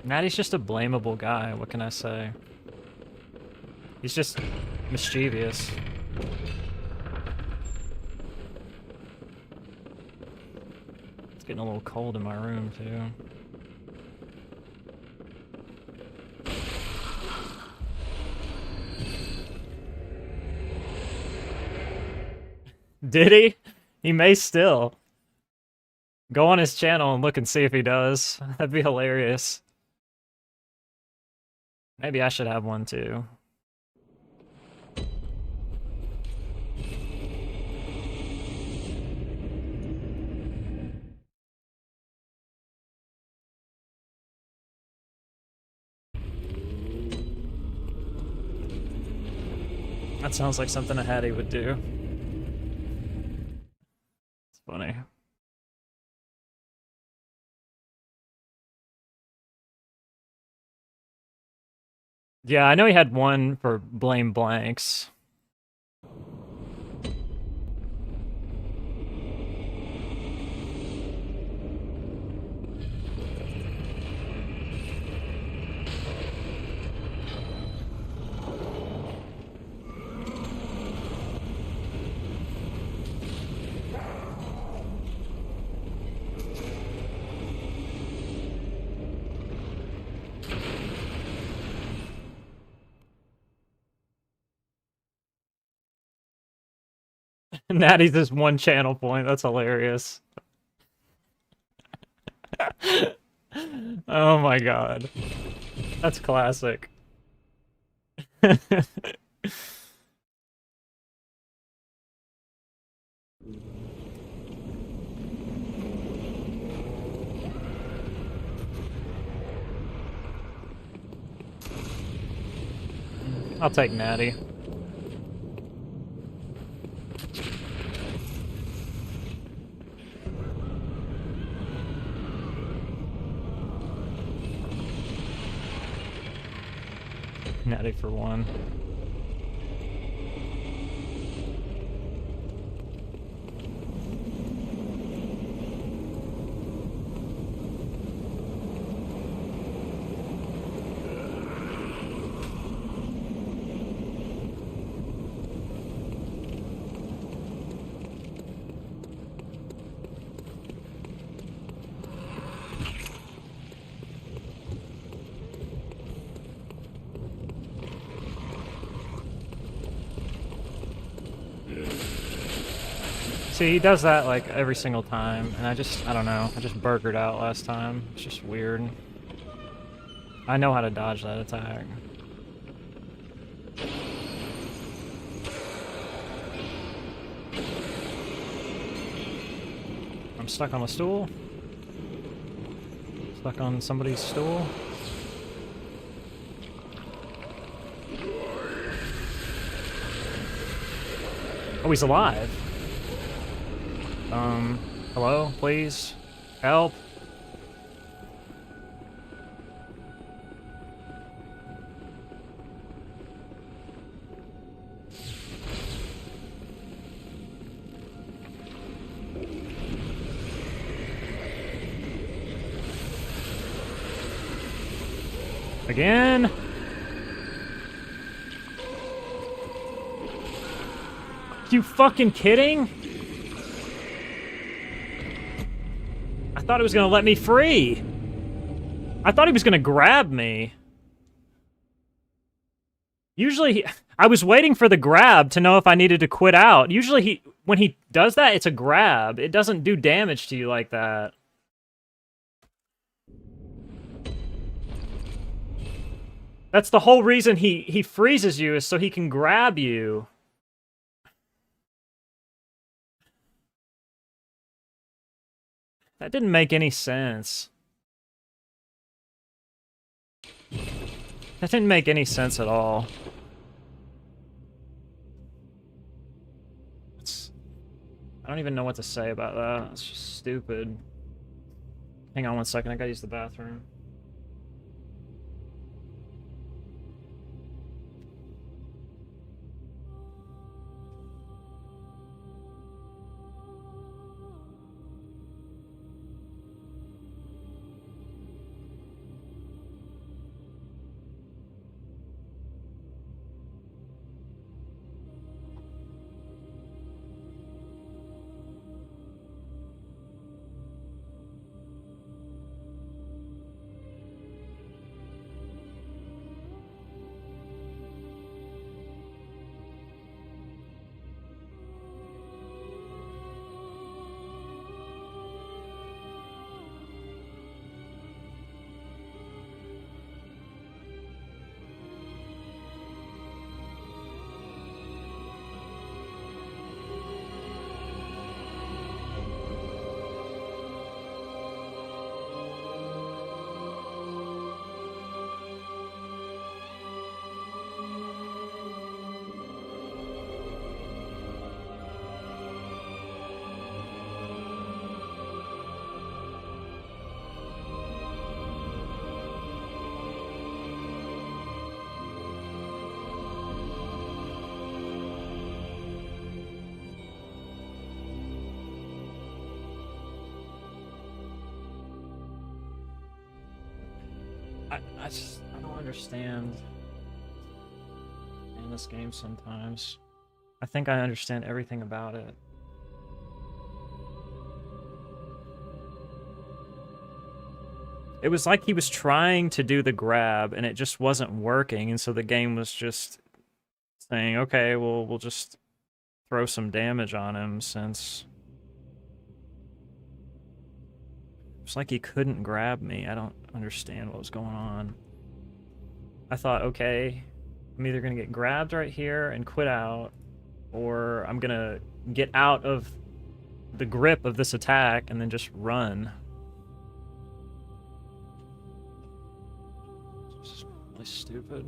Natty's just a blamable guy, what can I say? He's just mischievous. getting a little cold in my room, too. Did he? He may still. Go on his channel and look and see if he does. That'd be hilarious. Maybe I should have one too. That sounds like something a Hattie would do. It's funny. Yeah, I know he had one for blame blanks. Natty's just one channel point. That's hilarious. Oh my god. That's classic. I'll take Natty. Natty for one. See, he does that like every single time, and I don't know, I just burgered out last time. It's just weird. I know how to dodge that attack. I'm stuck on a stool. Stuck on somebody's stool. Oh, he's alive. Hello, please? Help? Again? You fucking kidding? I thought he was gonna let me free. I thought he was gonna grab me. Usually, I was waiting for the grab to know if I needed to quit out. Usually, when he does that, it's a grab. It doesn't do damage to you like that. That's the whole reason he freezes you, is so he can grab you. That didn't make any sense. That didn't make any sense at all. I don't even know what to say about that. It's just stupid. Hang on one second, I gotta use the bathroom. I don't understand in this game sometimes. I think I understand everything about it. It was like he was trying to do the grab and it just wasn't working, and so the game was just saying, okay, well, we'll just throw some damage on him since it's like he couldn't grab me. I don't understand what was going on. I thought, okay, I'm either gonna get grabbed right here and quit out, or I'm gonna get out of the grip of this attack and then just run. This is really stupid.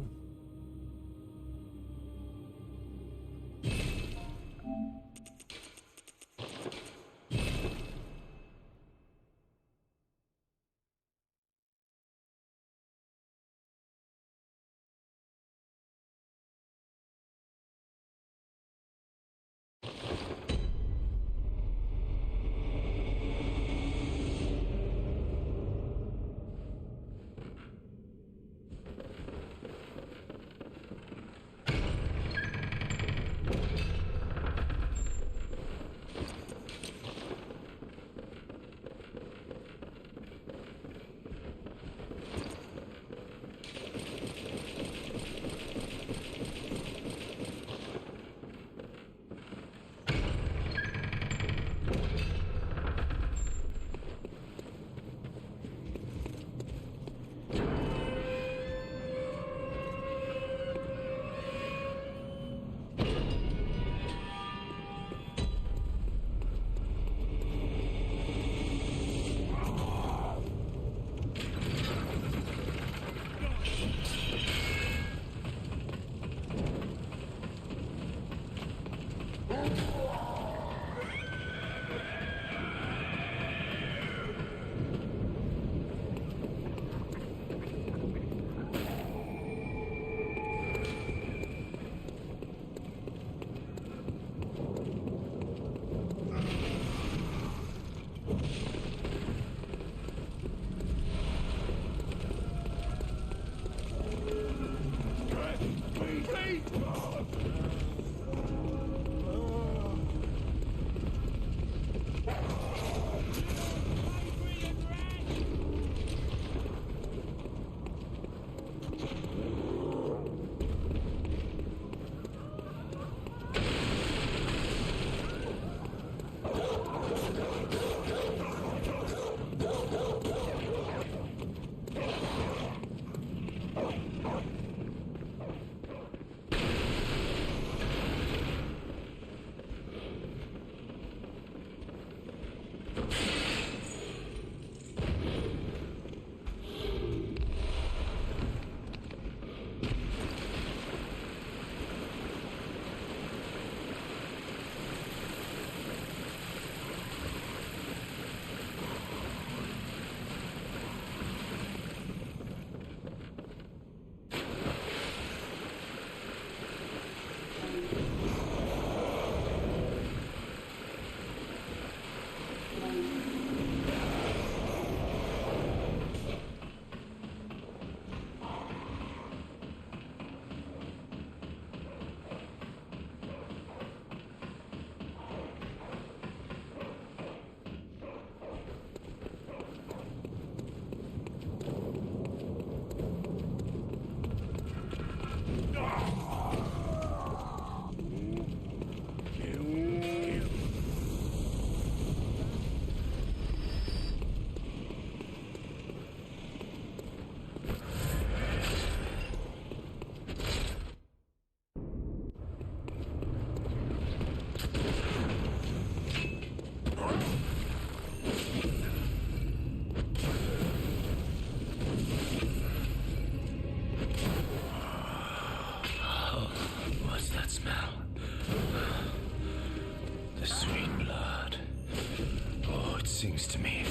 Sings to me.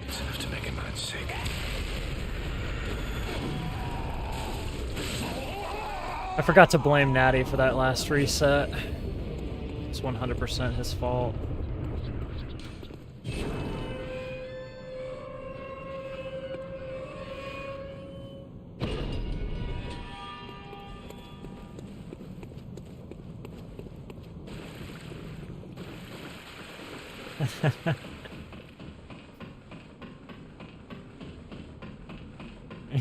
It's enough to make a man sick. I forgot to blame Natty for that last reset. It's 100% his fault.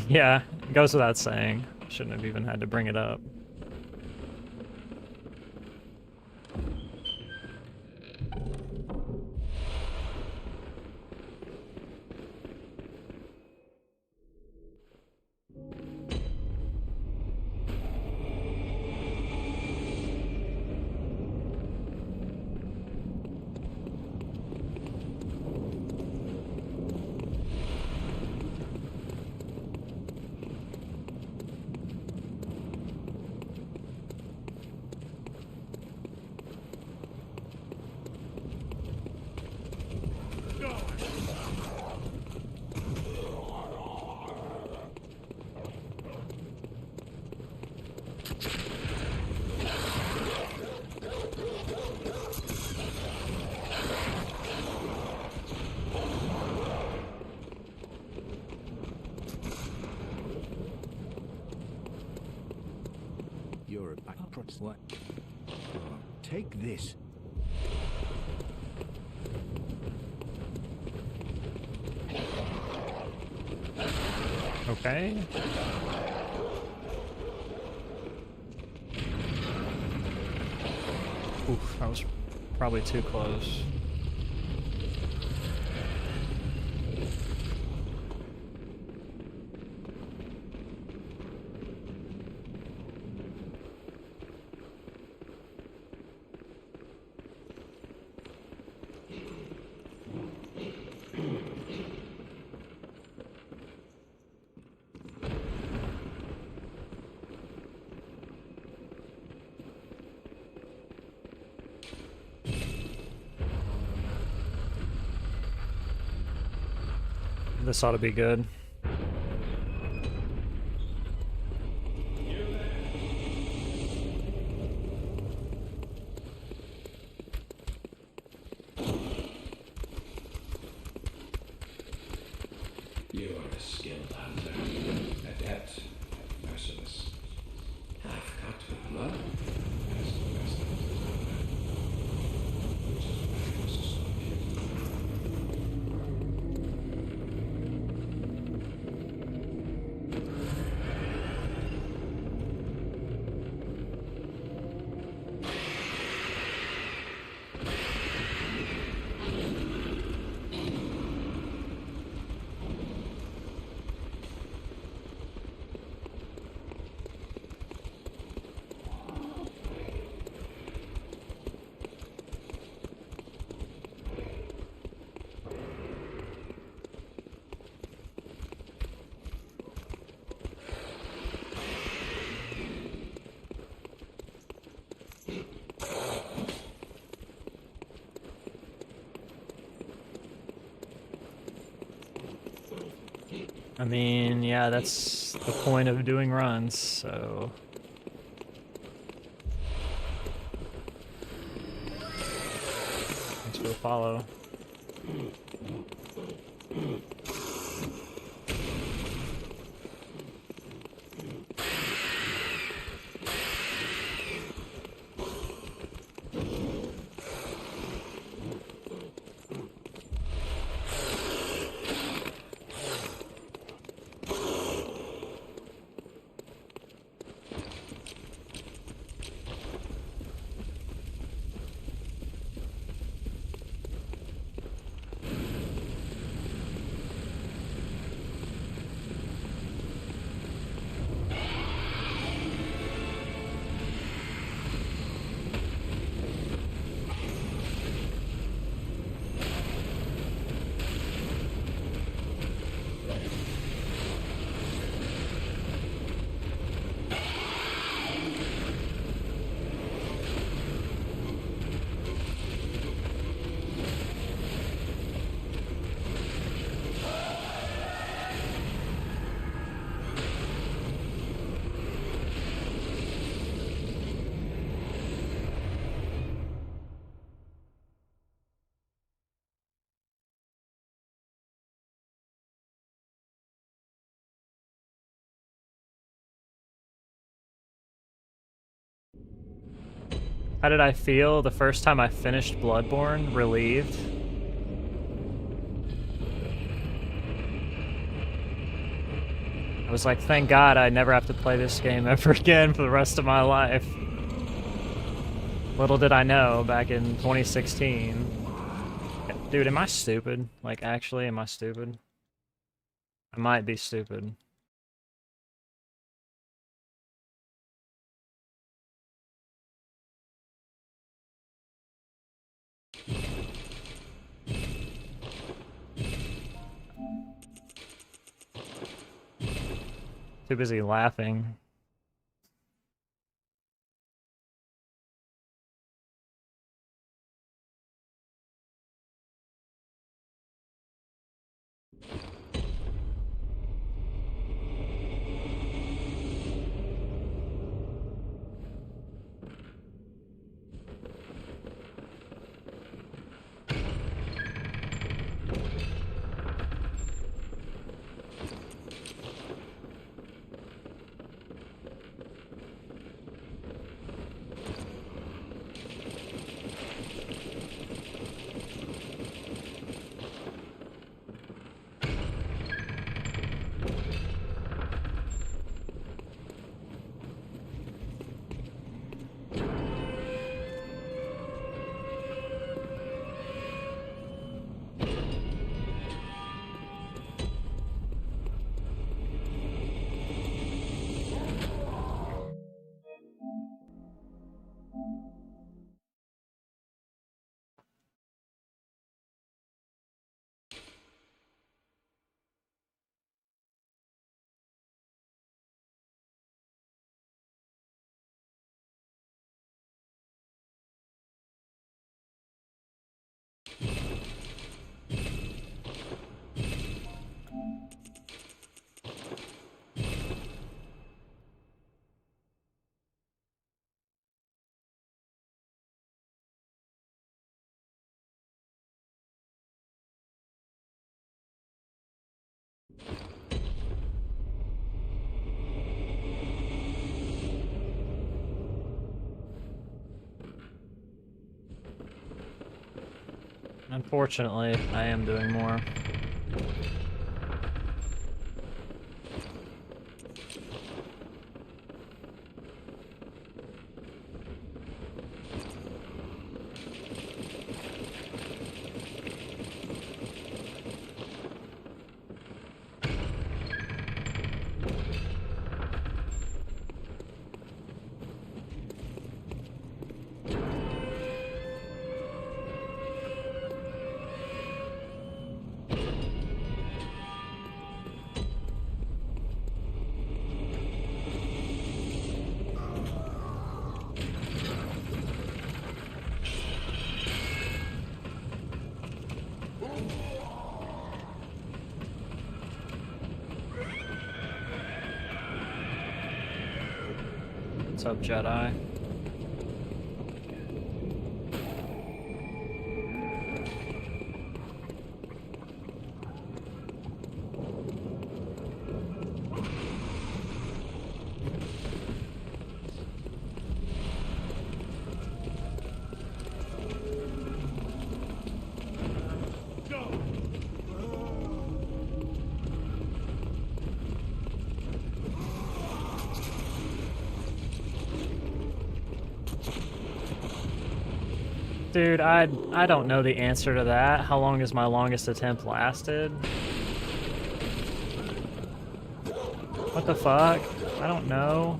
Yeah, it goes without saying. Shouldn't have even had to bring it up. You're a backprot slut. Take this. Okay. Oof, that was probably too close. This ought to be good. You are a skilled hunter, adept, merciless. Half-cut with blood, as the rest of us is honor. Which is why I must stop you. I mean, yeah, that's the point of doing runs, so... Thanks for the follow. How did I feel the first time I finished Bloodborne? Relieved. was like, thank God I never have to play this game ever again for the rest of my life. Little did I know back in 2016. Dude, am I stupid? Like, actually, am I stupid? I might be stupid. Too busy laughing. Unfortunately, I am doing more. What's up, Jedi? Dude, I don't know the answer to that. How long has my longest attempt lasted? What the fuck? I don't know.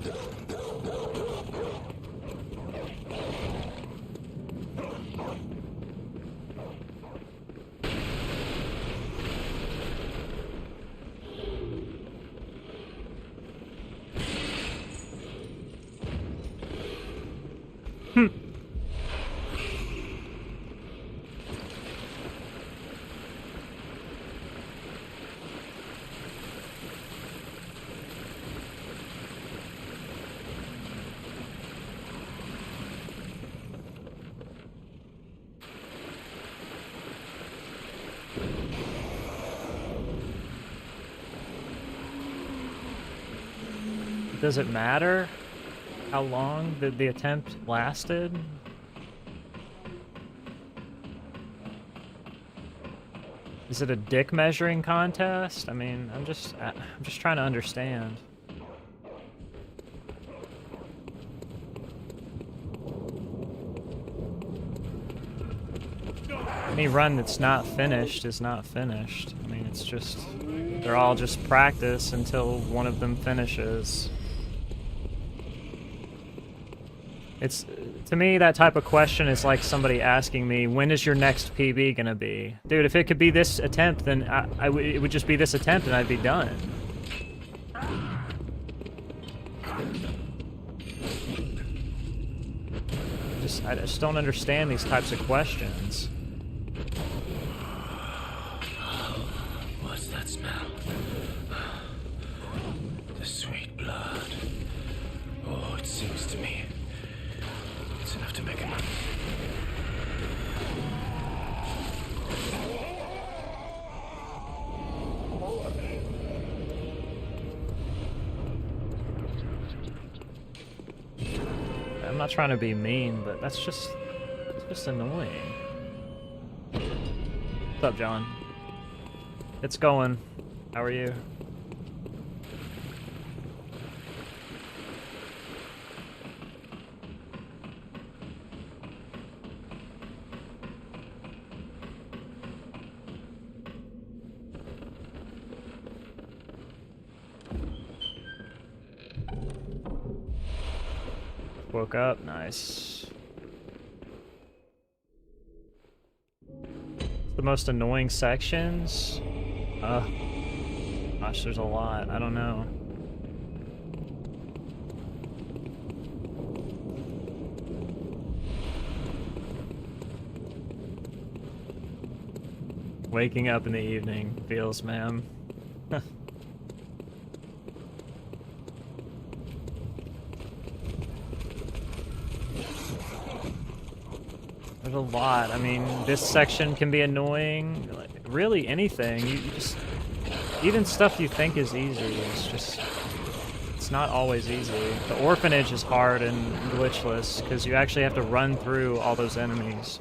Does it matter how long the attempt lasted? Is it a dick measuring contest? I mean, I'm just trying to understand. Any run that's not finished is not finished. I mean, it's just, they're all just practice until one of them finishes. It's, to me, that type of question is like somebody asking me, when is your next PB gonna be? Dude, if it could be this attempt, then it would just be this attempt and I'd be done. I just don't understand these types of questions. What's that smell? The sweet blood. Oh, it sings to me. It's enough to make a man. I'm not trying to be mean, but it's just annoying. What's up, John? It's going. How are you? Woke up, nice. The most annoying sections? Gosh, there's a lot. I don't know. Waking up in the evening feels, man. There's a lot. I mean, this section can be annoying. Like, really, anything. You just... Even stuff you think is easy, it's just... It's not always easy. The orphanage is hard in Glitchless, because you actually have to run through all those enemies.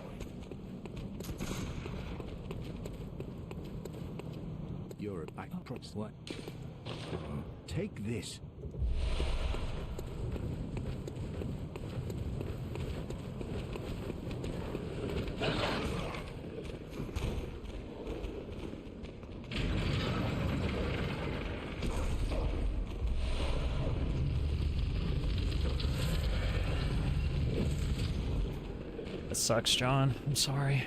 You're a back what? Take this. That sucks, John. I'm sorry.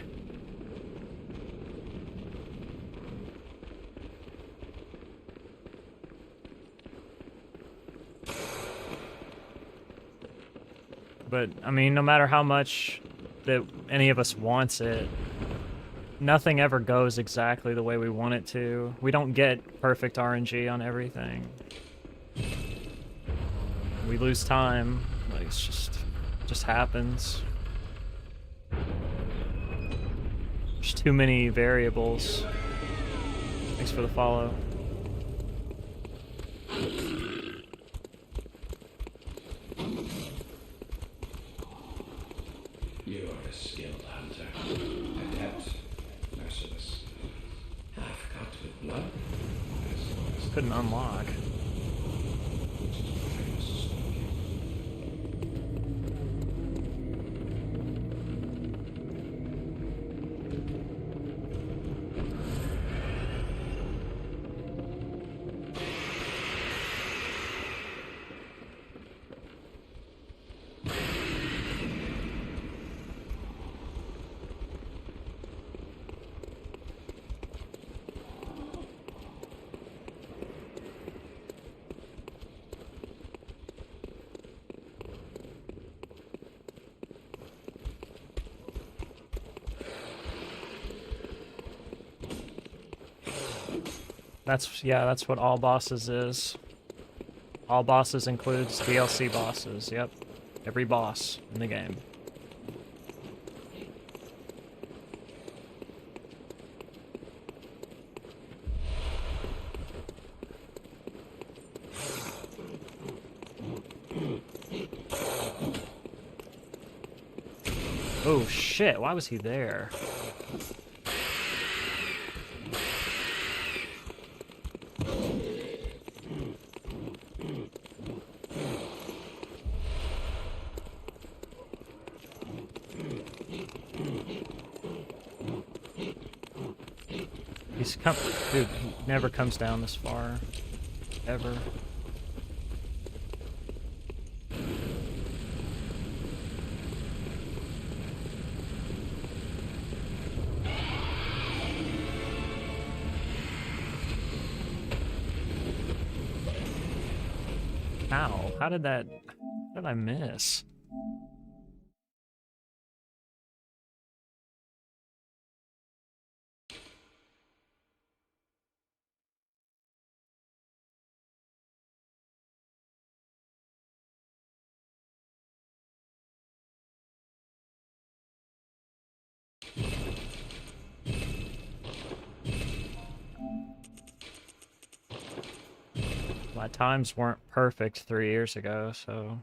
But, I mean, no matter how much that any of us wants it, nothing ever goes exactly the way we want it to. We don't get perfect RNG on everything. We lose time. Like, it's just happens. There's too many variables. Thanks for the follow. You are a skilled hunter, adept, merciless, half-cut with blood. Couldn't unlock. Which is why I must stop you. That's what all bosses is. All bosses includes DLC bosses, yep. Every boss in the game. Oh shit, why was he there? Dude, he never comes down this far. Ever. How? How did I miss? My times weren't perfect 3 years ago, so...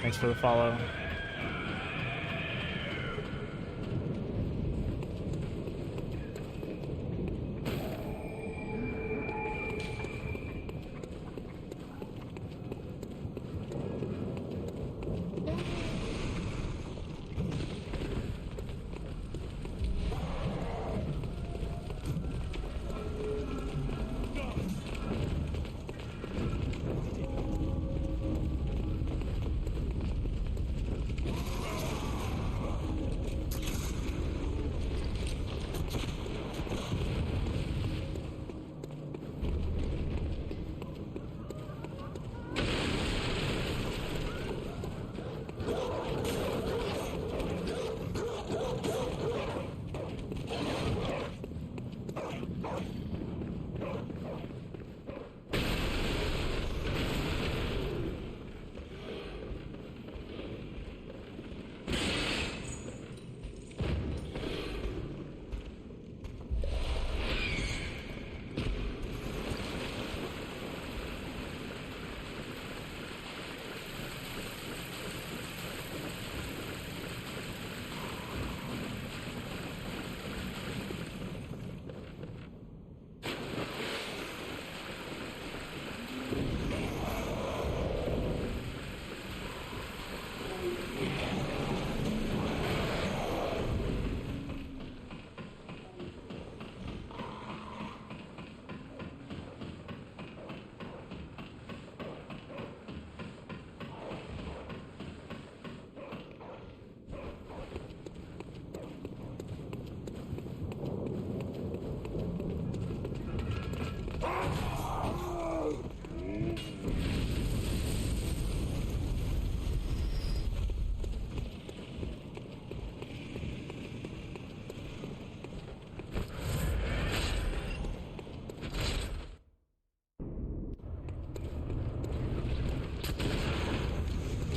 Thanks for the follow.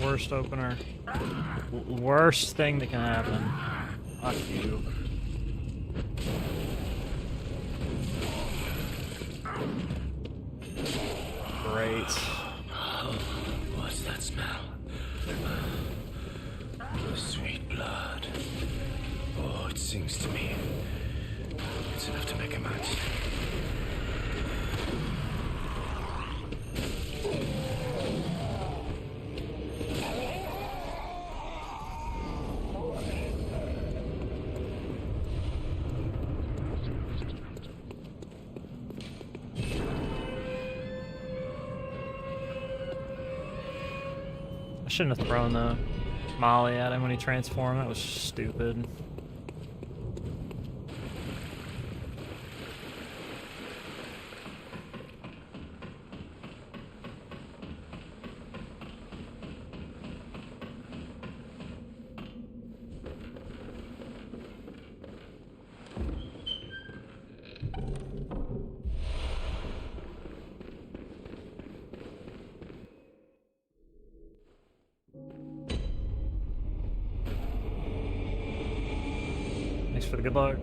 Worst opener. Worst thing that can happen. Fuck you. Great. What's that smell? Sweet blood. Oh, it sings to me. It's enough to make a match. shouldn't have thrown the molly at him when he transformed. That was stupid. Thanks for the good luck.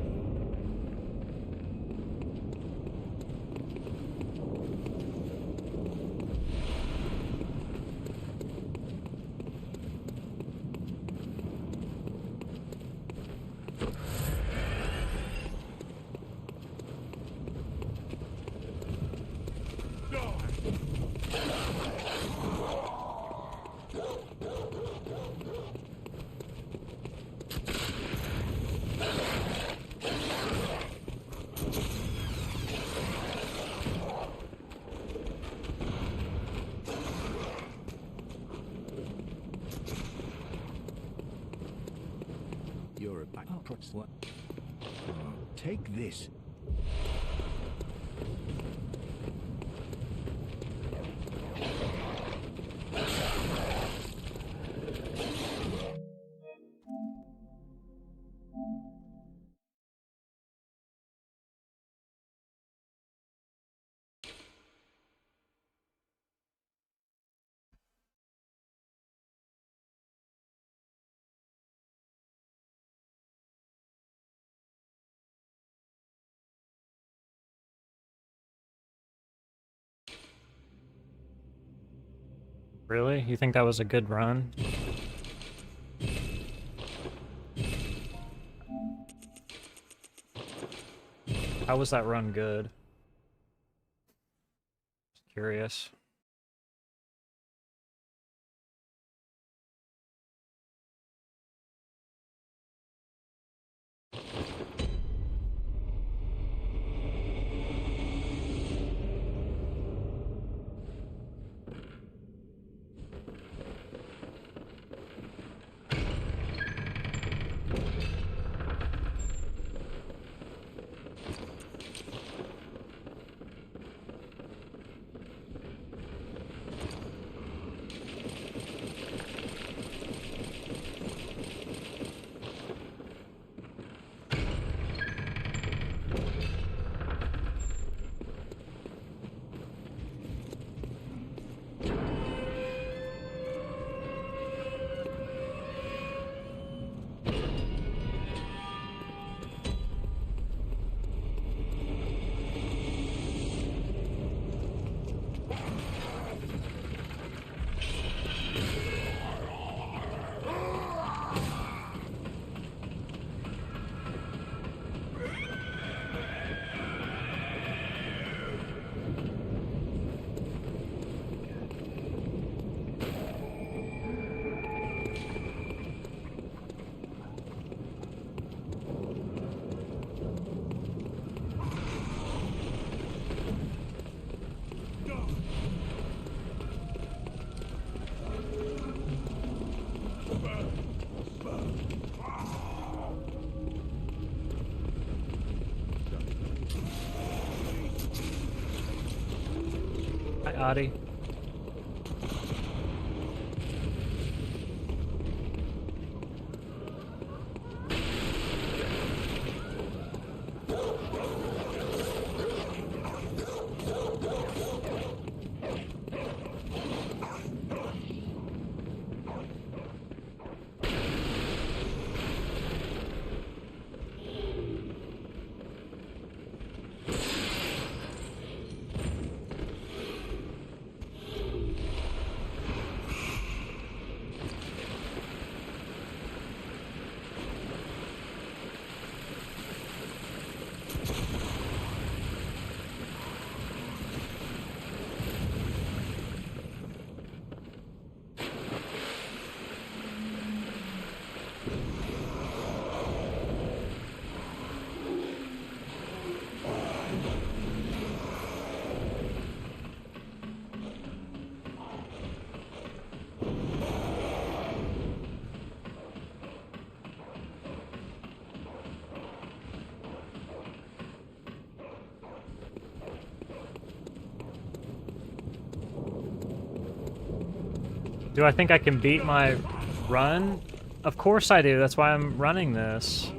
You're a backprot slut. Take this. Really? You think that was a good run? How was that run good? Just curious. Hi, Adi. Do I think I can beat my run? Of course I do. That's why I'm running this.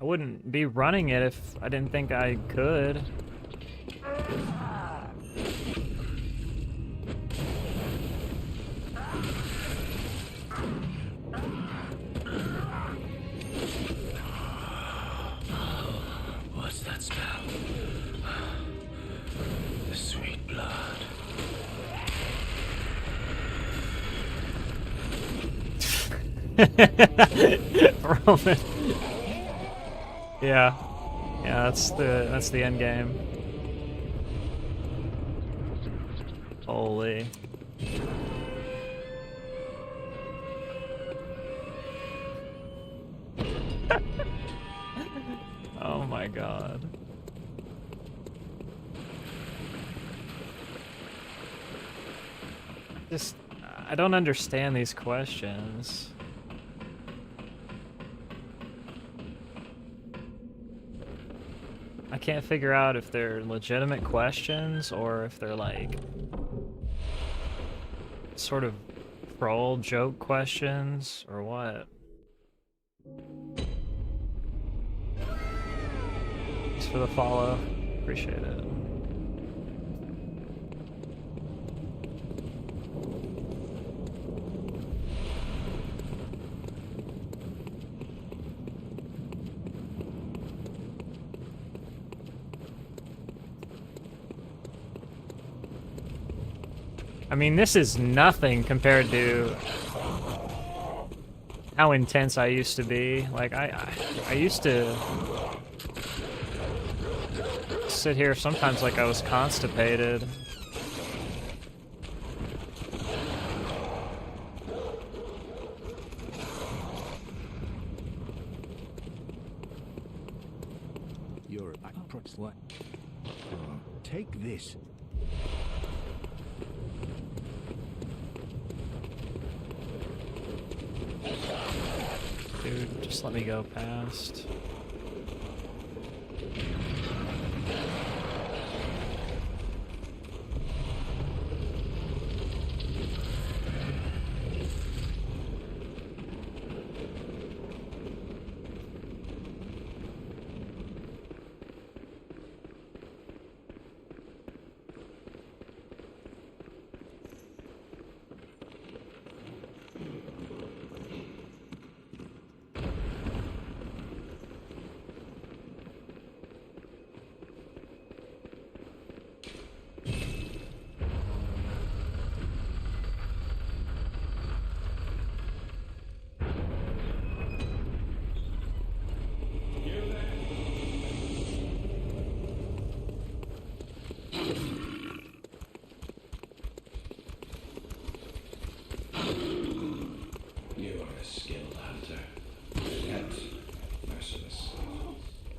I wouldn't be running it if I didn't think I could. What's that smell? The sweet blood. Roman. Yeah. Yeah, that's the end game. Holy. Oh my god. Just, I don't understand these questions. I can't figure out if they're legitimate questions or if they're like sort of troll joke questions or what. Thanks for the follow. Appreciate it. I mean, this is nothing compared to how intense I used to be. Like, I used to sit here sometimes like I was constipated. You're like. Take this. Dude, just let me go past. You are a skilled hunter, yet merciless.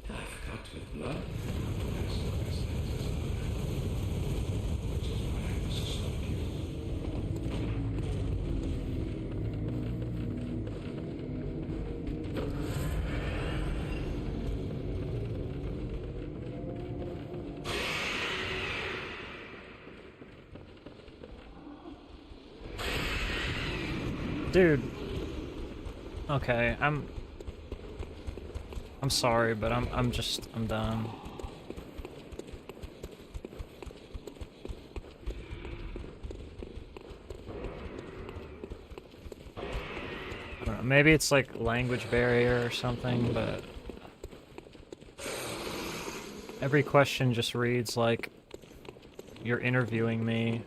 Half cut with blood, as long as that is honor. Which is why I must stop you. Dude. Okay, I'm sorry, but I'm done. I don't know, maybe it's like language barrier or something, but every question just reads like you're interviewing me.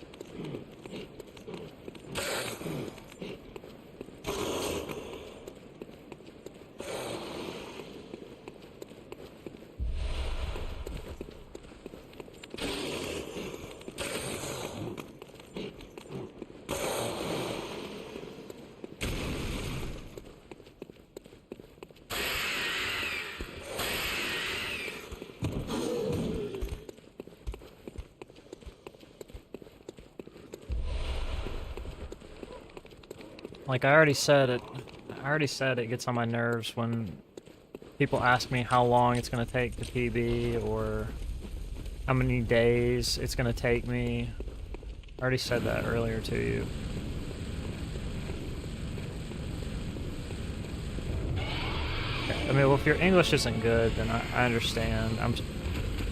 Like I already said it gets on my nerves when people ask me how long it's going to take to PB or how many days it's going to take me. I already said that earlier to you. I mean, well, if your English isn't good, then I understand.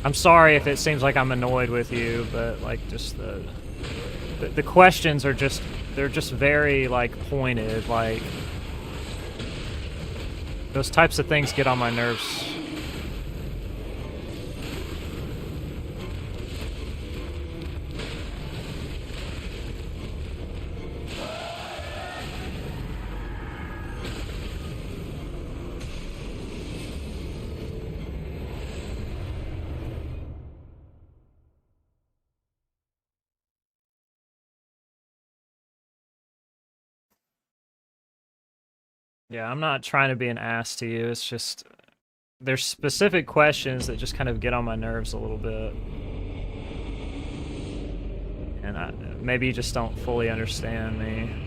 I'm sorry if it seems like I'm annoyed with you, but like just the questions are just, they're just very like pointed, like those types of things get on my nerves. Yeah, I'm not trying to be an ass to you. It's just there's specific questions that just kind of get on my nerves a little bit. And maybe you just don't fully understand me.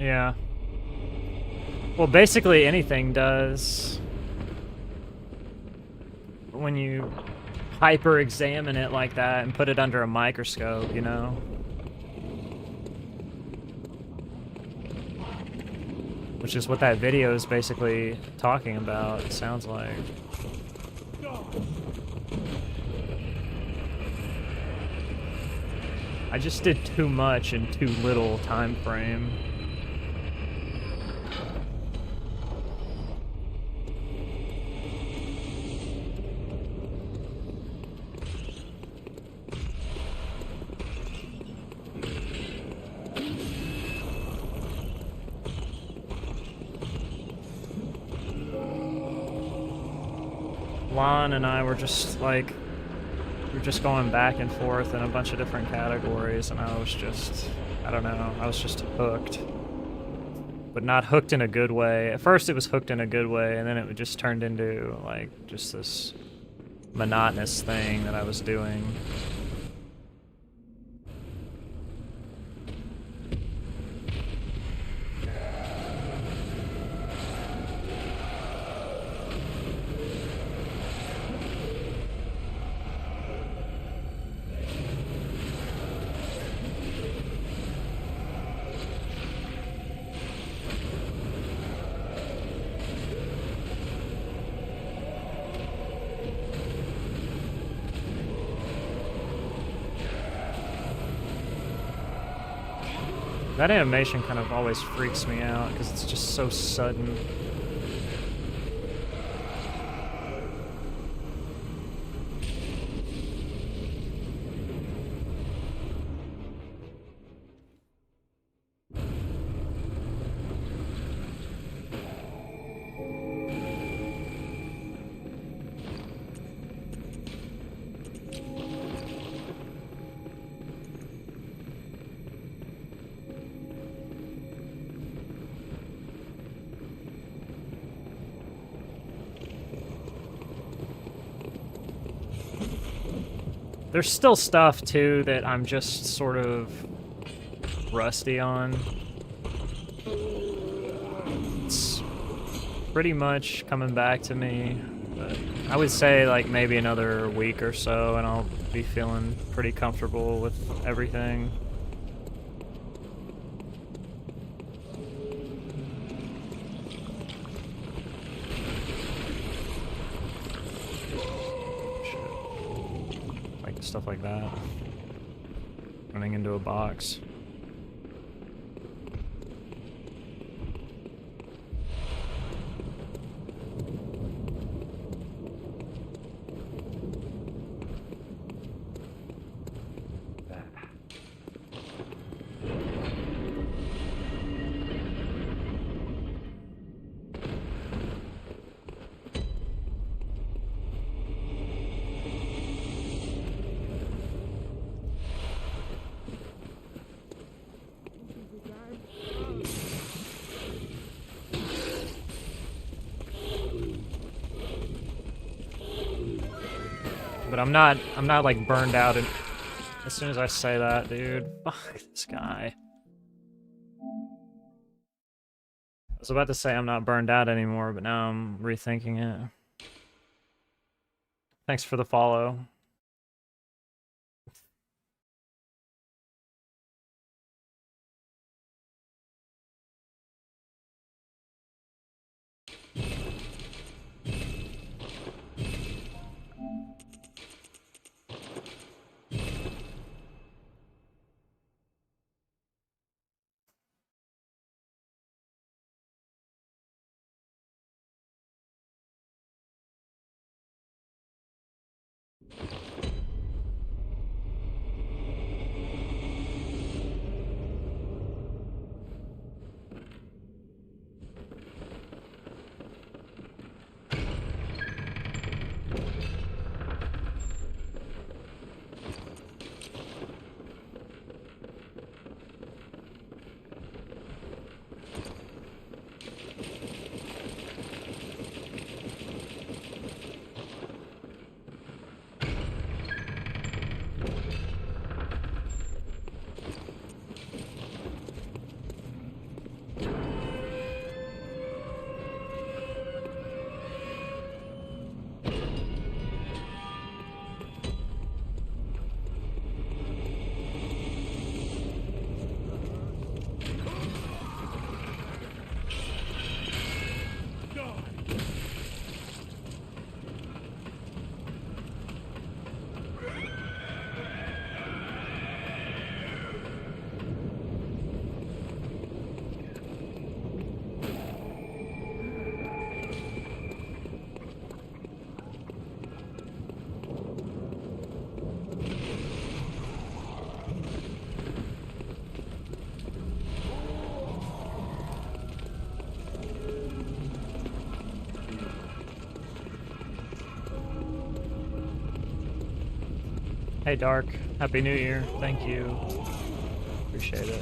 Yeah. Well, basically anything does. When you hyper-examine it like that and put it under a microscope, you know? Which is what that video is basically talking about, it sounds like. I just did too much in too little time frame. Lon and I were just like, we were just going back and forth in a bunch of different categories, and I was just, I don't know, I was just hooked. But not hooked in a good way. At first it was hooked in a good way, and then it just turned into like just this monotonous thing that I was doing. That animation kind of always freaks me out because it's just so sudden. There's still stuff, too, that I'm just sort of rusty on. It's pretty much coming back to me, but I would say like maybe another week or so and I'll be feeling pretty comfortable with everything. stuff like that. Running into a box. But I'm not like burned out and as soon as I say that, dude. Fuck this guy. I was about to say I'm not burned out anymore, but now I'm rethinking it. Thanks for the follow. Hey Dark, Happy New Year. Thank you. Appreciate it.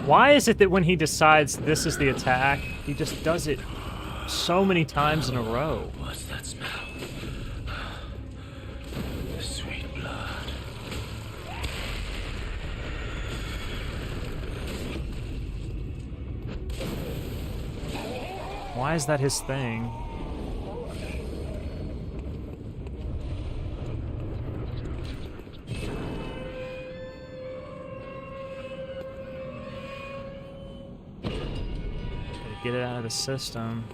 Why is it that when he decides this is the attack, he just does it so many times in a row. What's that smell? The sweet blood. Why is that his thing? Gotta get it out of the system.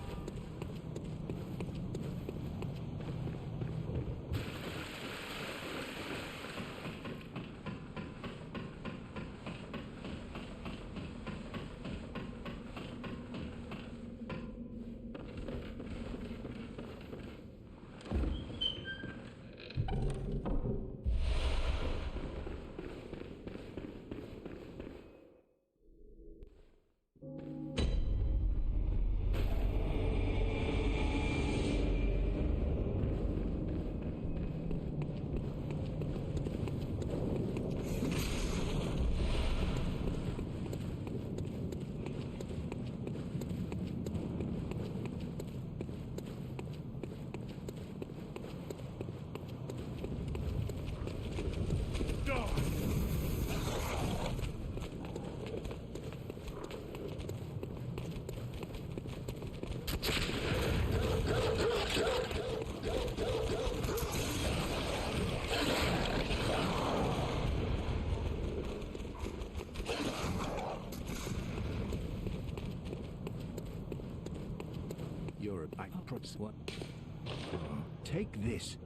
You're a backwards what? Take this.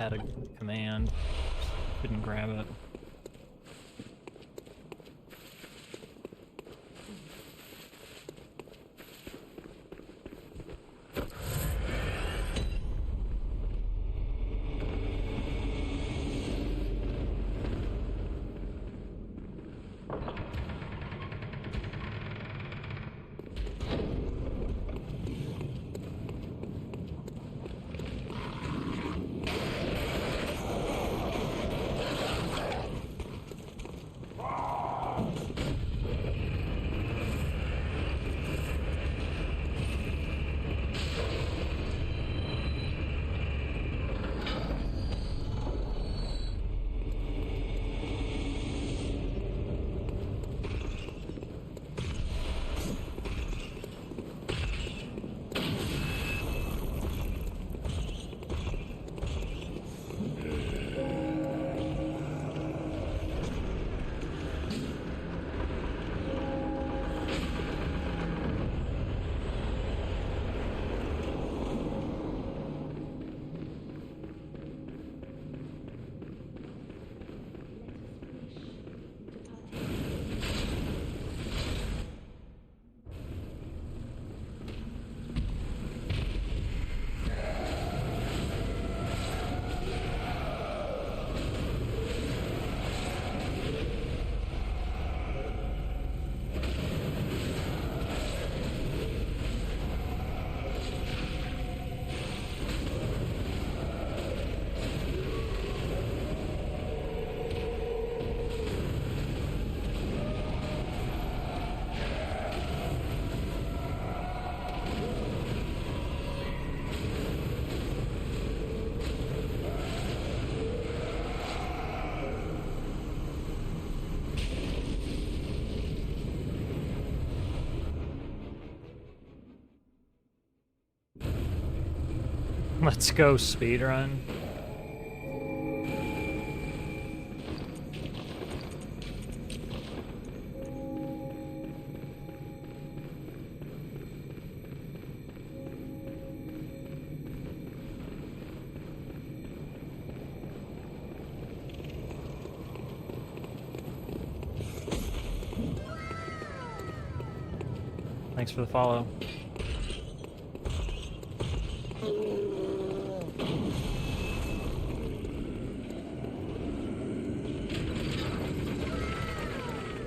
had a command. Couldn't grab it. Let's go speedrun. Thanks for the follow.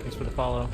Thanks for the follow.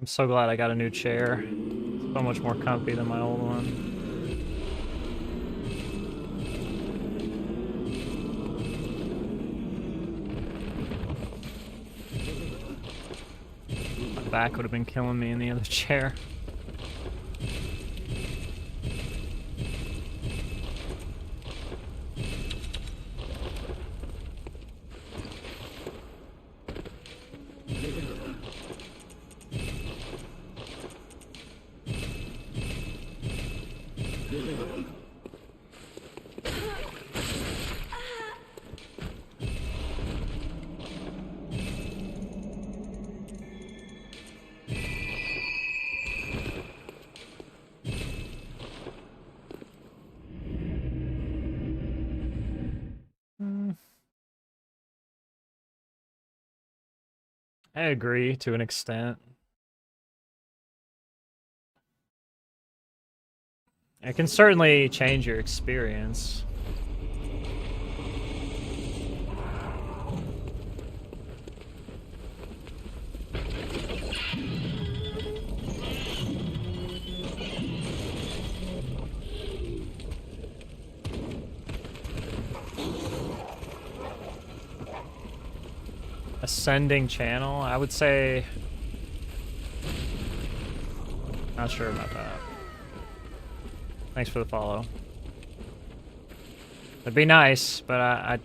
I'm so glad I got a new chair. It's so much more comfy than my old one. My back would have been killing me in the other chair. I agree to an extent. It can certainly change your experience. Ascending channel, I would say. Not sure about that. Thanks for the follow. It'd be nice, but I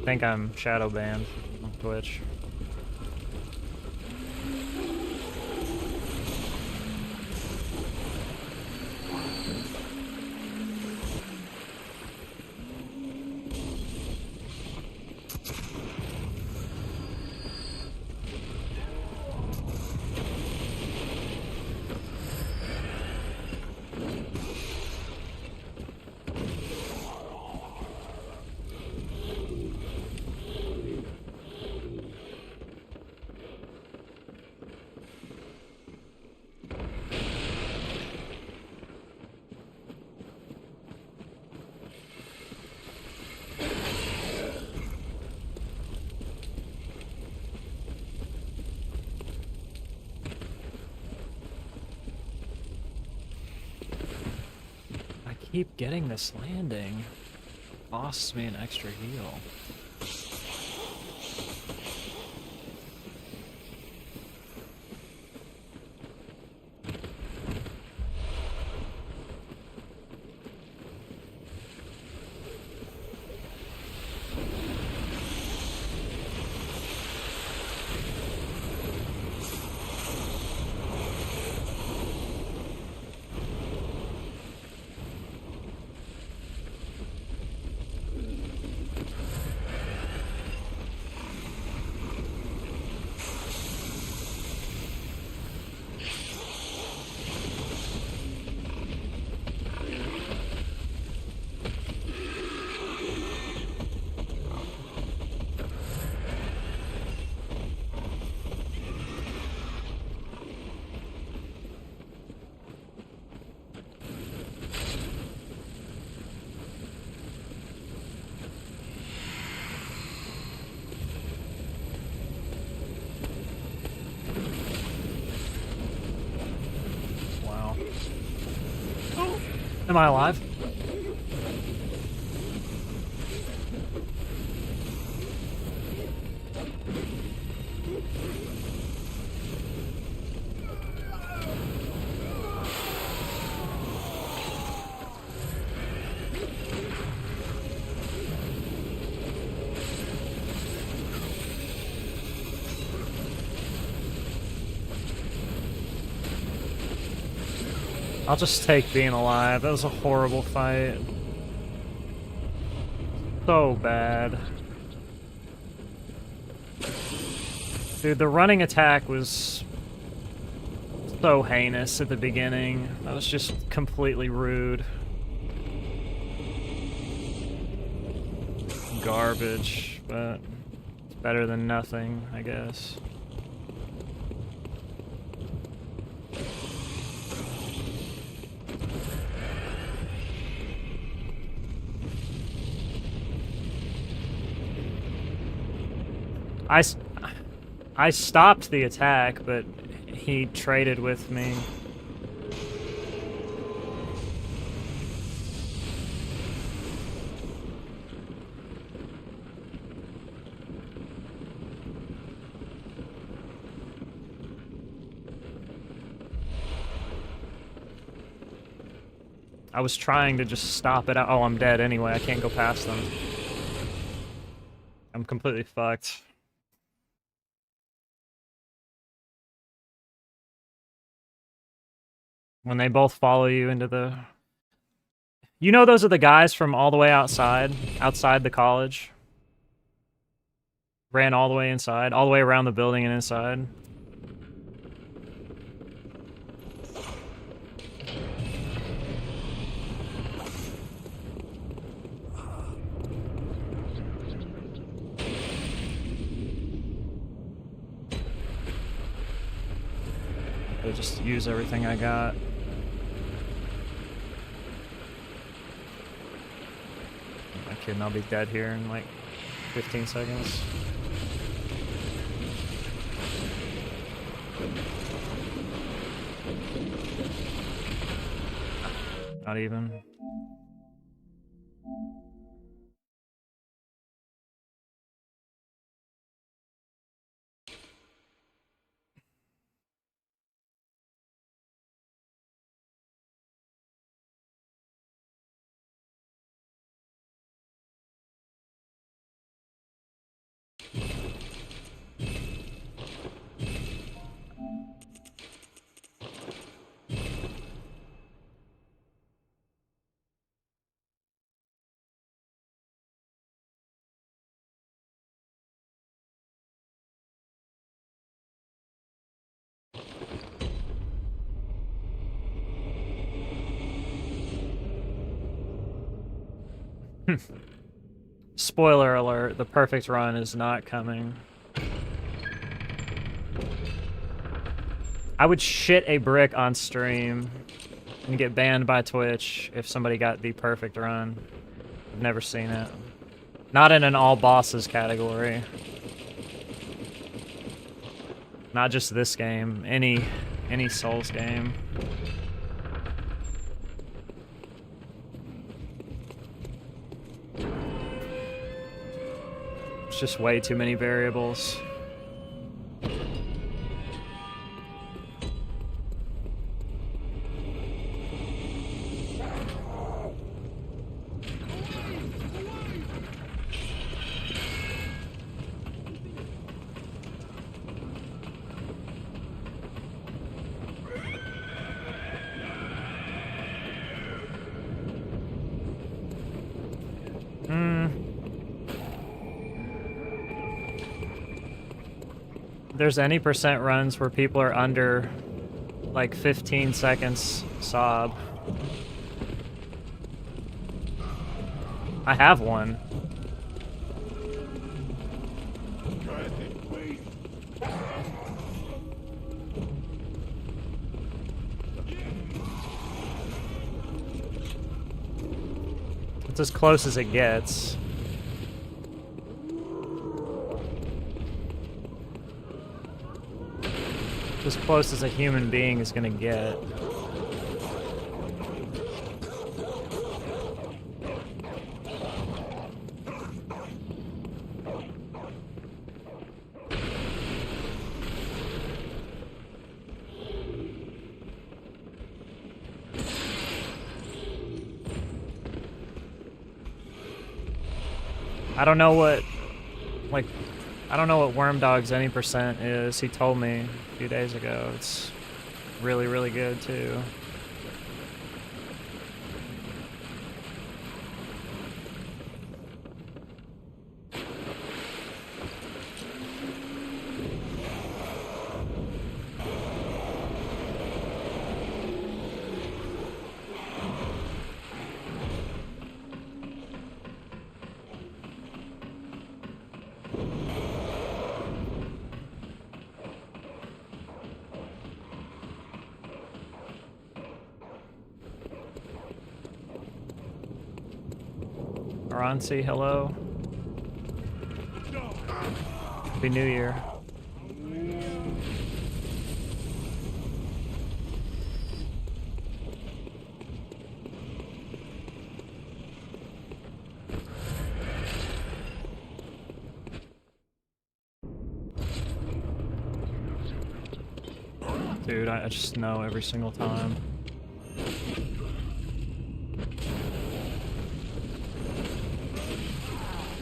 think I'm shadow banned on Twitch. Keep getting this landing. Costs me an extra heal. Am I alive? I'll just take being alive. That was a horrible fight. So bad. Dude, the running attack was so heinous at the beginning. That was just completely rude. Garbage, but it's better than nothing, I guess. I stopped the attack, but he traded with me. I was trying to just stop it. Oh, I'm dead anyway. I can't go past them. I'm completely fucked. When they both follow you into the... You know those are the guys from all the way outside the college? Ran all the way inside, all the way around the building and inside. to just use everything I got. I'm not kidding, I'll be dead here in like 15 seconds. Not even. Spoiler alert, the perfect run is not coming. I would shit a brick on stream and get banned by Twitch if somebody got the perfect run. I've never seen it. Not in an all bosses category. Not just this game, any Souls game. It's just way too many variables. There's any percent runs where people are under like 15 seconds sob. I have one. It's as close as it gets. As close as a human being is gonna get. I don't know what, like, I don't know what Wormdog's any percent is. He told me a few days ago. It's really, really good too. Aransi, hello. Happy New Year. Dude, I just know every single time.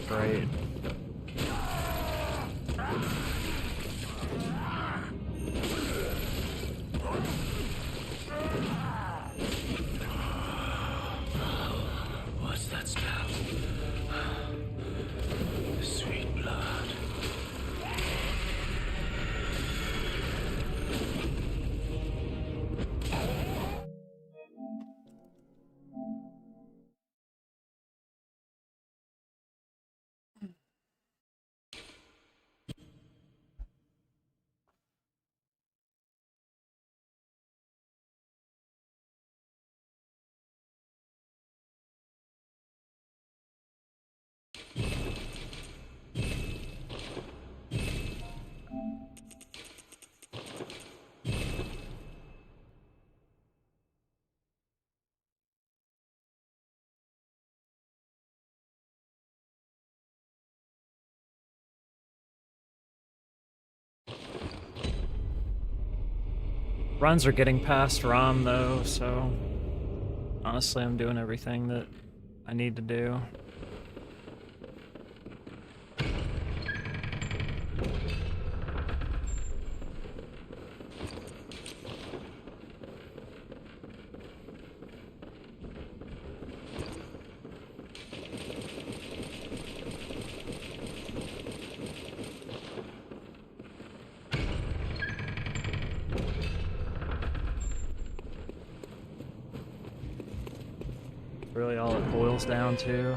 Great. What's that smell? The sweet blood. Runs are getting past ROM though, so honestly I'm doing everything that I need to do. Really all it boils down to.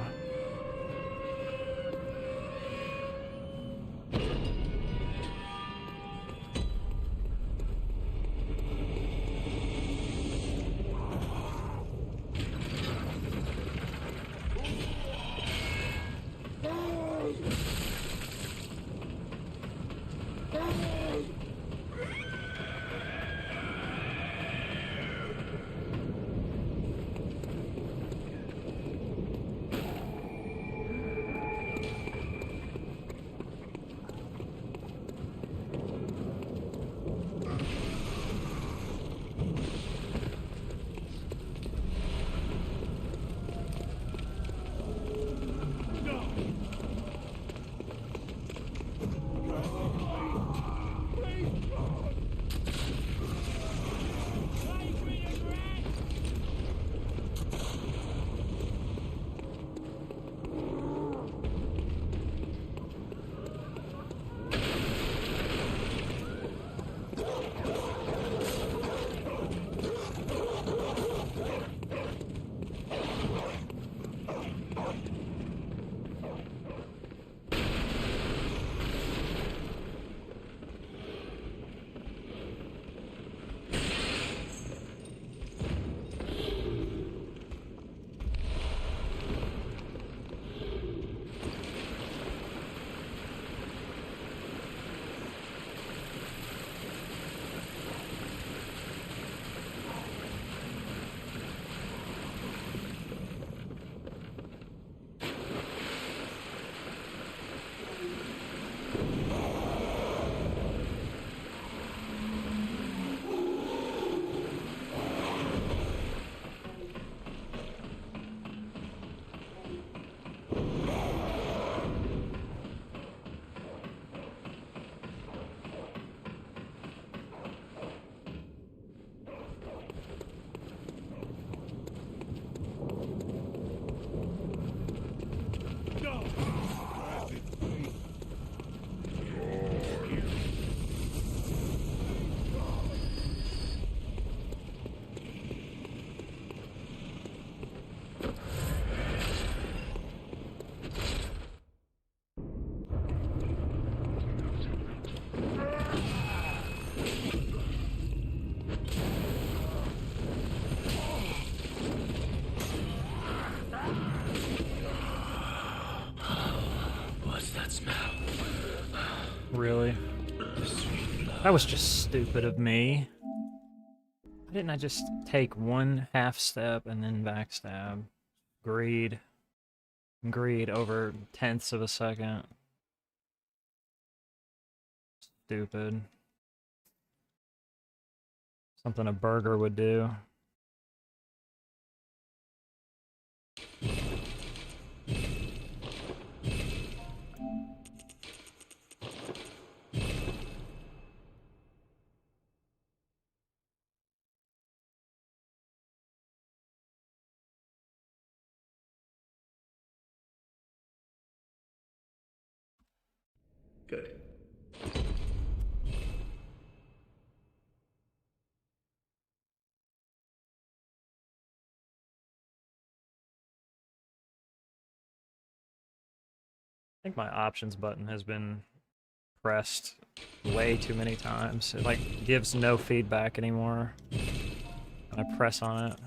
Really? That was just stupid of me. Why didn't I just take one half step and then backstab? Greed. Greed over tenths of a second. Stupid. Something a burger would do. Good. I think my options button has been pressed way too many times. It like gives no feedback anymore when I press on it.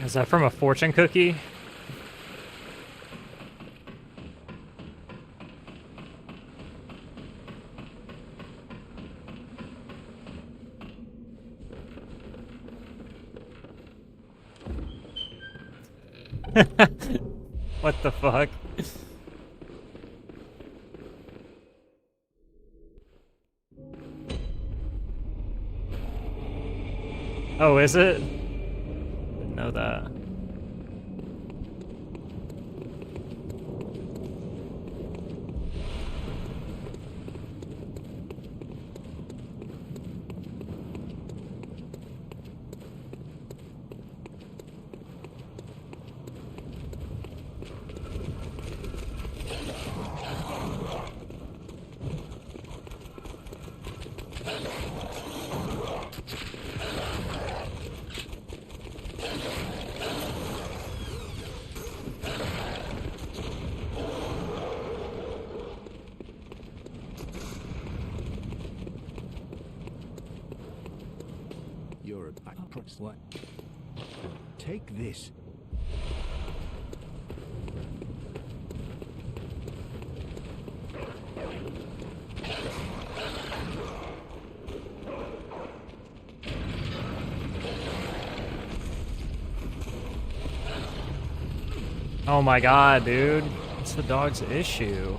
Is that from a fortune cookie? What the fuck? Oh, is it? Didn't know that. You're a backwards what? Take this. Oh my god, dude. What's the dog's issue?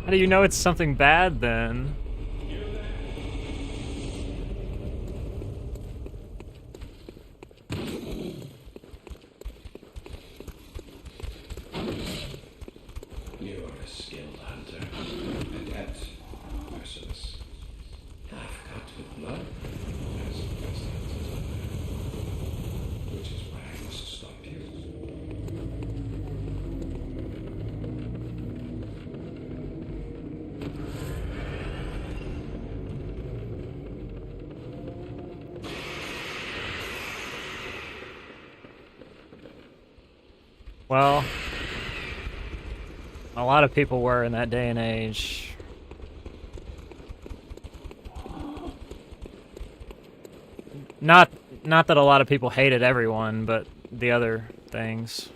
How do you know it's something bad then? You are a skilled hunter, adept, merciless, half-cut with blood, as the best hunters are there. Which is why I must stop you. Well, a lot of people were in that day and age. Not that a lot of people hated everyone, but the other things.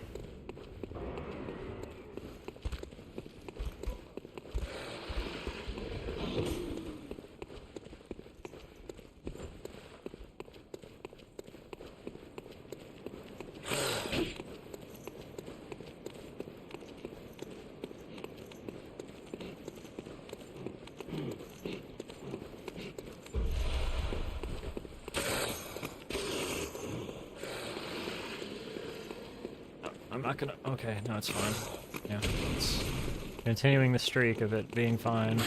I'm not gonna... Okay, no, it's fine. Yeah, it's continuing the streak of it being fine.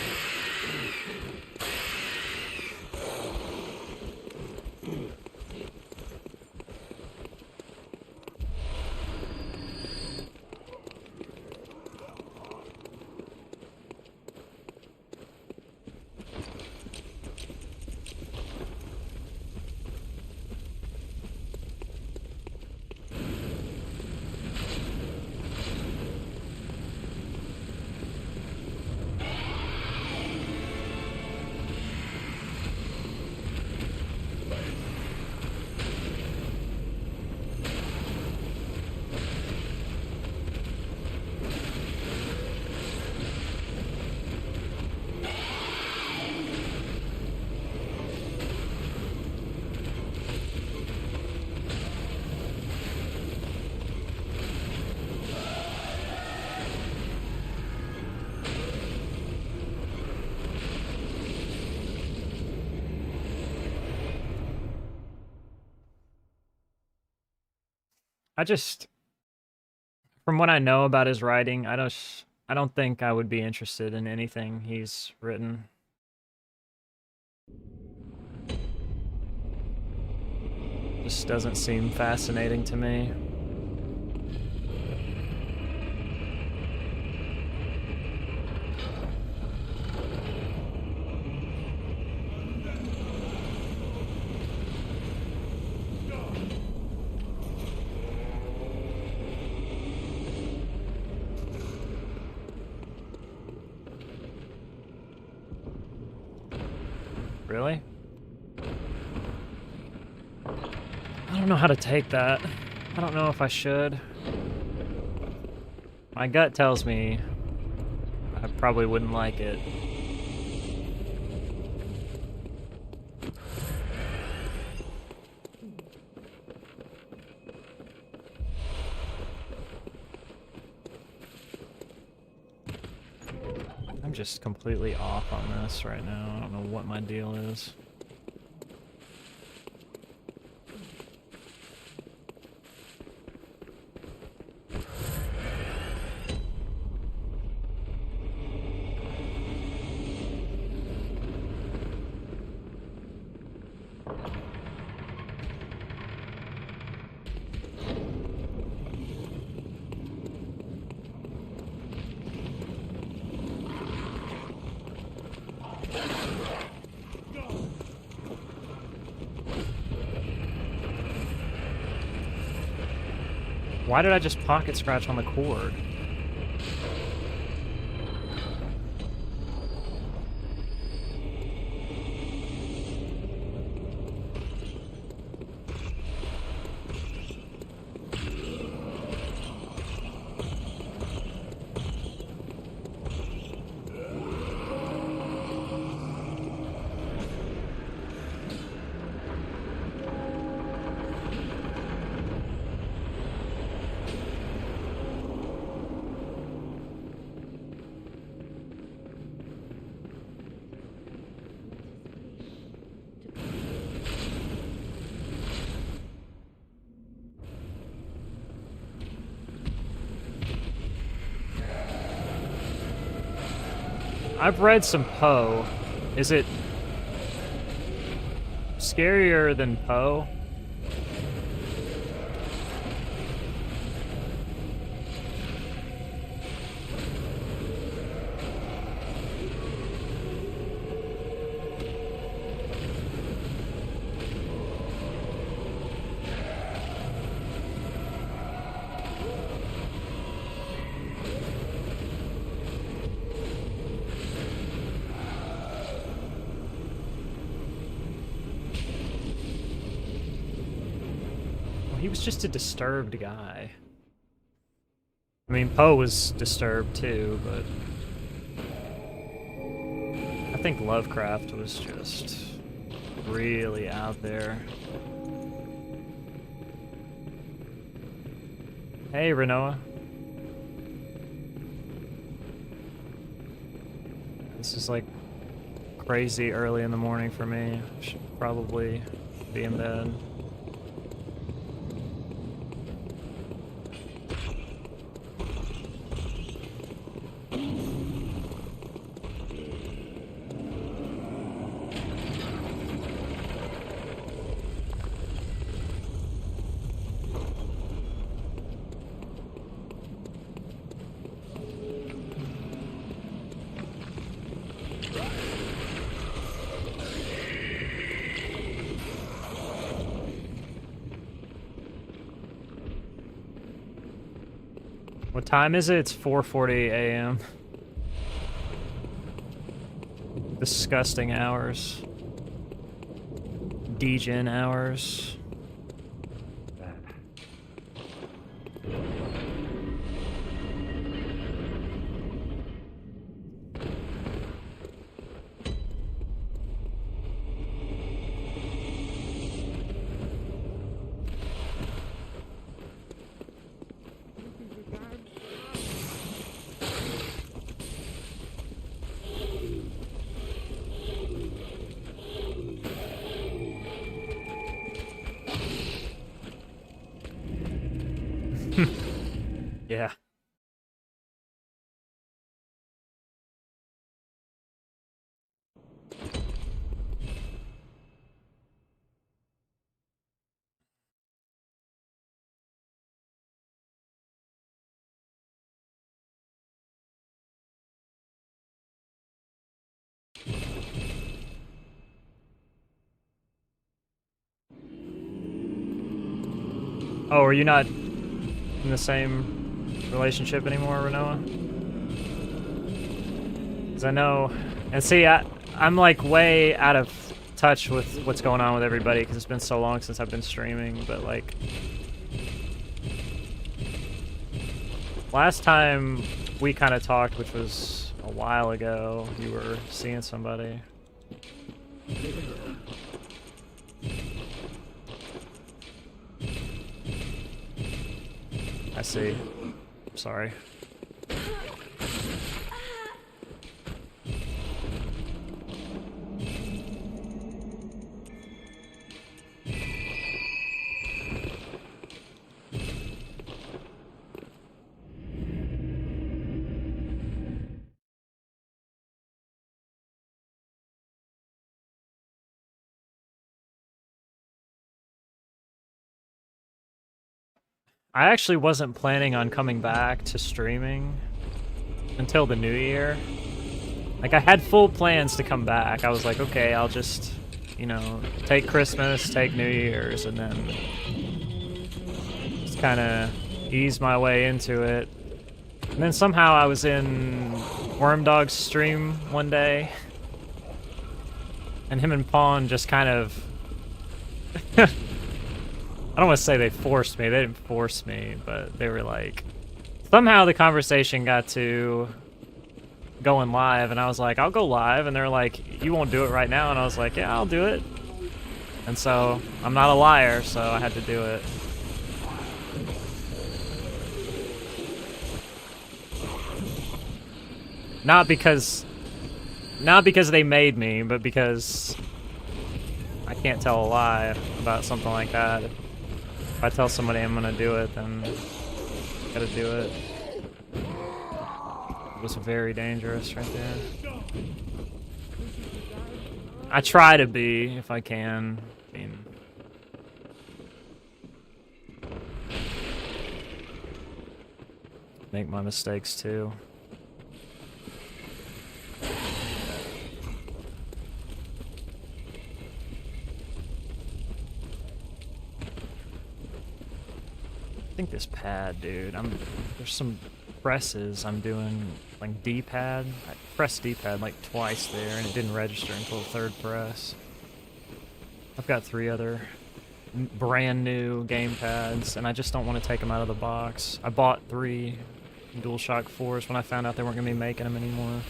I just, from what I know about his writing, I don't think I would be interested in anything he's written. Just doesn't seem fascinating to me. Really? I don't know how to take that. I don't know if I should. My gut tells me I probably wouldn't like it. I'm just completely off on this right now. I don't know what my deal is. Why did I just pocket scratch on the cord? I've read some Poe. Is it scarier than Poe? He was just a disturbed guy. I mean, Poe was disturbed too, but I think Lovecraft was just really out there. Hey, Renoa. This is like crazy early in the morning for me. I should probably be in bed. What time is it? It's 4:40 a.m. Disgusting hours. Degen hours. Yeah. Oh, are you not in the same relationship anymore, Renoa? Because I know, and see, I'm like way out of touch with what's going on with everybody because it's been so long since I've been streaming, but like, last time we kind of talked, which was a while ago, you were seeing somebody. I see. Sorry. I actually wasn't planning on coming back to streaming until the new year. Like, I had full plans to come back. I was like, okay, I'll just, you know, take Christmas, take New Year's, and then just kind of ease my way into it. And then somehow I was in Wormdog's stream one day, and him and Pawn just kind of... I don't want to say they forced me. They didn't force me, but they were like... Somehow the conversation got to going live, and I was like, I'll go live. And they're like, you won't do it right now. And I was like, yeah, I'll do it. And so, I'm not a liar, so I had to do it. Not because they made me, but because I can't tell a lie about something like that. If I tell somebody I'm gonna do it, then I gotta do it. was very dangerous right there. I try to be, if I can. I mean, make my mistakes too. I think this pad, dude, there's some presses I'm doing, like D-pad. I pressed D-pad like twice there, and it didn't register until the third press. I've got 3 other brand new game pads, and I just don't want to take them out of the box. I bought 3 DualShock 4s when I found out they weren't going to be making them anymore.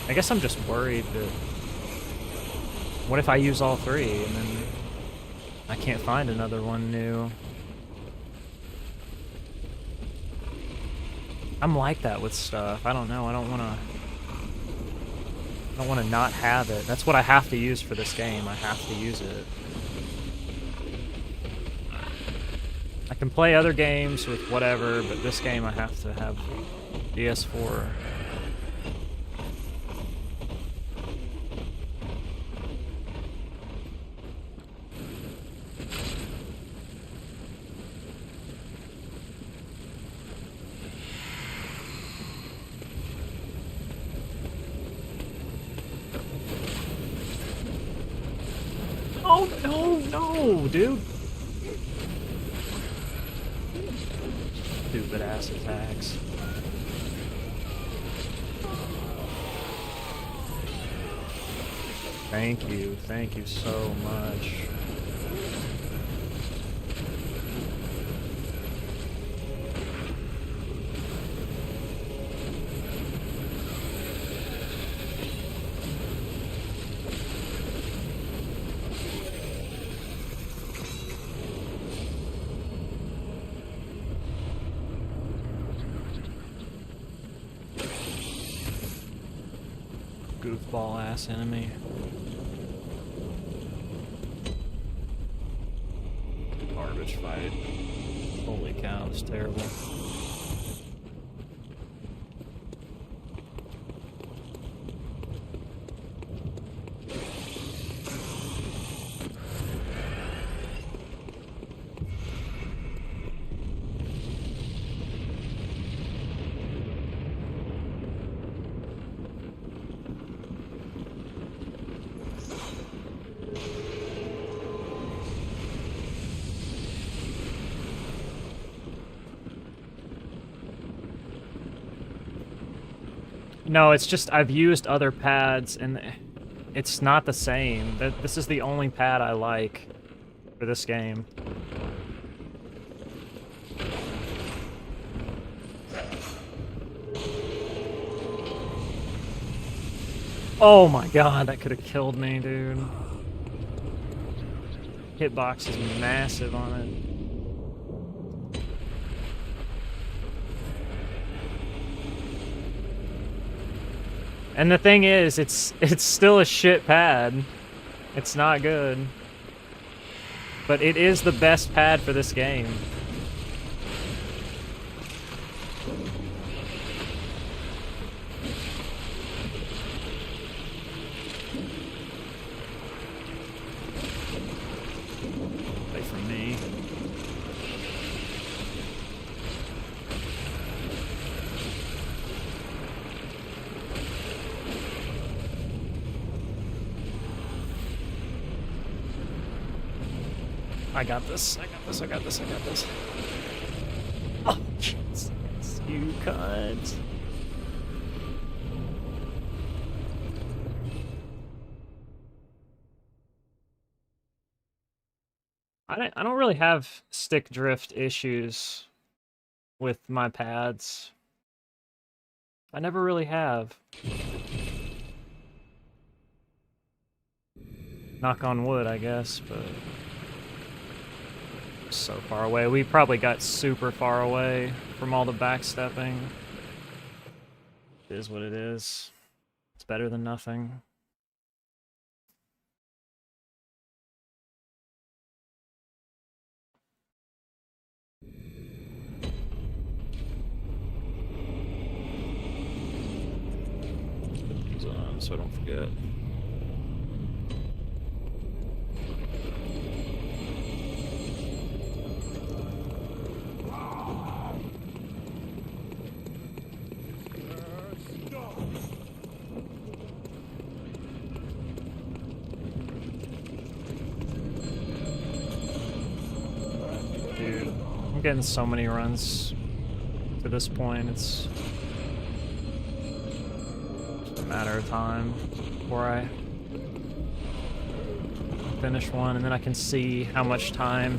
I guess I'm just worried that... What if I use all 3, and then I can't find another one new? I'm like that with stuff. I don't know. I don't want to not have it. That's what I have to use for this game. I have to use it. I can play other games with whatever, but this game I have to have PS4. Oh, no, dude. Stupid ass attacks. Thank you so much. Goofball ass enemy. Garbage fight. Holy cow, it's terrible. No, it's just I've used other pads and it's not the same. This is the only pad I like for this game. Oh my god, that could have killed me, dude. Hitbox is massive on it. And the thing is, it's still a shit pad. It's not good. But it is the best pad for this game. Wait for me. I got this. I got this. Oh, Jesus, you cunt. I don't really have stick drift issues with my pads. I never really have. Knock on wood, I guess, but... so far away. We probably got super far away from all the backstepping. It is what it is. It's better than nothing. so I don't forget. Dude, I'm getting so many runs to this point. It's just a matter of time before I finish one, and then I can see how much time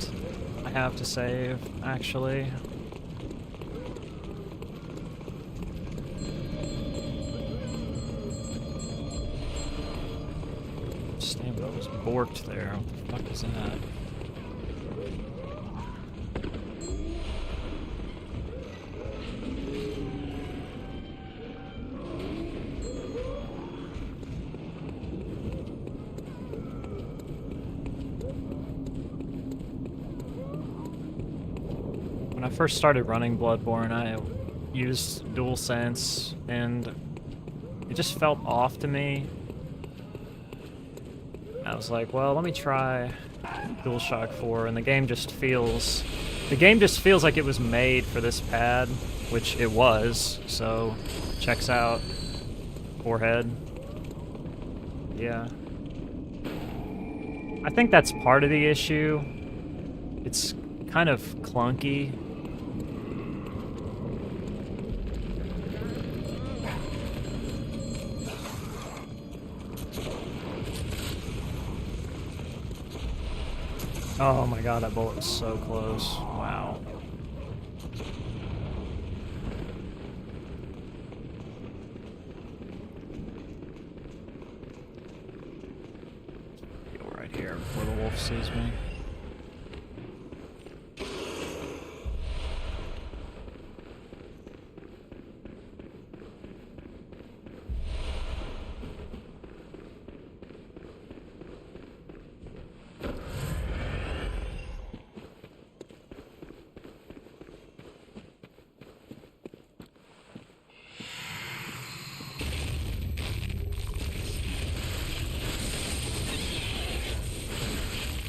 I have to save, actually. Stamina was borked there. What the fuck is that? When I first started running Bloodborne, I used DualSense, and it just felt off to me. I was like, well, let me try DualShock 4, and the game just feels like it was made for this pad, which it was, so checks out. Forehead. Yeah. I think that's part of the issue. It's kind of clunky. Oh my god, that bullet was so close. Wow. Go right here before the wolf sees me.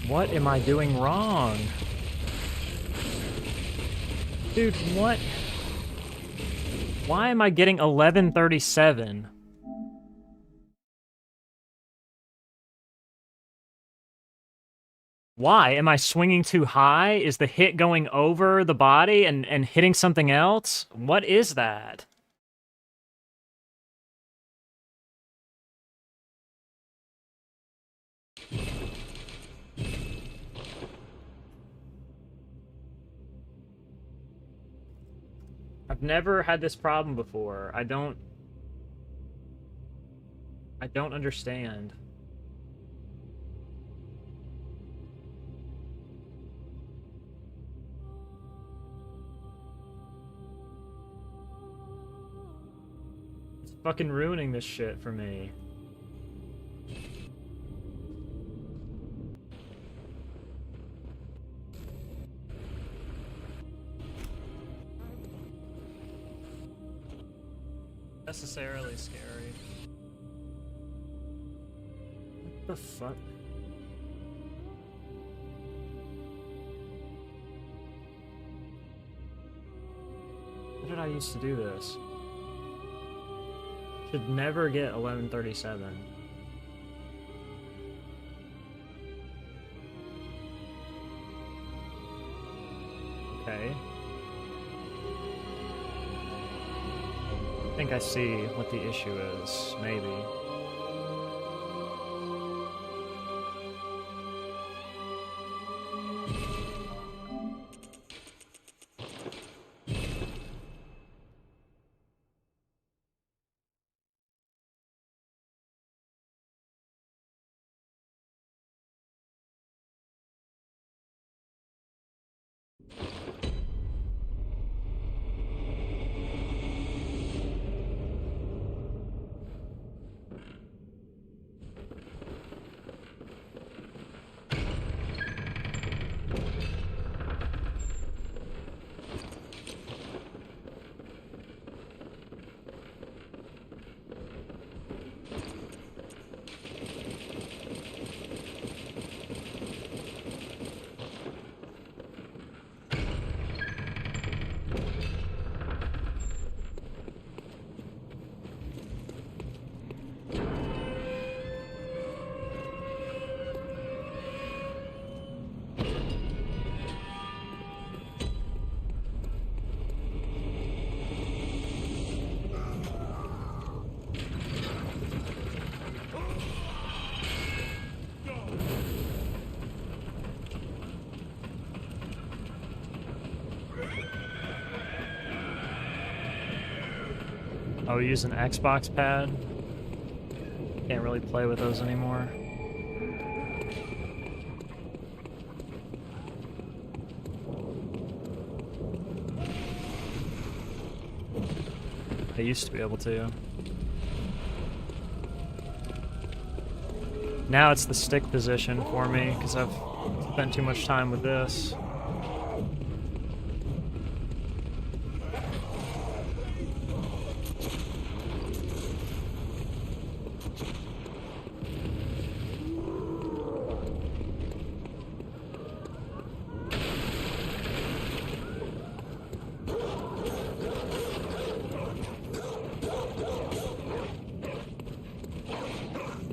What am I doing wrong? Dude, what? Why am I getting 1137? Why? Am I swinging too high? Is the hit going over the body and hitting something else? What is that? I've never had this problem before. I don't understand. It's fucking ruining this shit for me. Necessarily scary. What the fuck? How did I used to do this? Should never get 1137. Okay. I think I see what the issue is, maybe. Oh, we use an Xbox pad? Can't really play with those anymore. I used to be able to. Now it's the stick position for me, because I've spent too much time with this.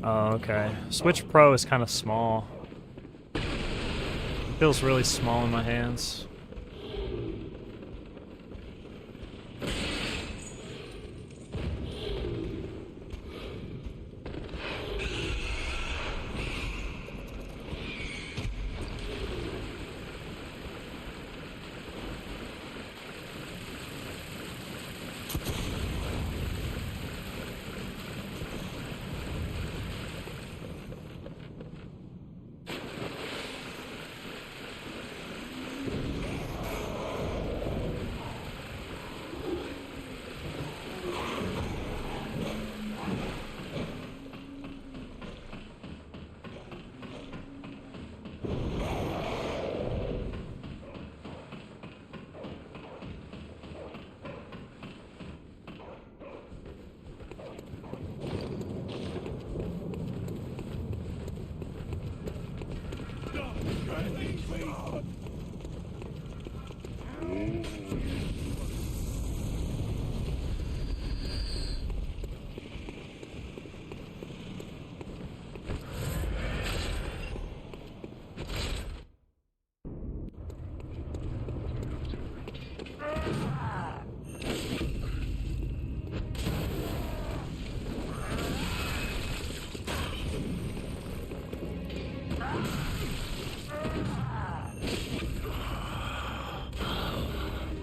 Oh, okay. Switch Pro is kind of small. It feels really small in my hands.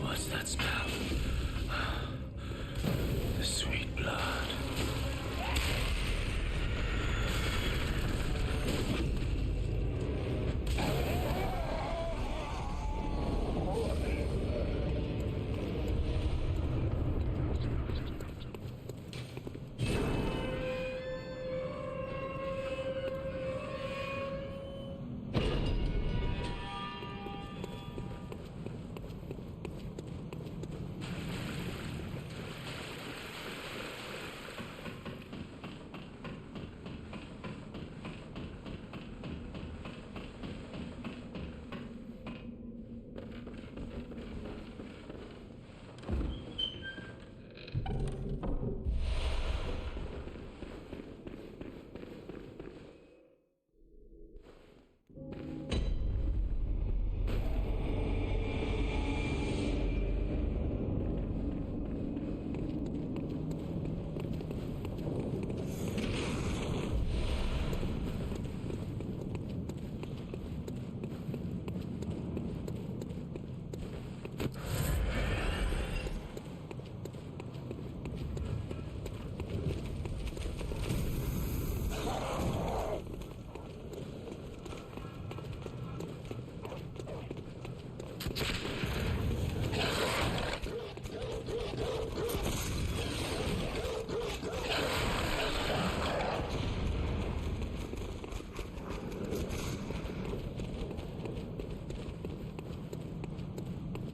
What's that smell? The sweet blood.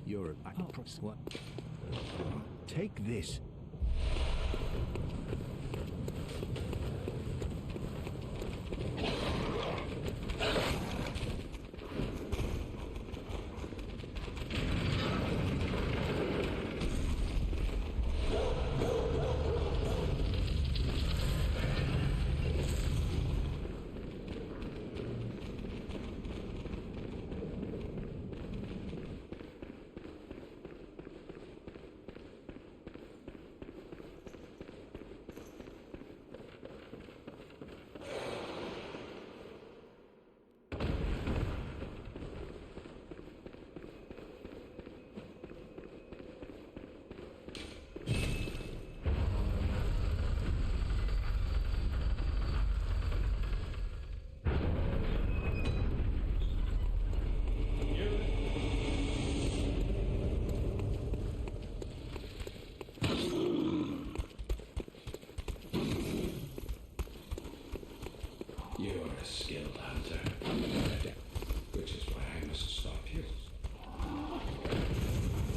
You're a backpress. What? Take this.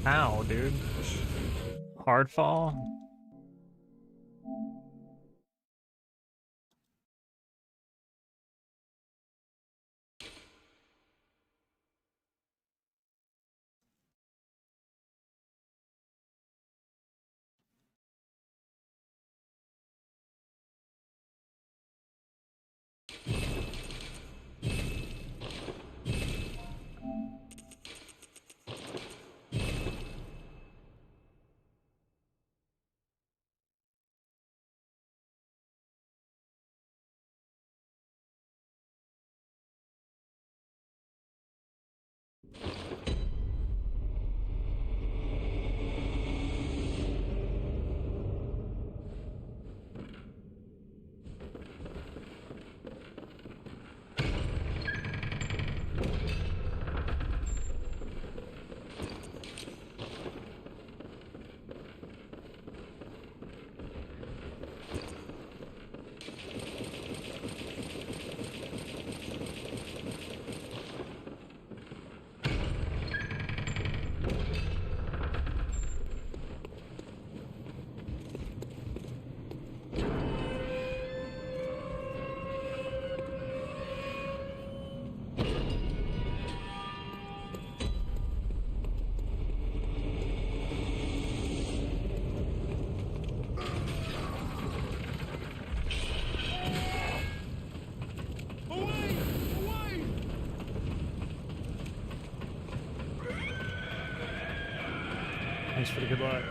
How, dude? Hard fall? Thanks for the good luck.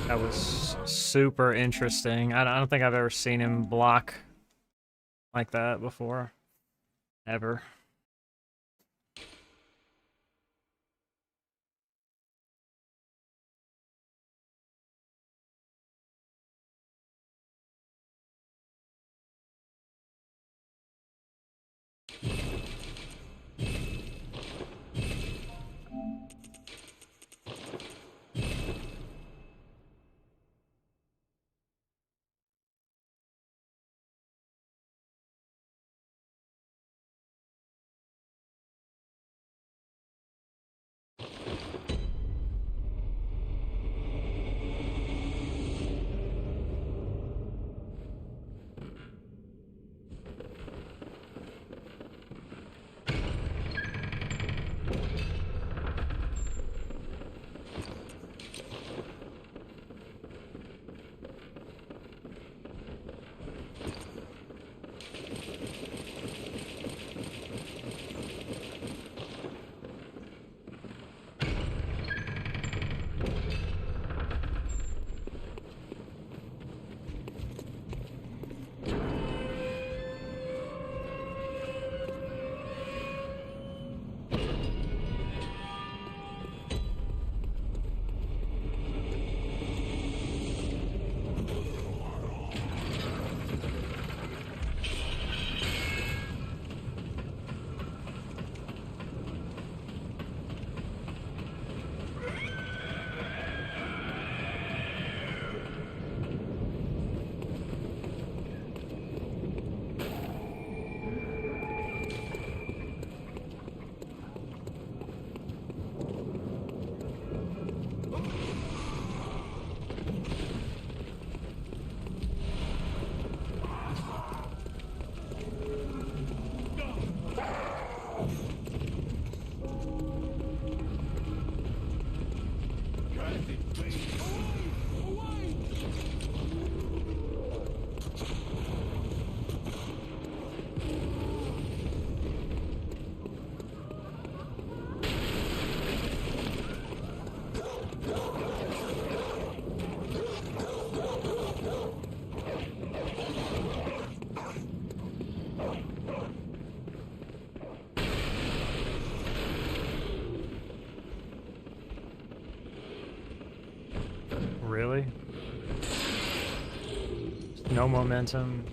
That was super interesting. I don't think I've ever seen him block like that before. Ever. Really? No momentum.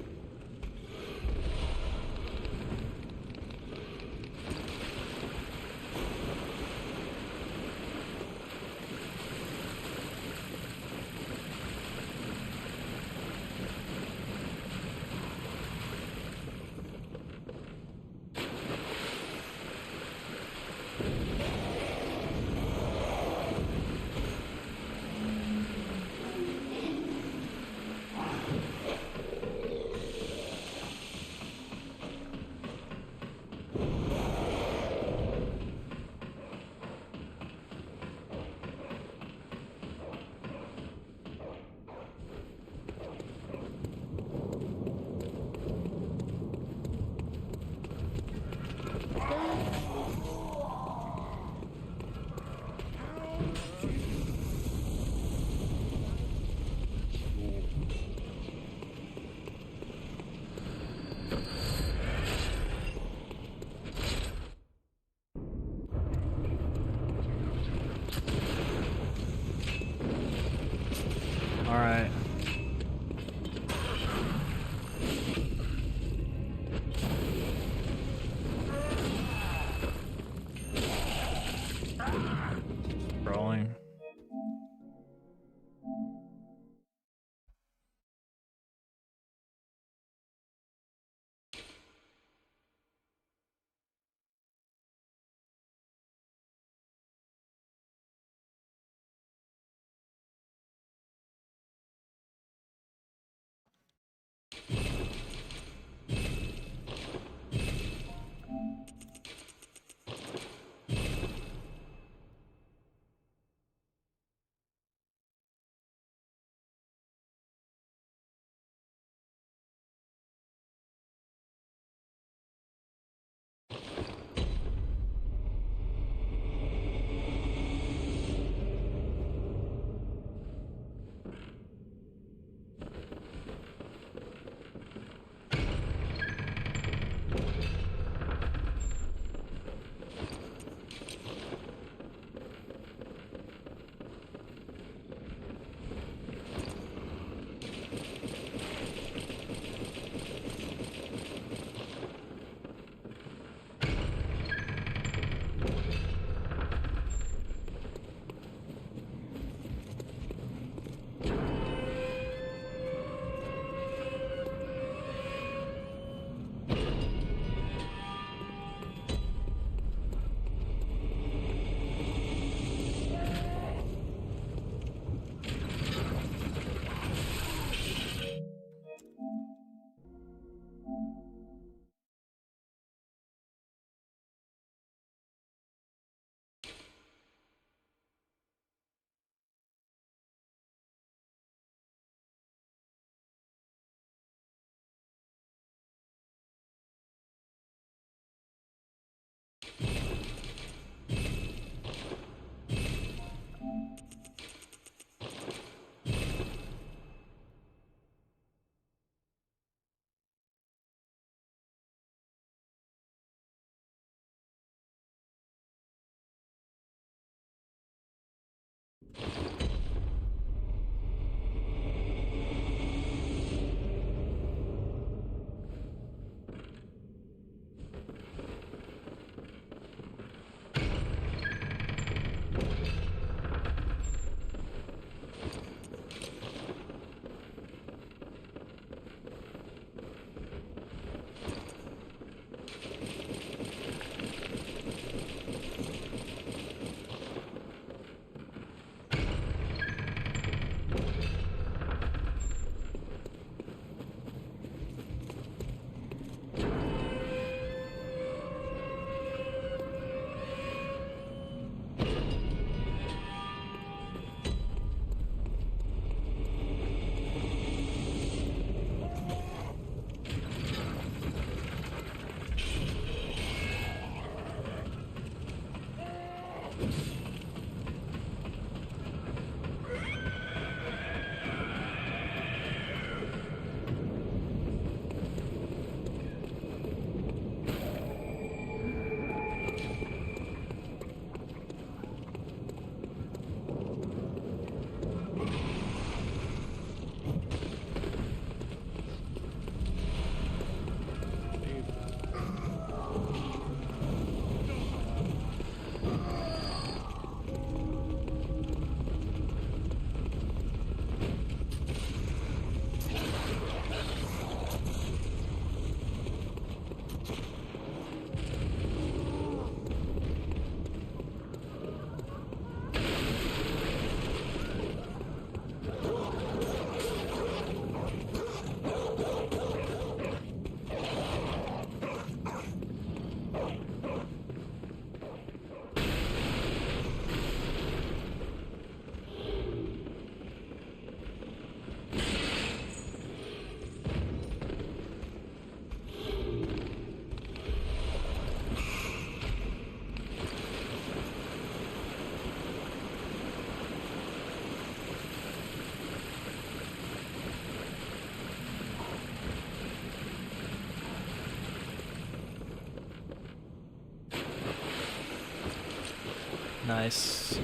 Nice.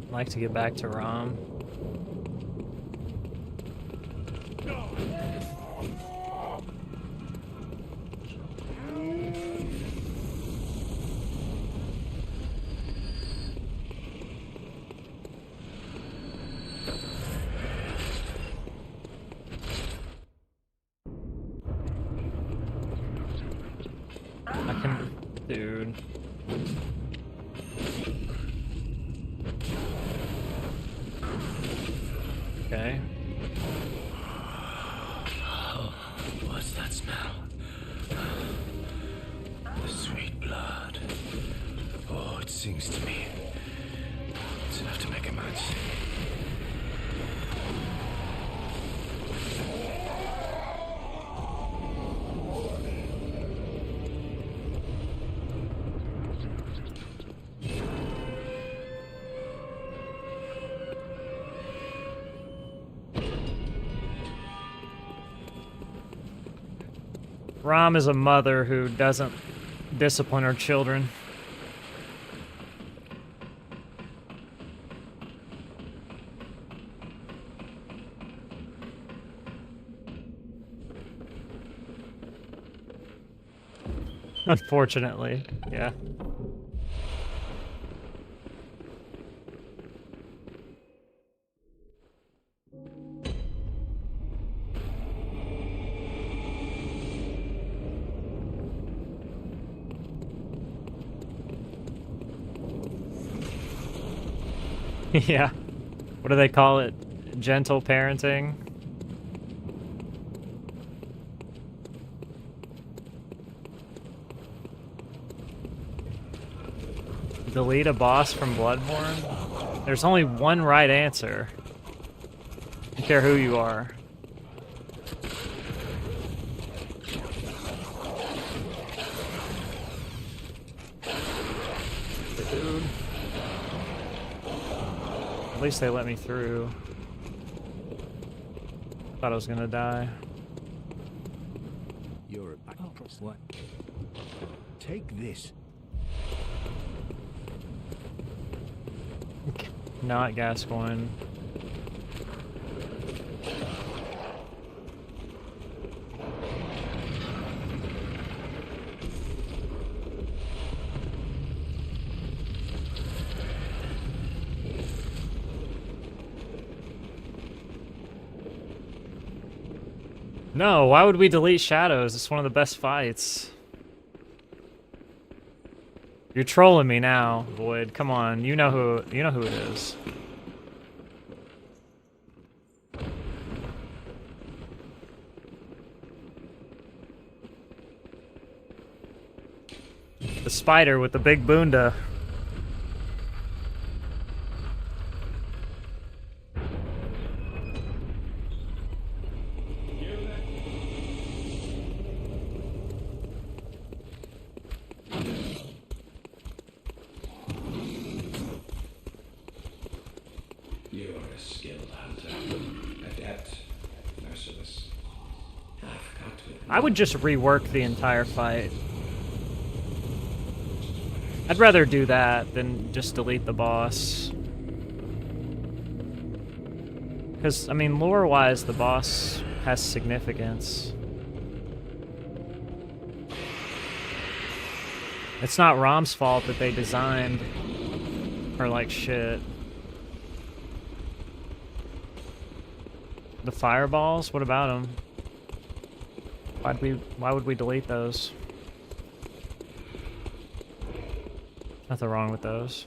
I'd like to get back to Rom. I can... Dude. Okay. Oh, what's that smell? The sweet blood. Oh, it sings to me. It's enough to make a man sing. Rom is a mother who doesn't discipline her children. Unfortunately, yeah. Yeah. What do they call it? Gentle parenting? Delete a boss from Bloodborne? There's only one right answer. I don't care who you are. Dude. At least they let me through. Thought I was gonna die. You're a backdrop. What? Take this. Not Gascoigne. No, why would we delete Shadows? It's one of the best fights. You're trolling me now, Void. Come on, you know who it is. The spider with the big bunda. You are a skilled hunter, adept, merciless. I've got to admit, I would just rework the entire fight. I'd rather do that than just delete the boss. Because, I mean, lore-wise, the boss has significance. It's not Rom's fault that they designed her like shit. The fireballs? What about them? Why would we delete those? Nothing wrong with those.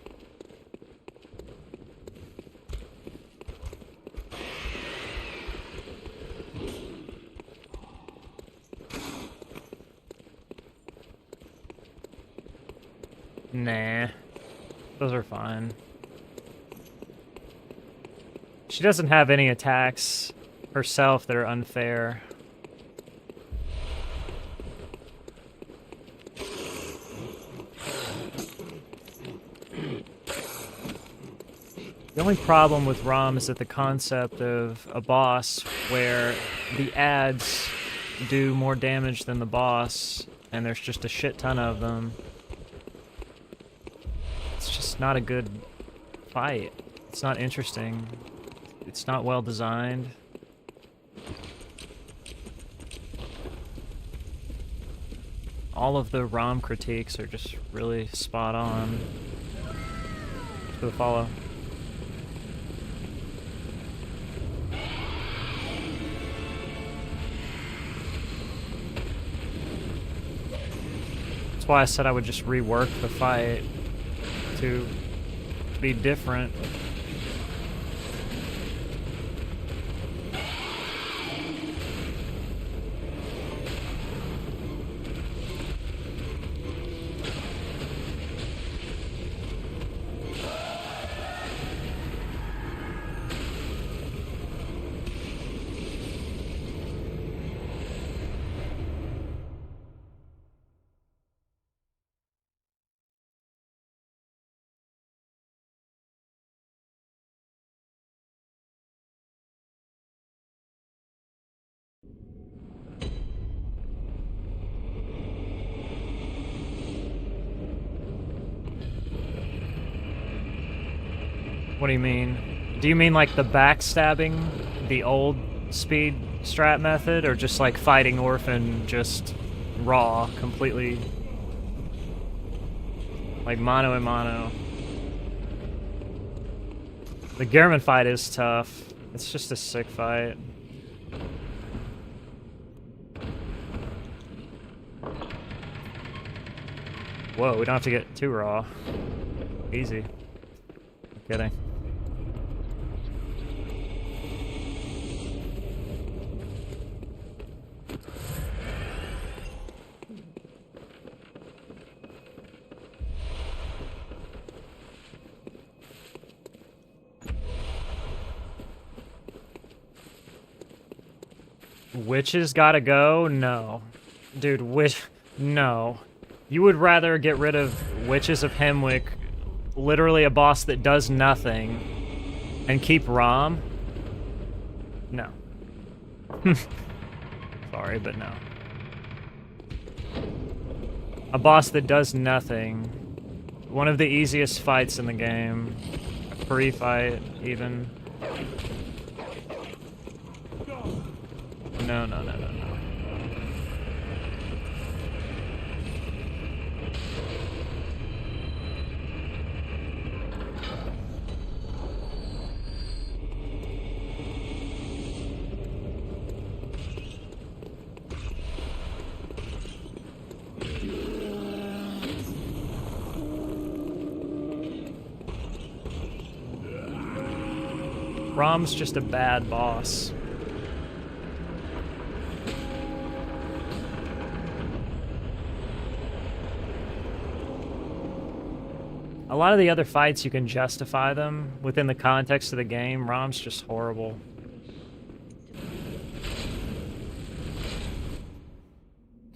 Nah. Those are fine. She doesn't have any attacks herself that are unfair. The only problem with ROM is that the concept of a boss where the ads do more damage than the boss, and there's just a shit ton of them. It's just not a good fight. It's not interesting. It's not well designed. All of the ROM critiques are just really spot on. For the follow. That's why I said I would just rework the fight to be different. What do you mean? Do you mean like the backstabbing, the old speed strat method, or just like fighting Orphan just raw, completely like mano a mano? The Gehrman fight is tough. It's just a sick fight. Whoa, we don't have to get too raw. Easy. I'm kidding. Witches gotta go? No. Dude, no. You would rather get rid of Witches of Hemwick, literally a boss that does nothing, and keep Rom? No. Sorry, but no. A boss that does nothing. One of the easiest fights in the game. A free fight, even. No. Rom's just a bad boss. A lot of the other fights, you can justify them within the context of the game. Rom's just horrible.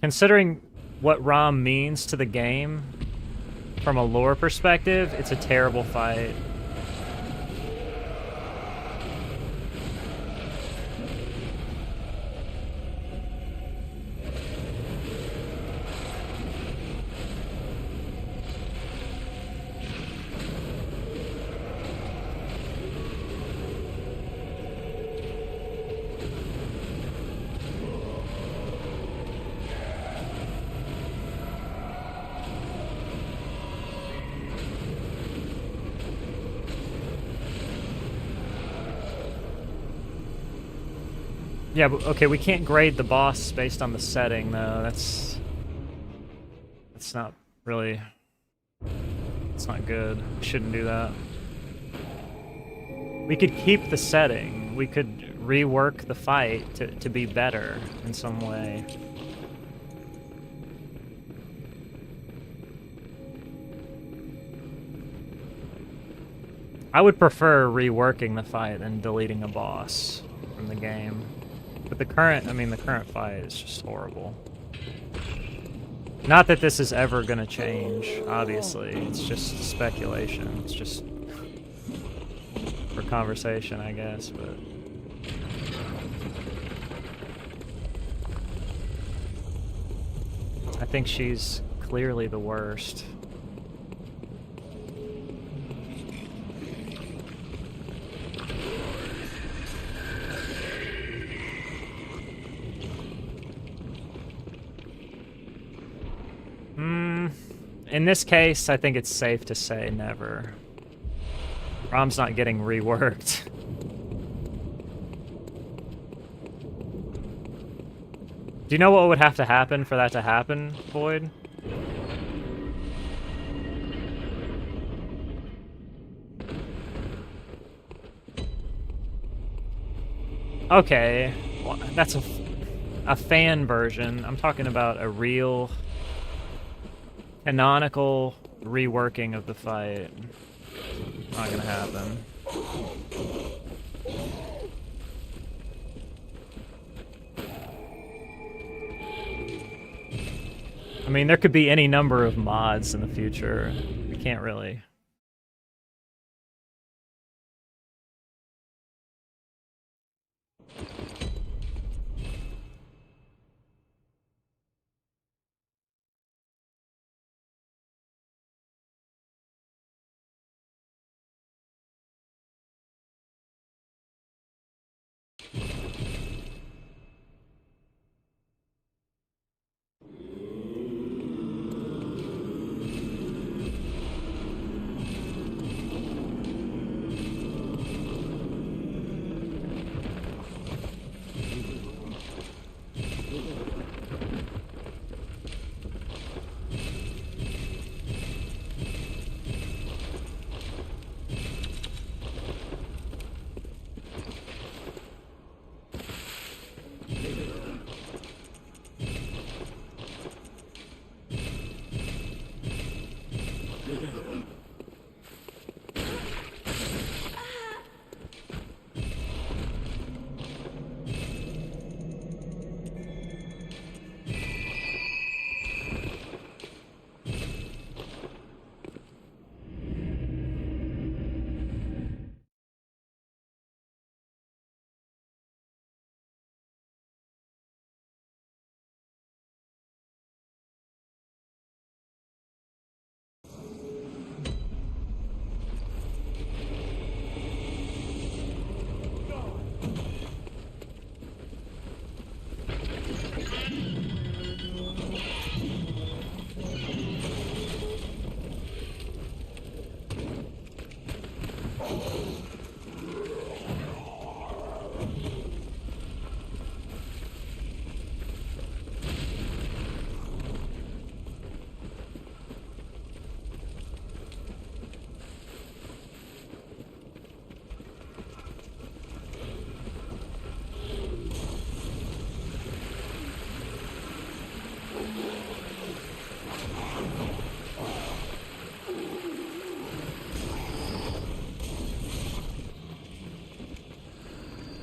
Considering what Rom means to the game, from a lore perspective, it's a terrible fight. Yeah, but okay, we can't grade the boss based on the setting, though. That's not really... It's not good. We shouldn't do that. We could keep the setting. We could rework the fight to be better in some way. I would prefer reworking the fight than deleting a boss from the game. But the current fight is just horrible. Not that this is ever gonna change, obviously. It's just speculation. It's just conversation, I guess, but... I think she's clearly the worst. In this case, I think it's safe to say never. Rom's not getting reworked. Do you know what would have to happen for that to happen, Boyd? Okay, well, that's a fan version. I'm talking about a real canonical reworking of the fight. Not gonna happen. I mean, there could be any number of mods in the future. We can't really...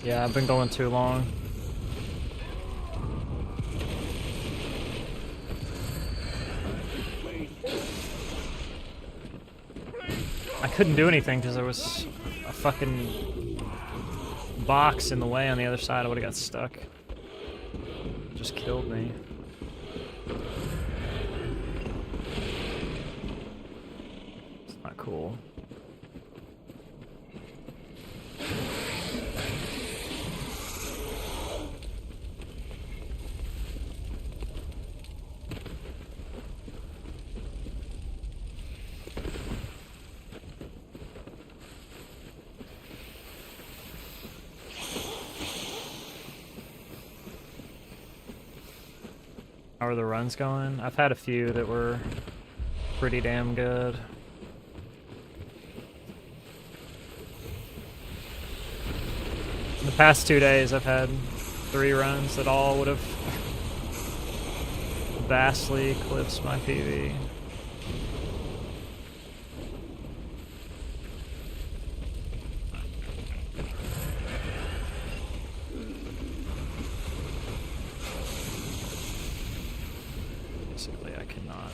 Yeah, I've been going too long. I couldn't do anything because there was a fucking box in the way on the other side. I would have got stuck. It just killed me. It's not cool. How are the runs going? I've had a few that were pretty damn good. In the past 2 days, I've had 3 runs that all would have vastly eclipsed my PV. Basically, I cannot.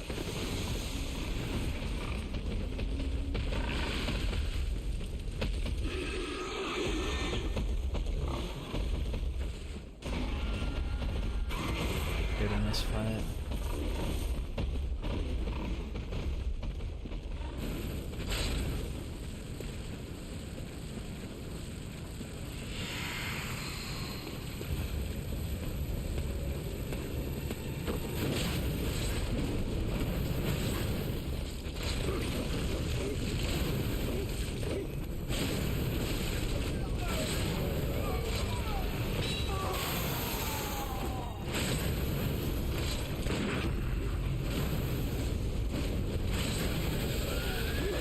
boss fight.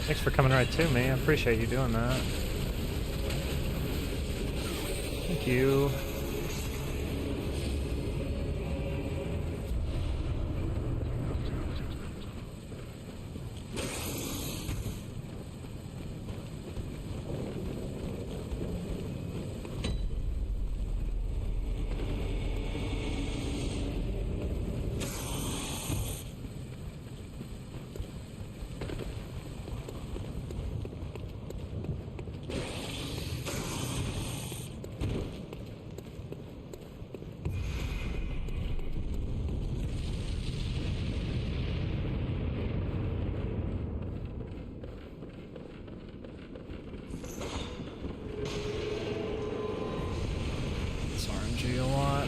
Thanks for coming right to me. I appreciate you doing that. Thank you. A lot.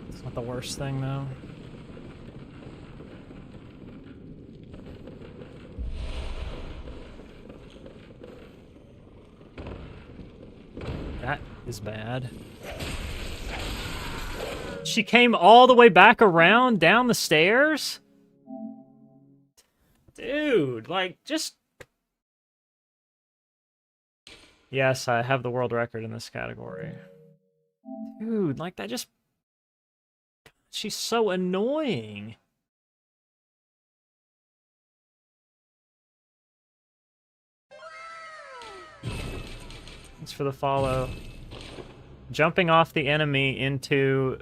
It's not the worst thing though. That is bad. She came all the way back around down the stairs? Dude, like, just... Yes, I have the world record in this category. Dude, like, that just... She's so annoying. Thanks for the follow. Jumping off the enemy into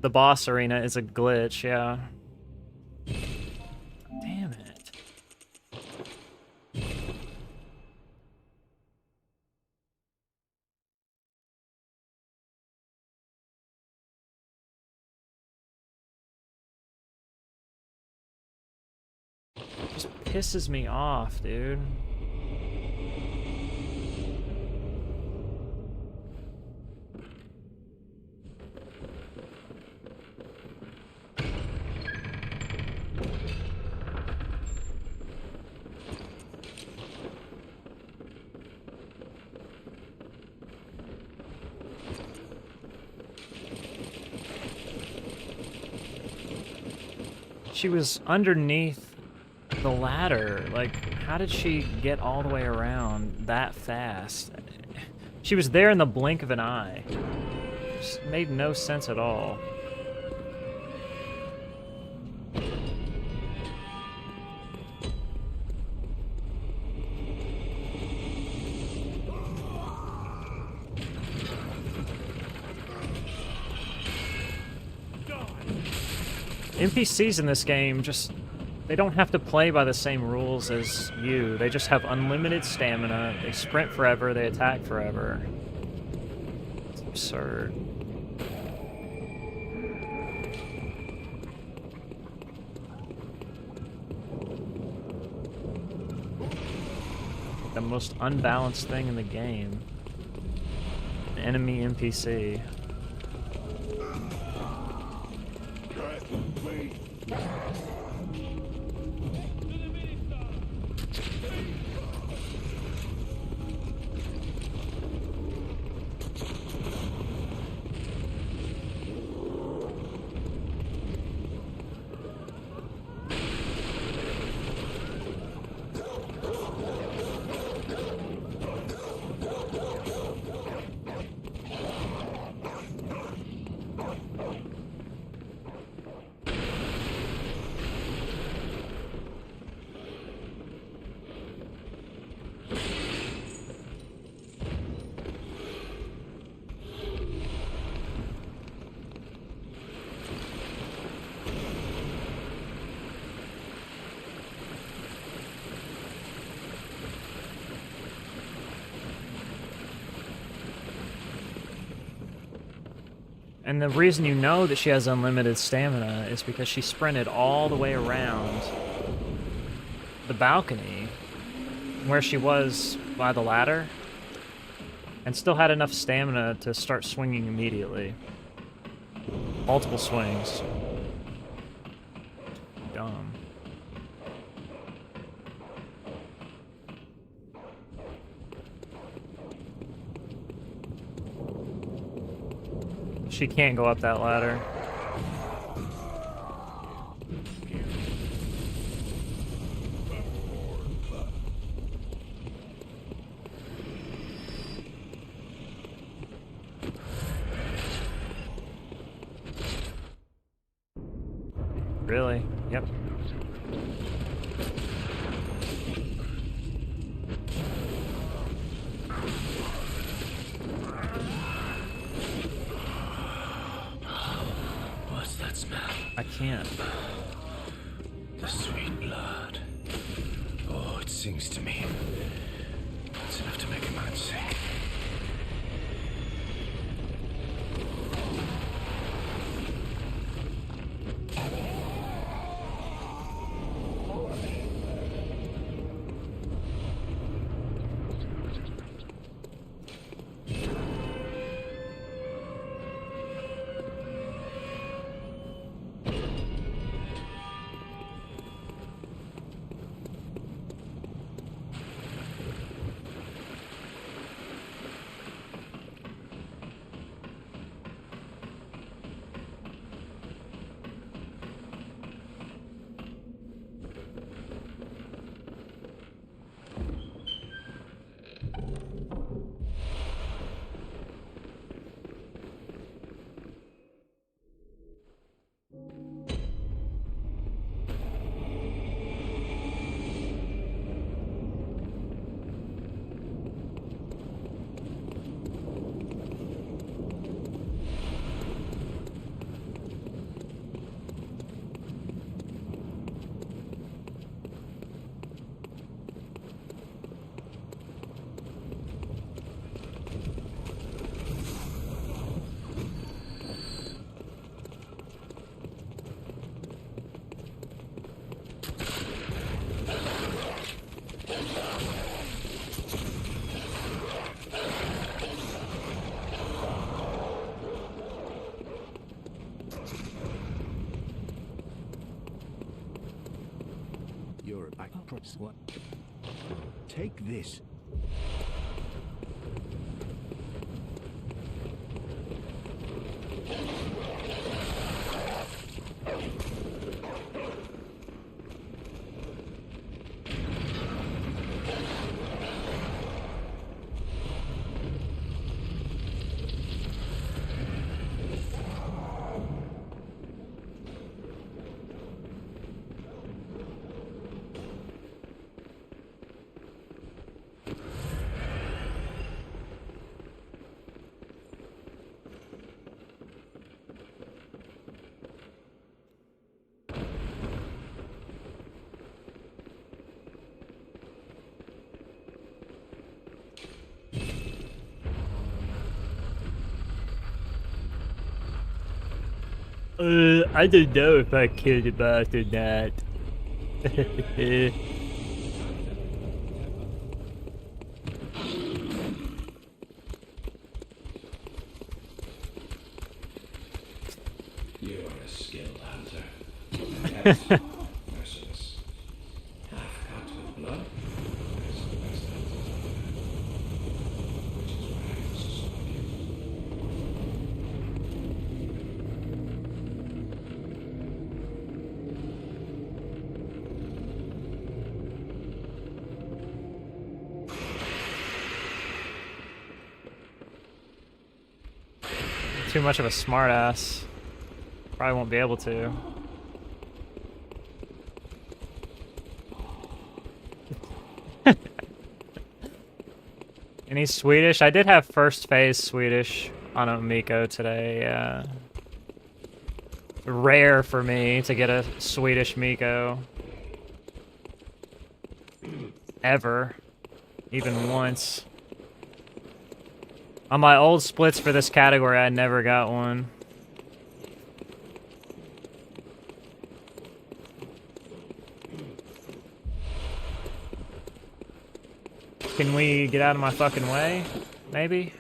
the boss arena is a glitch, yeah. Damn it. Just pisses me off, dude. She was underneath the ladder. Like, how did she get all the way around that fast? She was there in the blink of an eye. Just made no sense at all. NPCs in this game just... They don't have to play by the same rules as you. They just have unlimited stamina. They sprint forever. They attack forever. It's absurd. The most unbalanced thing in the game. An enemy NPC. And the reason you know that she has unlimited stamina is because she sprinted all the way around the balcony where she was by the ladder and still had enough stamina to start swinging immediately. Multiple swings. Dumb. She can't go up that ladder. Really? Yep. What's that smell? I can't. The sweet blood. Oh, it sings to me. It's enough to make a man sick. You're a back props. What? Take this. I don't know if I killed the boss or not. You are a skilled hunter. Yet merciless. Half cut with blood. As the best hunters are. Which is why I must stop you. Too much of a smartass. Probably won't be able to. Any Swedish? I did have first phase Swedish on a Miko today. Rare for me to get a Swedish Miko. Ever. Even once. On my old splits for this category, I never got one. Can we get out of my fucking way? Maybe?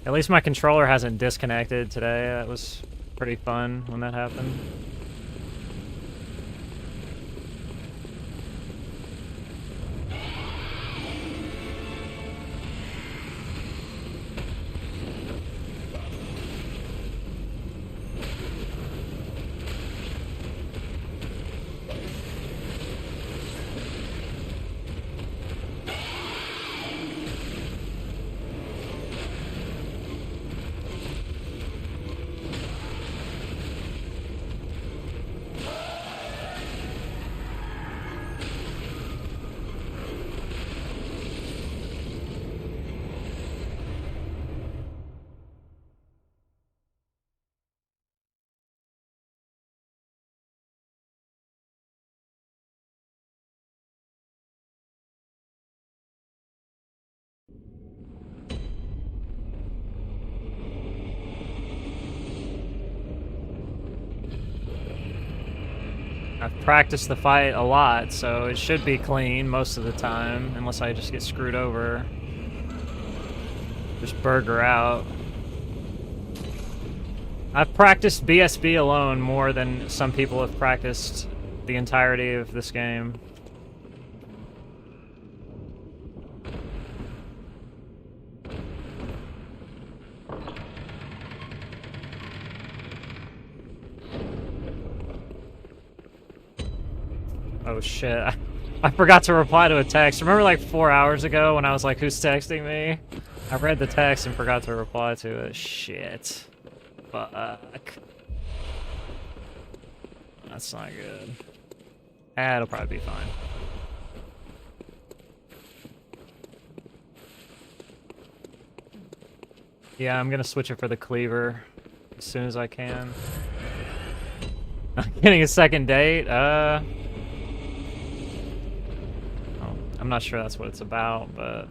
At least my controller hasn't disconnected today. That was pretty fun when that happened. I've practiced the fight a lot, so it should be clean most of the time, unless I just get screwed over. Just burger out. I've practiced BSB alone more than some people have practiced the entirety of this game. Oh shit, I forgot to reply to a text. Remember like 4 hours ago when I was like, who's texting me? I read the text and forgot to reply to it. Shit. Fuck. That's not good. It'll probably be fine. Yeah, I'm gonna switch it for the cleaver as soon as I can. I'm getting a second date? I'm not sure that's what it's about, but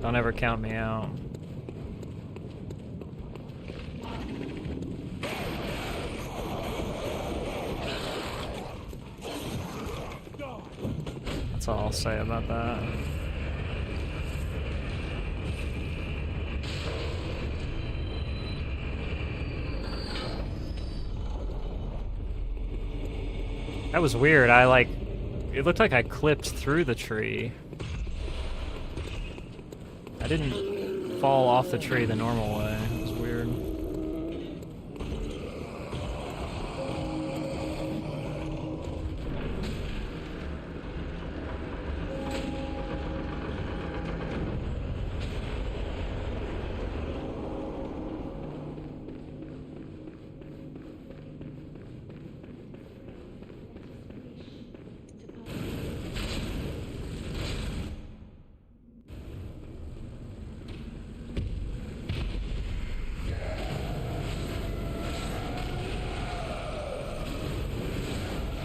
don't ever count me out. That's all I'll say about that. That was weird. It looked like I clipped through the tree. I didn't fall off the tree the normal way. It was weird.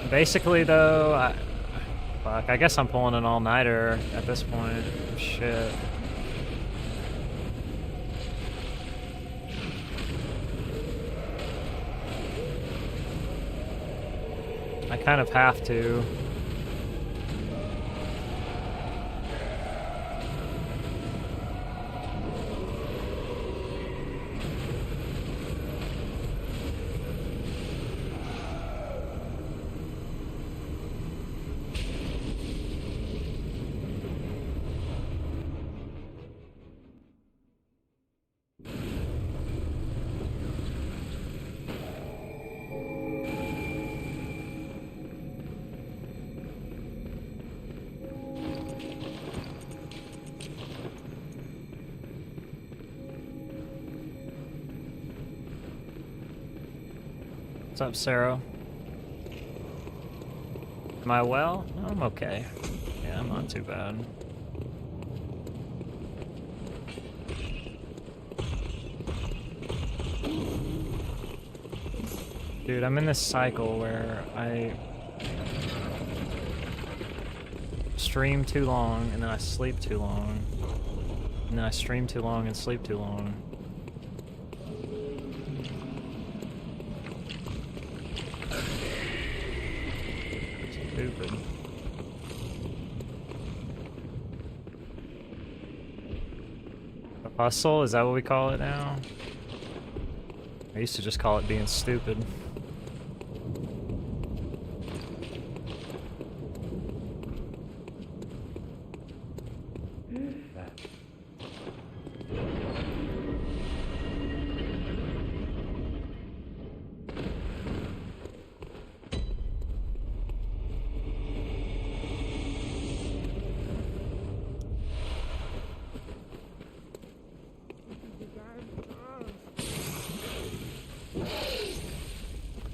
Basically, though, fuck, I guess I'm pulling an all-nighter at this point. Shit. I kind of have to. What's up, Sarah? Am I well? I'm okay. Yeah, I'm not too bad. Dude, I'm in this cycle where I stream too long, and then I sleep too long, and then I stream too long and sleep too long. Stupid. A hustle? Is that what we call it now? I used to just call it being stupid.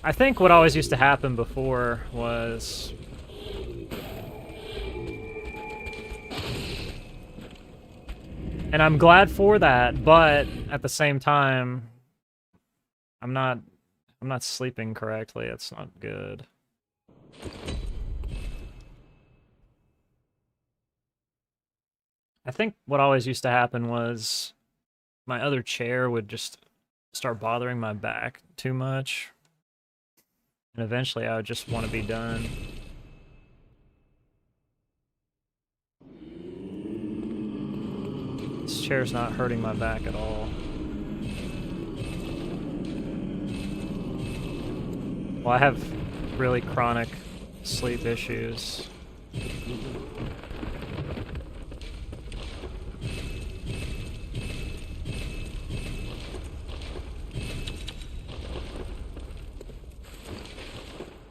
I think what always used to happen before was and I'm glad for that, but at the same time I'm not sleeping correctly. It's not good. I think what always used to happen was my other chair would just start bothering my back too much. And eventually I would just want to be done. This chair's not hurting my back at all. Well, I have really chronic sleep issues.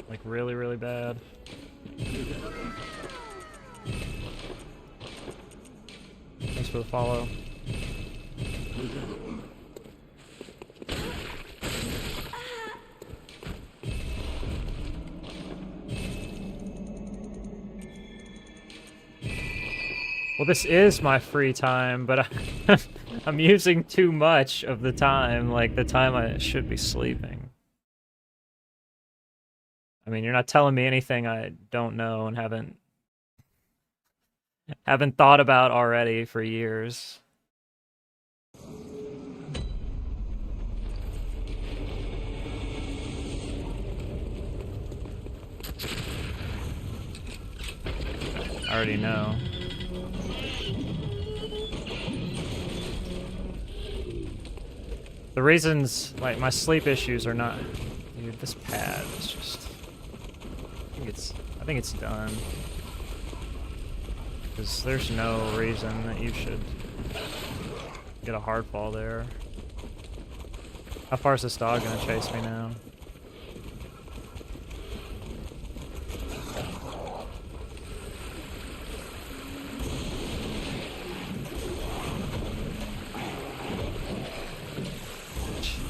Like really, really bad. Thanks for the follow. Well, this is my free time, but I'm using too much of the time, like the time I should be sleeping. I mean, you're not telling me anything I don't know and haven't thought about already for years. I already know. The reasons, like, my sleep issues are not... Dude, this pad is just... I think it's done. Because there's no reason that you should get a hard fall there. How far is this dog gonna chase me now?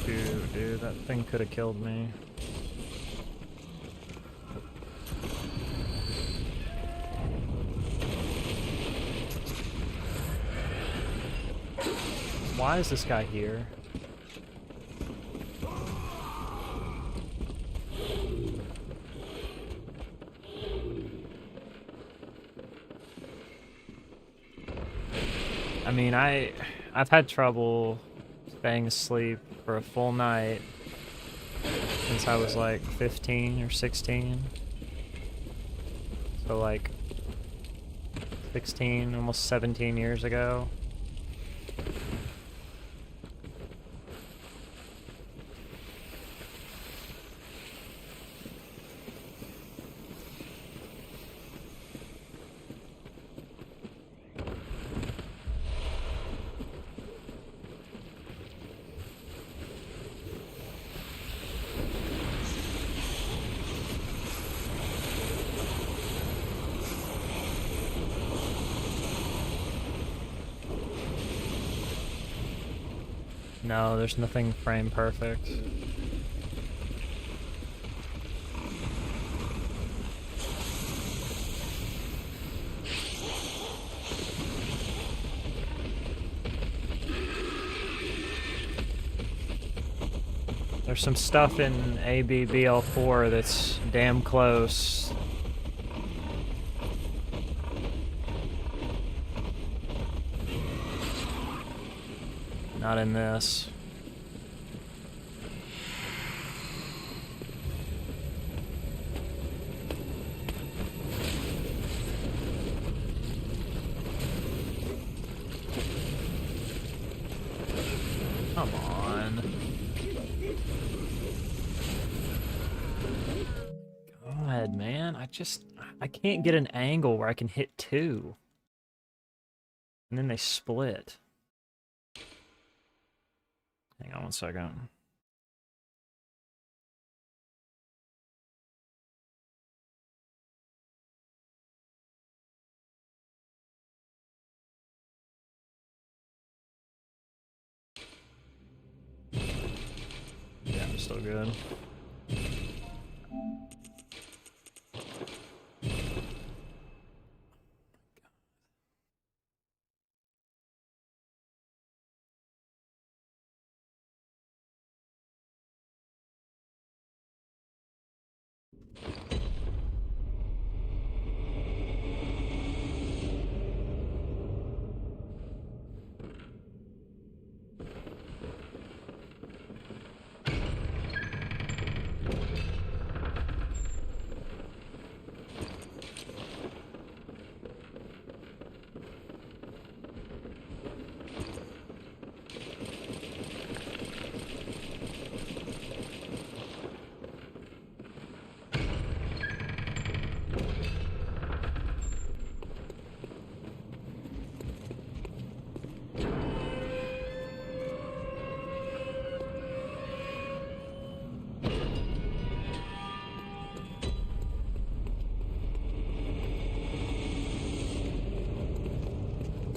Dude, that thing could have killed me. Why is this guy here? I mean, I've had trouble staying asleep for a full night since I was like 15 or 16. So like 16, almost 17 years ago. No, there's nothing frame perfect. There's There's some stuff in ABBL4 that's damn close. Not in this. Come on. God, man, I can't get an angle where I can hit two. And then they split. Hang on one second. Yeah, I'm still good.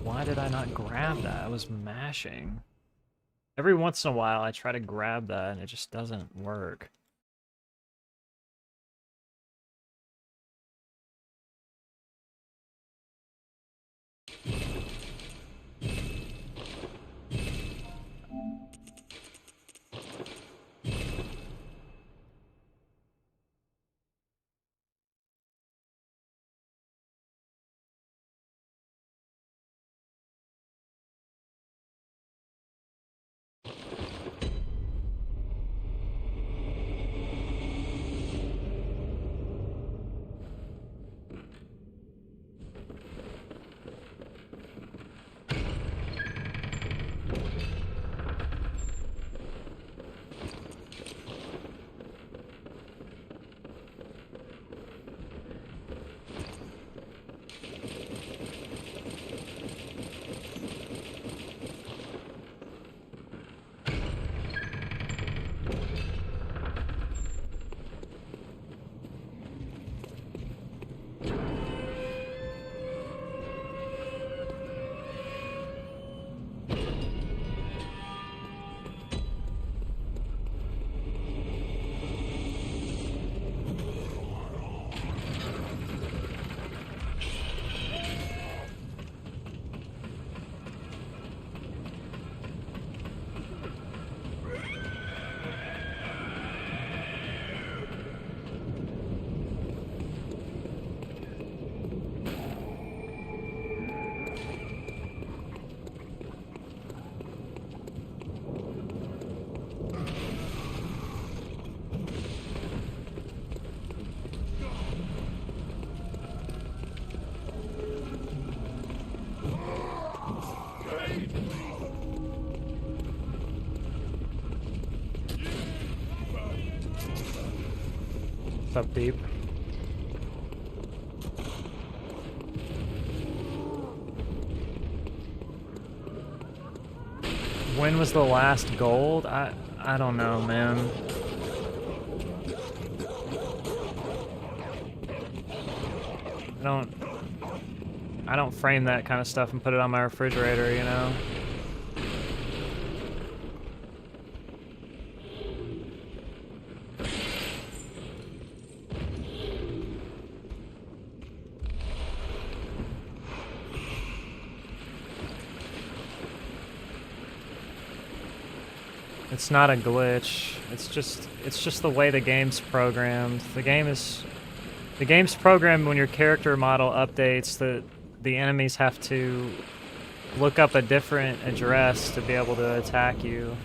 Why did I not grab that? I was mashing. Every once in a while I try to grab that and it just doesn't work. What's up, Deep? When was the last gold? I don't know, man. I don't frame that kind of stuff and put it on my refrigerator, you know? It's not a glitch. It's just the way the game's programmed. The game's programmed when your character model updates that the enemies have to look up a different address to be able to attack you.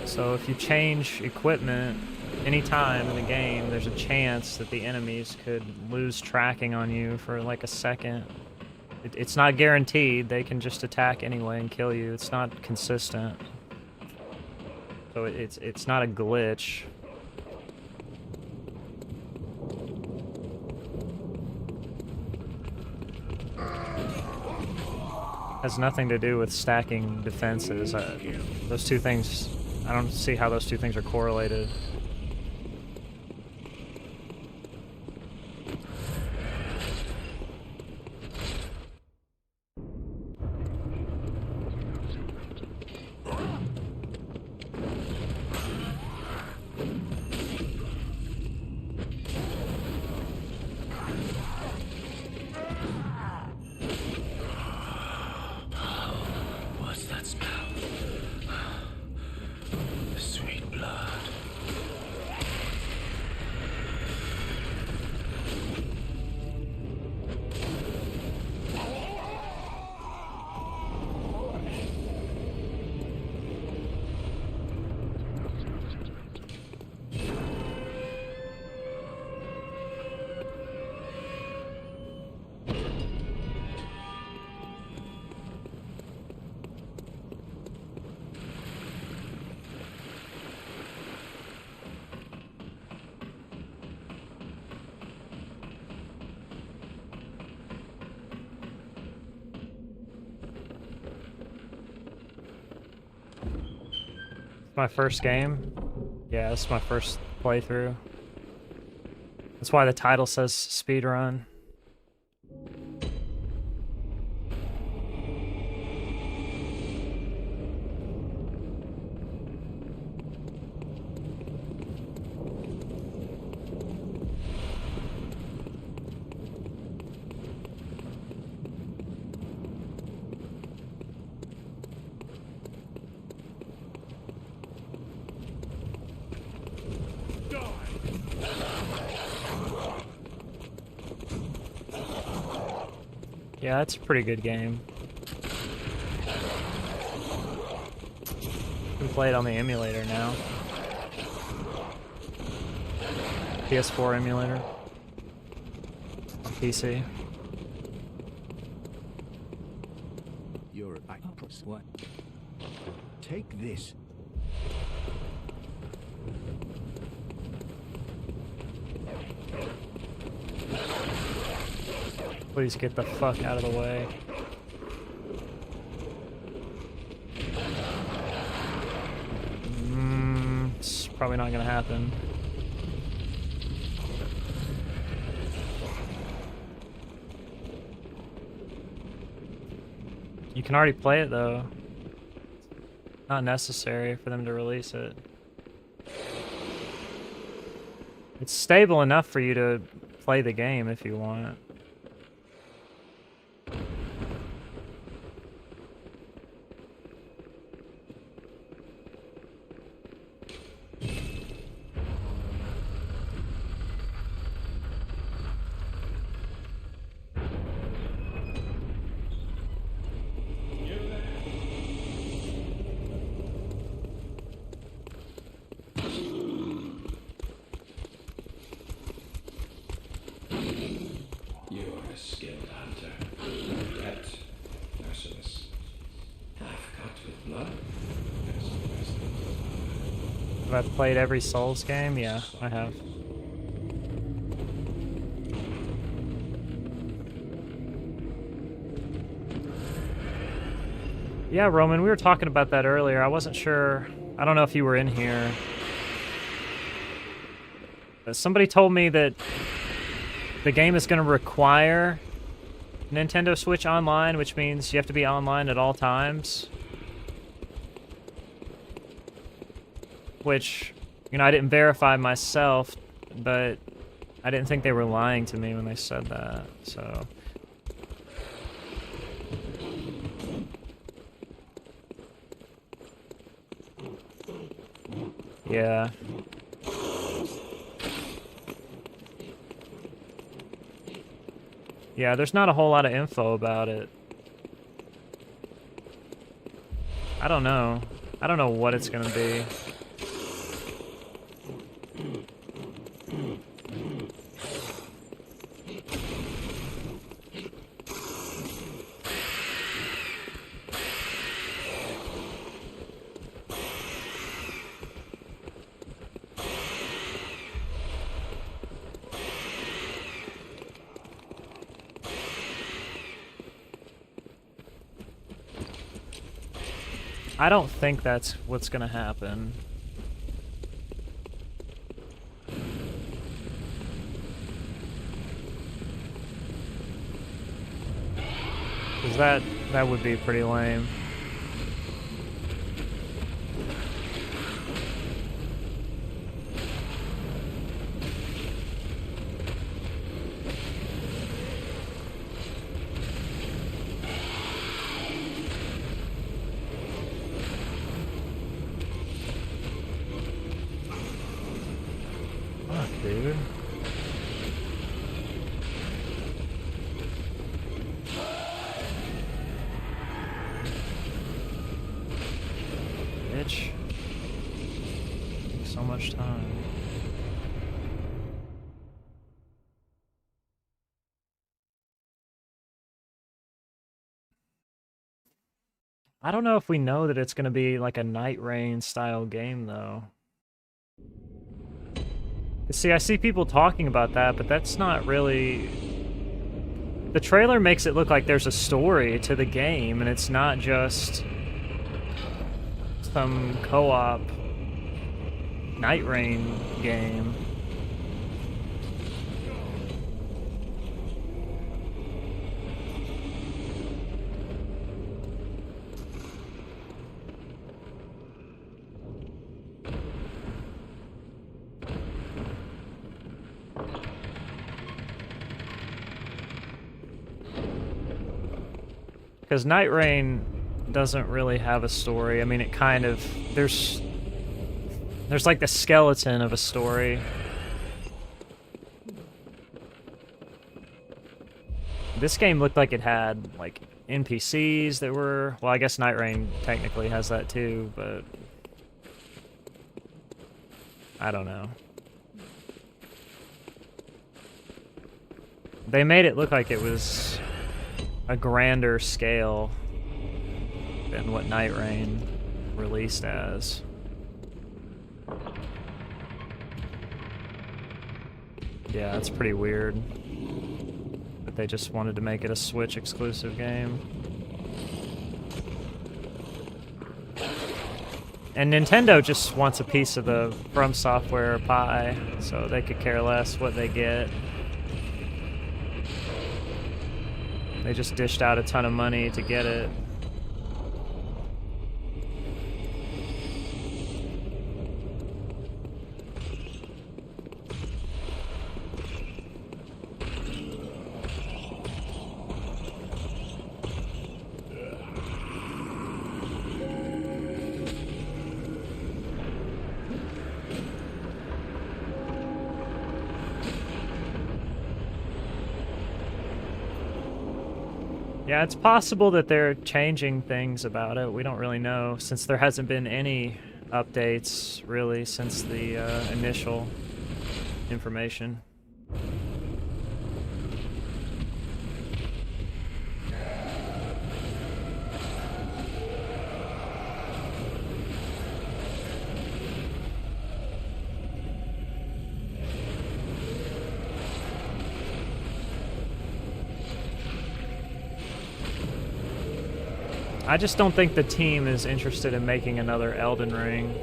So if you change equipment anytime in the game, there's a chance that the enemies could lose tracking on you for like a second. It's not guaranteed. They can just attack anyway and kill you. It's not consistent. So it's not a glitch. Has nothing to do with stacking defenses. Those two things, I don't see how those two things are correlated. What's that smell? Sweet blood. My first game? Yeah, this is my first playthrough. That's why the title says Speedrun. Yeah, it's a pretty good game. You can play it on the emulator now. PS4 emulator. On PC. You're a actress. What? Take this. Please get the fuck out of the way. It's probably not gonna happen. You can already play it though. Not necessary for them to release it. It's stable enough for you to play the game if you want. Skilled hunter, adept, merciless, half-cut with blood. Have I played every Souls game? Yeah, I have. Yeah, Roman, we were talking about that earlier. I wasn't sure. I don't know if you were in here. But somebody told me that the game is going to require Nintendo Switch Online, which means you have to be online at all times. Which, you know, I didn't verify myself, but I didn't think they were lying to me when they said that, so... Yeah. Yeah, there's not a whole lot of info about it. I don't know. I don't know what it's gonna be. I don't think that's what's gonna happen. Cause that would be pretty lame. Fuck, dude. Bitch. Takes so much time. I don't know if we know that it's gonna be like a Night Rain style game though. See, I see people talking about that, but that's not really... The trailer makes it look like there's a story to the game, and it's not just some co-op Night Rain game. Because Night Rain doesn't really have a story. I mean, it kind of... There's like the skeleton of a story. This game looked like it had, like, NPCs that were... Well, I guess Night Rain technically has that too, but... I don't know. They made it look like it was a grander scale than what Night Rain released as. Yeah, that's pretty weird. But they just wanted to make it a Switch exclusive game. And Nintendo just wants a piece of the From Software pie, so they could care less what they get. They just dished out a ton of money to get it. Yeah, it's possible that they're changing things about it. We don't really know, since there hasn't been any updates, really, since the initial information. I just don't think the team is interested in making another Elden Ring.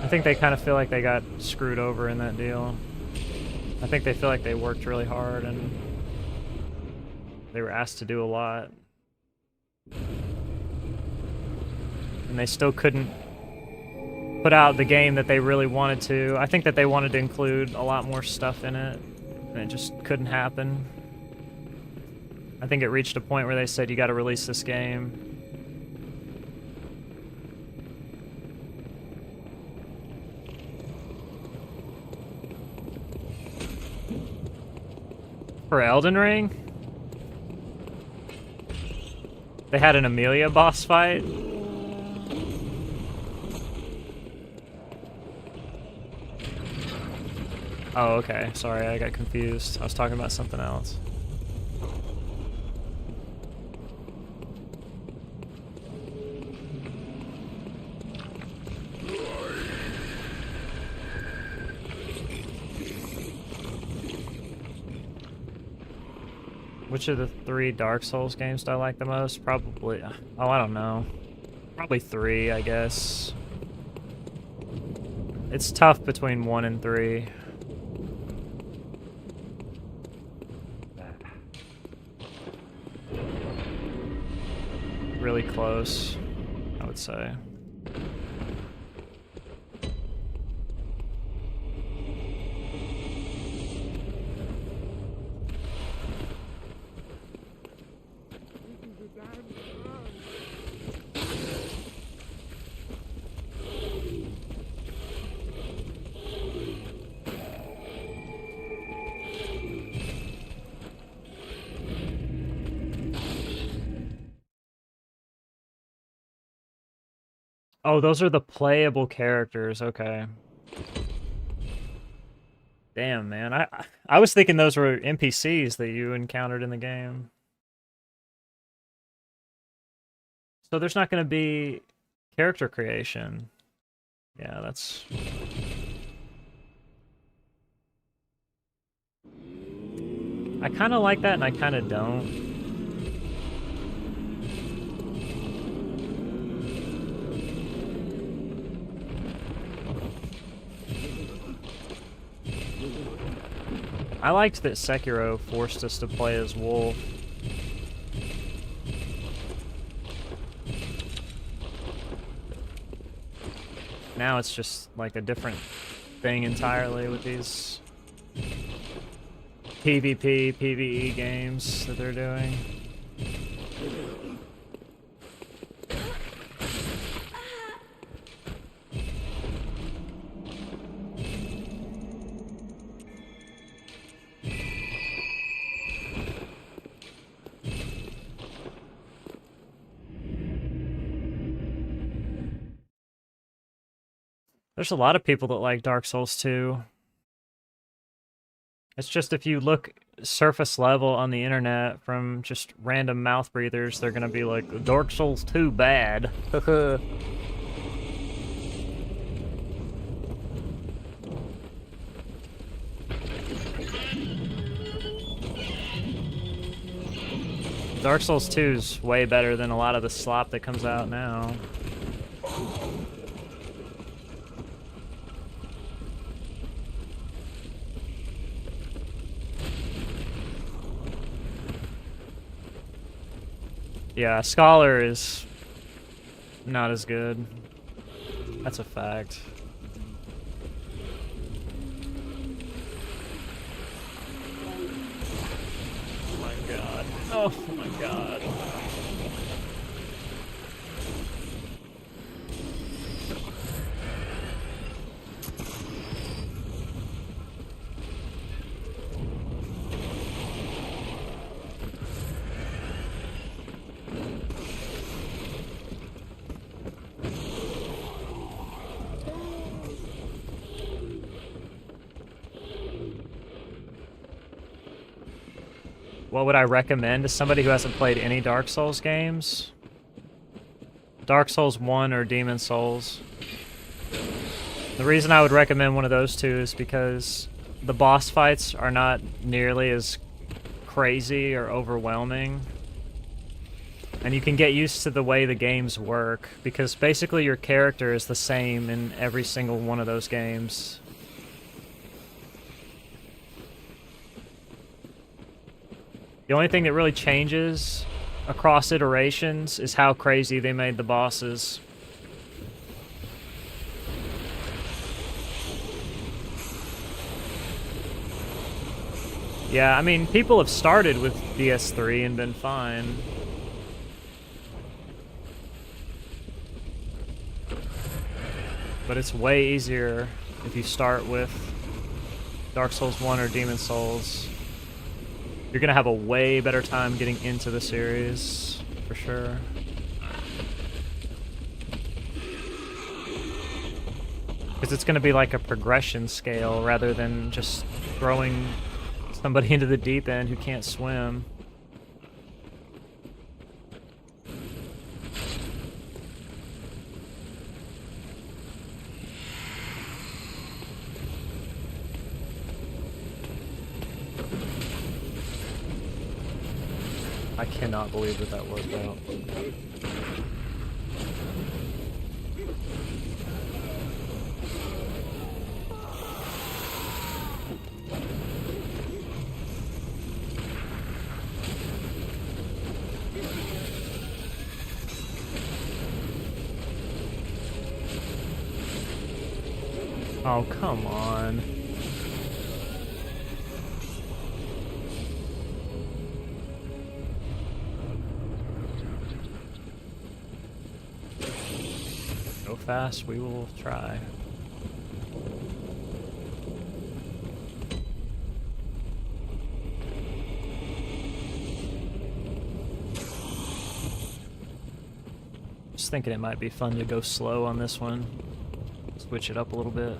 I think they kind of feel like they got screwed over in that deal. I think they feel like they worked really hard and they were asked to do a lot. And they still couldn't put out the game that they really wanted to. I think that they wanted to include a lot more stuff in it, and it just couldn't happen. I think it reached a point where they said, you gotta release this game. For Elden Ring? They had an Amelia boss fight? Oh, okay. Sorry, I got confused. I was talking about something else. Which of the 3 Dark Souls games do I like the most? Probably... Oh, I don't know. Probably 3, I guess. It's tough between 1 and 3. Really close, I would say. Oh, those are the playable characters. Okay. Damn, man. I was thinking those were NPCs that you encountered in the game. So there's not going to be character creation. Yeah, that's... I kind of like that and I kind of don't. I liked that Sekiro forced us to play as Wolf. Now it's just like a different thing entirely with these PvP, PvE games that they're doing. There's a lot of people that like Dark Souls 2. It's just if you look surface level on the internet from just random mouth breathers, they're gonna be like, Dark Souls 2 bad. Dark Souls 2 is way better than a lot of the slop that comes out now. Yeah, Scholar is not as good. That's a fact. Oh my god. Oh my god. What would I recommend to somebody who hasn't played any Dark Souls games? Dark Souls 1 or Demon Souls. The reason I would recommend one of those two is because the boss fights are not nearly as crazy or overwhelming. And you can get used to the way the games work, because basically your character is the same in every single one of those games. The only thing that really changes across iterations is how crazy they made the bosses. Yeah, I mean, people have started with DS3 and been fine. But it's way easier if you start with Dark Souls 1 or Demon Souls. You're gonna have a way better time getting into the series, for sure. Because it's gonna be like a progression scale rather than just throwing somebody into the deep end who can't swim. I cannot believe that that worked out. Oh, come on. Go fast, we will try. Just thinking it might be fun to go slow on this one. Switch it up a little bit.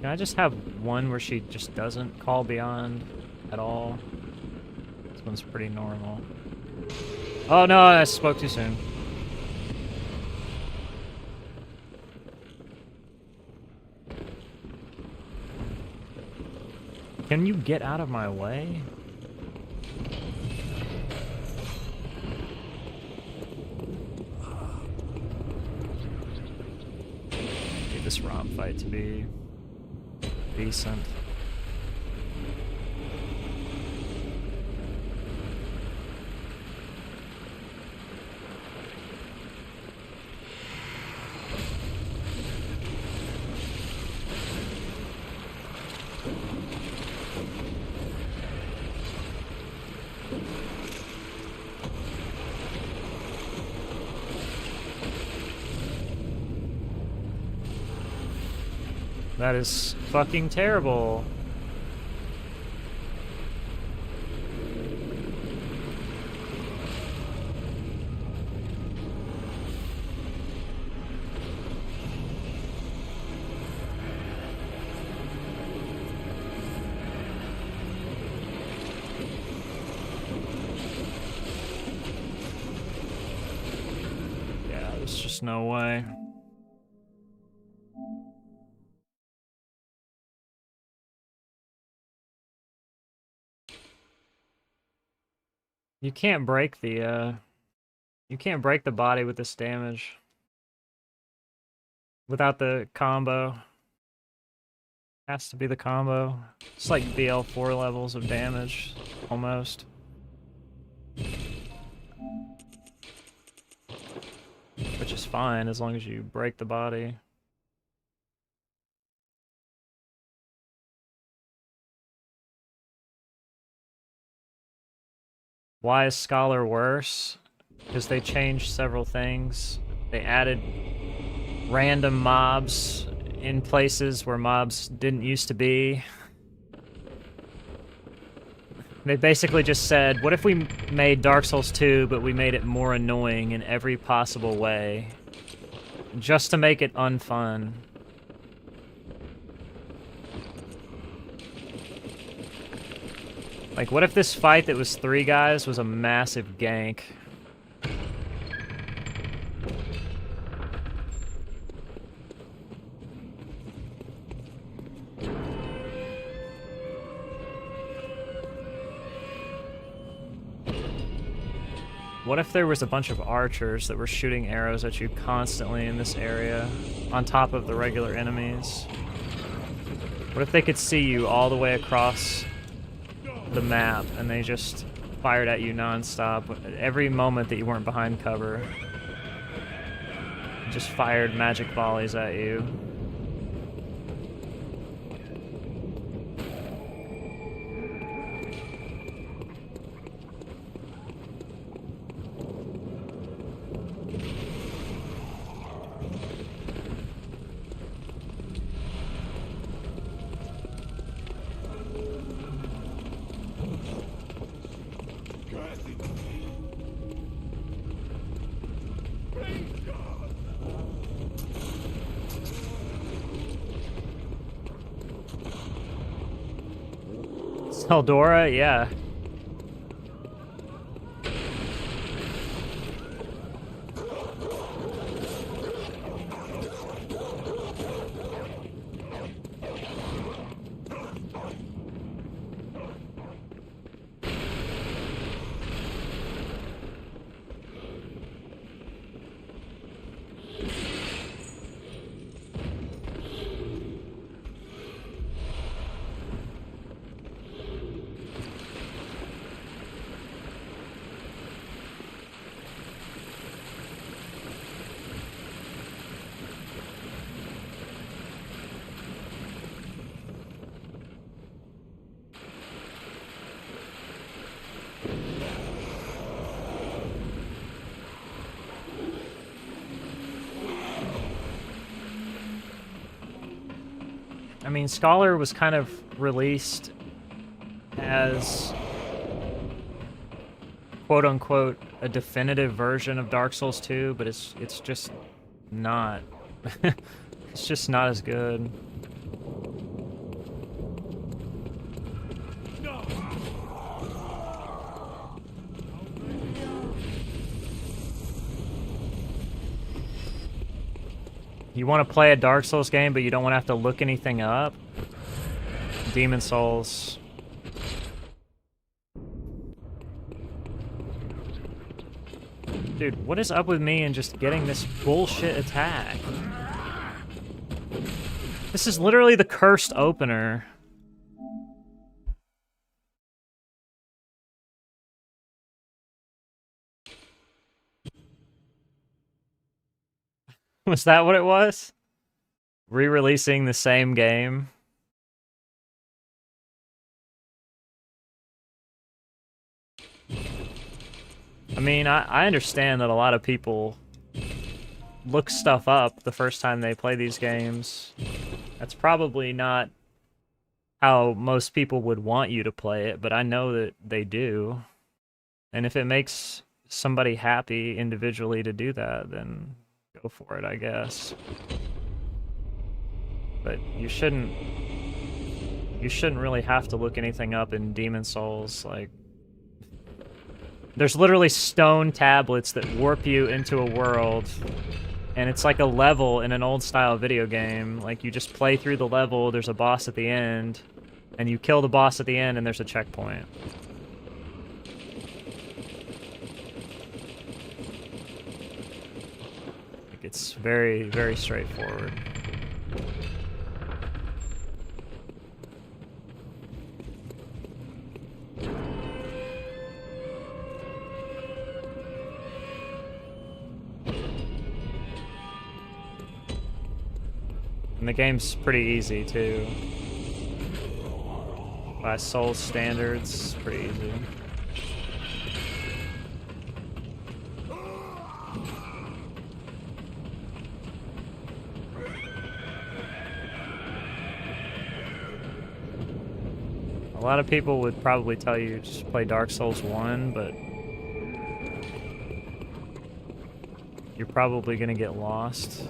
Can I just have one where she just doesn't call beyond at all? This one's pretty normal. Oh no, I spoke too soon. Can you get out of my way? Need this ROM fight to be decent. That is fucking terrible. Yeah, there's just no way. You can't break the body with this damage. Without the combo. Has to be the combo. It's like BL4 levels of damage, almost. Which is fine as long as you break the body. Why is Scholar worse? Because they changed several things. They added random mobs in places where mobs didn't used to be. They basically just said, what if we made Dark Souls 2, but we made it more annoying in every possible way? Just to make it unfun. Like, what if this fight that was 3 guys was a massive gank? What if there was a bunch of archers that were shooting arrows at you constantly in this area, on top of the regular enemies? What if they could see you all the way across the map and they just fired at you non-stop at every moment that you weren't behind cover? Just fired magic volleys at you. Eldora, yeah. I mean, Scholar was kind of released as quote-unquote a definitive version of Dark Souls 2, but it's just not. It's just not as good. You want to play a Dark Souls game, but you don't want to have to look anything up? Demon Souls. Dude, what is up with me and just getting this bullshit attack? This is literally the cursed opener. Was that what it was? Re-releasing the same game? I mean, I understand that a lot of people look stuff up the first time they play these games. That's probably not how most people would want you to play it, but I know that they do. And if it makes somebody happy individually to do that, then go for it, I guess. But you shouldn't really have to look anything up in Demon Souls. Like, there's literally stone tablets that warp you into a world, and it's like a level in an old style video game. Like, you just play through the level, there's a boss at the end, and you kill the boss at the end, and there's a checkpoint. Like, it's very, very straightforward. And the game's pretty easy, too. By Souls standards, pretty easy. A lot of people would probably tell you just play Dark Souls 1, but you're probably gonna get lost.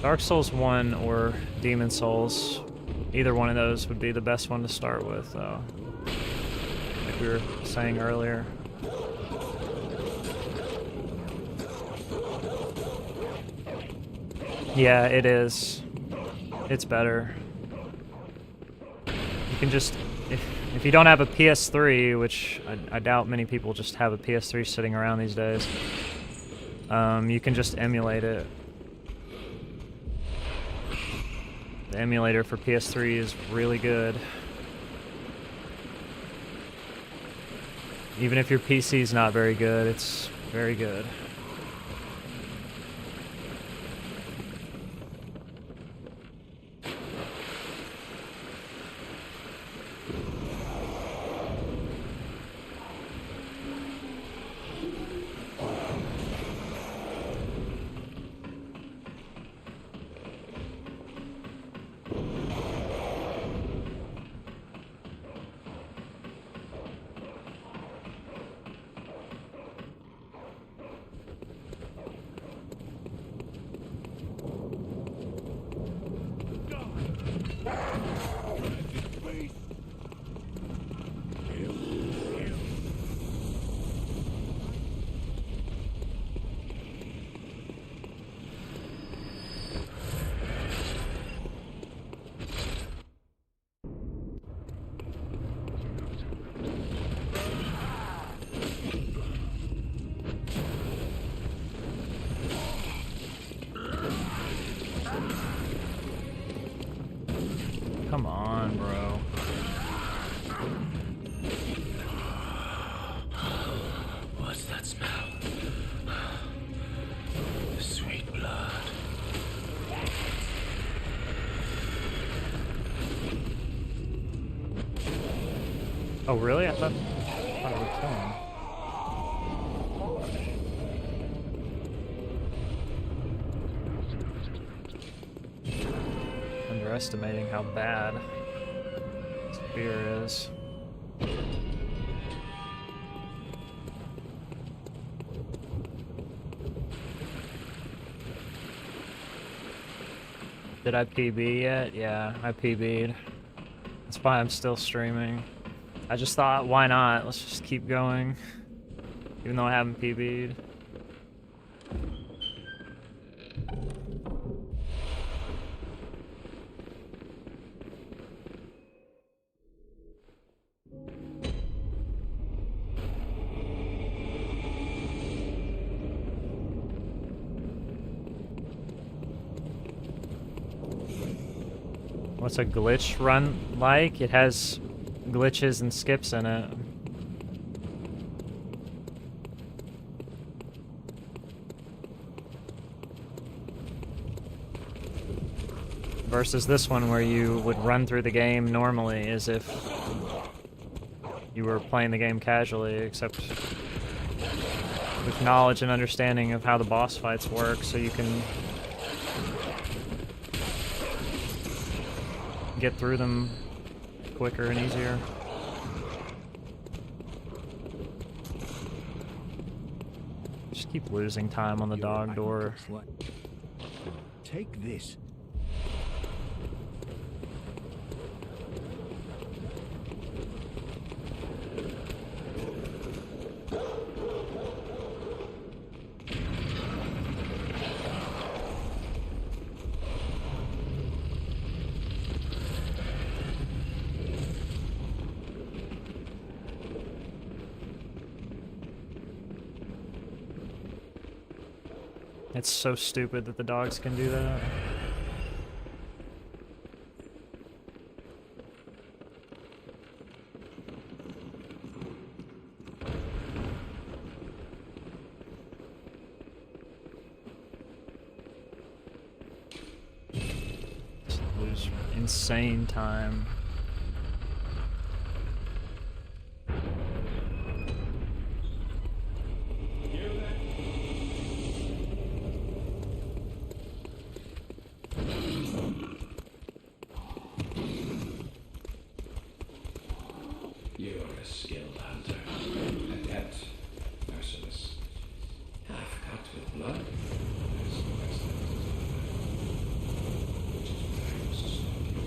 Dark Souls 1 or Demon Souls, either one of those would be the best one to start with, though. Like we were saying earlier. Yeah, it is. It's better. You can just... If you don't have a PS3, which I doubt many people just have a PS3 sitting around these days, you can just emulate it. The emulator for PS3 is really good. Even if your PC is not very good, it's very good. Come on, bro. What's that smell? Sweet blood. Oh, really? I thought it would kill him. Underestimating how bad spear is. Did I PB yet? Yeah, I PB'd. That's why I'm still streaming. I just thought, why not? Let's just keep going. Even though I haven't PB'd. What's a glitch run like? It has glitches and skips in it. Versus this one where you would run through the game normally as if you were playing the game casually, except with knowledge and understanding of how the boss fights work, so you can get through them quicker and easier. Just keep losing time on the dog door. Take this. It's so stupid that the dogs can do that. Just lose insane time. You're a skilled hunter, adept, merciless. Half cut with blood. There's no less than which is why I must stop you.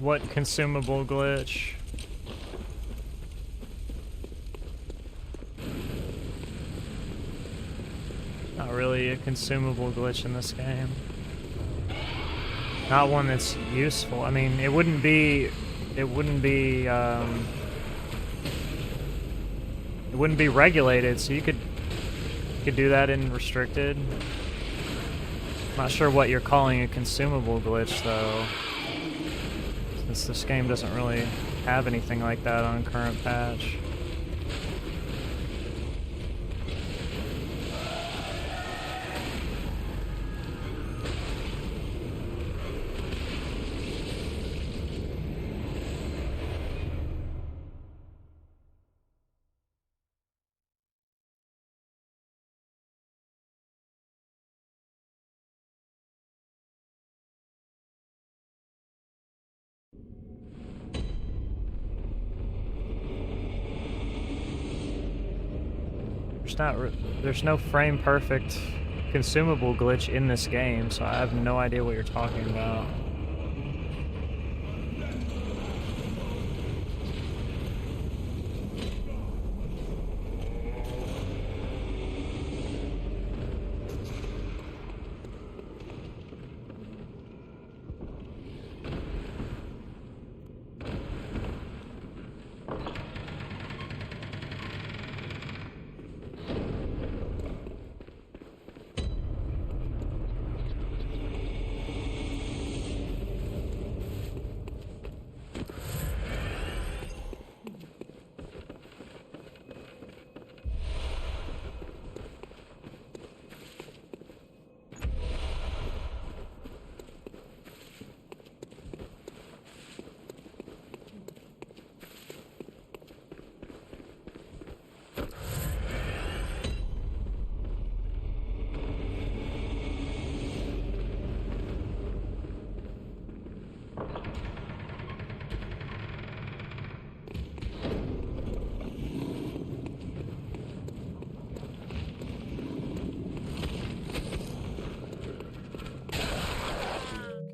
What consumable glitch? Not really a consumable glitch in this game. Not one that's useful. I mean, it wouldn't be regulated, so you could do that in restricted. Not sure what you're calling a consumable glitch though, since this game doesn't really have anything like that on current patch. There's no frame perfect consumable glitch in this game, so I have no idea what you're talking about.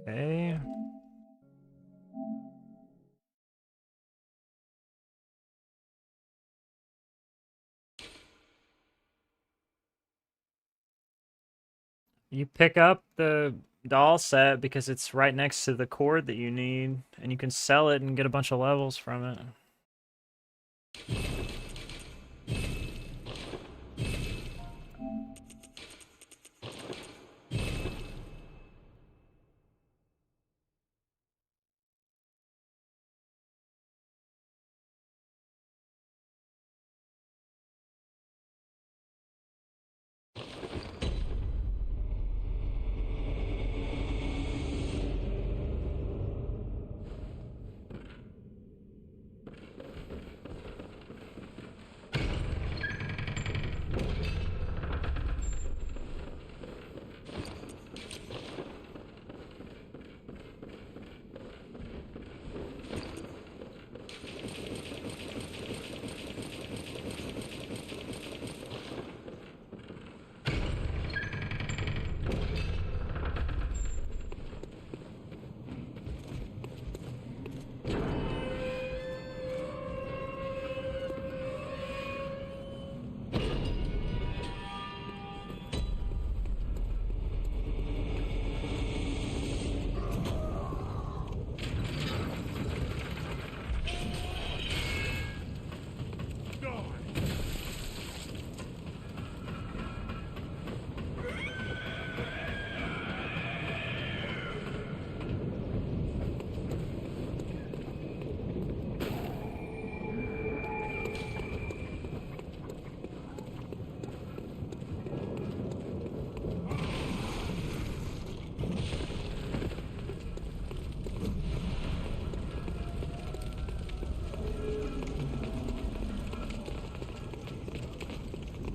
Okay. You pick up the doll set because it's right next to the cord that you need, and you can sell it and get a bunch of levels from it.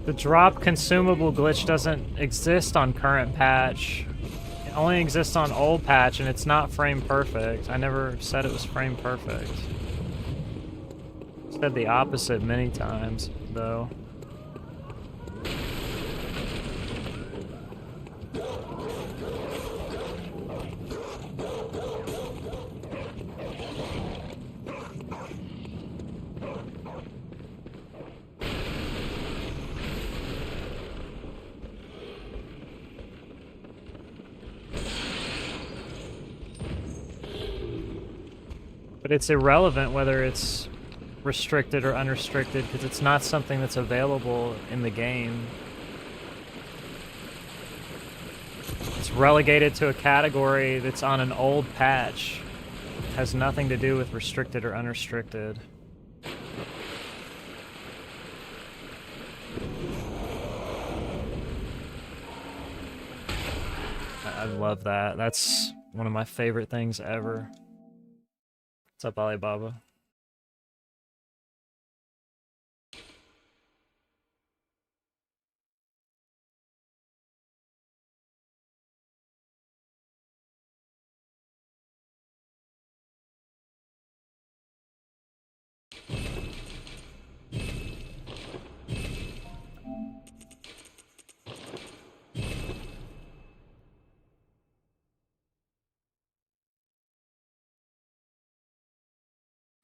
The drop consumable glitch doesn't exist on current patch. It only exists on old patch, and it's not frame perfect. I never said it was frame perfect. I said the opposite many times, though. But it's irrelevant whether it's restricted or unrestricted, because it's not something that's available in the game. It's relegated to a category that's on an old patch. It has nothing to do with restricted or unrestricted. I love that. That's one of my favorite things ever. What's up, Alibaba?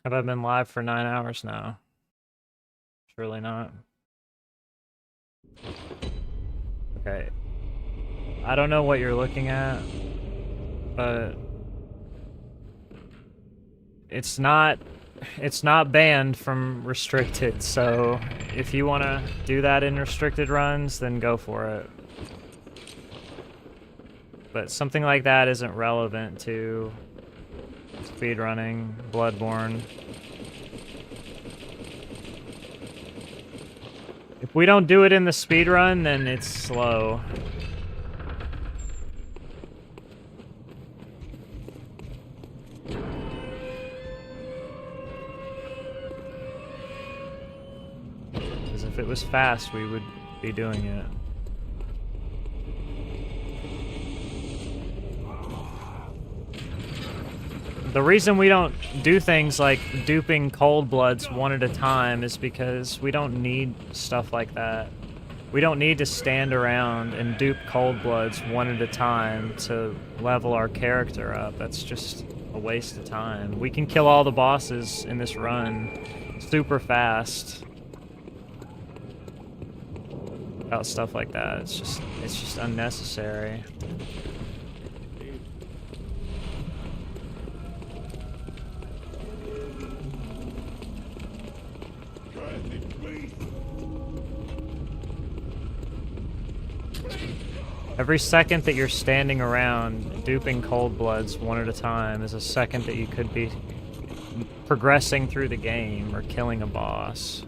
Have I been live for 9 hours now? Surely not. Okay. I don't know what you're looking at, but it's not banned from restricted, so if you want to do that in restricted runs, then go for it. But something like that isn't relevant to speedrunning Bloodborne. If we don't do it in the speedrun, then it's slow. Because if it was fast, we would be doing it. The reason we don't do things like duping cold bloods one at a time is because we don't need stuff like that. We don't need to stand around and dupe cold bloods one at a time to level our character up. That's just a waste of time. We can kill all the bosses in this run super fast without stuff like that. It's just unnecessary. Every second that you're standing around duping cold bloods one at a time is a second that you could be progressing through the game or killing a boss.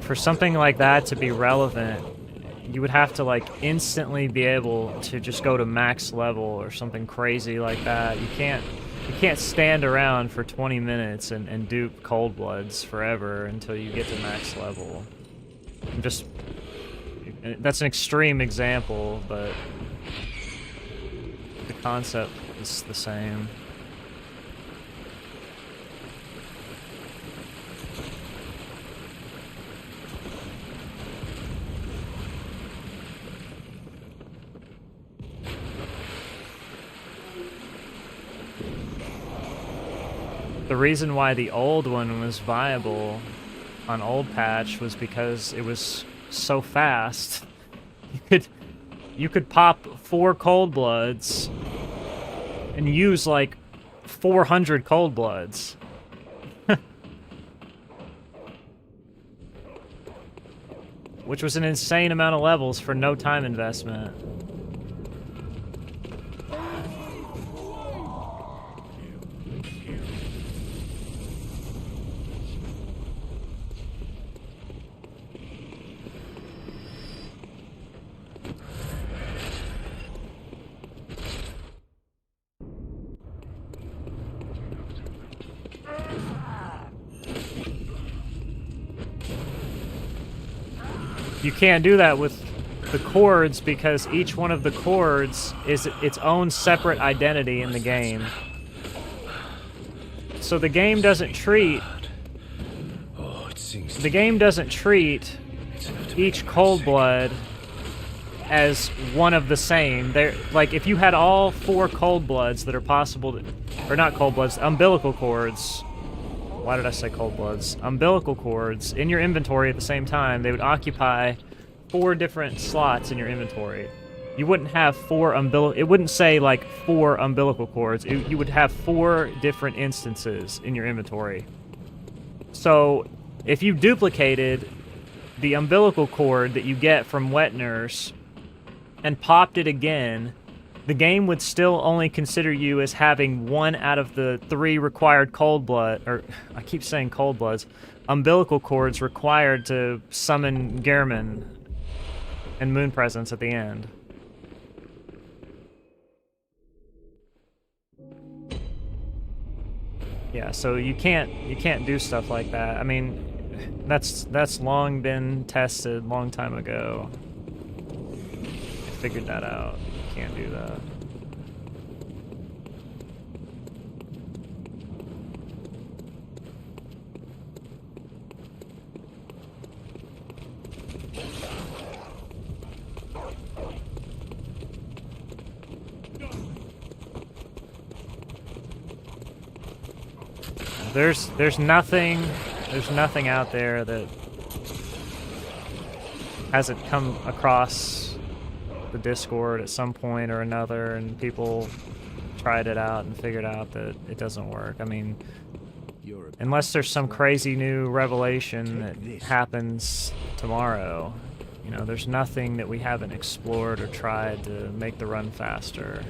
For something like that to be relevant, you would have to like instantly be able to just go to max level or something crazy like that. You can't stand around for 20 minutes and dupe cold bloods forever until you get to max level. That's an extreme example, but the concept is the same. The reason why the old one was viable on old patch was because it was so fast. You could pop 4 cold bloods and use like 400 cold bloods. Which was an insane amount of levels for no time investment. You can't do that with the chords because each one of the chords is its own separate identity in the game. So the game doesn't treat each cold blood as one of the same. They're like, if you had all 4 cold bloods that are possible to, or not cold bloods, umbilical cords. Why did I say cold bloods? Umbilical cords in your inventory at the same time, they would occupy 4 different slots in your inventory. you wouldn't have four umbilical. It wouldn't say like 4 umbilical cords. You would have 4 different instances in your inventory. So if you duplicated the umbilical cord that you get from Wet Nurse and popped it again, the game would still only consider you as having 1 out of the 3 required cold blood, or I keep saying cold bloods, umbilical cords required to summon Gehrman and Moon Presence at the end. Yeah, so you can't do stuff like that. I mean, that's long been tested, long time ago. I figured that out. You can't do that. There's nothing out there that hasn't come across the Discord at some point or another, and people tried it out and figured out that it doesn't work. I mean, unless there's some crazy new revelation that happens tomorrow, you know, there's nothing that we haven't explored or tried to make the run faster.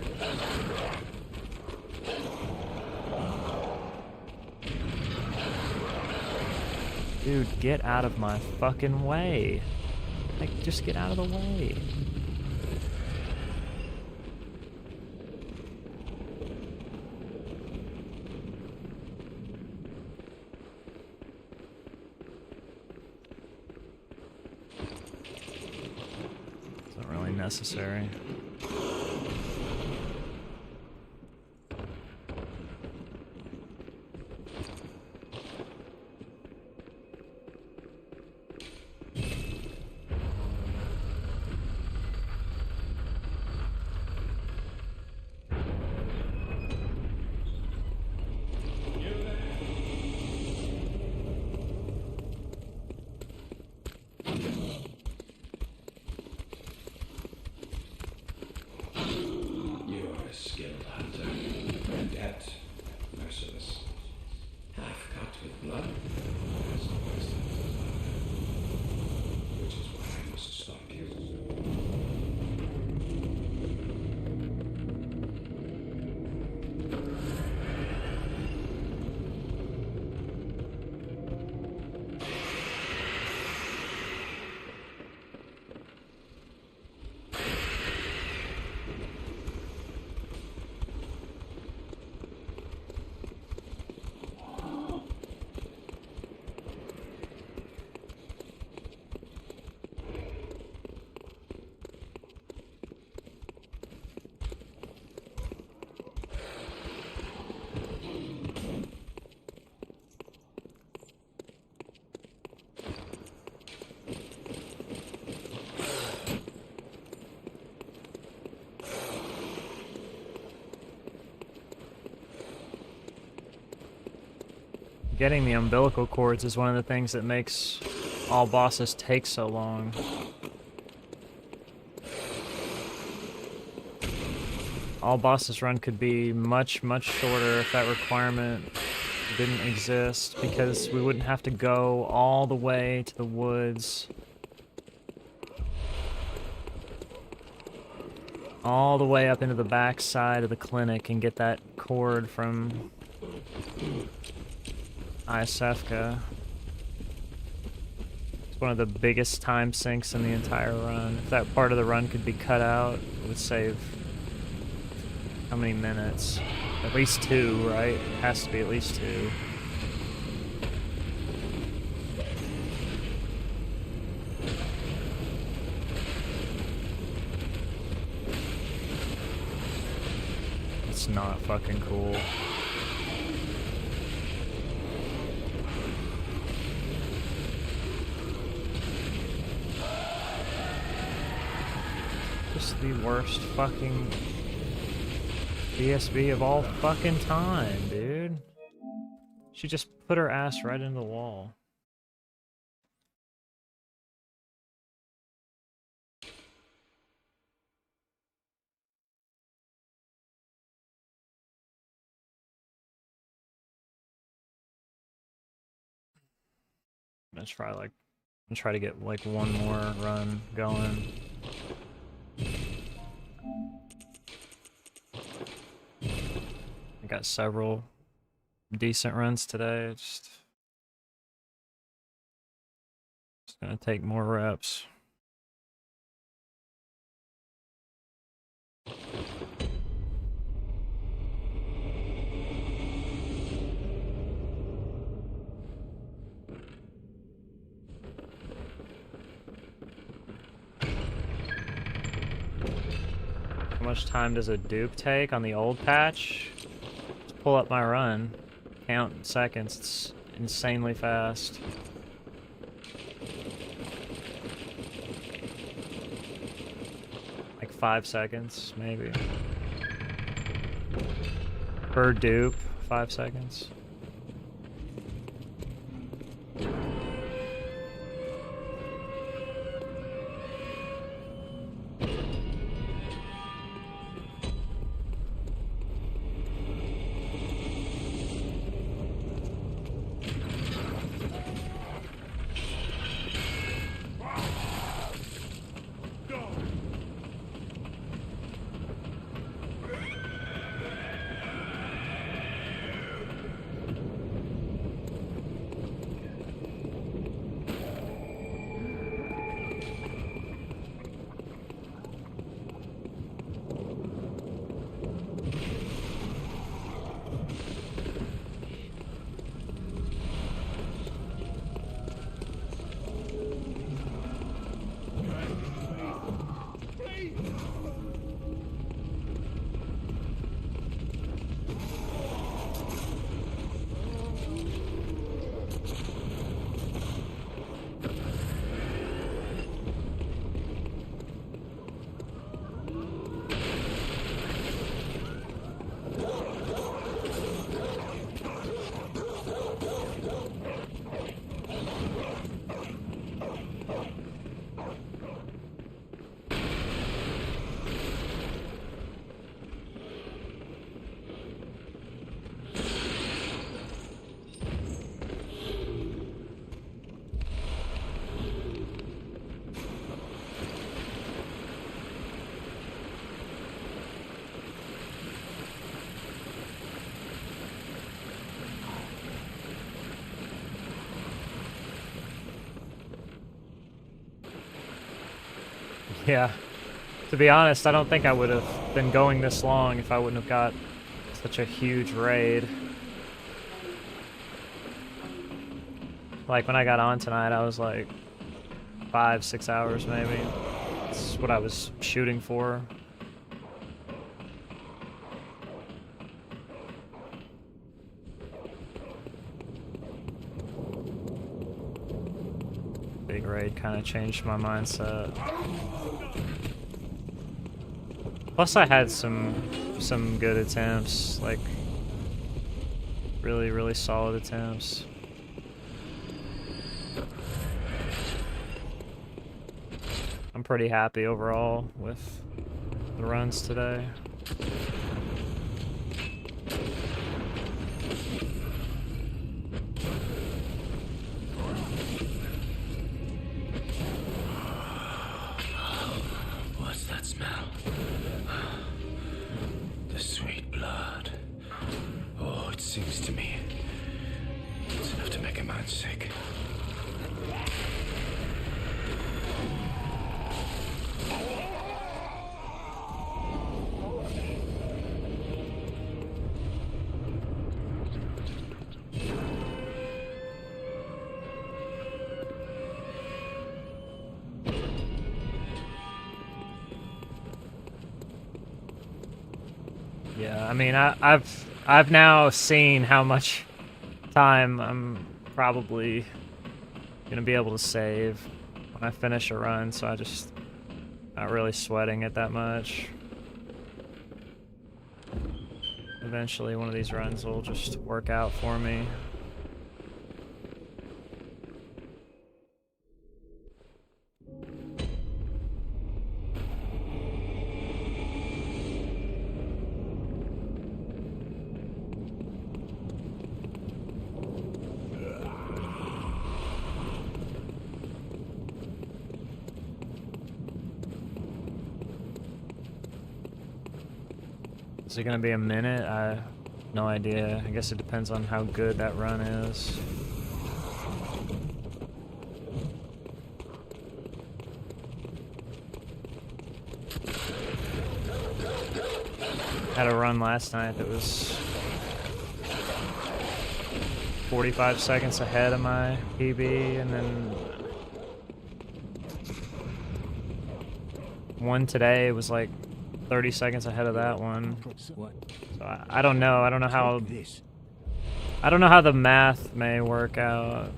Dude, get out of my fucking way. Like, just get out of the way. It's not really necessary. Getting the umbilical cords is one of the things that makes all bosses take so long. All bosses run could be much, much shorter if that requirement didn't exist, because we wouldn't have to go all the way to the woods. All the way up into the back side of the clinic and get that cord from Isefka. It's one of the biggest time sinks in the entire run. If that part of the run could be cut out, it would save how many minutes? At least 2, right? It has to be at least 2. It's not fucking cool. Just the worst fucking DSB of all fucking time, dude. She just put her ass right into the wall. try to get like one more run going. I got several decent runs today. It's gonna take more reps. How much time does a dupe take on the old patch? Let's pull up my run. Count seconds. It's insanely fast. Like 5 seconds, maybe. Per dupe, 5 seconds. Yeah. To be honest, I don't think I would have been going this long if I wouldn't have got such a huge raid. Like, when I got on tonight, I was like 5-6 hours maybe. That's what I was shooting for. Big raid kind of changed my mindset. Plus I had some good attempts, like really solid attempts. I'm pretty happy overall with the runs today. What's that smell? The sweet blood. Oh, it sings to me. It's enough to make a man sick. Yeah, I mean, I've now seen how much time I'm probably gonna be able to save when I finish a run, so I just not really sweating it that much. Eventually, one of these runs will just work out for me. it gonna be a minute? I have no idea. I guess it depends on how good that run is. Had a run last night that was 45 seconds ahead of my PB, and then one today was like 30 seconds ahead of that one. What? So I don't know. I don't know how. Take this. I don't know how the math may work out.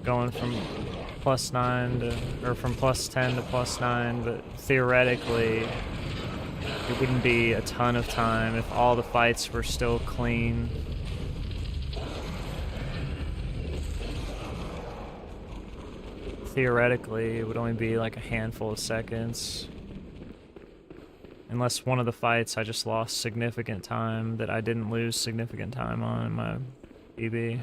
Going from +9 to, or from +10 to +9, but theoretically, it wouldn't be a ton of time if all the fights were still clean. Theoretically, it would only be like a handful of seconds. Unless one of the fights I just lost significant time that I didn't lose significant time on in my PB.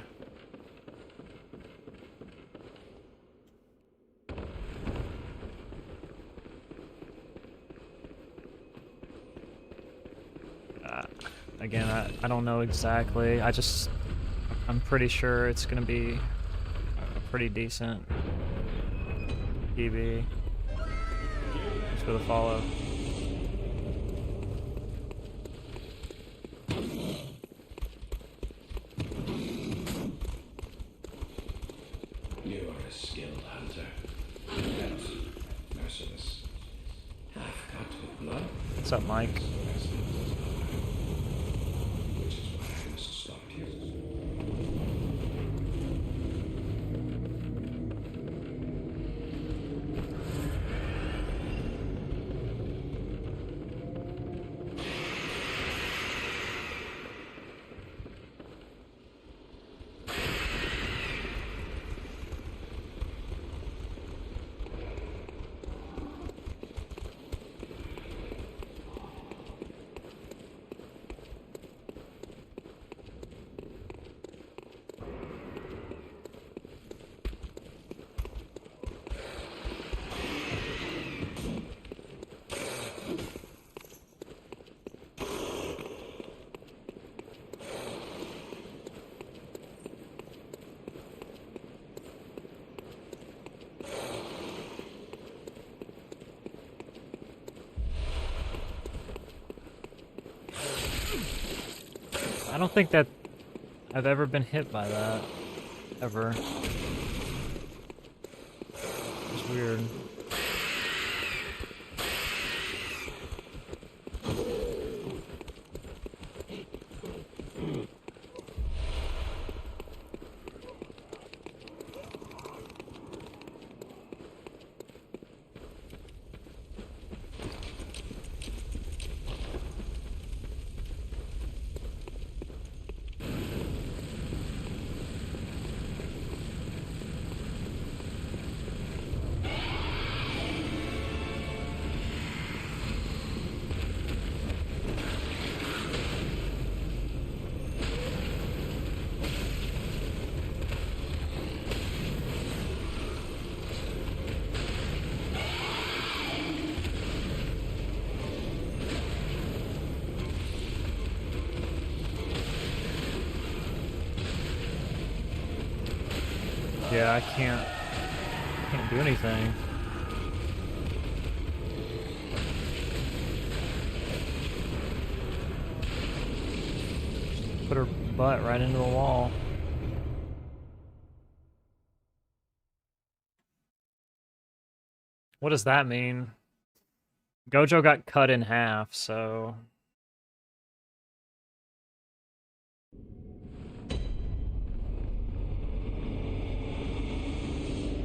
Again, I don't know exactly. I'm pretty sure it's gonna be a pretty decent PB. Just for the follow. You are a skilled hunter, yet merciless. Half-cut with blood. What's up, Mike? Which is why I must stop you. I don't think that I've ever been hit by that. Ever. It's weird. Yeah, I can't do anything. Put her butt right into the wall. What does that mean? Gojo got cut in half, so...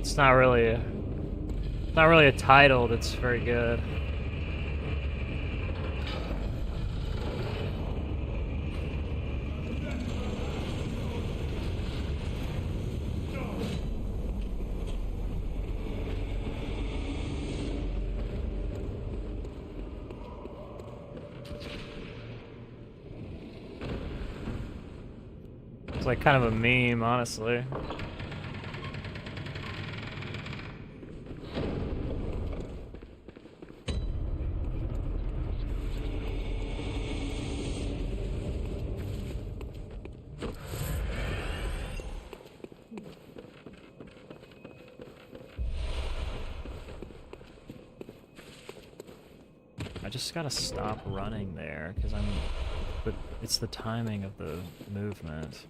It's not really a title that's very good. It's like kind of a meme, honestly. I just gotta stop running there, because but it's the timing of the movement.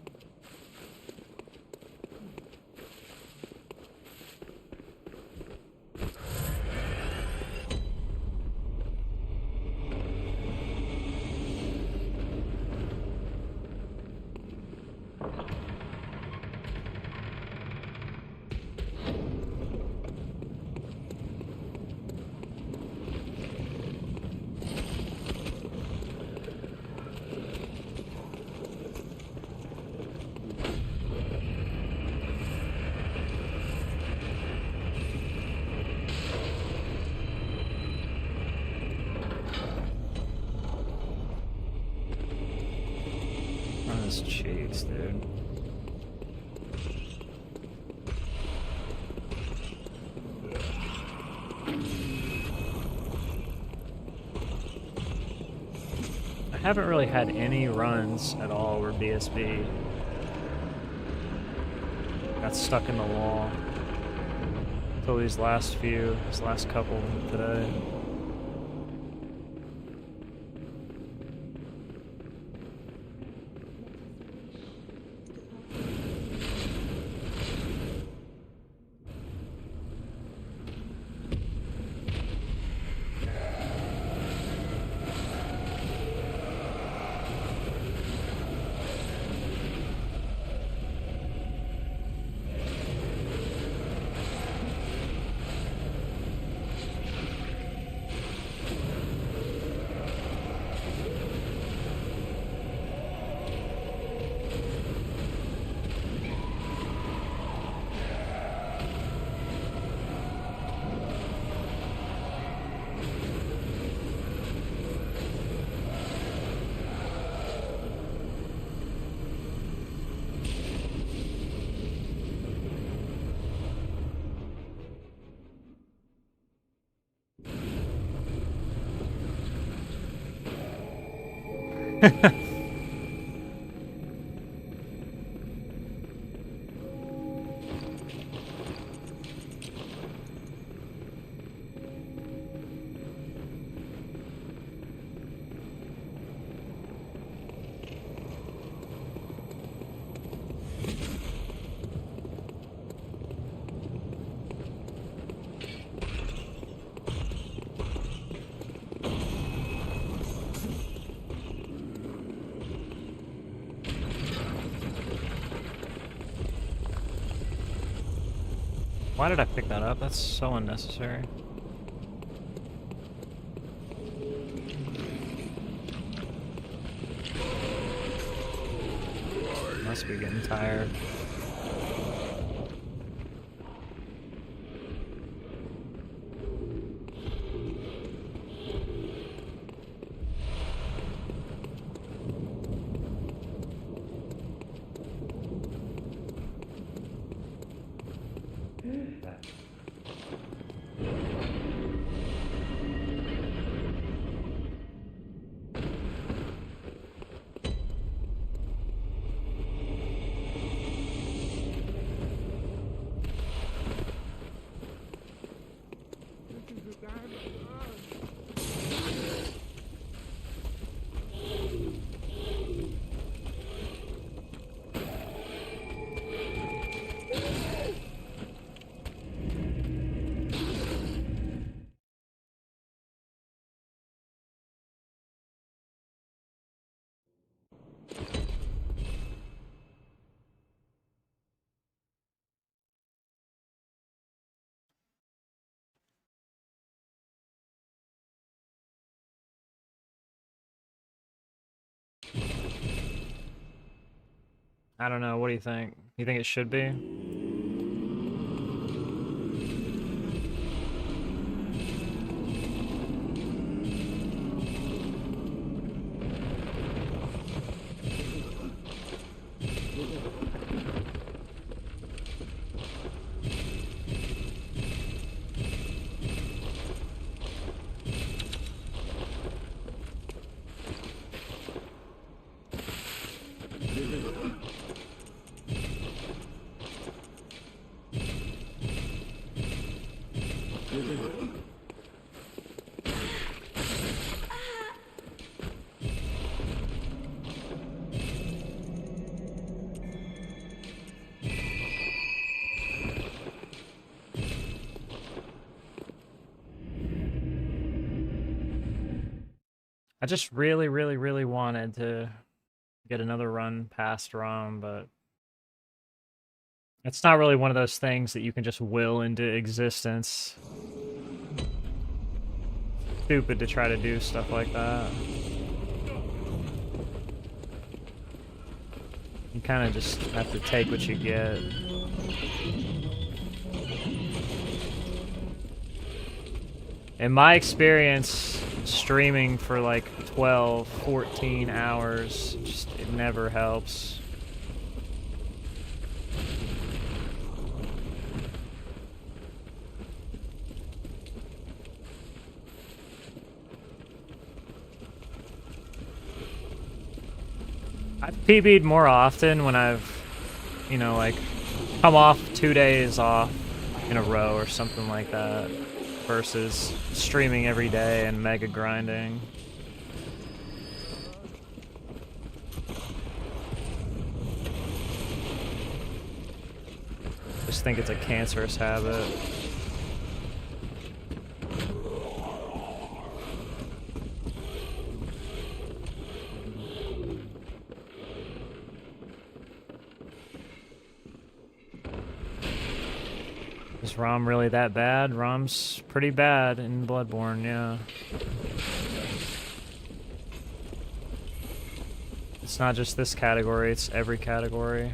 On his cheeks, dude. I haven't really had any runs at all where BSB got stuck in the wall until these last couple today. Why did I pick that up? That's so unnecessary. Must be getting tired. I don't know, what do you think? You think it should be? I just really, really, really wanted to get another run past ROM, but it's not really one of those things that you can just will into existence. Stupid to try to do stuff like that. You kind of just have to take what you get. In my experience, streaming for like 12, 14 hours, just it never helps. I've PB'd more often when I've, you know, like, come off 2 days off in a row or something like that, versus streaming every day and mega grinding. Just think it's a cancerous habit. Is ROM really that bad? ROM's pretty bad in Bloodborne, yeah. It's not just this category, it's every category.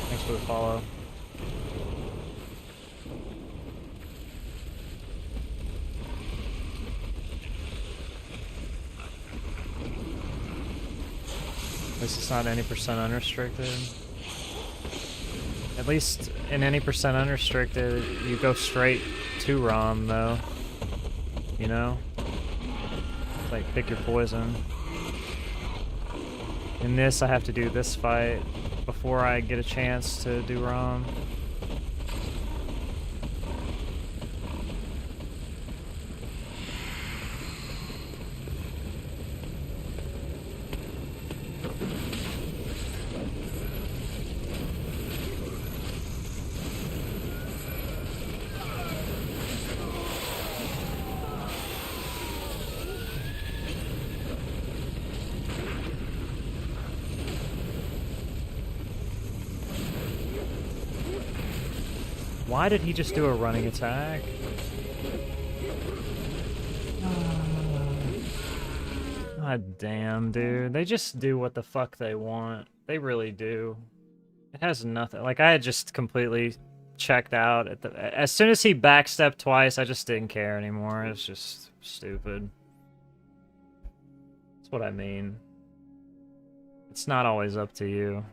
Thanks for the follow. At least it's not any percent unrestricted. At least in any percent unrestricted, you go straight to ROM though. You know? Like, pick your poison. In this, I have to do this fight before I get a chance to do ROM. Why did he just do a running attack? God damn, dude. They just do what the fuck they want. They really do. It has nothing. Like, I had just completely checked out at the as soon as he backstepped twice, I just didn't care anymore. It's just stupid. That's what I mean. It's not always up to you.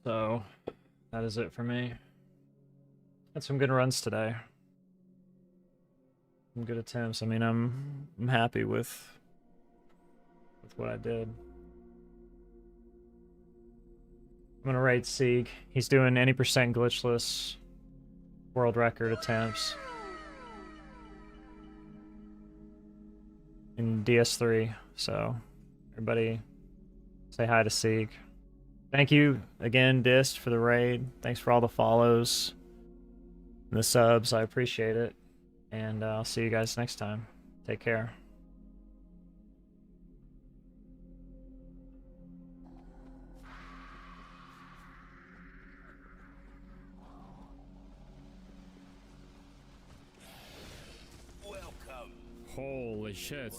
So, that is it for me. Had some good runs today. Some good attempts. I mean, I'm happy with what I did. I'm gonna raid Sieg. He's doing any percent glitchless world record attempts in DS3. So, everybody say hi to Sieg. Thank you again, Dist, for the raid. Thanks for all the follows and the subs. I appreciate it. And I'll see you guys next time. Take care. shit.